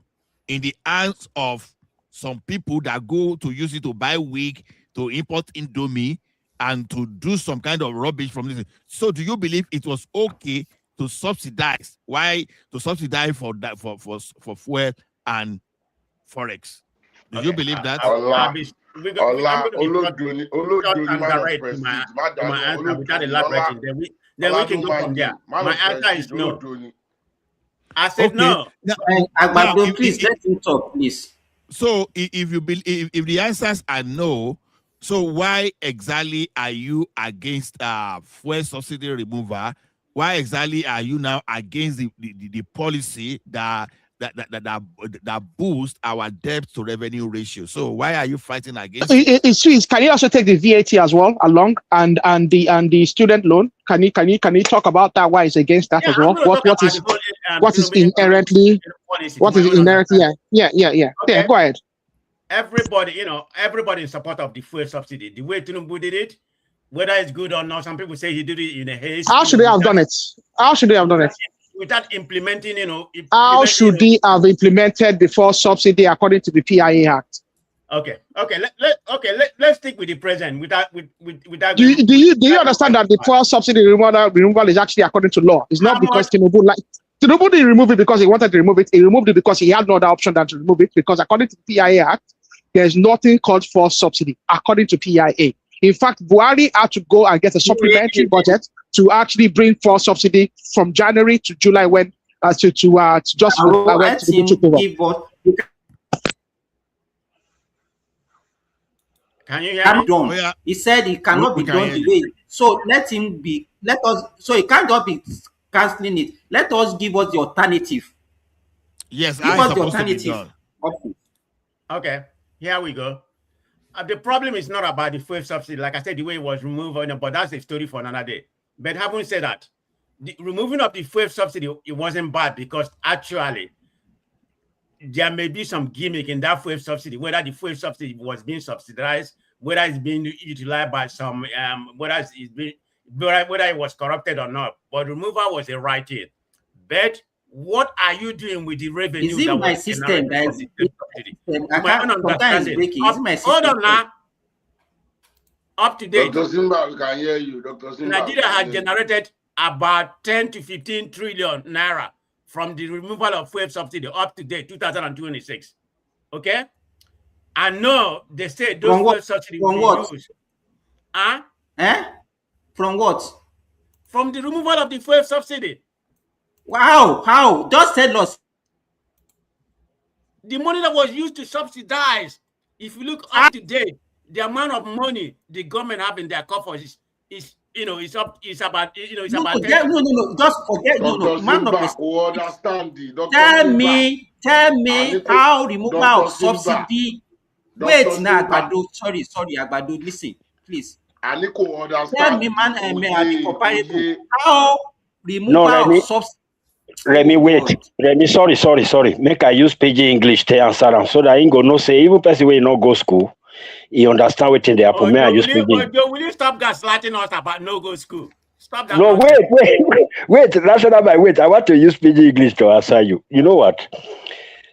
[SPEAKER 11] in the hands of some people that go to use it to buy wig, to import Indomie, and to do some kind of rubbish from this? So do you believe it was okay to subsidize? Why to subsidize for that for fuel and forex? Do you believe that?
[SPEAKER 18] Then we can go from there. My answer is no. I said no.
[SPEAKER 20] Please let him talk, please.
[SPEAKER 11] So if you believe, if the answers are no, so why exactly are you against fuel subsidy removal? Why exactly are you now against the policy that boosts our debt to revenue ratio? So why are you fighting against it?
[SPEAKER 9] It's can you also take the VAT as well along and the student loan? Can you talk about that? Why it's against that as well? What is inherently Yeah.
[SPEAKER 18] Okay.
[SPEAKER 9] Go ahead.
[SPEAKER 18] Everybody in support of the fuel subsidy. The way Tinubu did it, whether it's good or not, some people say he did it in a haste.
[SPEAKER 9] How should they have done it? How should they have done it?
[SPEAKER 18] Without implementing,
[SPEAKER 9] How should they have implemented the fuel subsidy according to the PIA Act?
[SPEAKER 18] Okay. Let's stick with the present.
[SPEAKER 9] Do you understand that the fuel subsidy removal is actually according to law? It's not because Tinubu didn't remove it because he wanted to remove it. He removed it because he had no other option than to remove it. Because according to the PIA Act, there's nothing called for subsidy according to PIA. In fact, Buhari had to go and get a supplementary budget to actually bring fuel subsidy from January to July when to just when Tinubu took over.
[SPEAKER 18] Can you hear me?
[SPEAKER 20] Done. Yeah. He said it cannot be done the way. So so he can't just be cancelling it. Let us give us the alternative.
[SPEAKER 11] Yes,
[SPEAKER 18] give us the alternative.
[SPEAKER 11] Okay.
[SPEAKER 18] here we go. The problem is not about the fuel subsidy, like I said, the way it was removed, but that's a story for another day. But having said that, the removing of the fuel subsidy, it wasn't bad because actually there may be some gimmick in that fuel subsidy, whether the fuel subsidy was being subsidized, whether it's being utilized by some, whether it was corrupted or not. But removal was a right thing. But what are you doing with the revenue?
[SPEAKER 20] Is it my system that is?
[SPEAKER 18] Sometimes breaking. Is it my system? Hold on now. Up to date.
[SPEAKER 14] Dr. Simba, we can hear you. Dr. Simba,
[SPEAKER 18] Nigeria has generated about 10 to 15 trillion naira from the removal of fuel subsidy up to date 2026. Okay? I know they say those fuel subsidies will be used. Huh?
[SPEAKER 20] From what?
[SPEAKER 18] From the removal of the fuel subsidy.
[SPEAKER 20] Wow, how? Just tell us.
[SPEAKER 18] The money that was used to subsidize, if you look up to date, the amount of money the government have in their coffers is it's about 10.
[SPEAKER 20] No, just forget.
[SPEAKER 14] Understand
[SPEAKER 20] Tell me how removal of subsidy. Wait, now, Agbado. Sorry, Agbado. Listen, please. Tell me, man, how removal of subsidy.
[SPEAKER 17] Remy, wait. Remy, sorry. Make I use pidgin English to answer them so that I ain't go no say even person will not go school. He understand what in the happen. May I use pidgin?
[SPEAKER 18] Will you stop gaslighting us about no go school? Stop that.
[SPEAKER 17] No, wait. That's what I wait. I want to use pidgin English to answer you. You know what?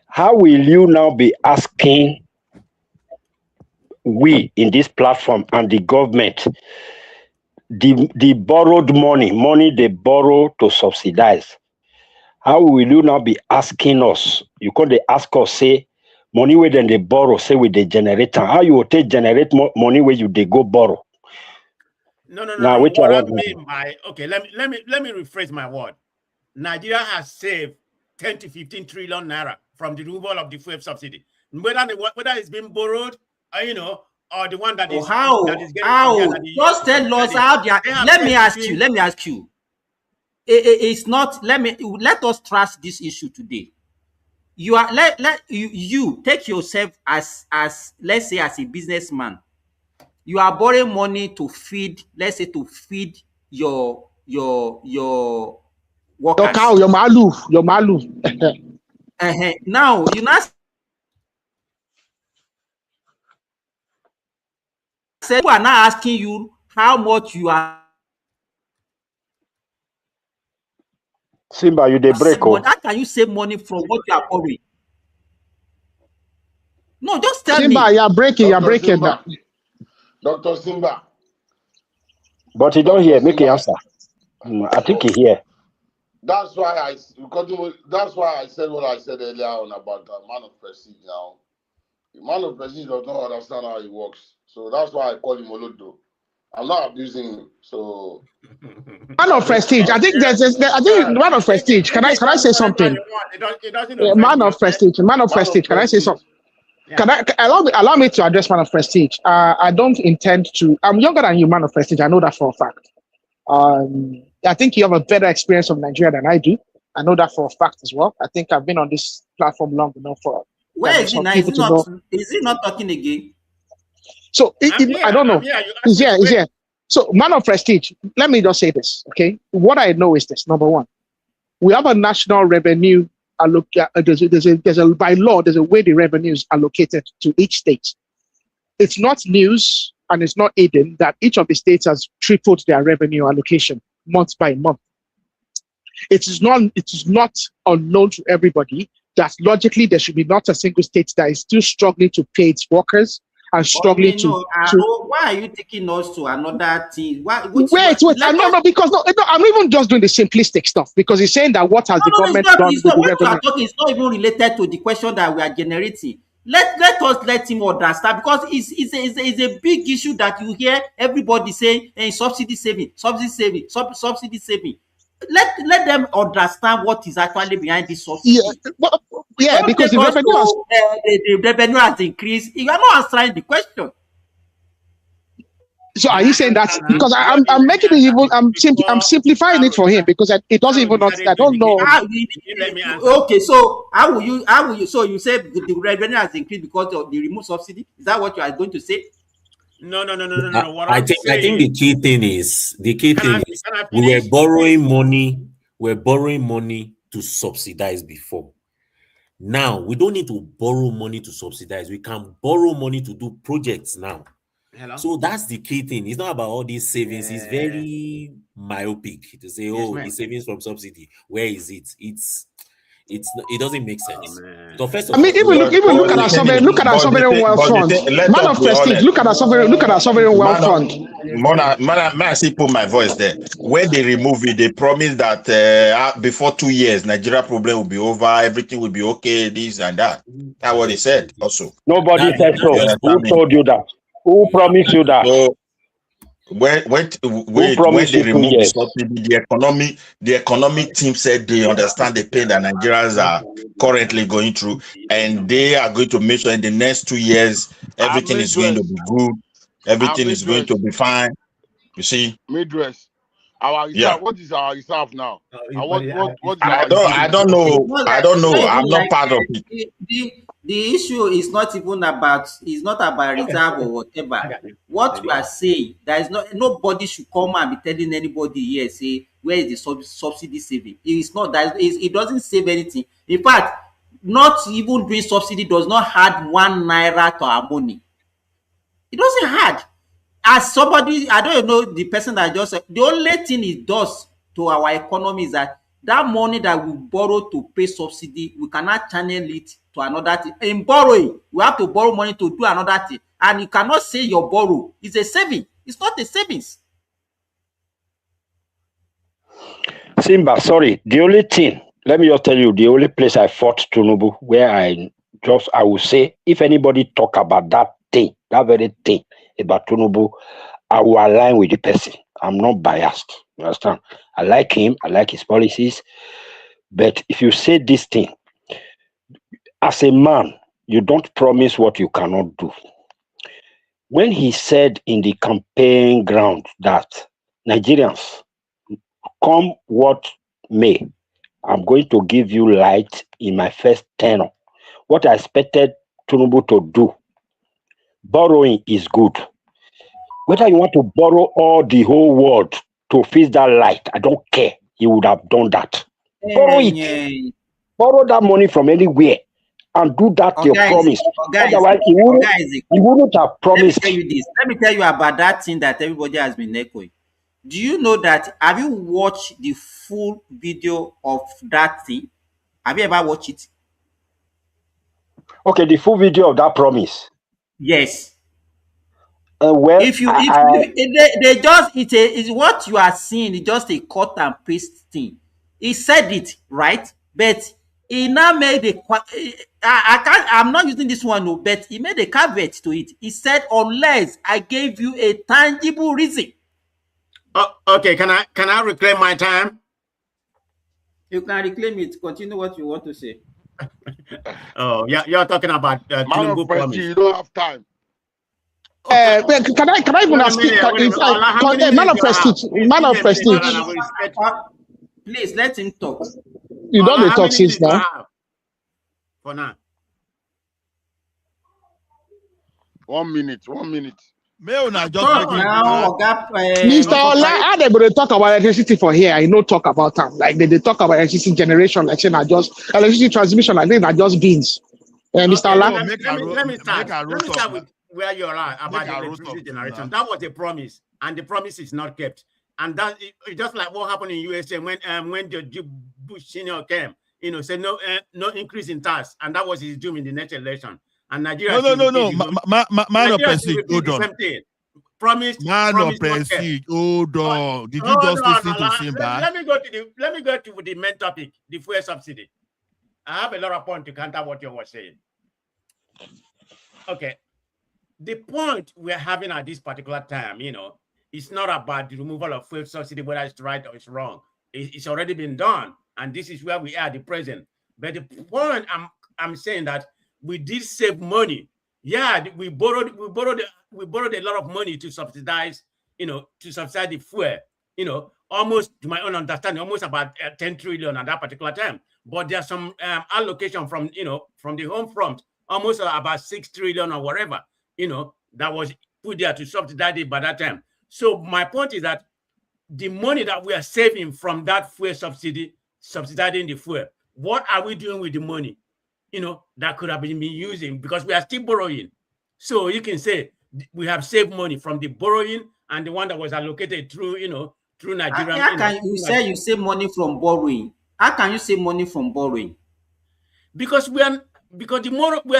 [SPEAKER 17] How will you now be asking we in this platform and the government the borrowed money they borrow to subsidize? How will you now be asking us? You could ask us, say, money where then they borrow, say with the generator. How you will take generate money where you they go borrow?
[SPEAKER 18] No. Now, what I mean by let me rephrase my word. Nigeria has saved 10 to 15 trillion naira from the removal of the fuel subsidy. Whether it's been borrowed, or the one that is
[SPEAKER 20] how? Just tell us how they are. Let me ask you. It's not. Let us trash this issue today. You are you take yourself as let's say as a businessman. You are borrowing money to feed, let's say, to feed your workers.
[SPEAKER 9] Your cow, your malu.
[SPEAKER 20] Now you not say people are not asking you how much you are.
[SPEAKER 17] Simba, you dey break.
[SPEAKER 20] How can you save money from what you are borrowing? No, just tell
[SPEAKER 9] Simba,
[SPEAKER 20] me.
[SPEAKER 9] You're breaking
[SPEAKER 14] Simba. Dr. Simba.
[SPEAKER 17] But he don't hear. Make an answer. I think he hear.
[SPEAKER 14] That's why I said what I said earlier on about the man of prestige now. The man of prestige does not understand how it works. So that's why I call him Olodo. I'm not abusing him. So
[SPEAKER 9] man of prestige. I think man of prestige. Can I say something? Man of prestige. Can I say something? Can I allow me to address man of prestige? I don't intend to. I'm younger than you, man of prestige. I know that for a fact. I think you have a better experience of Nigeria than I do. I know that for a fact as well. I think I've been on this platform long enough for.
[SPEAKER 20] Where is he now? Is he not talking again?
[SPEAKER 9] So I don't know. He's here. So man of prestige. Let me just say this, okay? What I know is this: number one, we have a national revenue. There's a by law. There's a way the revenue is allocated to each state. It's not news and it's not hidden that each of the states has tripled their revenue allocation month by month. It is not unknown to everybody that logically there should be not a single state that is still struggling to pay its workers and struggling
[SPEAKER 20] why are you taking us to another thing?
[SPEAKER 9] Wait. No, because I'm even just doing the simplistic stuff because he's saying that what has the government done with the revenue?
[SPEAKER 20] It's not even related to the question that we are generating. Let us let him understand because it's a big issue that you hear everybody saying subsidy saving. Let them understand what is actually behind this subsidy.
[SPEAKER 9] Because
[SPEAKER 20] the revenue has increased. You are not answering the question.
[SPEAKER 9] So are you saying that because I'm making it even I'm simplifying it for him because it doesn't even understand. I don't know.
[SPEAKER 20] Okay, so how will you so you say the revenue has increased because of the removed subsidy? Is that what you are going to say?
[SPEAKER 18] No. What
[SPEAKER 16] I think the key thing is we were borrowing money. We're borrowing money to subsidize before. Now we don't need to borrow money to subsidize. We can borrow money to do projects now.
[SPEAKER 18] Hello?
[SPEAKER 16] So that's the key thing. It's not about all these savings. It's very myopic to say,
[SPEAKER 18] Yes,
[SPEAKER 16] the savings from subsidy. Where is it? It doesn't make sense. So first of
[SPEAKER 9] I mean, even look at our sovereign wealth fund. Man of prestige. Look at our sovereign wealth fund.
[SPEAKER 13] May I see put my voice there? When they remove it, they promise that before 2 years, Nigeria problem will be over, everything will be okay, this and that. That's what they said also.
[SPEAKER 17] Nobody said so. Who told you that? Who promised you that?
[SPEAKER 13] So when they remove the subsidy, the economic team said they understand the pain that Nigerians are currently going through, and they are going to make sure in the next 2 years everything is going to be good, everything is going to be fine. You see,
[SPEAKER 14] Midwest. What is our reserve now? What is
[SPEAKER 13] I don't know. I'm not part of it.
[SPEAKER 20] The issue is not even about reserve or whatever. What we are saying, there is nobody should come and be telling anybody here say where is the subsidy saving. It is not that it doesn't save anything. In fact, not even doing subsidy does not add 1 naira to our money. It doesn't add. As somebody, I don't know the person that just said, the only thing it does to our economy is that money that we borrow to pay subsidy, we cannot channel it to another thing. In borrowing, we have to borrow money to do another thing. And you cannot say your borrow is a saving. It's not a savings.
[SPEAKER 17] Simba, sorry. The only thing, let me just tell you, the only place I fought Tinubu, where I will say, if anybody talk about that very thing about Tinubu, I will align with the person. I'm not biased. You understand? I like him. I like his policies. But if you say this thing, as a man, you don't promise what you cannot do. When he said in the campaign ground that Nigerians, come what may, I'm going to give you light in my first tenure. What I expected Tinubu to do, borrowing is good. Whether you want to borrow all the whole world to fix that light, I don't care. He would have done that. Borrow it. Borrow that money from anywhere and do that your promise. Otherwise, he wouldn't have promised.
[SPEAKER 20] Let me tell you about that thing that everybody has been echoing. Do you know that? Have you watched the full video of that thing? Have you ever watched it?
[SPEAKER 17] Okay, the full video of that promise.
[SPEAKER 20] Yes.
[SPEAKER 17] Well,
[SPEAKER 20] if they just it's what you are seeing is just a cut and paste thing. He said it right, but he now made I'm not using this one, but he made a caveat to it. He said, unless I gave you a tangible reason.
[SPEAKER 18] Okay, can I reclaim my time?
[SPEAKER 20] You can reclaim it. Continue what you want to say.
[SPEAKER 18] Oh, yeah, you're talking about Tinubu promise.
[SPEAKER 14] You don't have time.
[SPEAKER 9] Can I even ask you? Man of prestige.
[SPEAKER 20] Please let him talk.
[SPEAKER 9] You don't talk since now.
[SPEAKER 18] For now.
[SPEAKER 14] 1 minute.
[SPEAKER 11] Mr.
[SPEAKER 9] Ola, how they going to talk about electricity for here? I know talk about them. Like they talk about electricity generation, like saying I just electricity transmission, like they are just beans. Mr. Ola,
[SPEAKER 18] let me start with where you're at about the electricity generation. That was a promise, and the promise is not kept. And that it's just like what happened in USA when the Bush Senior came, said no increase in tax, and that was his doom in the next election. And Nigeria.
[SPEAKER 11] No. Man of prestige, hold on.
[SPEAKER 18] Promise.
[SPEAKER 11] Man of prestige, hold on. Did you just listen to Simba?
[SPEAKER 18] Let me go to the main topic, the fuel subsidy. I have a lot of points to counter what you were saying. Okay. The point we're having at this particular time, it's not about the removal of fuel subsidy, whether it's right or it's wrong. It's already been done, and this is where we are at the present. But the point I'm saying that we did save money Yeah, we borrowed a lot of money to subsidize, to subsidize the fuel, almost, to my own understanding, almost about 10 trillion at that particular time. But there's some allocation from, from the home front, almost about 6 trillion or whatever, that was put there to subsidize it by that time. So my point is that the money that we are saving from that fuel subsidy, subsidizing the fuel, what are we doing with the money, that could have been using, because we are still borrowing. So you can say we have saved money from the borrowing and the one that was allocated through, through Nigeria.
[SPEAKER 20] How can you say you save money from borrowing? How can you save money from borrowing?
[SPEAKER 18] Because we are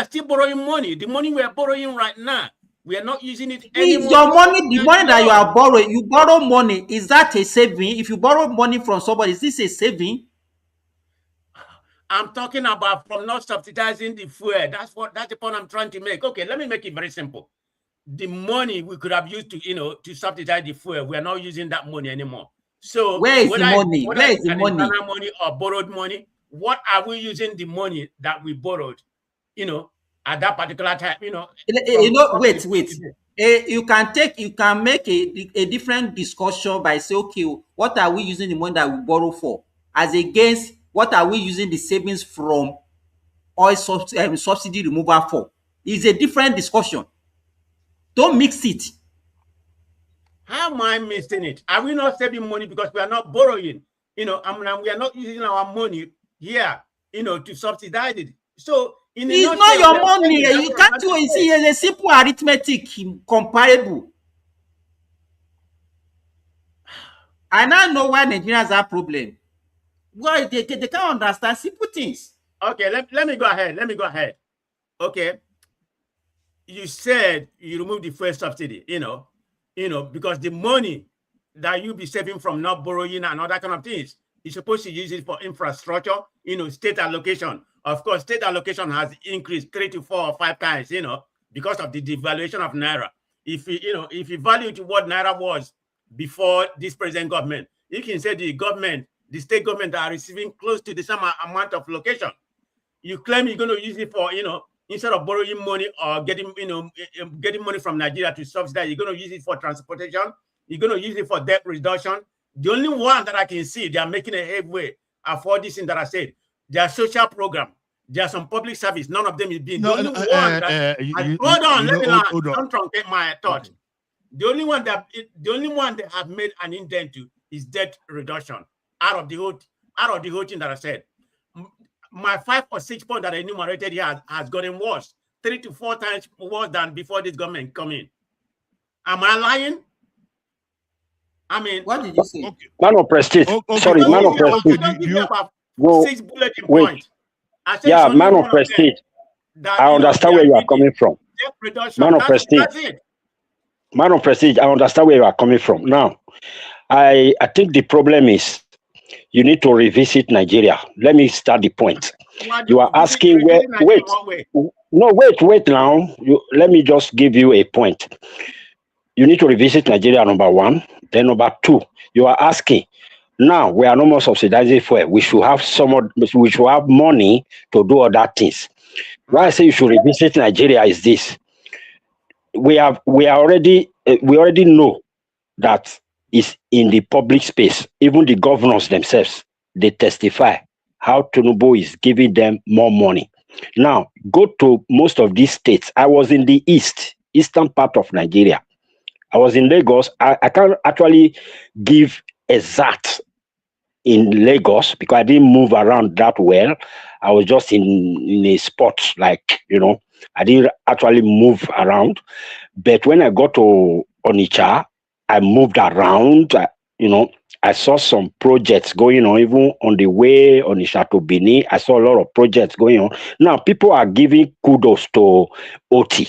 [SPEAKER 18] still borrowing money. The money we are borrowing right now, we are not using it anymore.
[SPEAKER 20] Is your money, the money that you are borrowing, you borrow money, is that a saving? If you borrow money from somebody, is this a saving?
[SPEAKER 18] I'm talking about from not subsidizing the fuel. That's the point I'm trying to make. Okay, let me make it very simple. The money we could have used to, to subsidize the fuel, we are not using that money anymore. So
[SPEAKER 20] where is the money? Where is the money?
[SPEAKER 18] Money or borrowed money? What are we using the money that we borrowed, at that particular time,
[SPEAKER 20] wait. You can make a different discussion by saying, okay, what are we using the money that we borrow for, as against what are we using the savings from oil subsidy removal for? It's a different discussion. Don't mix it.
[SPEAKER 18] How am I missing it? Are we not saving money because we are not borrowing? We are not using our money here, to subsidize it. So
[SPEAKER 20] it's not your money. You can't do it. See, it's a simple arithmetic comparable. I now know why Nigerians have problem. Well, they can't understand simple things.
[SPEAKER 18] Okay, let me go ahead. Okay. You said you removed the fuel subsidy, because the money that you be saving from not borrowing and other kind of things, you're supposed to use it for infrastructure, state allocation. Of course, state allocation has increased 3 to 4 or 5 times, because of the devaluation of Naira. If you value to what Naira was before this present government, you can say the state government are receiving close to the same amount of location. You claim you're going to use it for, instead of borrowing money or getting money from Nigeria to subsidize, you're going to use it for transportation. You're going to use it for debt reduction. The only one that I can see they are making a headway for this thing that I said, their social program. There's some public service. None of them is being. The only one that hold on, let me don't truncate my thought. Okay. The only one they have made an indent to is debt reduction out of the whole thing that I said. My 5 or 6 points that I enumerated here has gotten worse, 3 to 4 times worse than before this government come in. Am I lying? I mean,
[SPEAKER 20] what did you say?
[SPEAKER 17] Okay. Man of Prestige. Sorry, man of Prestige.
[SPEAKER 18] Well, 6 bulletin points.
[SPEAKER 17] Yeah, man of Prestige. I understand where you are coming from. Man of Prestige. Man of Prestige, I understand where you are coming from. Now, I think the problem is you need to revisit Nigeria. Let me start the point. You are asking where. Wait now. Let me just give you a point. You need to revisit Nigeria, number 1. Then number 2, you are asking. Now we are no more subsidizing fuel. We should have we should have money to do other things. Why I say you should revisit Nigeria is this: we already know that is in the public space. Even the governors themselves, they testify how Tinubu is giving them more money. Now go to most of these states. I was in the eastern part of Nigeria. I was in Lagos. I can't actually give exact in Lagos because I didn't move around that well. I was just in a spot, like, I didn't actually move around. But when I got to Onitsha, I moved around. I saw some projects going on, even on the way Onitsha to Benin. I saw a lot of projects going on. Now, people are giving kudos to Oti,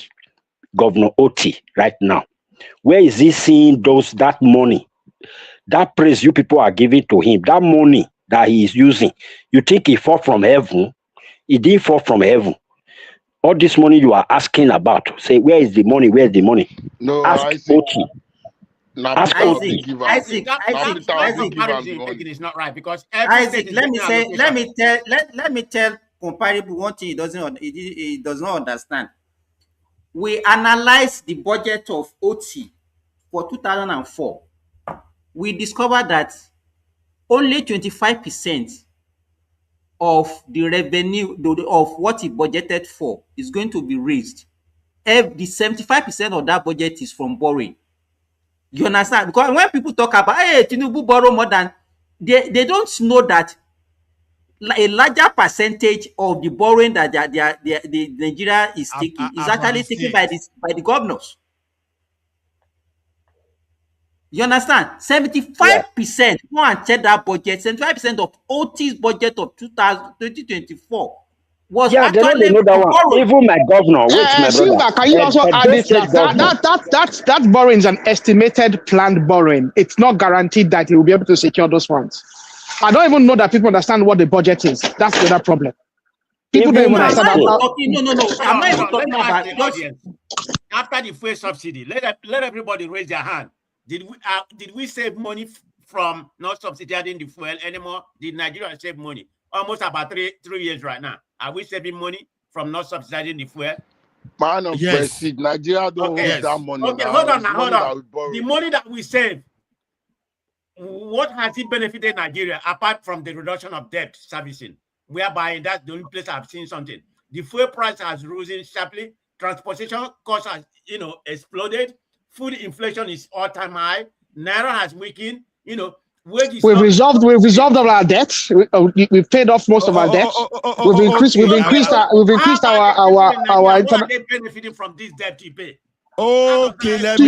[SPEAKER 17] Governor Oti, right now. Where is he seeing that money? That praise you people are giving to him, that money that he is using, you think he fell from heaven? He didn't fall from heaven. All this money you are asking about, say, where is the money? Where's the money?
[SPEAKER 14] No,
[SPEAKER 17] ask Oti.
[SPEAKER 14] Ask Oti.
[SPEAKER 20] Isaac,
[SPEAKER 18] it's not right because
[SPEAKER 20] Isaac, let me tell comparable one thing he does not understand. we analyzed the budget of OT for 2004, we discovered that only 25% of the revenue of what he budgeted for is going to be raised. The 75% of that budget is from borrowing. You understand? Because when people talk about, hey, Tinubu borrow more than, they don't know that a larger percentage of the borrowing that the Nigeria is taking is actually taken by the governors. You understand? 75%. Go and check that budget. 75% of OT's budget of 2024 was actually
[SPEAKER 17] they know that one.
[SPEAKER 20] borrowed.
[SPEAKER 17] Even my governor, wait, my brother.
[SPEAKER 9] Silva, can you also add it that borrowing is an estimated planned borrowing. It's not guaranteed that he will be able to secure those funds. I don't even know that people understand what the budget is. That's the other problem. People don't even understand.
[SPEAKER 20] No.
[SPEAKER 18] I'm not even talking about the audience. After the fuel subsidy, let everybody raise their hand. Did we save money from not subsidizing the fuel anymore? Did Nigeria save money? Almost about 3 years right now. Are we saving money from not subsidizing the fuel?
[SPEAKER 14] Man of Prestige, Nigeria don't hold that money.
[SPEAKER 18] Okay, hold on. The money that we save, what has it benefited Nigeria apart from the reduction of debt servicing? Whereby that's the only place I've seen something. The fuel price has risen sharply. Transportation costs has exploded. Food inflation is all-time high. Naira has weakened. Wages.
[SPEAKER 9] We've resolved all our debts. We've paid off most of our debts. We've increased our.
[SPEAKER 18] How are they benefiting from this debt you pay?
[SPEAKER 11] Okay, let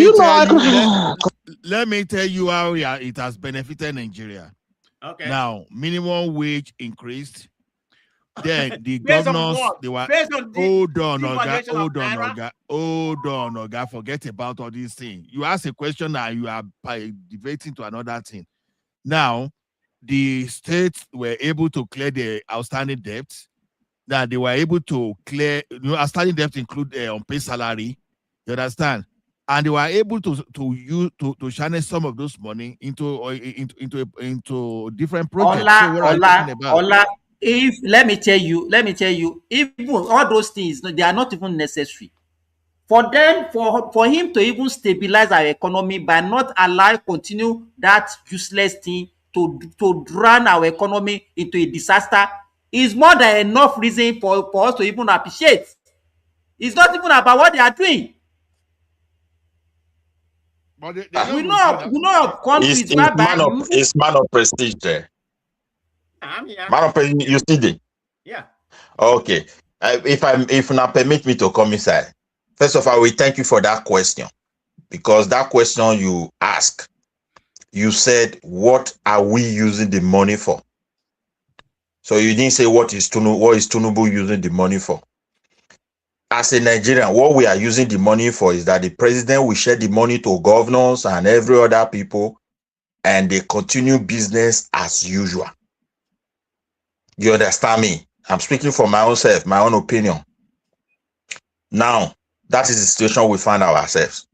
[SPEAKER 11] me tell you how it has benefited Nigeria. Okay. Now, minimum wage increased. Then the governors, they were hold on, Oga, forget about all these things. You ask a question and you are debating to another thing. Now, the states were able to clear the outstanding debts. That they were able to clear, outstanding debt include unpaid salary. You understand? And they were able to channel some of those money into different projects.
[SPEAKER 20] If let me tell you, even all those things, they are not even necessary. For him to even stabilize our economy by not continue that useless thing to drown our economy into a disaster is more than enough reason for us to even appreciate. It's not even about what they are doing.
[SPEAKER 13] But
[SPEAKER 20] we know of countries whereby
[SPEAKER 13] it's man of prestige there. Man of prestige, you see it?
[SPEAKER 18] Yeah.
[SPEAKER 13] Okay. If not permit me to come inside. First of all, we thank you for that question, because that question you asked, you said, what are we using the money for? So you didn't say what is Tinubu using the money for. As a Nigerian, what we are using the money for is that the president will share the money to governors and every other people, and they continue business as usual. You understand me? I'm speaking for my own self, my own opinion. Now, that is the situation we find ourselves.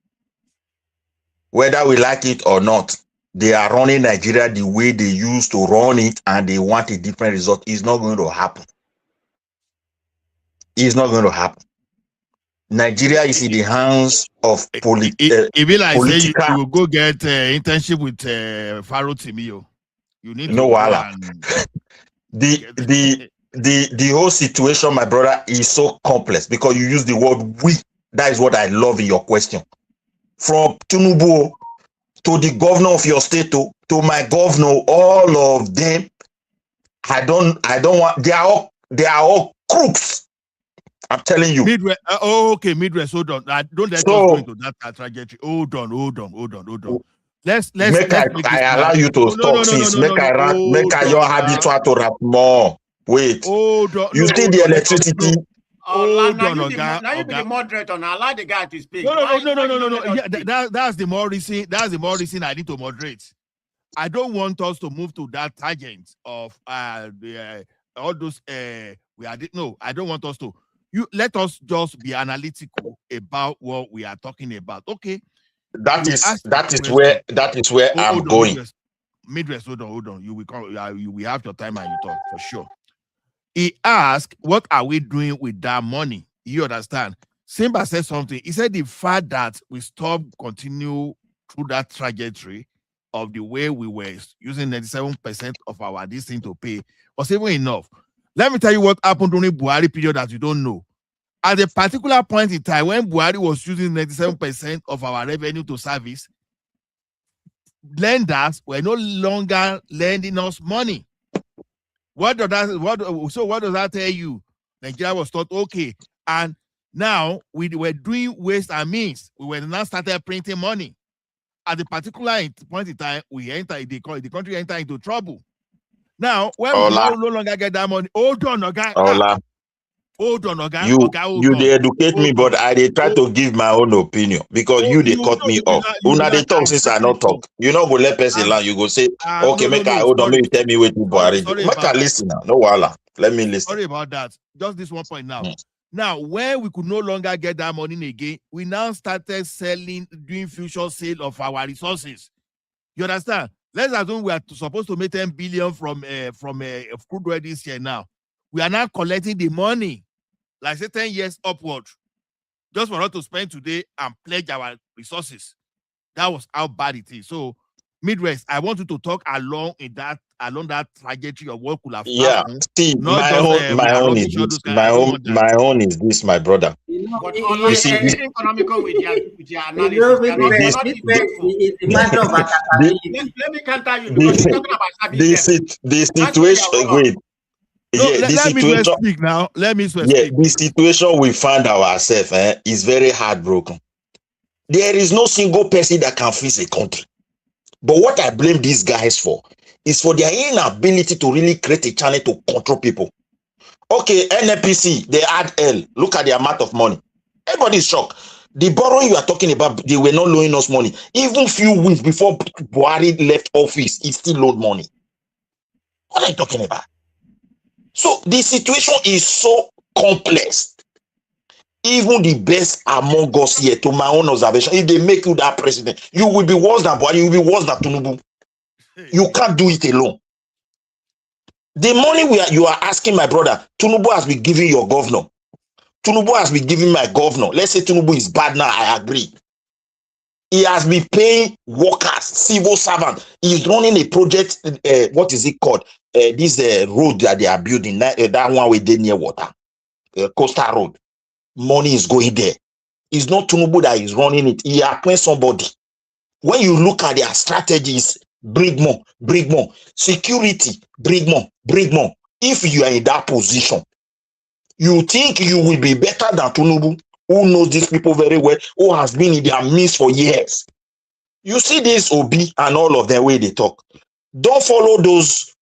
[SPEAKER 13] Whether we like it or not, they are running Nigeria the way they used to run it, and they want a different result. It's not going to happen. It's not going to happen. Nigeria is in the hands of political.
[SPEAKER 11] You will go get internship with Faro Timio. You need
[SPEAKER 13] no wala. The whole situation, my brother, is so complex because you use the word we. That is what I love in your question. From Tinubu to the governor of your state to my governor, all of them, I don't want. They are all crooks. I'm telling you.
[SPEAKER 11] Midwest. Okay, Midwest. Hold on. Don't let us go into that trajectory. Hold on. Let's
[SPEAKER 13] I allow you to stop, sis. Make I your habitual to rap more. Wait.
[SPEAKER 11] Hold on.
[SPEAKER 13] You see the electricity.
[SPEAKER 11] Hold on,
[SPEAKER 18] Now you be the moderator. Now allow the guy to speak.
[SPEAKER 11] No. Yeah, that's the more reason. That's the more reason I need to moderate. I don't want us to move to that tangent of all those. We are no. I don't want us to. Let us just be analytical about what we are talking about. Okay.
[SPEAKER 13] That is where I'm going.
[SPEAKER 11] Midwest, hold on. You will come. We have your time and you talk for sure. He asked, "What are we doing with that money?" You understand? Simba said something. He said the fact that we stopped continue through that trajectory of the way we were using 97% of our this thing to pay was even enough. Let me tell you what happened during Buhari period that you don't know. At a particular point in time when Buhari was using 97% of our revenue to service, lenders were no longer lending us money. What does that tell you? Nigeria was thought okay, and now we were doing waste and means. We were now started printing money. At the particular point in time, the country enter into trouble. Now, when we no longer get that money, hold on, okay. Hold on, okay.
[SPEAKER 13] You they educate me, but I they try to give my own opinion because they cut me off. Una they talk since I not talk. You know, go let person learn. You go say, okay, make I hold on. Maybe tell me what to Buhari do. Make I listen now. No wala. Let me listen.
[SPEAKER 11] Sorry about that. Just this one point now. Now, when we could no longer get that money again, we now started doing future sale of our resources. You understand? Let's assume we are supposed to make 10 billion from crude oil this year now. We are now collecting the money, like say 10 years upward, just for us to spend today and pledge our resources. That was how bad it is. So, Midwest, I want you to talk along that trajectory of what could have happened.
[SPEAKER 13] See, my own is this, my brother.
[SPEAKER 18] But
[SPEAKER 13] you see,
[SPEAKER 18] economical with your analysis. Let me counter you because you're talking about
[SPEAKER 13] the situation. Wait.
[SPEAKER 11] Let me speak now. Let me speak.
[SPEAKER 13] The situation we find ourselves is very heartbroken. There is no single person that can fix a country. But what I blame these guys for is for their inability to really create a channel to control people. Okay, NNPC, they add L. Look at the amount of money. Everybody is shocked. The borrowing you are talking about, they were not loaning us money. Even few weeks before Buhari left office, he still loaned money. What are you talking about? So the situation is so complex. Even the best among us here, to my own observation, if they make you that president, you will be worse than Buhari, you will be worse than Tinubu. You can't do it alone. The money you are asking my brother, Tinubu has been giving your governor. Tinubu has been giving my governor. Let's say Tinubu is bad now, I agree. He has been paying workers, civil servants. He's running a project, what is it called? This road that they are building, that one way near water, Coastal Road. Money is going there. It's not Tinubu that is running it. He appoints somebody. When you look at their strategies, bring more. Security, bring more. If you are in that position, you think you will be better than Tinubu, who knows these people very well, who has been in their midst for years. You see this Obi and all of them way they talk. Don't follow those.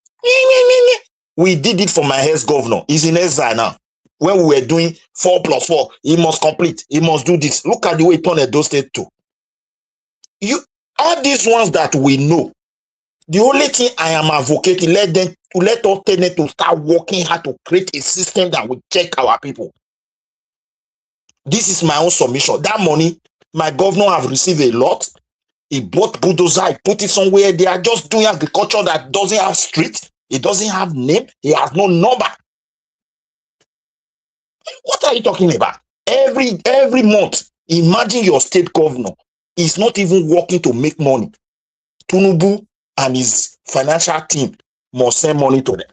[SPEAKER 13] We did it for my ex-governor. He's in exile now. When we were doing 4+4, he must complete. He must do this. Look at the way he turned Edo State to. All these ones that we know, the only thing I am advocating, let us tell them to start working hard to create a system that will check our people. This is my own submission. That money, my governor have received a lot. He bought bulldozer, he put it somewhere. They are just doing agriculture that doesn't have street. It doesn't have name. It has no number. What are you talking about? Every month, imagine your state governor is not even working to make money. Tinubu and his financial team must send money to them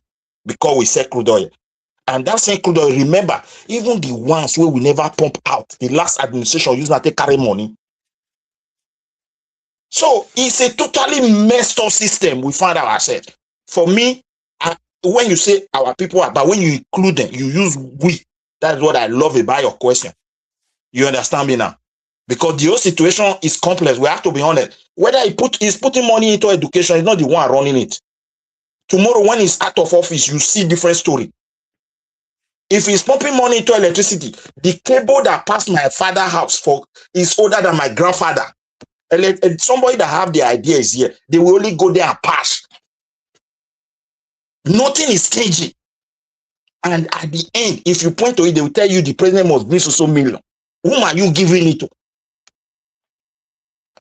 [SPEAKER 13] because we sell crude oil. And that same crude oil, remember, even the ones where we never pump out, the last administration used to carry money. So it's a totally messed up system we find ourselves. For me, when you say our people are, but when you include them, you use we. That's what I love about your question. You understand me now? Because the whole situation is complex. We have to be honest. Whether he's putting money into education, he's not the one running it. Tomorrow, when he's out of office, you see different story. If he's pumping money into electricity, the cable that passed my father's house is older than my grandfather. Somebody that have the idea is here. They will only go there and pass. Nothing is changing. And at the end, if you point to it, they will tell you the president must bring so million. Whom are you giving it to?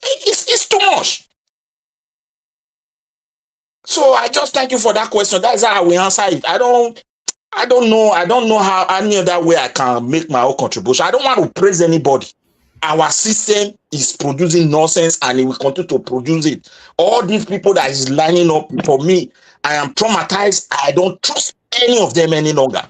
[SPEAKER 13] It's too much. So I just thank you for that question. That's how we answer it. I don't know how any other way I can make my own contribution. I don't want to praise anybody. Our system is producing nonsense and it will continue to produce it. All these people that is lining up for me, I am traumatized. I don't trust any of them any longer.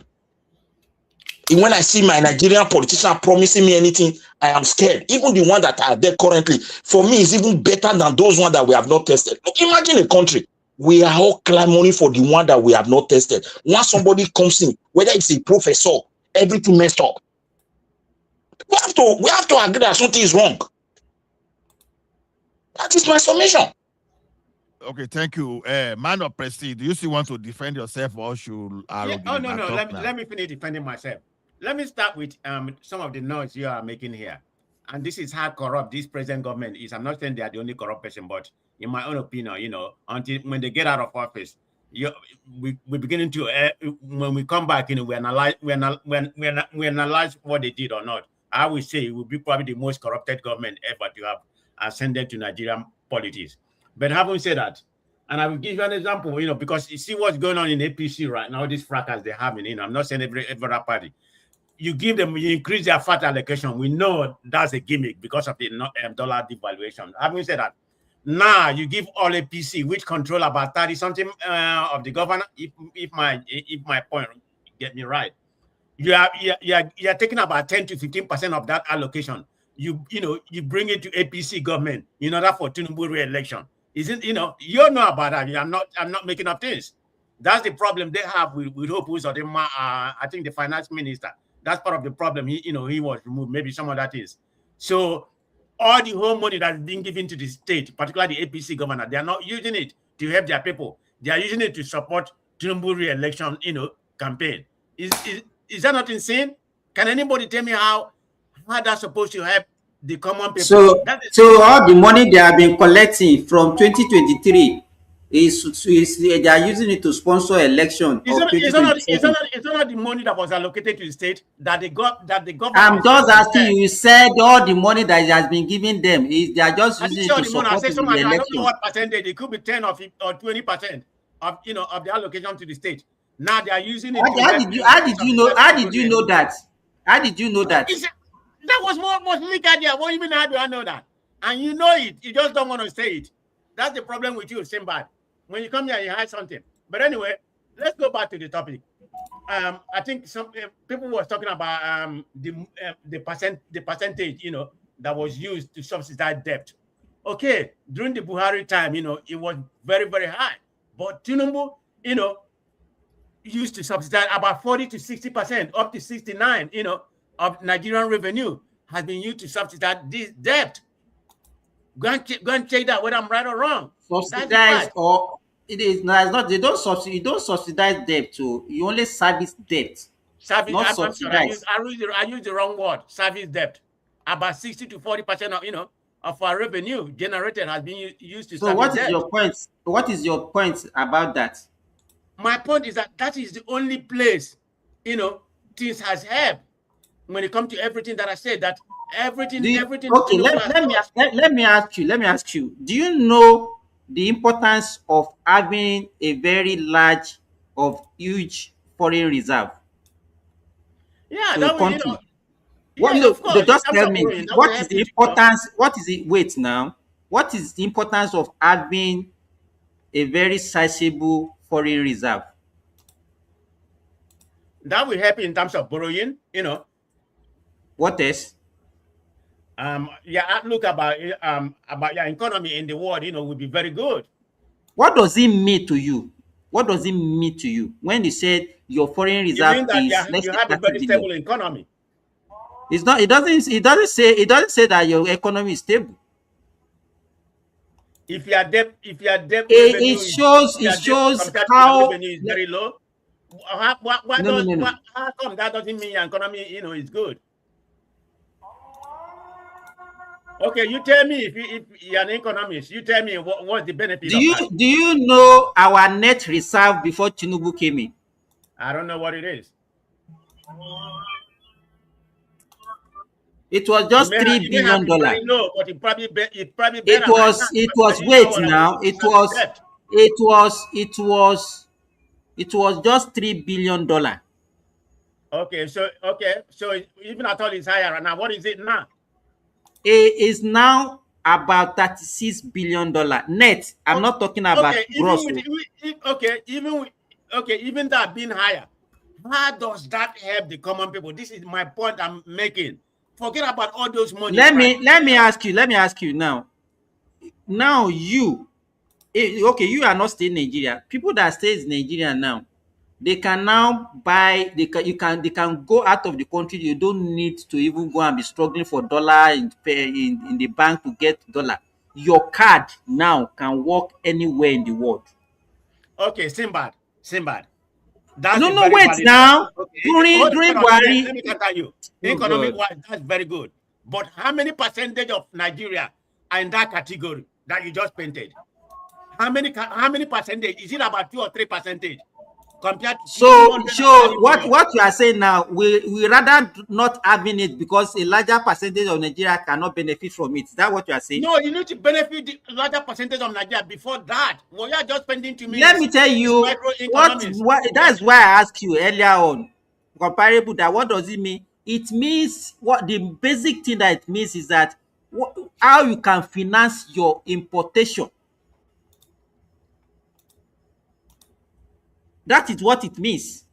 [SPEAKER 13] And when I see my Nigerian politician promising me anything, I am scared. Even the ones that are there currently, for me, is even better than those ones that we have not tested. Look, imagine a country. We are all clamoring for the one that we have not tested. Once somebody comes in, whether it's a professor, everything messed up. We have to agree that something is wrong. That is my summation.
[SPEAKER 11] Okay, thank you. Man of Prestige, do you still want to defend yourself or should
[SPEAKER 18] Oh, no. Let me finish defending myself. Let me start with some of the noise you are making here. And this is how corrupt this present government is. I'm not saying they are the only corrupt person, but in my own opinion, until when they get out of office, we're beginning to when we come back, we analyze what they did or not. I would say it would be probably the most corrupted government ever to have ascended to Nigerian politics. But having said that, and I will give you an example, because you see what's going on in APC right now, this fracas they're having, I'm not saying every party. You increase their fat allocation. We know that's a gimmick because of the dollar devaluation. Having said that, now you give all APC, which control about 30-something of the governor, if my point get me right, you are taking about 10 to 15% of that allocation. You bring it to APC government in order for Tinubu re-election. Isn't you know about that? I'm not making up things. That's the problem they have with Hope Uzodinma, I think the finance minister. That's part of the problem. He was removed. Maybe some of that is. So all the whole money that's being given to the state, particularly the APC governor, they are not using it to help their people. They are using it to support Tinubu re-election, campaign. Is that not insane? Can anybody tell me how that's supposed to help the common people?
[SPEAKER 20] So all the money they have been collecting from 2023 they are using it to sponsor election of 2027.
[SPEAKER 18] It's not the money that was allocated to the state that the government.
[SPEAKER 20] I'm just asking you. Said all the money that has been given them they are just using it to support the election.
[SPEAKER 18] I don't know what percentage. It could be 10 or 20% of of the allocation to the state. Now they are using it.
[SPEAKER 20] How did you know that? How did you know that?
[SPEAKER 18] That was more leaked idea. What even how do I know that? And you know it. You just don't want to say it. That's the problem with you, Simbad. When you come here, you hide something. But anyway, let's go back to the topic. I think some people were talking about the percentage, that was used to subsidize debt. Okay, during the Buhari time, it was very, very high. But Tinubu, used to subsidize about 40 to 60%, up to 69, of Nigerian revenue has been used to subsidize this debt. Go and check that whether I'm right or wrong.
[SPEAKER 20] Subsidize or it is not. They don't subsidize. You don't subsidize debt. So you only service debt. Not subsidize.
[SPEAKER 18] I use the wrong word. Service debt. About 60 to 40% of our revenue generated has been used to.
[SPEAKER 20] So what is your point? What is your point about that?
[SPEAKER 18] My point is that is the only place, things has helped when it comes to everything that I said. That everything.
[SPEAKER 20] Okay, let me ask you. Do you know the importance of having a very large, huge foreign reserve?
[SPEAKER 18] Yeah,
[SPEAKER 20] that will, just tell me what is the importance. What is it? Wait now. What is the importance of having a very sizable foreign reserve?
[SPEAKER 18] That will help in terms of borrowing.
[SPEAKER 20] What else?
[SPEAKER 18] Outlook about your economy in the world, will be very good.
[SPEAKER 20] What does it mean to you? What does it mean to you when you said your foreign reserve
[SPEAKER 18] you have a very stable economy?
[SPEAKER 20] It's not. It doesn't say that your economy is stable.
[SPEAKER 18] If your debt,
[SPEAKER 20] it shows how
[SPEAKER 18] revenue is very low. How come that doesn't mean your economy, is good? Okay, you tell me if you're an economist. You tell me what's the benefit.
[SPEAKER 20] Do you know our net reserve before Tinubu came in?
[SPEAKER 18] I don't know what it is.
[SPEAKER 20] It was just $3 billion.
[SPEAKER 18] No, but it probably better.
[SPEAKER 20] It was just $3 billion.
[SPEAKER 18] Okay, so even at all it's higher right now. What is it now?
[SPEAKER 20] It is now about $36 billion net. I'm not talking about gross.
[SPEAKER 18] Even that being higher, how does that help the common people? This is my point I'm making. Forget about all those money.
[SPEAKER 20] Let me ask you now. Now you are not staying in Nigeria. People that stay in Nigeria now, they can now buy, they can go out of the country. You don't need to even go and be struggling for dollar in the bank to get dollar. Your card now can work anywhere in the world.
[SPEAKER 18] Okay, Simbad. That's
[SPEAKER 20] no, wait now. Okay. During Buhari,
[SPEAKER 18] let me tell you. Economic wise, that's very good. But how many percentage of Nigeria are in that category that you just painted? How many percentage? Is it about 2 or 3%? Compared to
[SPEAKER 20] so what you are saying now, we rather not having it because a larger percentage of Nigeria cannot benefit from it. Is that what you are saying?
[SPEAKER 18] No, you need to benefit the larger percentage of Nigeria before that. What you are just spending to me.
[SPEAKER 20] Let me tell you what that's why I asked you earlier on. Comparable that, what does it mean? It means what the basic thing that it means is that how you can finance your importation. That is what it means.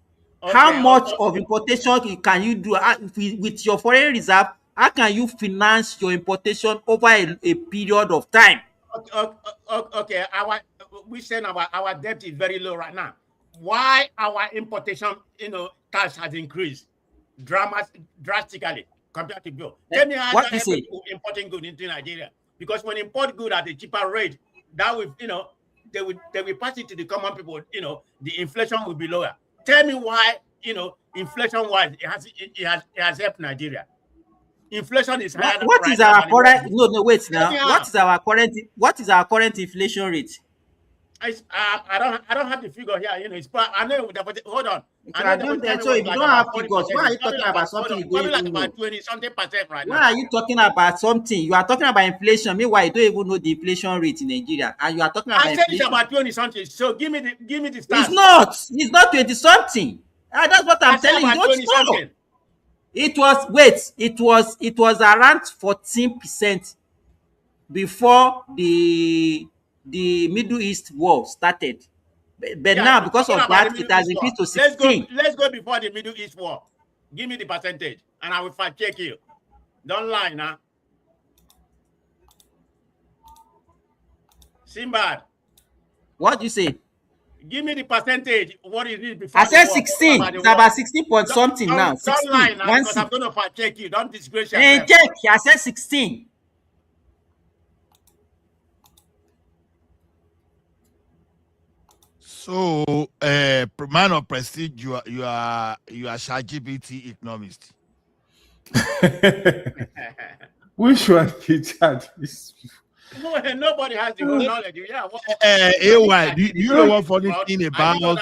[SPEAKER 20] Okay, how much of importation can you do with your foreign reserve? How can you finance your importation over a period of time?
[SPEAKER 18] Okay. We say our debt is very low right now. Why our importation, cash has increased drastically compared to bill? Tell me how that helps importing goods into Nigeria. Because when import good at a cheaper rate, that will, they will pass it to the common people. The inflation will be lower. Tell me why, inflation-wise, it has helped Nigeria. Inflation is higher.
[SPEAKER 20] What is our current? No, wait now. What is our current inflation rate?
[SPEAKER 18] I don't have the figure here. It's I know. Hold on.
[SPEAKER 20] So if you don't have figures, why are you talking about something?
[SPEAKER 18] Probably like about 20-something% right now.
[SPEAKER 20] Why are you talking about something? You are talking about inflation. Meanwhile, you don't even know the inflation rate in Nigeria, and you are talking about.
[SPEAKER 18] I said it's about 20-something. So give me the stats.
[SPEAKER 20] It's not 20-something. That's what I'm telling you. Don't know. It was around 14% before the Middle East war started. But now, because of that, it has increased to 16.
[SPEAKER 18] Let's go before the Middle East war. Give me the percentage, and I will fact check you. Don't lie now. Simbad.
[SPEAKER 20] What do you say?
[SPEAKER 18] Give me the percentage. What is it before?
[SPEAKER 20] I said 16. It's about 16 point something now. 16.
[SPEAKER 18] Don't lie now, because I'm going to fact check you. Don't disgrace yourself.
[SPEAKER 20] Check. I said 16.
[SPEAKER 11] So, man of prestige, you are ChatGPT economist.
[SPEAKER 19] Which one is that?
[SPEAKER 18] Nobody has the whole knowledge. Yeah.
[SPEAKER 11] AY, do you know what funny thing about?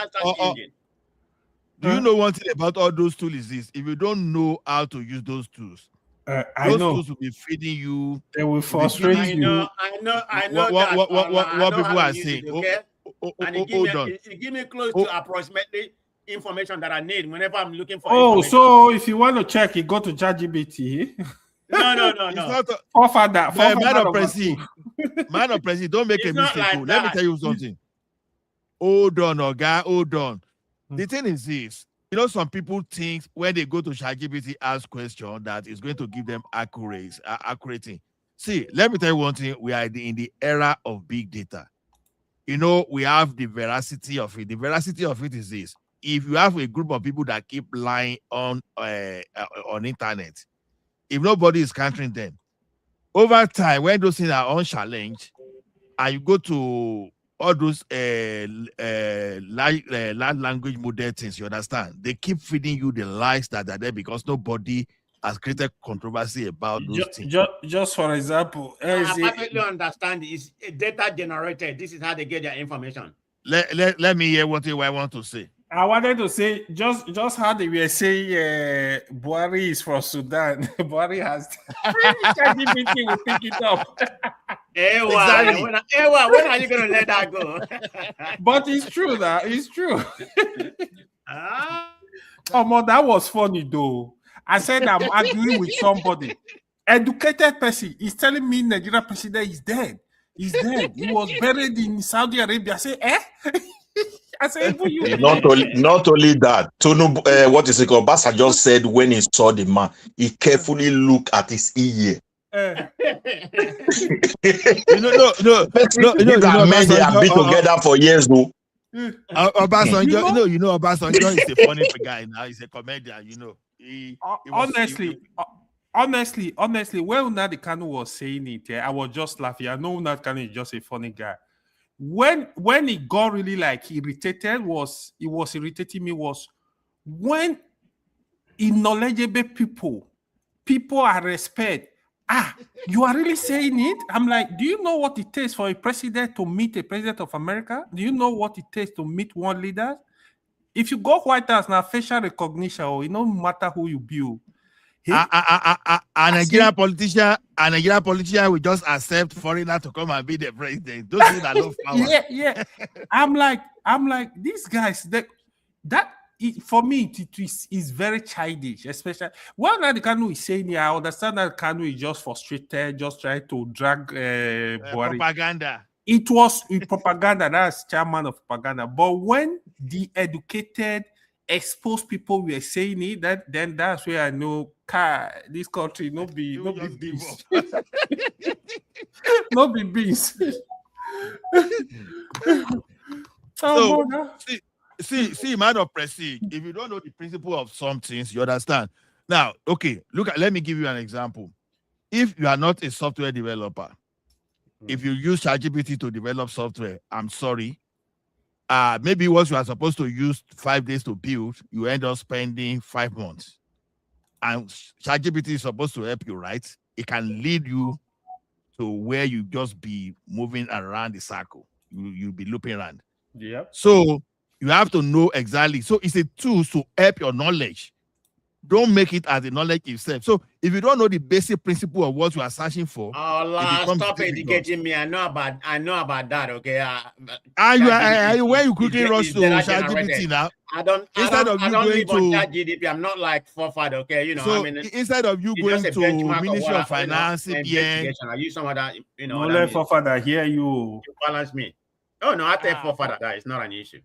[SPEAKER 11] Do you know one thing about all those tools is this? If you don't know how to use those tools, those tools will be feeding you.
[SPEAKER 19] They will frustrate you.
[SPEAKER 18] I know.
[SPEAKER 11] What people are saying.
[SPEAKER 18] It give me close to approximately information that I need whenever I'm looking for.
[SPEAKER 19] So if you want to check it, go to ChatGPT.
[SPEAKER 18] No.
[SPEAKER 11] Man of President, don't make a mistake. Like let me tell you something. Hold on, Oga, hold on. The thing is this, some people think when they go to ChatGPT ask question that is going to give them accurate thing. See, let me tell you one thing. We are in the era of big data. We have the veracity of it. The veracity of it is this. If you have a group of people that keep lying on internet, if nobody is countering them, over time, when those things are unchallenged, and you go to all those large language model things, you understand? They keep feeding you the lies that are there because nobody has created controversy about those things.
[SPEAKER 19] Just for example,
[SPEAKER 18] I perfectly understand. It's data generated. This is how they get their information.
[SPEAKER 11] Let me hear what I want to say.
[SPEAKER 19] I wanted to say just how they were saying Buhari is from Sudan. Buhari has ChatGPT will pick it up.
[SPEAKER 18] Exactly. When are you going to let that go?
[SPEAKER 19] But it's true that it's true. Oh, that was funny though. I said I'm arguing with somebody. Educated person is telling me Nigeria president is dead. He's dead. He was buried in Saudi Arabia. I say, eh? I say, even you.
[SPEAKER 13] Not only that, what is it called? Basa just said when he saw the man, he carefully looked at his ear.
[SPEAKER 11] No. These are men they have been together for years, no. Obasanjo, Obasanjo is a funny guy now. He's a comedian,
[SPEAKER 19] Honestly, when Nnamdi Kanu was saying it, I was just laughing. I know Nnamdi Kanu is just a funny guy. When he got really irritated, was irritating me was when knowledgeable people are respect. You are really saying it? I'm like, do you know what it takes for a president to meet a president of America? Do you know what it takes to meet one leader? If you go White House now, facial recognition, or it no matter who you build.
[SPEAKER 11] A Nigerian politician will just accept foreigner to come and be the president. Those people that love power.
[SPEAKER 19] Yeah. I'm like, these guys, for me, it is very childish, especially when Nnamdi Kanu is saying, I understand that Kanu is just frustrated, just trying to drag
[SPEAKER 11] propaganda.
[SPEAKER 19] It was propaganda. That's chairman of propaganda. But when the educated, exposed people were saying it, then that's where I know this country no be beast. No be beast.
[SPEAKER 11] See, man of prestige. If you don't know the principle of some things, you understand. Now, okay, let me give you an example. If you are not a software developer, if you use ChatGPT to develop software, I'm sorry. Maybe what you are supposed to use 5 days to build, you end up spending 5 months. And ChatGPT is supposed to help you, right? It can lead you to where you just be moving around the circle. You'll be looping around.
[SPEAKER 19] Yeah.
[SPEAKER 11] So you have to know exactly. So it's a tool to help your knowledge. Don't make it as a knowledge itself. So if you don't know the basic principle of what you are searching for,
[SPEAKER 18] stop educating me. I know about that. Okay.
[SPEAKER 11] When you quickly rush to ChatGPT now,
[SPEAKER 18] I don't live on ChatGPT. I'm not like forefather. Okay,
[SPEAKER 11] So instead of you going to Ministry of Finance, CBN,
[SPEAKER 18] I use some of that.
[SPEAKER 19] No let forefather hear you.
[SPEAKER 18] Balance me. Oh no, I tell forefather that it's not an issue.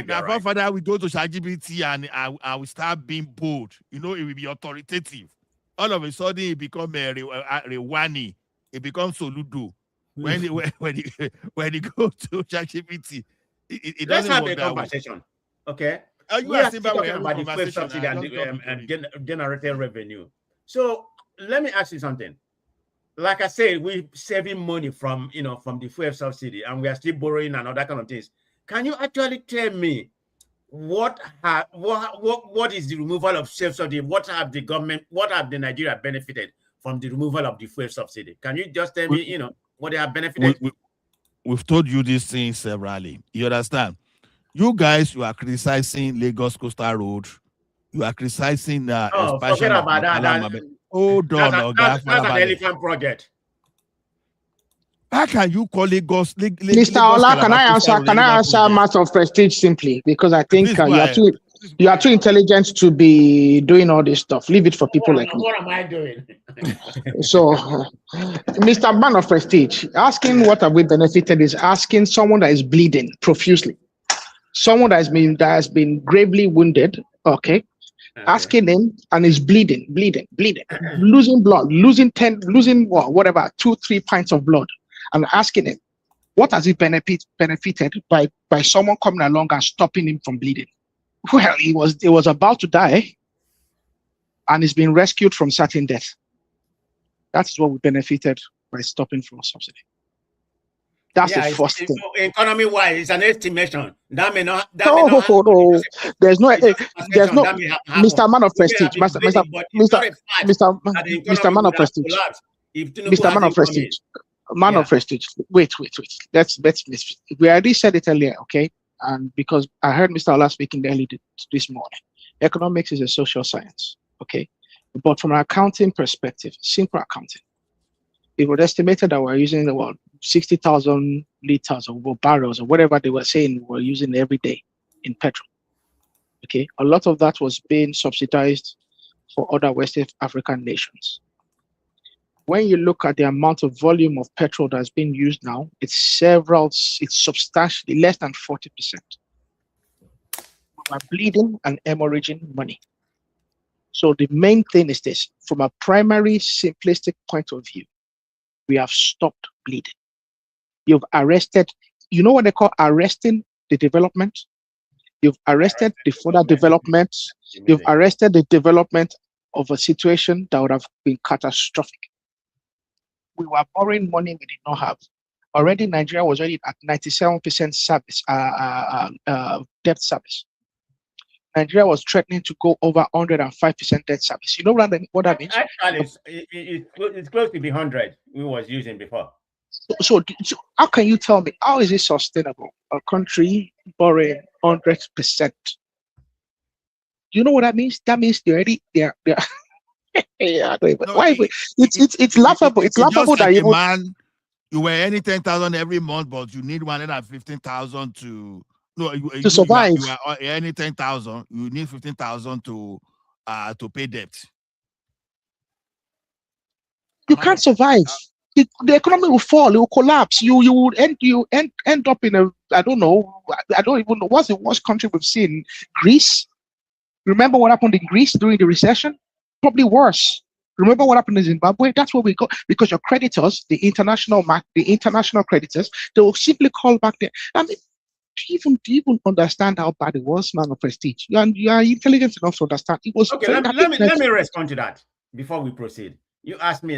[SPEAKER 11] Now forefather will go to ChatGPT and I will start being bold. It will be authoritative. All of a sudden, it becomes Rewani. It becomes Soludo. When you go to ChatGPT, it
[SPEAKER 18] let's
[SPEAKER 11] doesn't
[SPEAKER 18] have
[SPEAKER 11] work
[SPEAKER 18] a conversation. Okay.
[SPEAKER 11] We are
[SPEAKER 18] still talking about the fuel subsidy and generating revenue. So let me ask you something. Like I said, we're saving money from the fuel subsidy, and we are still borrowing and other kind of things. Can you actually tell me what is the removal of fuel subsidy? What have the Nigeria benefited from the removal of the fuel subsidy? Can you just tell me, what they have benefited?
[SPEAKER 11] We've told you these things severally. You understand? You guys, you are criticizing Lagos Coastal Road. You are criticizing expansion.
[SPEAKER 18] Forget about that.
[SPEAKER 11] Hold on,
[SPEAKER 18] that's an elephant project.
[SPEAKER 11] How can you call Lagos?
[SPEAKER 9] Mr. Ola, can I answer matter of prestige simply? Because I think you are too intelligent to be doing all this stuff. Leave it for people like me.
[SPEAKER 18] What am I doing?
[SPEAKER 9] So, Mr. Man of Prestige, asking what have we benefited is asking someone that is bleeding profusely, someone that has been gravely wounded. Okay. Asking him and is bleeding, losing blood, losing 2-3 pints of blood, and asking him, what has he benefited by someone coming along and stopping him from bleeding? Well, he was about to die, and he's been rescued from certain death. That's what we benefited by stopping from subsidy. That's the first thing.
[SPEAKER 18] Economy-wise, it's an estimation. That may not.
[SPEAKER 9] No. There's no. Mr. Man of Prestige. Mr. Man of Prestige. Mr. Man of Prestige. Man of Prestige. Wait. Let's. We already said it earlier, okay? And because I heard Mr. Ola speaking early this morning, economics is a social science, okay? But from an accounting perspective, simple accounting, it was estimated that we're using 60,000 liters or barrels or whatever they were saying we're using every day in petrol. Okay, a lot of that was being subsidized for other West African nations. When you look at the amount of volume of petrol that's being used now, it's substantially less than 40%. We are bleeding and hemorrhaging money. So the main thing is this: from a primary simplistic point of view, we have stopped bleeding. You've arrested, you know what they call arresting the development? You've arrested the further development. You've arrested the development of a situation that would have been catastrophic. We were borrowing money we did not have. Already Nigeria was already at 97% service, debt service. Nigeria was threatening to go over 105% debt service. You know what that means?
[SPEAKER 18] Actually, it's close to the 100 we was using before.
[SPEAKER 9] So how can you tell me, how is it sustainable? A country borrowing 100%. You know what that means? That means they're yeah, I don't even, why? It's laughable. It's laughable that
[SPEAKER 11] you man, you were earning 10,000 every month, but you need 115,000 to
[SPEAKER 9] survive.
[SPEAKER 11] You are earning 10,000. You need 15,000 to pay debt.
[SPEAKER 9] You can't survive. The economy will fall. It will collapse. You would end up in a, I don't even know what's the worst country we've seen. Greece. Remember what happened in Greece during the recession? Probably worse. Remember what happened in Zimbabwe? That's where we go, because your creditors, the international creditors, they will simply call back there. I mean, do you even understand how bad it was, man of prestige? You are intelligent enough to understand. It was
[SPEAKER 18] okay. Let me respond to that before we proceed. You asked me,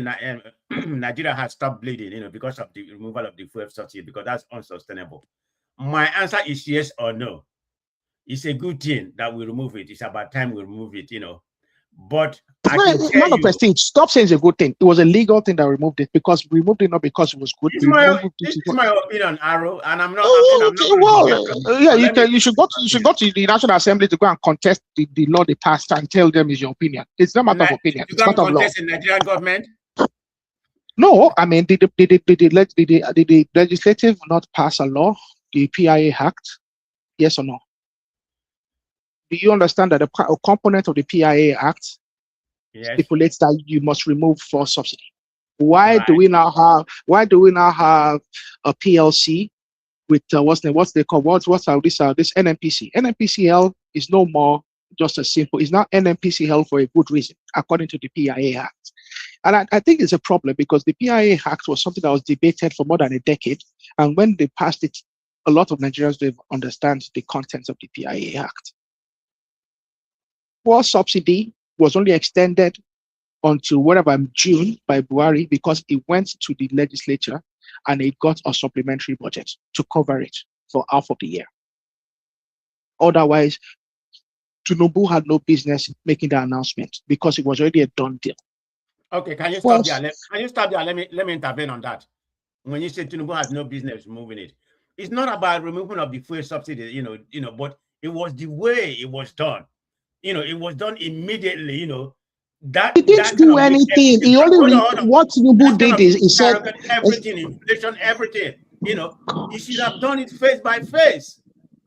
[SPEAKER 18] Nigeria has stopped bleeding, because of the removal of the fuel subsidy, because that's unsustainable. My answer is yes or no. It's a good thing that we remove it. It's about time we remove it, But I can tell
[SPEAKER 9] man of prestige, stop saying it's a good thing. It was a legal thing that removed it, because we removed it not because it was good.
[SPEAKER 18] It's my opinion, Arrow, and I'm not.
[SPEAKER 9] You should go to the National Assembly to go and contest the law they passed and tell them is your opinion. It's not a matter of opinion.
[SPEAKER 18] You can't contest the Nigerian government.
[SPEAKER 9] No, I mean, did the legislative not pass a law, the PIA Act? Yes or no? Do you understand that a component of the PIA Act stipulates that you must remove fuel subsidy? Why do we now have a PLC with what's they call this NNPC? NNPCL is no more just a simple. It's not NNPCL for a good reason, according to the PIA Act. And I think it's a problem, because the PIA Act was something that was debated for more than a decade, and when they passed it, a lot of Nigerians don't understand the contents of the PIA Act. Fuel subsidy was only extended until June by Buhari, because it went to the legislature and it got a supplementary budget to cover it for half of the year. Otherwise, Tinubu had no business making the announcement, because it was already a done deal.
[SPEAKER 18] Okay, can you stop there? Let me intervene on that. When you say Tinubu has no business moving it, it's not about removal of the fuel subsidy, but it was the way it was done. It was done immediately, He didn't
[SPEAKER 9] do anything. He only what Tinubu did is he said
[SPEAKER 18] everything, inflation, everything. He should have done it face by face.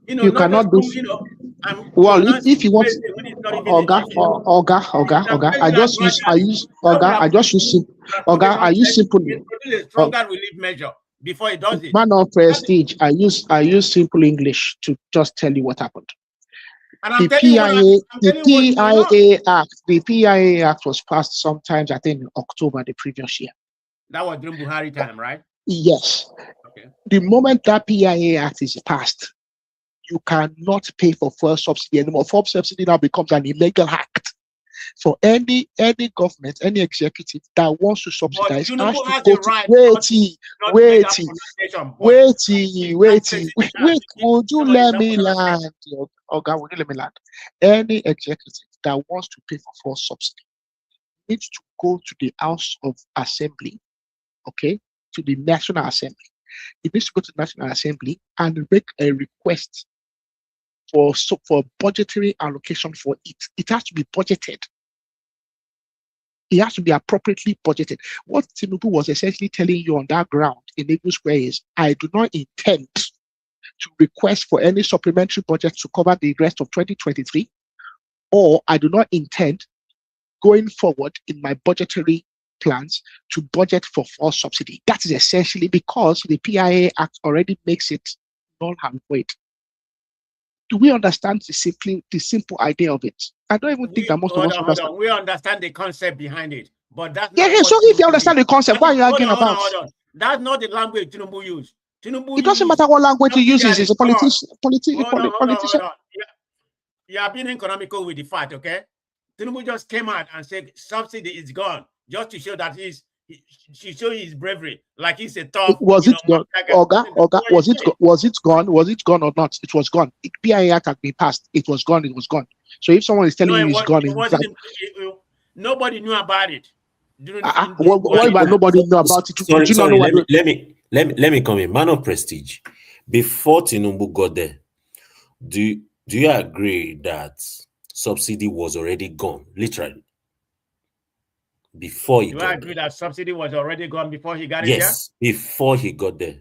[SPEAKER 9] You cannot do. Well, if you want, Oga, I use simple.
[SPEAKER 18] Stronger relief measure before he does it.
[SPEAKER 9] Man of prestige, I use simple English to just tell you what happened. The PIA Act was passed sometimes, I think, in October the previous year.
[SPEAKER 18] That was during Buhari time, right?
[SPEAKER 9] Yes. Okay. The moment that PIA Act is passed, you cannot pay for fuel subsidy anymore. Fuel subsidy now becomes an illegal act for any government, any executive that wants to subsidize has to go to wait. Would you let me land? Okay, would you let me land? Any executive that wants to pay for fuel subsidy needs to go to the House of Assembly, okay, to the National Assembly. It needs to go to the National Assembly and make a request for budgetary allocation for it. It has to be budgeted. It has to be appropriately budgeted. What Tinubu was essentially telling you on that ground in Eagle Square is, I do not intend to request for any supplementary budget to cover the rest of 2023, or I do not intend going forward in my budgetary plans to budget for fuel subsidy. That is essentially because the PIA Act already makes it null and void. Do we understand the simple idea of it? I don't even think that most of us understand.
[SPEAKER 18] We understand the concept behind it, but that's
[SPEAKER 9] not so if you understand the concept, why are you arguing about?
[SPEAKER 18] Hold on. That's not the language Tinubu use.
[SPEAKER 9] It doesn't matter what language he uses. He's a politician.
[SPEAKER 18] You are being economical with the fact, okay? Tinubu just came out and said subsidy is gone, just to show that he's bravery, like he's a tough.
[SPEAKER 9] Was it gone? Oga, was it gone? Was it gone or not? It was gone. PIA Act had been passed. It was gone. It was gone. So if someone is telling you it's gone,
[SPEAKER 18] nobody knew about it.
[SPEAKER 9] What about nobody knew about it?
[SPEAKER 16] Sorry, let me come in. Man of Prestige. Before Tinubu got there, do you agree that subsidy was already gone, literally? Before he got there.
[SPEAKER 18] Do I agree that subsidy was already gone before he got in there?
[SPEAKER 16] Yes, before he got there.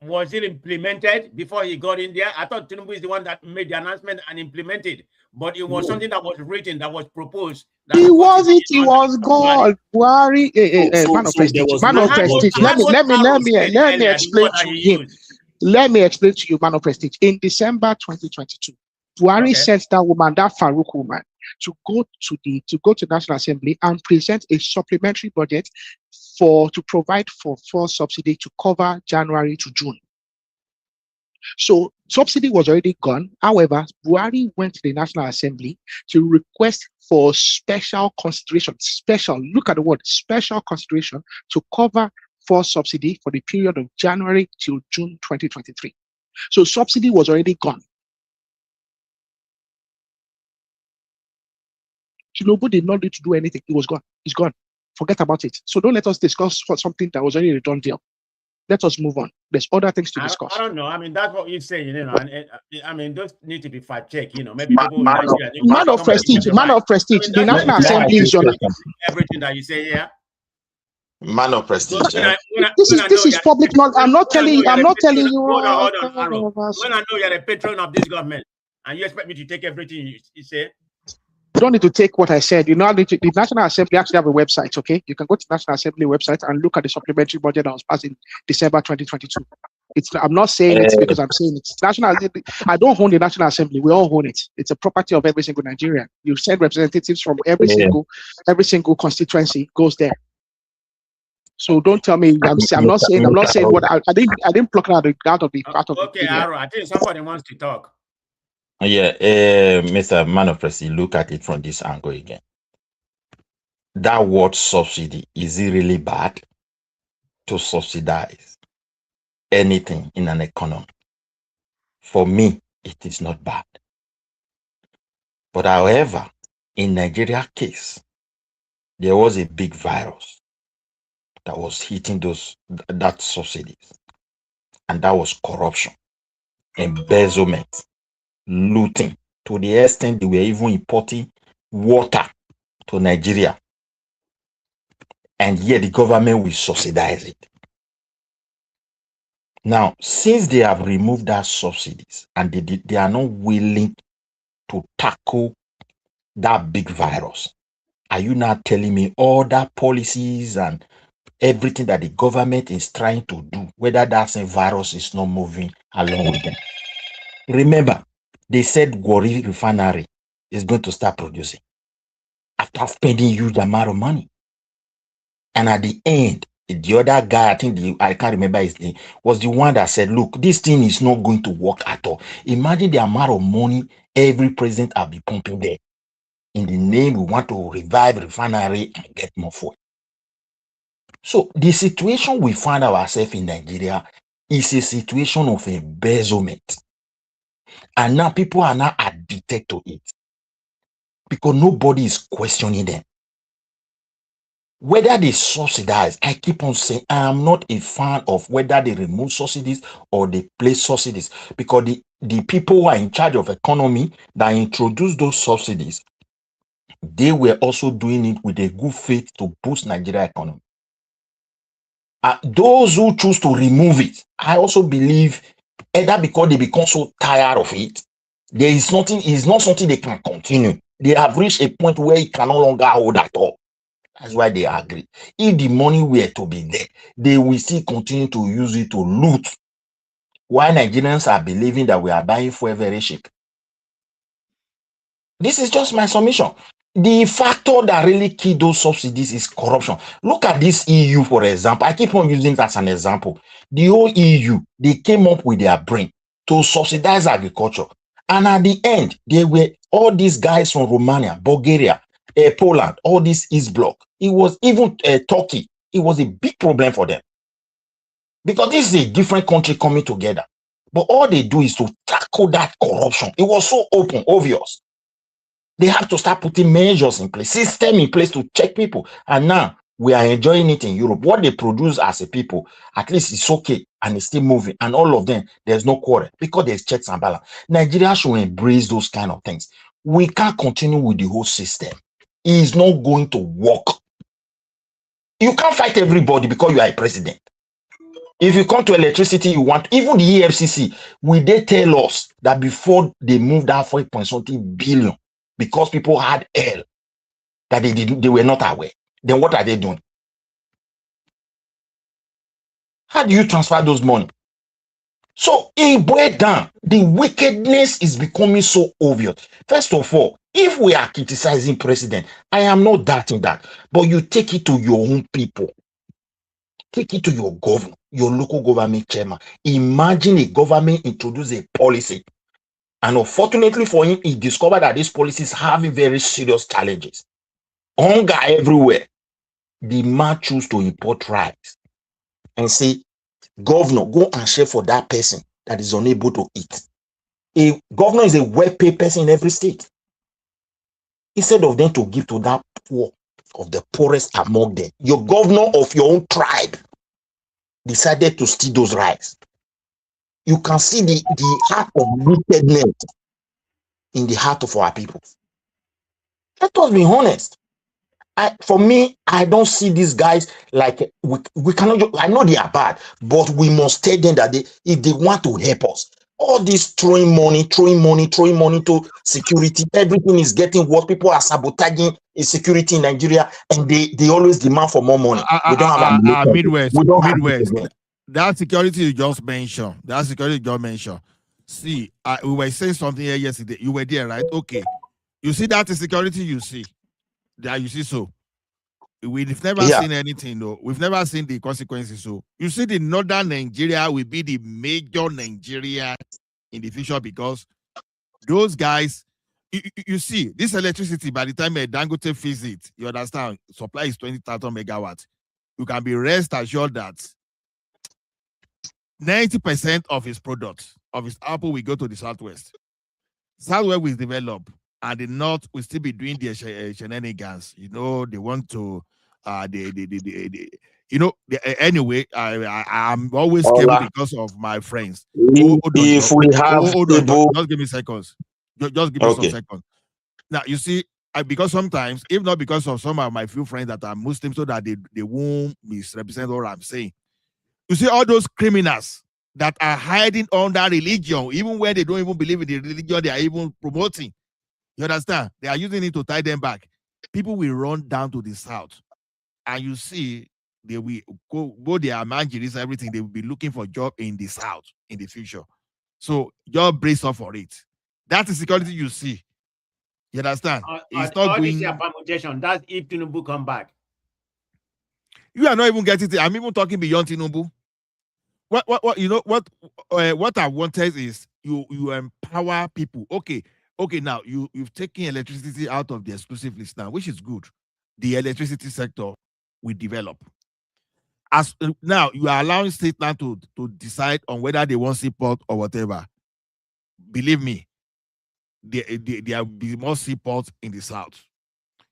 [SPEAKER 18] Was it implemented before he got in there? I thought Tinubu is the one that made the announcement and implemented, but it was something that was written, that was proposed.
[SPEAKER 9] He was gone. Buhari, man of Prestige. Let me explain to him. Let me explain to you, man of Prestige. In December 2022, Buhari sent that woman, that Farouk woman, to go to National Assembly and present a supplementary budget to provide for fuel subsidy to cover January to June. So subsidy was already gone. However, Buhari went to the National Assembly to request for special consideration. Look at the word special consideration to cover fuel subsidy for the period of January till June 2023. So subsidy was already gone. Tinubu did not need to do anything. It was gone. It's gone. Forget about it. So don't let us discuss something that was already a done deal. Let us move on. There's other things to discuss.
[SPEAKER 18] I don't know. I mean, that's what you say, you know. And I mean, those need to be fact checked. You know, maybe
[SPEAKER 9] man of Prestige. The National Assembly is
[SPEAKER 18] everything that you say here.
[SPEAKER 13] Man of Prestige.
[SPEAKER 9] This is public knowledge. I'm not telling you.
[SPEAKER 18] Hold on. When I know you're a patron of this government, and you expect me to take everything you say.
[SPEAKER 9] You don't need to take what I said. You know, the National Assembly actually have a website, okay? You can go to the National Assembly website and look at the supplementary budget that was passed in December 2022. I'm not saying it because I'm saying it's National. I don't own the National Assembly. We all own it. It's a property of every single Nigerian. You send representatives from every single constituency goes there. So don't tell me. I'm not saying what I didn't pluck it out of the
[SPEAKER 18] Okay, Aro, I think somebody wants to talk.
[SPEAKER 2] Yeah, Mr. Man of Prestige, look at it from this angle again. That word subsidy, is it really bad to subsidize anything in an economy? For me, it is not bad. But however, in Nigeria case, there was a big virus that was hitting that subsidies, and that was corruption, embezzlement, looting, to the extent they were even importing water to Nigeria, and yet the government will subsidize it. Now, since they have removed that subsidies and they are not willing to tackle that big virus, are you now telling me all that policies and everything that the government is trying to do, whether that same virus is not moving along with them? Remember, they said Gwari refinery is going to start producing after spending huge amount of money. And at the end, the other guy, I can't remember his name, was the one that said, look, this thing is not going to work at all. Imagine the amount of money every president will be pumping there. In the name, we want to revive refinery and get more fuel. So the situation we find ourselves in Nigeria is a situation of embezzlement. And now people are now addicted to it because nobody is questioning them. Whether they subsidize, I keep on saying I am not a fan of whether they remove subsidies or they place subsidies, because the people who are in charge of economy that introduced those subsidies, they were also doing it with a good faith to boost Nigeria economy. Those who choose to remove it, I also believe Either because they become so tired of it, there is nothing, it's not something they can continue. They have reached a point where it can no longer hold at all. That's why they agree. If the money were to be there, they will still continue to use it to loot. Why Nigerians are believing that we are buying fuel very cheap. This is just my submission. The factor that really killed those subsidies is corruption. Look at this EU, for example. I keep on using it as an example. The whole EU, they came up with their brain to subsidize agriculture. And at the end, they were all these guys from Romania, Bulgaria, Poland, all this East Bloc. It was even Turkey. It was a big problem for them. Because this is a different country coming together. But all they do is to tackle that corruption. It was so open, obvious. They have to start putting measures in place, system in place to check people. And now we are enjoying it in Europe. What they produce as a people, at least it's okay and it's still moving. And all of them, there's no quarrel because there's checks and balance. Nigeria should embrace those kind of things. We can't continue with the whole system. It is not going to work. You can't fight everybody because you are a president. If you come to electricity, you want, even the EFCC, will they tell us that before they moved that 4.something billion, because people had hell that they were not aware, then what are they doing? How do you transfer those money? So it boiled down. The wickedness is becoming so obvious. First of all, if we are criticizing president, I am not doubting that, but you take it to your own people. Take it to your governor, your local government chairman. Imagine a government introduce a policy, and unfortunately for him, he discovered that these policies have very serious challenges. Hunger everywhere. The man choose to import rice and say, governor, go and share for that person that is unable to eat. A governor is a well-paid person in every state. Instead of them to give to that poor of the poorest among them, your governor of your own tribe decided to steal those rice. You can see the heart of wickedness in the heart of our people. Let us be honest. For me, I don't see these guys like we cannot. I know they are bad, but we must tell them that if they want to help us, all this throwing money to security, everything is getting worse. People are sabotaging security in Nigeria, and they always demand for more money. We don't have a
[SPEAKER 11] Midwest.
[SPEAKER 2] We don't
[SPEAKER 11] Midwest.
[SPEAKER 2] Have
[SPEAKER 11] that security you just mentioned. See, we were saying something here yesterday. You were there, right? Okay. You see that security you see. That you see, so we've never seen anything though. We've never seen the consequences. So you see, the northern Nigeria will be the major Nigeria in the future because those guys, you see, this electricity by the time a Dangote fills it, you understand, supply is 20,000 megawatts. You can be rest assured that 90% of his products, of his output, will go to the southwest. Southwest will develop. And the North will still be doing their shenanigans. You know, they want to, anyway, I'm always careful because of my friends.
[SPEAKER 2] If we have
[SPEAKER 11] just give me seconds. Just give me some seconds. Now, you see, because sometimes, if not because of some of my few friends that are Muslims, so that they won't misrepresent what I'm saying. You see, all those criminals that are hiding under religion, even when they don't even believe in the religion they are even promoting. You understand? They are using it to tie them back. People will run down to the south. And you see, they will go their managers, everything. They will be looking for a job in the south in the future. So just brace up for it. That's the security you see. You understand?
[SPEAKER 18] It's not going. This permutation. That's if Tinubu come back.
[SPEAKER 11] You are not even getting it. I'm even talking beyond Tinubu. What you know what I wanted is you empower people. Okay, now you've taken electricity out of the exclusive list now, which is good. The electricity sector will develop. As now you are allowing state now to decide on whether they want seaport or whatever. Believe me, there will be more seaports in the south.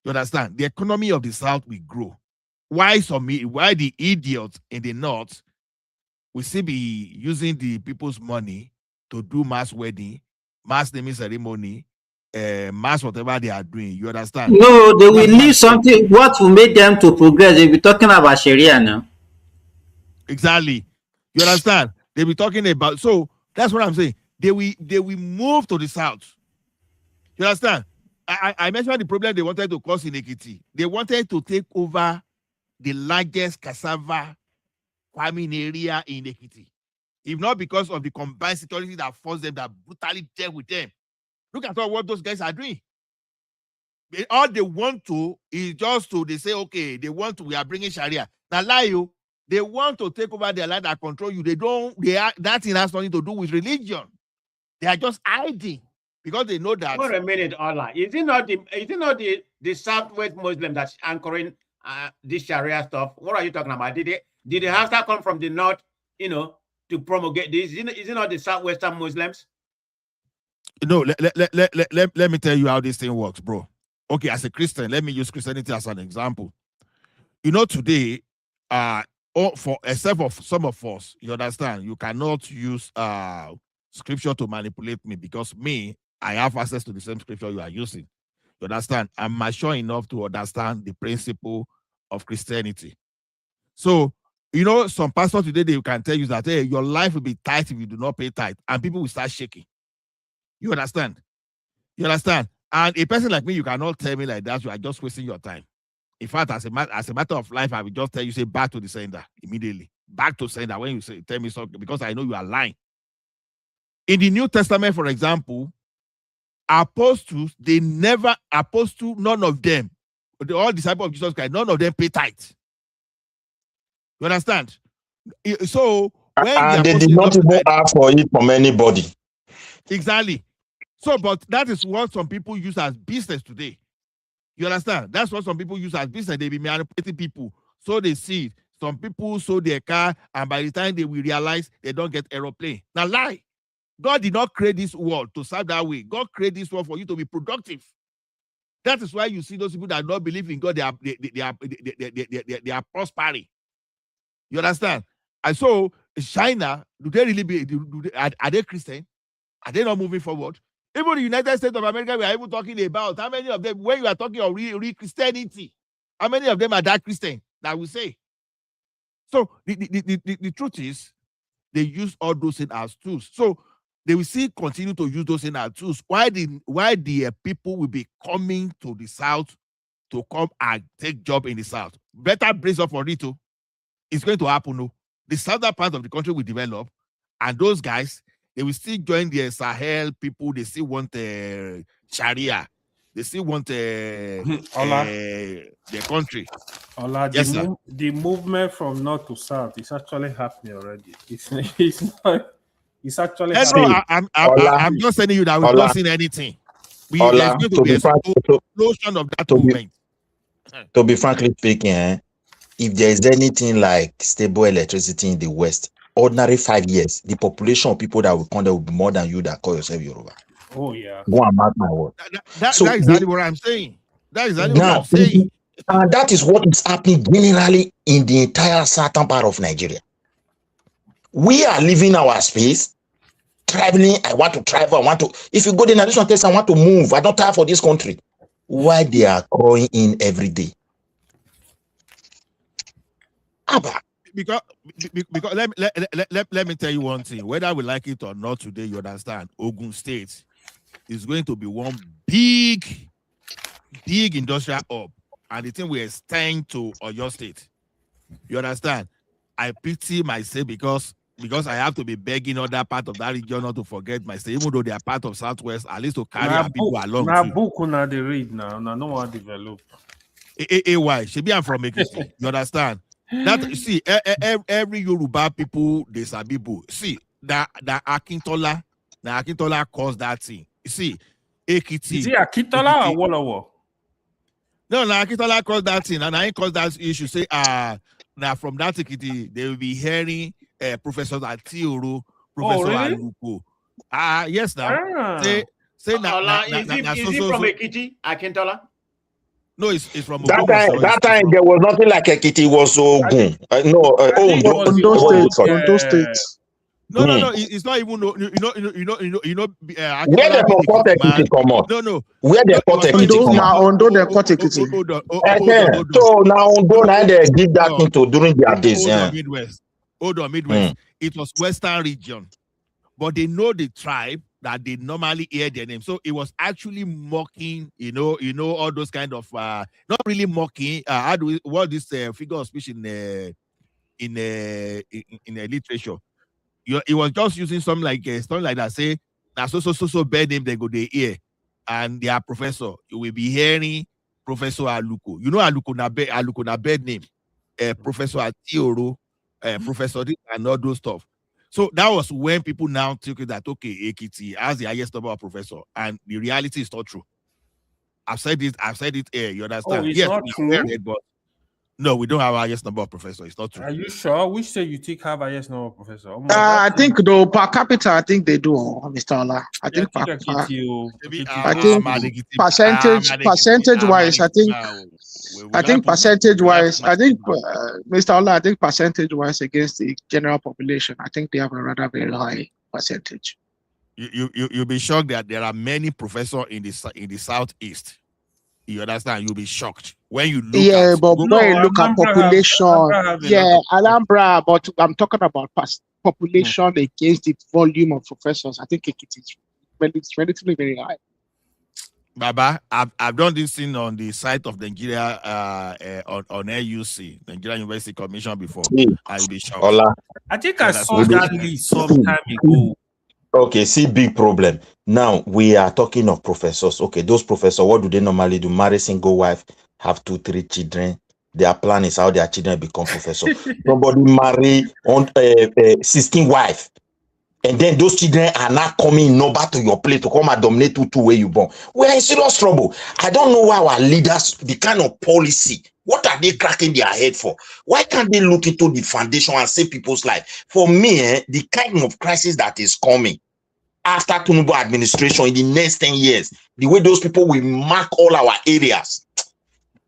[SPEAKER 11] You understand? The economy of the south will grow. Why the idiots in the north will still be using the people's money to do mass wedding, mass naming ceremony, mass whatever they are doing. You understand?
[SPEAKER 20] No, they will leave something. What will make them to progress? They'll be talking about Sharia now.
[SPEAKER 11] Exactly. You understand? They'll be talking about. So That's what I'm saying. They will move to the south. You understand? I mentioned the problem they wanted to cause in Ekiti. They wanted to take over the largest cassava farming area in Ekiti. If not because of the combined security that forced them, that brutally dealt with them. Look at all what those guys are doing. All they want to is just to, they say, okay, we are bringing Sharia. Now, lie you, they want to take over their land and control you. That thing has nothing to do with religion. They are just hiding because they know that.
[SPEAKER 18] Wait a minute, Allah. Is it not the Southwest Muslim that's anchoring this Sharia stuff? What are you talking about? Did the Haftar come from the north, to promulgate this? Is it not the Southwestern Muslims?
[SPEAKER 11] No, let me tell you how this thing works, bro. Okay, as a Christian, let me use Christianity as an example. Today, except for some of us, you understand, you cannot use scripture to manipulate me, because I have access to the same scripture you are using. You understand? I'm mature enough to understand the principle of Christianity. So, some pastors today, they can tell you that, hey, your life will be tight if you do not pay tithe, and people will start shaking. You understand? You understand? And a person like me, you cannot tell me like that. You are just wasting your time. In fact, as a matter of life, I will just tell you, say, back to the sender immediately. Back to sender when you say, tell me something, because I know you are lying. In the New Testament, for example, apostles, none of them, all disciples of Jesus Christ, none of them pay tithe. You understand? So,
[SPEAKER 2] and they did not even ask for it from anybody.
[SPEAKER 11] Exactly. So, but that is what some people use as business today. You understand? That's what some people use as business. They be manipulating people. So they see it. Some people sold their car, and by the time they will realize, they don't get aeroplane. Now, lie. God did not create this world to serve that way. God created this world for you to be productive. That is why you see those people that don't believe in God, they are prospering. You understand? And so, China, do they really are they Christian? Are they not moving forward? Even the United States of America, we are even talking about how many of them, when you are talking of real Christianity, how many of them are that Christian that we say? So the truth is, they use all those things as tools. So they will still continue to use those things as tools. Why the people will be coming to the south to come and take job in the south? Better brace up for it too. It's going to happen. No, the southern part of the country will develop, and those guys, they will still join the Sahel people. They still want Sharia. They still want their country.
[SPEAKER 19] Yes, sir. The movement from north to south is actually happening already. It's actually happening.
[SPEAKER 11] No, I'm just telling you that we've not seen anything. There's going to be an explosion of that movement.
[SPEAKER 2] To be frankly speaking, if there is anything like stable electricity in the West, ordinary 5 years, the population of people that will come there will be more than you that call yourself Yoruba.
[SPEAKER 19] Oh, yeah.
[SPEAKER 2] Go and mark my word.
[SPEAKER 11] That's exactly what I'm saying. That is exactly what I'm saying.
[SPEAKER 2] And that is what is happening generally in the entire southern part of Nigeria. We are leaving our space, traveling. I want to travel. If you go there, this one tells I want to move. I don't tire for this country. Why they are calling in every day?
[SPEAKER 11] Because let me tell you one thing. Whether we like it or not today, you understand, Ogun State is going to be one big industrial hub, and the thing will extend to Oyo State. You understand? I pity myself because I have to be begging other part of that region not to forget my state, even though they are part of Southwest, at least to carry our people along.
[SPEAKER 19] Now, book na the read now. Now, no one develop.
[SPEAKER 11] Why? Should I'm from Ekiti. You understand? That see, every Yoruba people they sabibu. See that Akintola caused that thing. You see, Ekiti.
[SPEAKER 19] Is it Akintola or Wolowo?
[SPEAKER 11] No, Akintola caused that thing, and I caused that issue. Say, now from that Ekiti, they will be hearing Professor Atiuru, Professor Aluko. Yes, now. Say now.
[SPEAKER 18] Is he from Ekiti, Akintola?
[SPEAKER 11] No, it's from
[SPEAKER 2] that time there was nothing like Ekiti, it was Ogun.
[SPEAKER 9] Ondo State.
[SPEAKER 11] No, it's not even
[SPEAKER 2] where they cut Ekiti come out?
[SPEAKER 11] No.
[SPEAKER 2] Where they cut Ekiti come out?
[SPEAKER 9] Ondo they cut Ekiti.
[SPEAKER 2] So now Ondo they give that thing to during their days.
[SPEAKER 11] Hold on, Midwest. It was Western region. but they know the tribe that they normally hear their name. So it was actually mocking, all those kind of not really mocking. What this figure of speech in literature? It was just using something like that. Say now so bad name they go they hear, and their professor, you will be hearing Professor Aluko. You know Aluko na bad name. Professor Atioro, Professor this and all those stuff. So that was when people now took it that okay, Ekiti has the highest number of professor, and the reality is not true. I've said it here. You understand?
[SPEAKER 19] Oh, it's
[SPEAKER 11] yes,
[SPEAKER 19] not
[SPEAKER 11] we
[SPEAKER 19] true.
[SPEAKER 11] hear it, but no, we don't have our highest number of professors. It's not true.
[SPEAKER 19] Are you sure? Which say you think have highest number of professor?
[SPEAKER 9] I think though per capita, I think they do, Mr. Ola. I think percentage wise, I think percentage wise, Mr. Ola, I think percentage wise against the general population, I think they have a rather very high percentage.
[SPEAKER 11] You'll be shocked that there are many professors in the southeast. You understand? You'll be shocked when you look at.
[SPEAKER 9] But when you look at population, Alhambra, but I'm talking about population against the volume of professors. I think it is relatively very high.
[SPEAKER 11] Baba, I've done this thing on the site of Nigeria on NUC, Nigeria University Commission before. I'll be shocked.
[SPEAKER 2] Ola.
[SPEAKER 19] I think I saw that list some time ago.
[SPEAKER 2] Okay, see, big problem. Now we are talking of professors. Okay, those professors, what do they normally do? Marry single wife, have 2-3 children. Their plan is how their children become professor. Somebody marry on 16 wife, and then those children are not coming in number to your place to come and dominate two where you born. We are in serious trouble. I don't know why our leaders, the kind of policy, what are they cracking their head for? Why can't they look into the foundation and save people's life? For me, the kind of crisis that is coming after Tinubu administration in the next 10 years, the way those people will mark all our areas,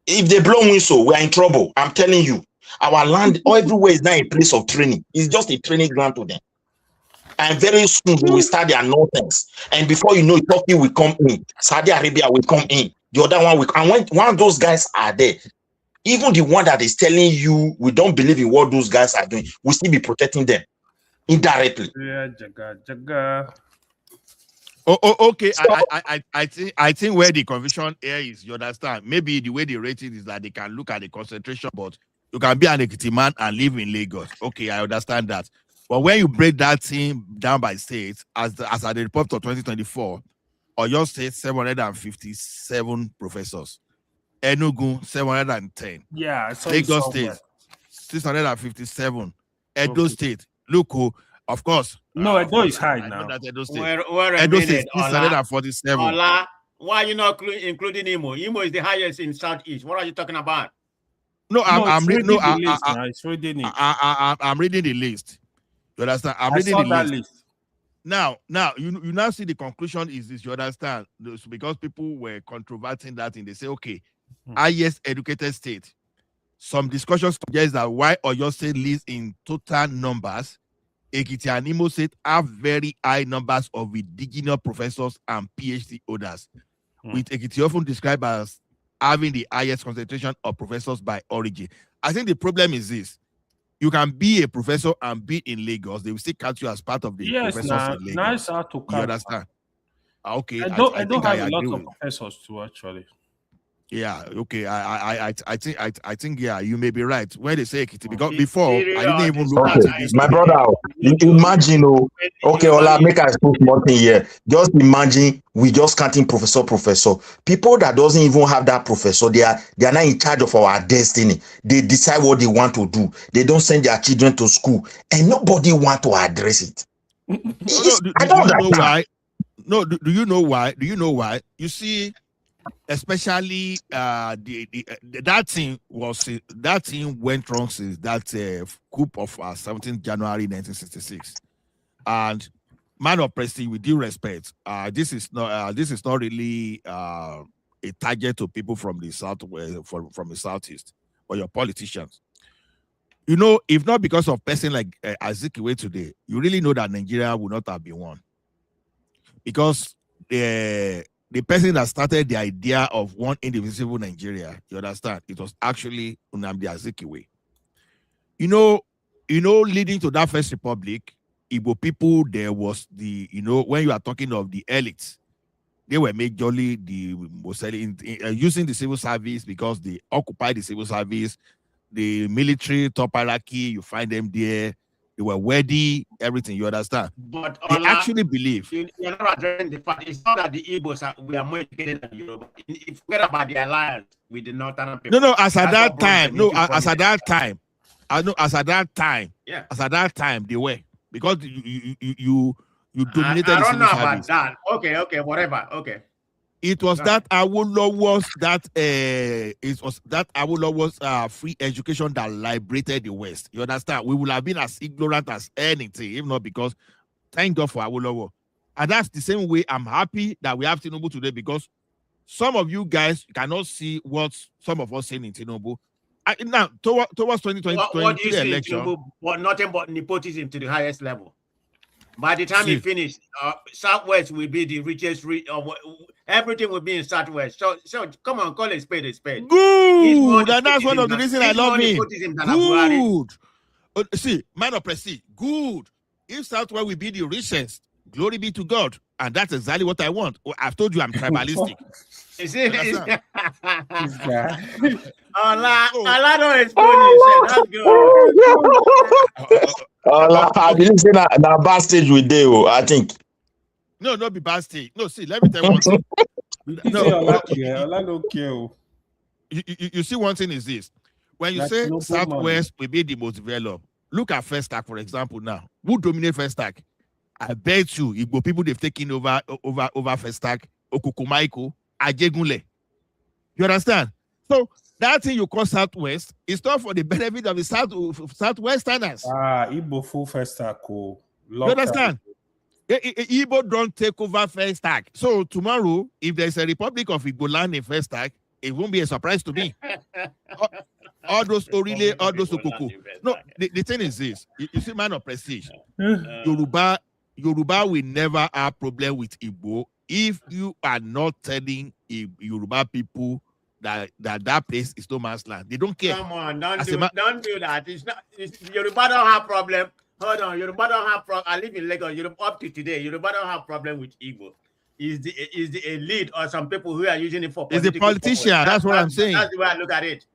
[SPEAKER 2] if they blow whistle, we are in trouble. I'm telling you, our land everywhere is now a place of training. It's just a training ground to them. And very soon we will start their nonsense. And before you know it, Turkey will come in, Saudi Arabia will come in, the other one will come. And when those guys are there, even the one that is telling you we don't believe in what those guys are doing, we still be protecting them indirectly.
[SPEAKER 19] Yeah, jaga.
[SPEAKER 11] Okay. I think where the confusion here is, you understand, maybe the way they rate it is that they can look at the concentration, but you can be an Ekiti man and live in Lagos. Okay, I understand that. But when you break that thing down by states, as at the report of 2024, Oyo State 757 professors, Enugu 710,
[SPEAKER 19] yeah,
[SPEAKER 11] Lagos State 657, Edo State, look, of course.
[SPEAKER 19] No, Edo is high now.
[SPEAKER 11] Edo State.
[SPEAKER 18] Edo
[SPEAKER 11] State 647.
[SPEAKER 18] Ola, why are you not including Imo? Imo is the highest in Southeast. What are you talking about?
[SPEAKER 11] No, I'm reading the
[SPEAKER 19] list.
[SPEAKER 11] I'm reading the list. You understand? I'm reading the list. Now, you now see the conclusion is this. You understand? Because people were controverting that thing. They say, okay, highest educated state. Some discussions suggest that why Oyo State leads in total numbers, Ekiti and Imo State have very high numbers of indigenous professors and PhD holders, with Ekiti often described as having the highest concentration of professors by origin. I think the problem is this. You can be a professor and be in Lagos. They will still count you as part of the professors in Lagos.
[SPEAKER 19] Nice how to count.
[SPEAKER 11] You understand? Okay.
[SPEAKER 19] I don't have a lot of professors too, actually.
[SPEAKER 11] Yeah, okay. I think yeah, you may be right when they say Ekiti, because before I didn't even look at this.
[SPEAKER 2] My brother, imagine, okay, Ola, make us put one thing here. Just imagine we just counting professor. People that doesn't even have that professor, they are not in charge of our destiny. They decide what they want to do. They don't send their children to school, and nobody want to address it. I don't know why.
[SPEAKER 11] No, do you know why? Do you know why? You see, especially that thing went wrong since that coup of 17th January 1966, and man of prestige, with due respect, this is not really a target to people from the south, from the southeast, or your politicians. You know, if not because of person like Azikiwe today, you really know that Nigeria would not have been won, because the person that started the idea of one indivisible Nigeria, you understand, it was actually Nnamdi Azikiwe. You know, leading to that first republic, Igbo people, there was the, when you are talking of the elites, they were majorly the most using the civil service because they occupied the civil service, the military top hierarchy, you find them there. They were worthy, everything, you understand?
[SPEAKER 18] But
[SPEAKER 11] they actually believe.
[SPEAKER 18] You're not addressing the fact. It's not that the Igbos we are more educated than Yoruba. Forget about the alliance with the northern people.
[SPEAKER 11] No, as at that time, as at that time, as at that time, they were, because you dominated
[SPEAKER 18] I
[SPEAKER 11] the
[SPEAKER 18] don't know
[SPEAKER 11] civil
[SPEAKER 18] about
[SPEAKER 11] service.
[SPEAKER 18] that. Okay, whatever. Okay.
[SPEAKER 11] It was that Awolowo's free education that liberated the West. You understand? We would have been as ignorant as anything, if not because, thank God for Awolowo. And that's the same way I'm happy that we have Tinubu today, because some of you guys cannot see what some of us saying in Tinubu. Now, towards 2020
[SPEAKER 18] what do you see
[SPEAKER 11] election,
[SPEAKER 18] in Tinubu? But nothing but nepotism to the highest level. By the time he finished, Southwest will be the richest. Everything will be in Southwest. So come on, call a spade a spade.
[SPEAKER 11] Good, and that's one of the reasons I love him. Good. See, man of prestige. Good. If Southwest will be the richest, glory be to God, and that's exactly what I want. I've told you I'm tribalistic.
[SPEAKER 18] Is it? Allah don't explain yourself. That's good.
[SPEAKER 13] I didn't say that bad stage with Deo, I think.
[SPEAKER 11] No, not be bad stage. No, see, let me tell you one thing.
[SPEAKER 19] Allah don't care.
[SPEAKER 11] You see, one thing is this. When you say Southwest will be the most developed, look at First Stack, for example, now. Who dominate First Stack? I bet you, Igbo people, they've taken over First Stack, Okukumaiko, Ajegunle. You understand? So that thing you call Southwest is not for the benefit of the Southwesterners.
[SPEAKER 19] Igbo full First Stack.
[SPEAKER 11] You understand? Igbo don't take over First Stack. So tomorrow, if there's a Republic of Igbo land in First Stack, it won't be a surprise to me. all those Orile, all those Okuku. No, the thing is this. You see, man of prestige. Yoruba will never have problem with Igbo if you are not telling Yoruba people that place is no man's land. They don't care.
[SPEAKER 18] Come on, don't do that. Yoruba don't have problem. Hold on, Yoruba don't have problem. I live in Lagos. Yoruba, up to today, Yoruba don't have problem with Igbo. Is the elite or some people who are using it for
[SPEAKER 11] political purpose. It's the politician. That's what I'm saying.
[SPEAKER 18] That's the way I look at it.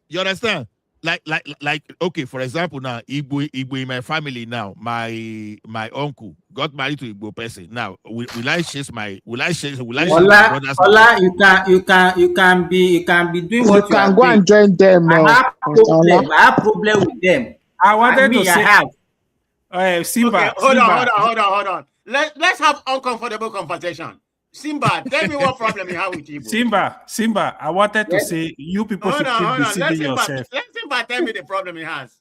[SPEAKER 11] You understand? Like okay, for example, now Igbo in my family now, my uncle got married to Igbo person. Now will I chase my
[SPEAKER 20] Ola, you can be doing what you
[SPEAKER 9] can go and join them.
[SPEAKER 20] I have problem with them.
[SPEAKER 19] I wanted to say
[SPEAKER 20] I have.
[SPEAKER 19] Simba.
[SPEAKER 18] Okay, hold on. Let's have uncomfortable conversation. Simba, tell me what problem you have with Igbo.
[SPEAKER 19] Simba, I wanted to say you people should keep deceiving yourself.
[SPEAKER 18] Let Simba tell me the problem he has.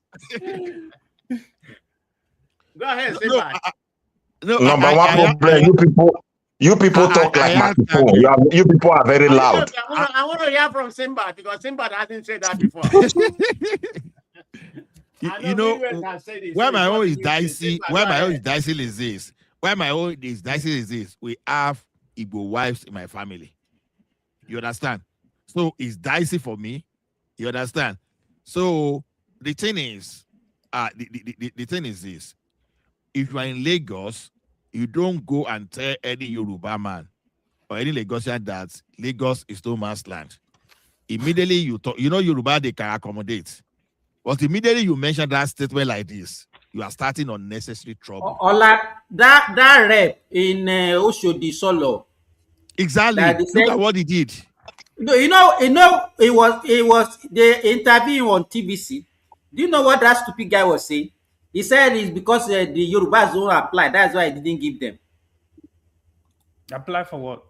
[SPEAKER 18] Go ahead, Simba.
[SPEAKER 13] Number one problem, you people talk like microphone. You people are very loud.
[SPEAKER 18] I want to hear from Simba because Simba hasn't said that before.
[SPEAKER 11] Where my own is dicey. Where my own is dicey is this. Where my own is dicey is this. We have Igbo wives in my family. You understand? So it's dicey for me. You understand? So the thing is, the thing is this. If you are in Lagos, you don't go and tell any Yoruba man or any Lagosian that Lagos is no man's land. Immediately you talk, Yoruba, they can accommodate. But immediately you mention that statement like this, you are starting unnecessary trouble.
[SPEAKER 20] Ola, that rep in Oshodi Solo.
[SPEAKER 11] Exactly. Look at what he did.
[SPEAKER 20] It was the interview on TBC. Do you know what that stupid guy was saying? He said it's because the Yorubas don't apply. That's why I didn't give them.
[SPEAKER 19] Apply for what?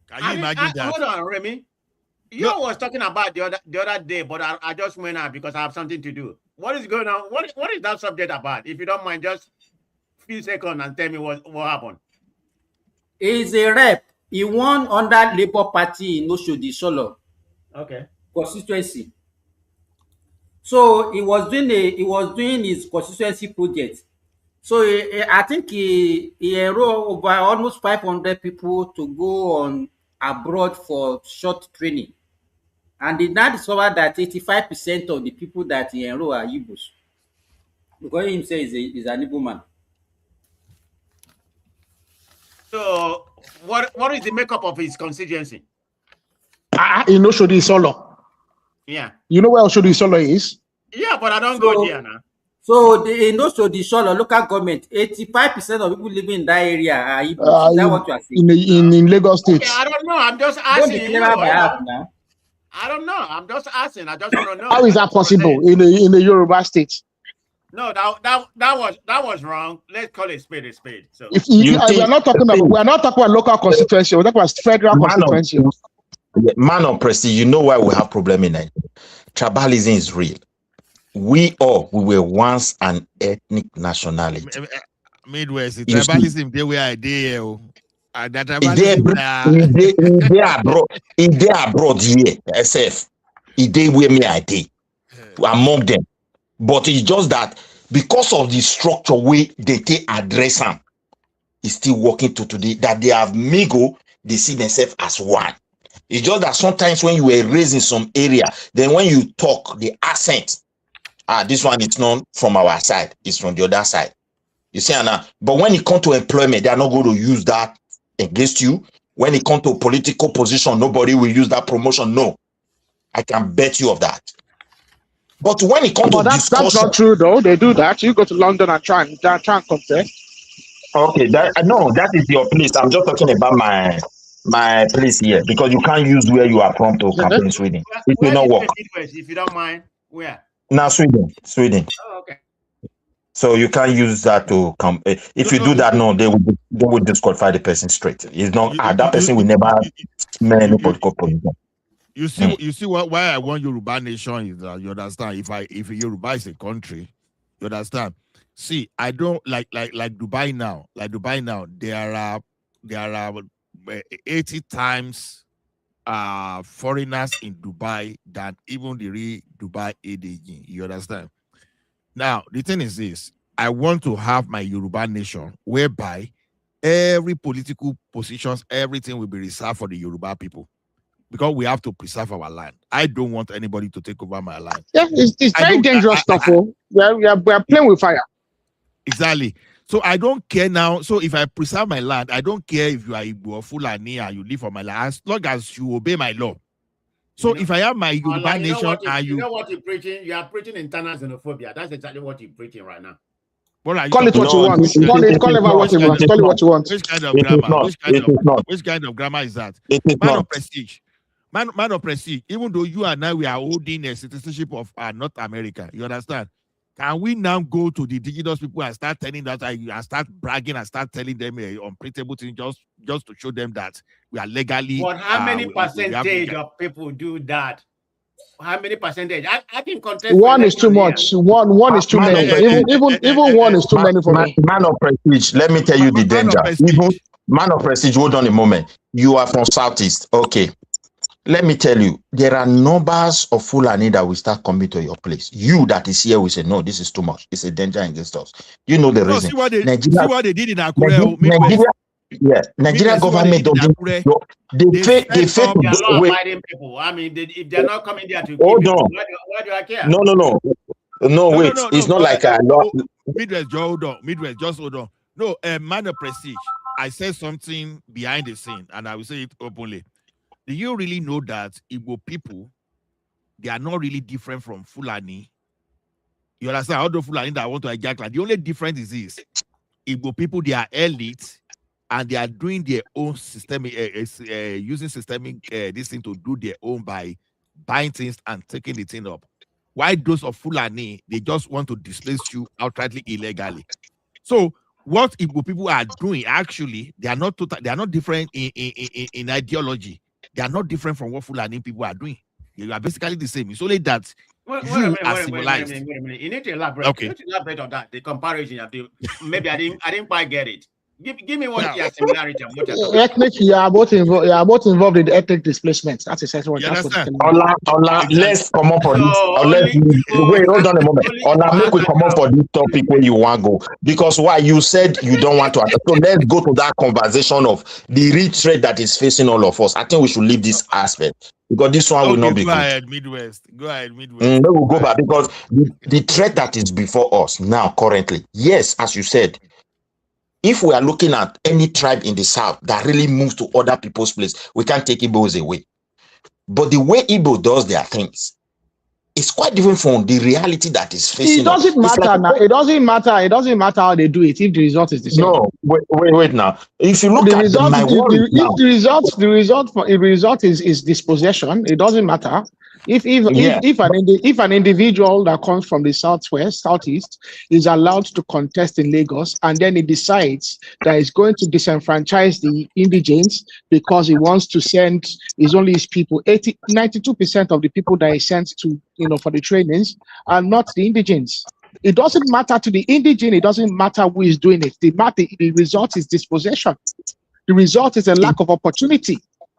[SPEAKER 11] Can you imagine that?
[SPEAKER 18] Hold on, Remy. You was talking about the other day, but I just went out because I have something to do. What is going on? What is that subject about? If you don't mind, just a few seconds and tell me what happened.
[SPEAKER 20] He's a rep. He won under Labour Party in Oshodi Solo.
[SPEAKER 18] Okay.
[SPEAKER 20] Constituency. So he was doing his constituency project. So I think he enrolled over almost 500 people to go on abroad for short training. And he now discovered that 85% of the people that he enrolled are Igbos. Because him say he's an Igbo man.
[SPEAKER 18] So what is the makeup of his constituency?
[SPEAKER 9] In Oshodi Solo.
[SPEAKER 18] Yeah.
[SPEAKER 9] You know where Oshodi Solo is?
[SPEAKER 18] Yeah, but I don't go there now.
[SPEAKER 20] So in Oshodi Solo local government, 85% of people living in that area are Igbo. Is that what you are saying?
[SPEAKER 9] In Lagos State.
[SPEAKER 18] Okay, I don't know. I'm just
[SPEAKER 20] Don't be
[SPEAKER 18] asking.
[SPEAKER 20] clever by half now.
[SPEAKER 18] I don't know. I'm just asking. I just want to know.
[SPEAKER 9] How is that possible in the Yoruba state?
[SPEAKER 18] No, that was wrong. Let's call it spade a spade. So
[SPEAKER 9] we are not talking about local constituency. We're talking about federal constituency.
[SPEAKER 2] Man of prestige, you know why we have problem in Nigeria? Tribalism is real. We were once an ethnic nationality.
[SPEAKER 11] Midwest, tribalism, they were idea. That
[SPEAKER 2] they abroad here, SF. They were me idea among them. But it's just that because of the structure way they take address them, is still working to today, that they have mingle, they see themselves as one. It's just that sometimes when you were raised in some area, then when you talk, the accent, this one is not from our side, it's from the other side. You see, Anna. But when it comes to employment, they are not going to use that against you. When it comes to political position, nobody will use that promotion. No, I can bet you of that. But when it comes to
[SPEAKER 9] that's not true though. They do that. You go to London and try and compare.
[SPEAKER 2] Okay, that is your place. I'm just talking about my place here because you can't use where you are from to campaign in Sweden. It will not work.
[SPEAKER 18] If you don't mind, where?
[SPEAKER 2] Now Sweden.
[SPEAKER 18] Oh, okay.
[SPEAKER 2] So you can't use that to come. If you do that, no, they would disqualify the person straight. It's not that person will never smell any political position.
[SPEAKER 11] You see why I want Yoruba nation is that you understand. If Yoruba is a country, you understand. See, I don't like Dubai now. Like Dubai now, there are 80 times foreigners in Dubai than even the real Dubai ADG. You understand? Now the thing is this: I want to have my Yoruba nation whereby every political positions, everything will be reserved for the Yoruba people. Because we have to preserve our land. I don't want anybody to take over my land.
[SPEAKER 9] Yeah, it's very dangerous stuff. We are playing with fire.
[SPEAKER 11] Exactly. So I don't care now. So if I preserve my land, I don't care if you are Igbo or Fulani and you live on my land, as long as you obey my law. So if I have my Yoruba nation and
[SPEAKER 18] you know what you're preaching? You are preaching internal xenophobia. That's exactly what you're preaching right now.
[SPEAKER 9] Call it what you want. Call it what you want. Call it what you want.
[SPEAKER 11] Which kind of grammar? Which kind of grammar is that? Man of prestige. Man of prestige, even though you and I, we are holding a citizenship of North America, you understand? Can we now go to the indigenous people and start telling that and start bragging and start telling them unprintable things just to show them that we are legally?
[SPEAKER 18] But how many percentage of people do that? How many percentage? I think contest.
[SPEAKER 9] One is too much. One is too many. Even one is too many for me.
[SPEAKER 2] Man of prestige. Let me tell you the danger. Man of prestige. Hold on a moment. You are from Southeast. Okay. Let me tell you, there are numbers of Fulani that will start coming to your place. You that is here will say, no, this is too much. It's a danger against us. You know the reason.
[SPEAKER 11] See what they did in Akure.
[SPEAKER 2] Nigeria government
[SPEAKER 18] they fail people. I mean, if they're not coming there to
[SPEAKER 2] hold on.
[SPEAKER 18] Why do I care?
[SPEAKER 2] No, wait. It's not like I lost.
[SPEAKER 11] Midwest, just hold on. No, man of prestige. I said something behind the scene, and I will say it openly. Do you really know that Igbo people, they are not really different from Fulani? You understand? All the Fulani that want to hijack land. The only difference is this: Igbo people, they are elite, and they are doing their own systemic, using systemic this thing to do their own by buying things and taking the thing up. Why those of Fulani, they just want to displace you outrightly illegally. So what Igbo people are doing, actually, they are not different in ideology. They are not different from what Fulani people are doing. They are basically the same. It's only that
[SPEAKER 18] wait a minute. You need to elaborate.
[SPEAKER 11] Okay.
[SPEAKER 18] You need to elaborate on that. The comparison of the maybe I didn't quite get it. Give me what your similarity.
[SPEAKER 9] Ethnic, you are both involved in the ethnic displacement. That's essentially what that's what.
[SPEAKER 2] Ola, let's come up for this. Wait, hold on a moment. Ola, make we come up for this topic where you want to go. Because why you said you don't want to. So let's go to that conversation of the real threat that is facing all of us. I think we should leave this aspect. because this one will not be
[SPEAKER 11] go
[SPEAKER 2] good.
[SPEAKER 11] ahead, Midwest. Go ahead, Midwest.
[SPEAKER 2] They will go back because the threat that is before us now currently, yes, as you said, if we are looking at any tribe in the South that really moves to other people's place, we can't take Igbos away. But the way Igbo does their things, it's quite different from the reality that is facing
[SPEAKER 9] it doesn't
[SPEAKER 2] us.
[SPEAKER 9] matter now. It doesn't matter. It doesn't matter how they do it if the result is the same.
[SPEAKER 2] No, wait now. If you look
[SPEAKER 9] the
[SPEAKER 2] at
[SPEAKER 9] result,
[SPEAKER 2] my worry now,
[SPEAKER 9] if the result is dispossession, it doesn't matter. If an individual that comes from the southeast is allowed to contest in Lagos, and then he decides that he's going to disenfranchise the indigents because he wants to send his people, 92% of the people that he sends to for the trainings are not the indigents. It doesn't matter to the indigent. It doesn't matter who is doing it. The result is dispossession. The result is a lack of opportunity.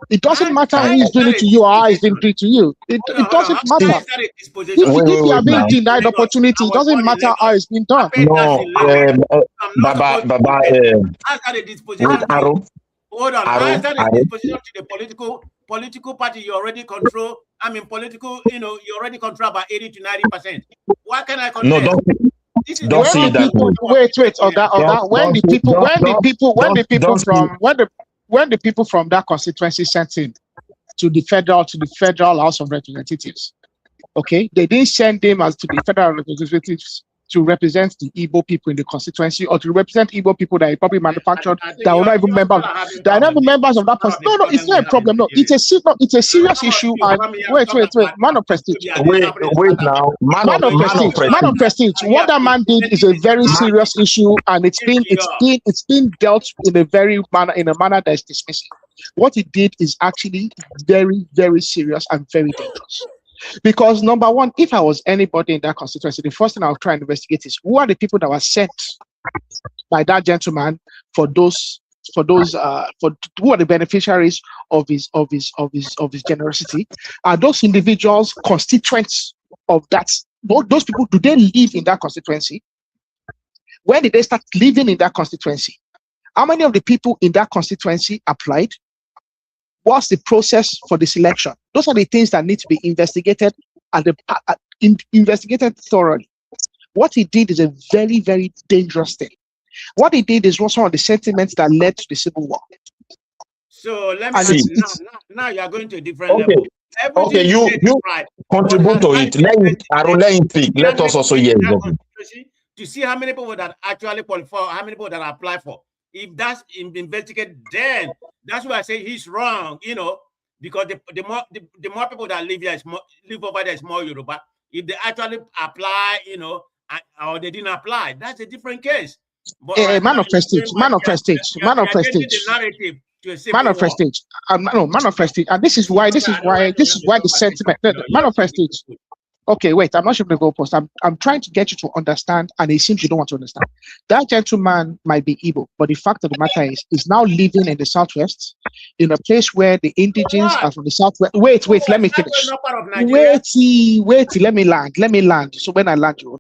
[SPEAKER 9] It doesn't matter who is doing it to you or how is doing it to you. It doesn't matter. If you are being denied opportunity, it doesn't matter how it's been done.
[SPEAKER 2] No, Baba,
[SPEAKER 18] wait,
[SPEAKER 2] Aro.
[SPEAKER 18] Hold on. How is that a disposition to the political party you already control? I mean, you already control about 80 to 90%. Why can I control?
[SPEAKER 2] No, don't say that.
[SPEAKER 9] When the people from that constituency sent in to the federal House of Representatives, okay, they didn't send them as to the federal representatives to represent the Igbo people in the constituency or to represent Igbo people that are probably manufactured that were not even members. They are not even members of that person. No, it's not a problem. No, it's a serious issue. And wait, man of prestige.
[SPEAKER 2] Wait now, man of prestige.
[SPEAKER 9] What that man did is a very serious issue, and it's been dealt in a manner that is dismissive. What he did is actually very, very serious and very dangerous. Because number one, if I was anybody in that constituency, the first thing I'll try and investigate is who are the people that were sent by that gentleman for who are the beneficiaries of his generosity? Are those individuals constituents of that? Those people, do they live in that constituency? When did they start living in that constituency? How many of the people in that constituency applied? What's the process for the selection? Those are the things that need to be investigated investigated thoroughly. What he did is a very, very dangerous thing. What he did is some of the sentiments that led to the Civil War.
[SPEAKER 18] So let me see. Now you are going to a different level.
[SPEAKER 2] Okay, you contribute to it. Let him speak. Let us also hear it.
[SPEAKER 18] To see how many people that actually qualify, how many people that apply for. If that's investigated, then that's why I say he's wrong, because the more people that live here live over there is more Yoruba. If they actually apply, or they didn't apply, that's a different case. But
[SPEAKER 9] man of prestige. And this is why the sentiment, man of prestige. Okay, wait, I'm not sure the goalpost. I'm trying to get you to understand, and it seems you don't want to understand. That gentleman might be Igbo, but the fact of the matter is, he's now living in the Southwest, in a place where the indigenes are from the Southwest. Wait, let me finish. Wait, let me land. So when I land, you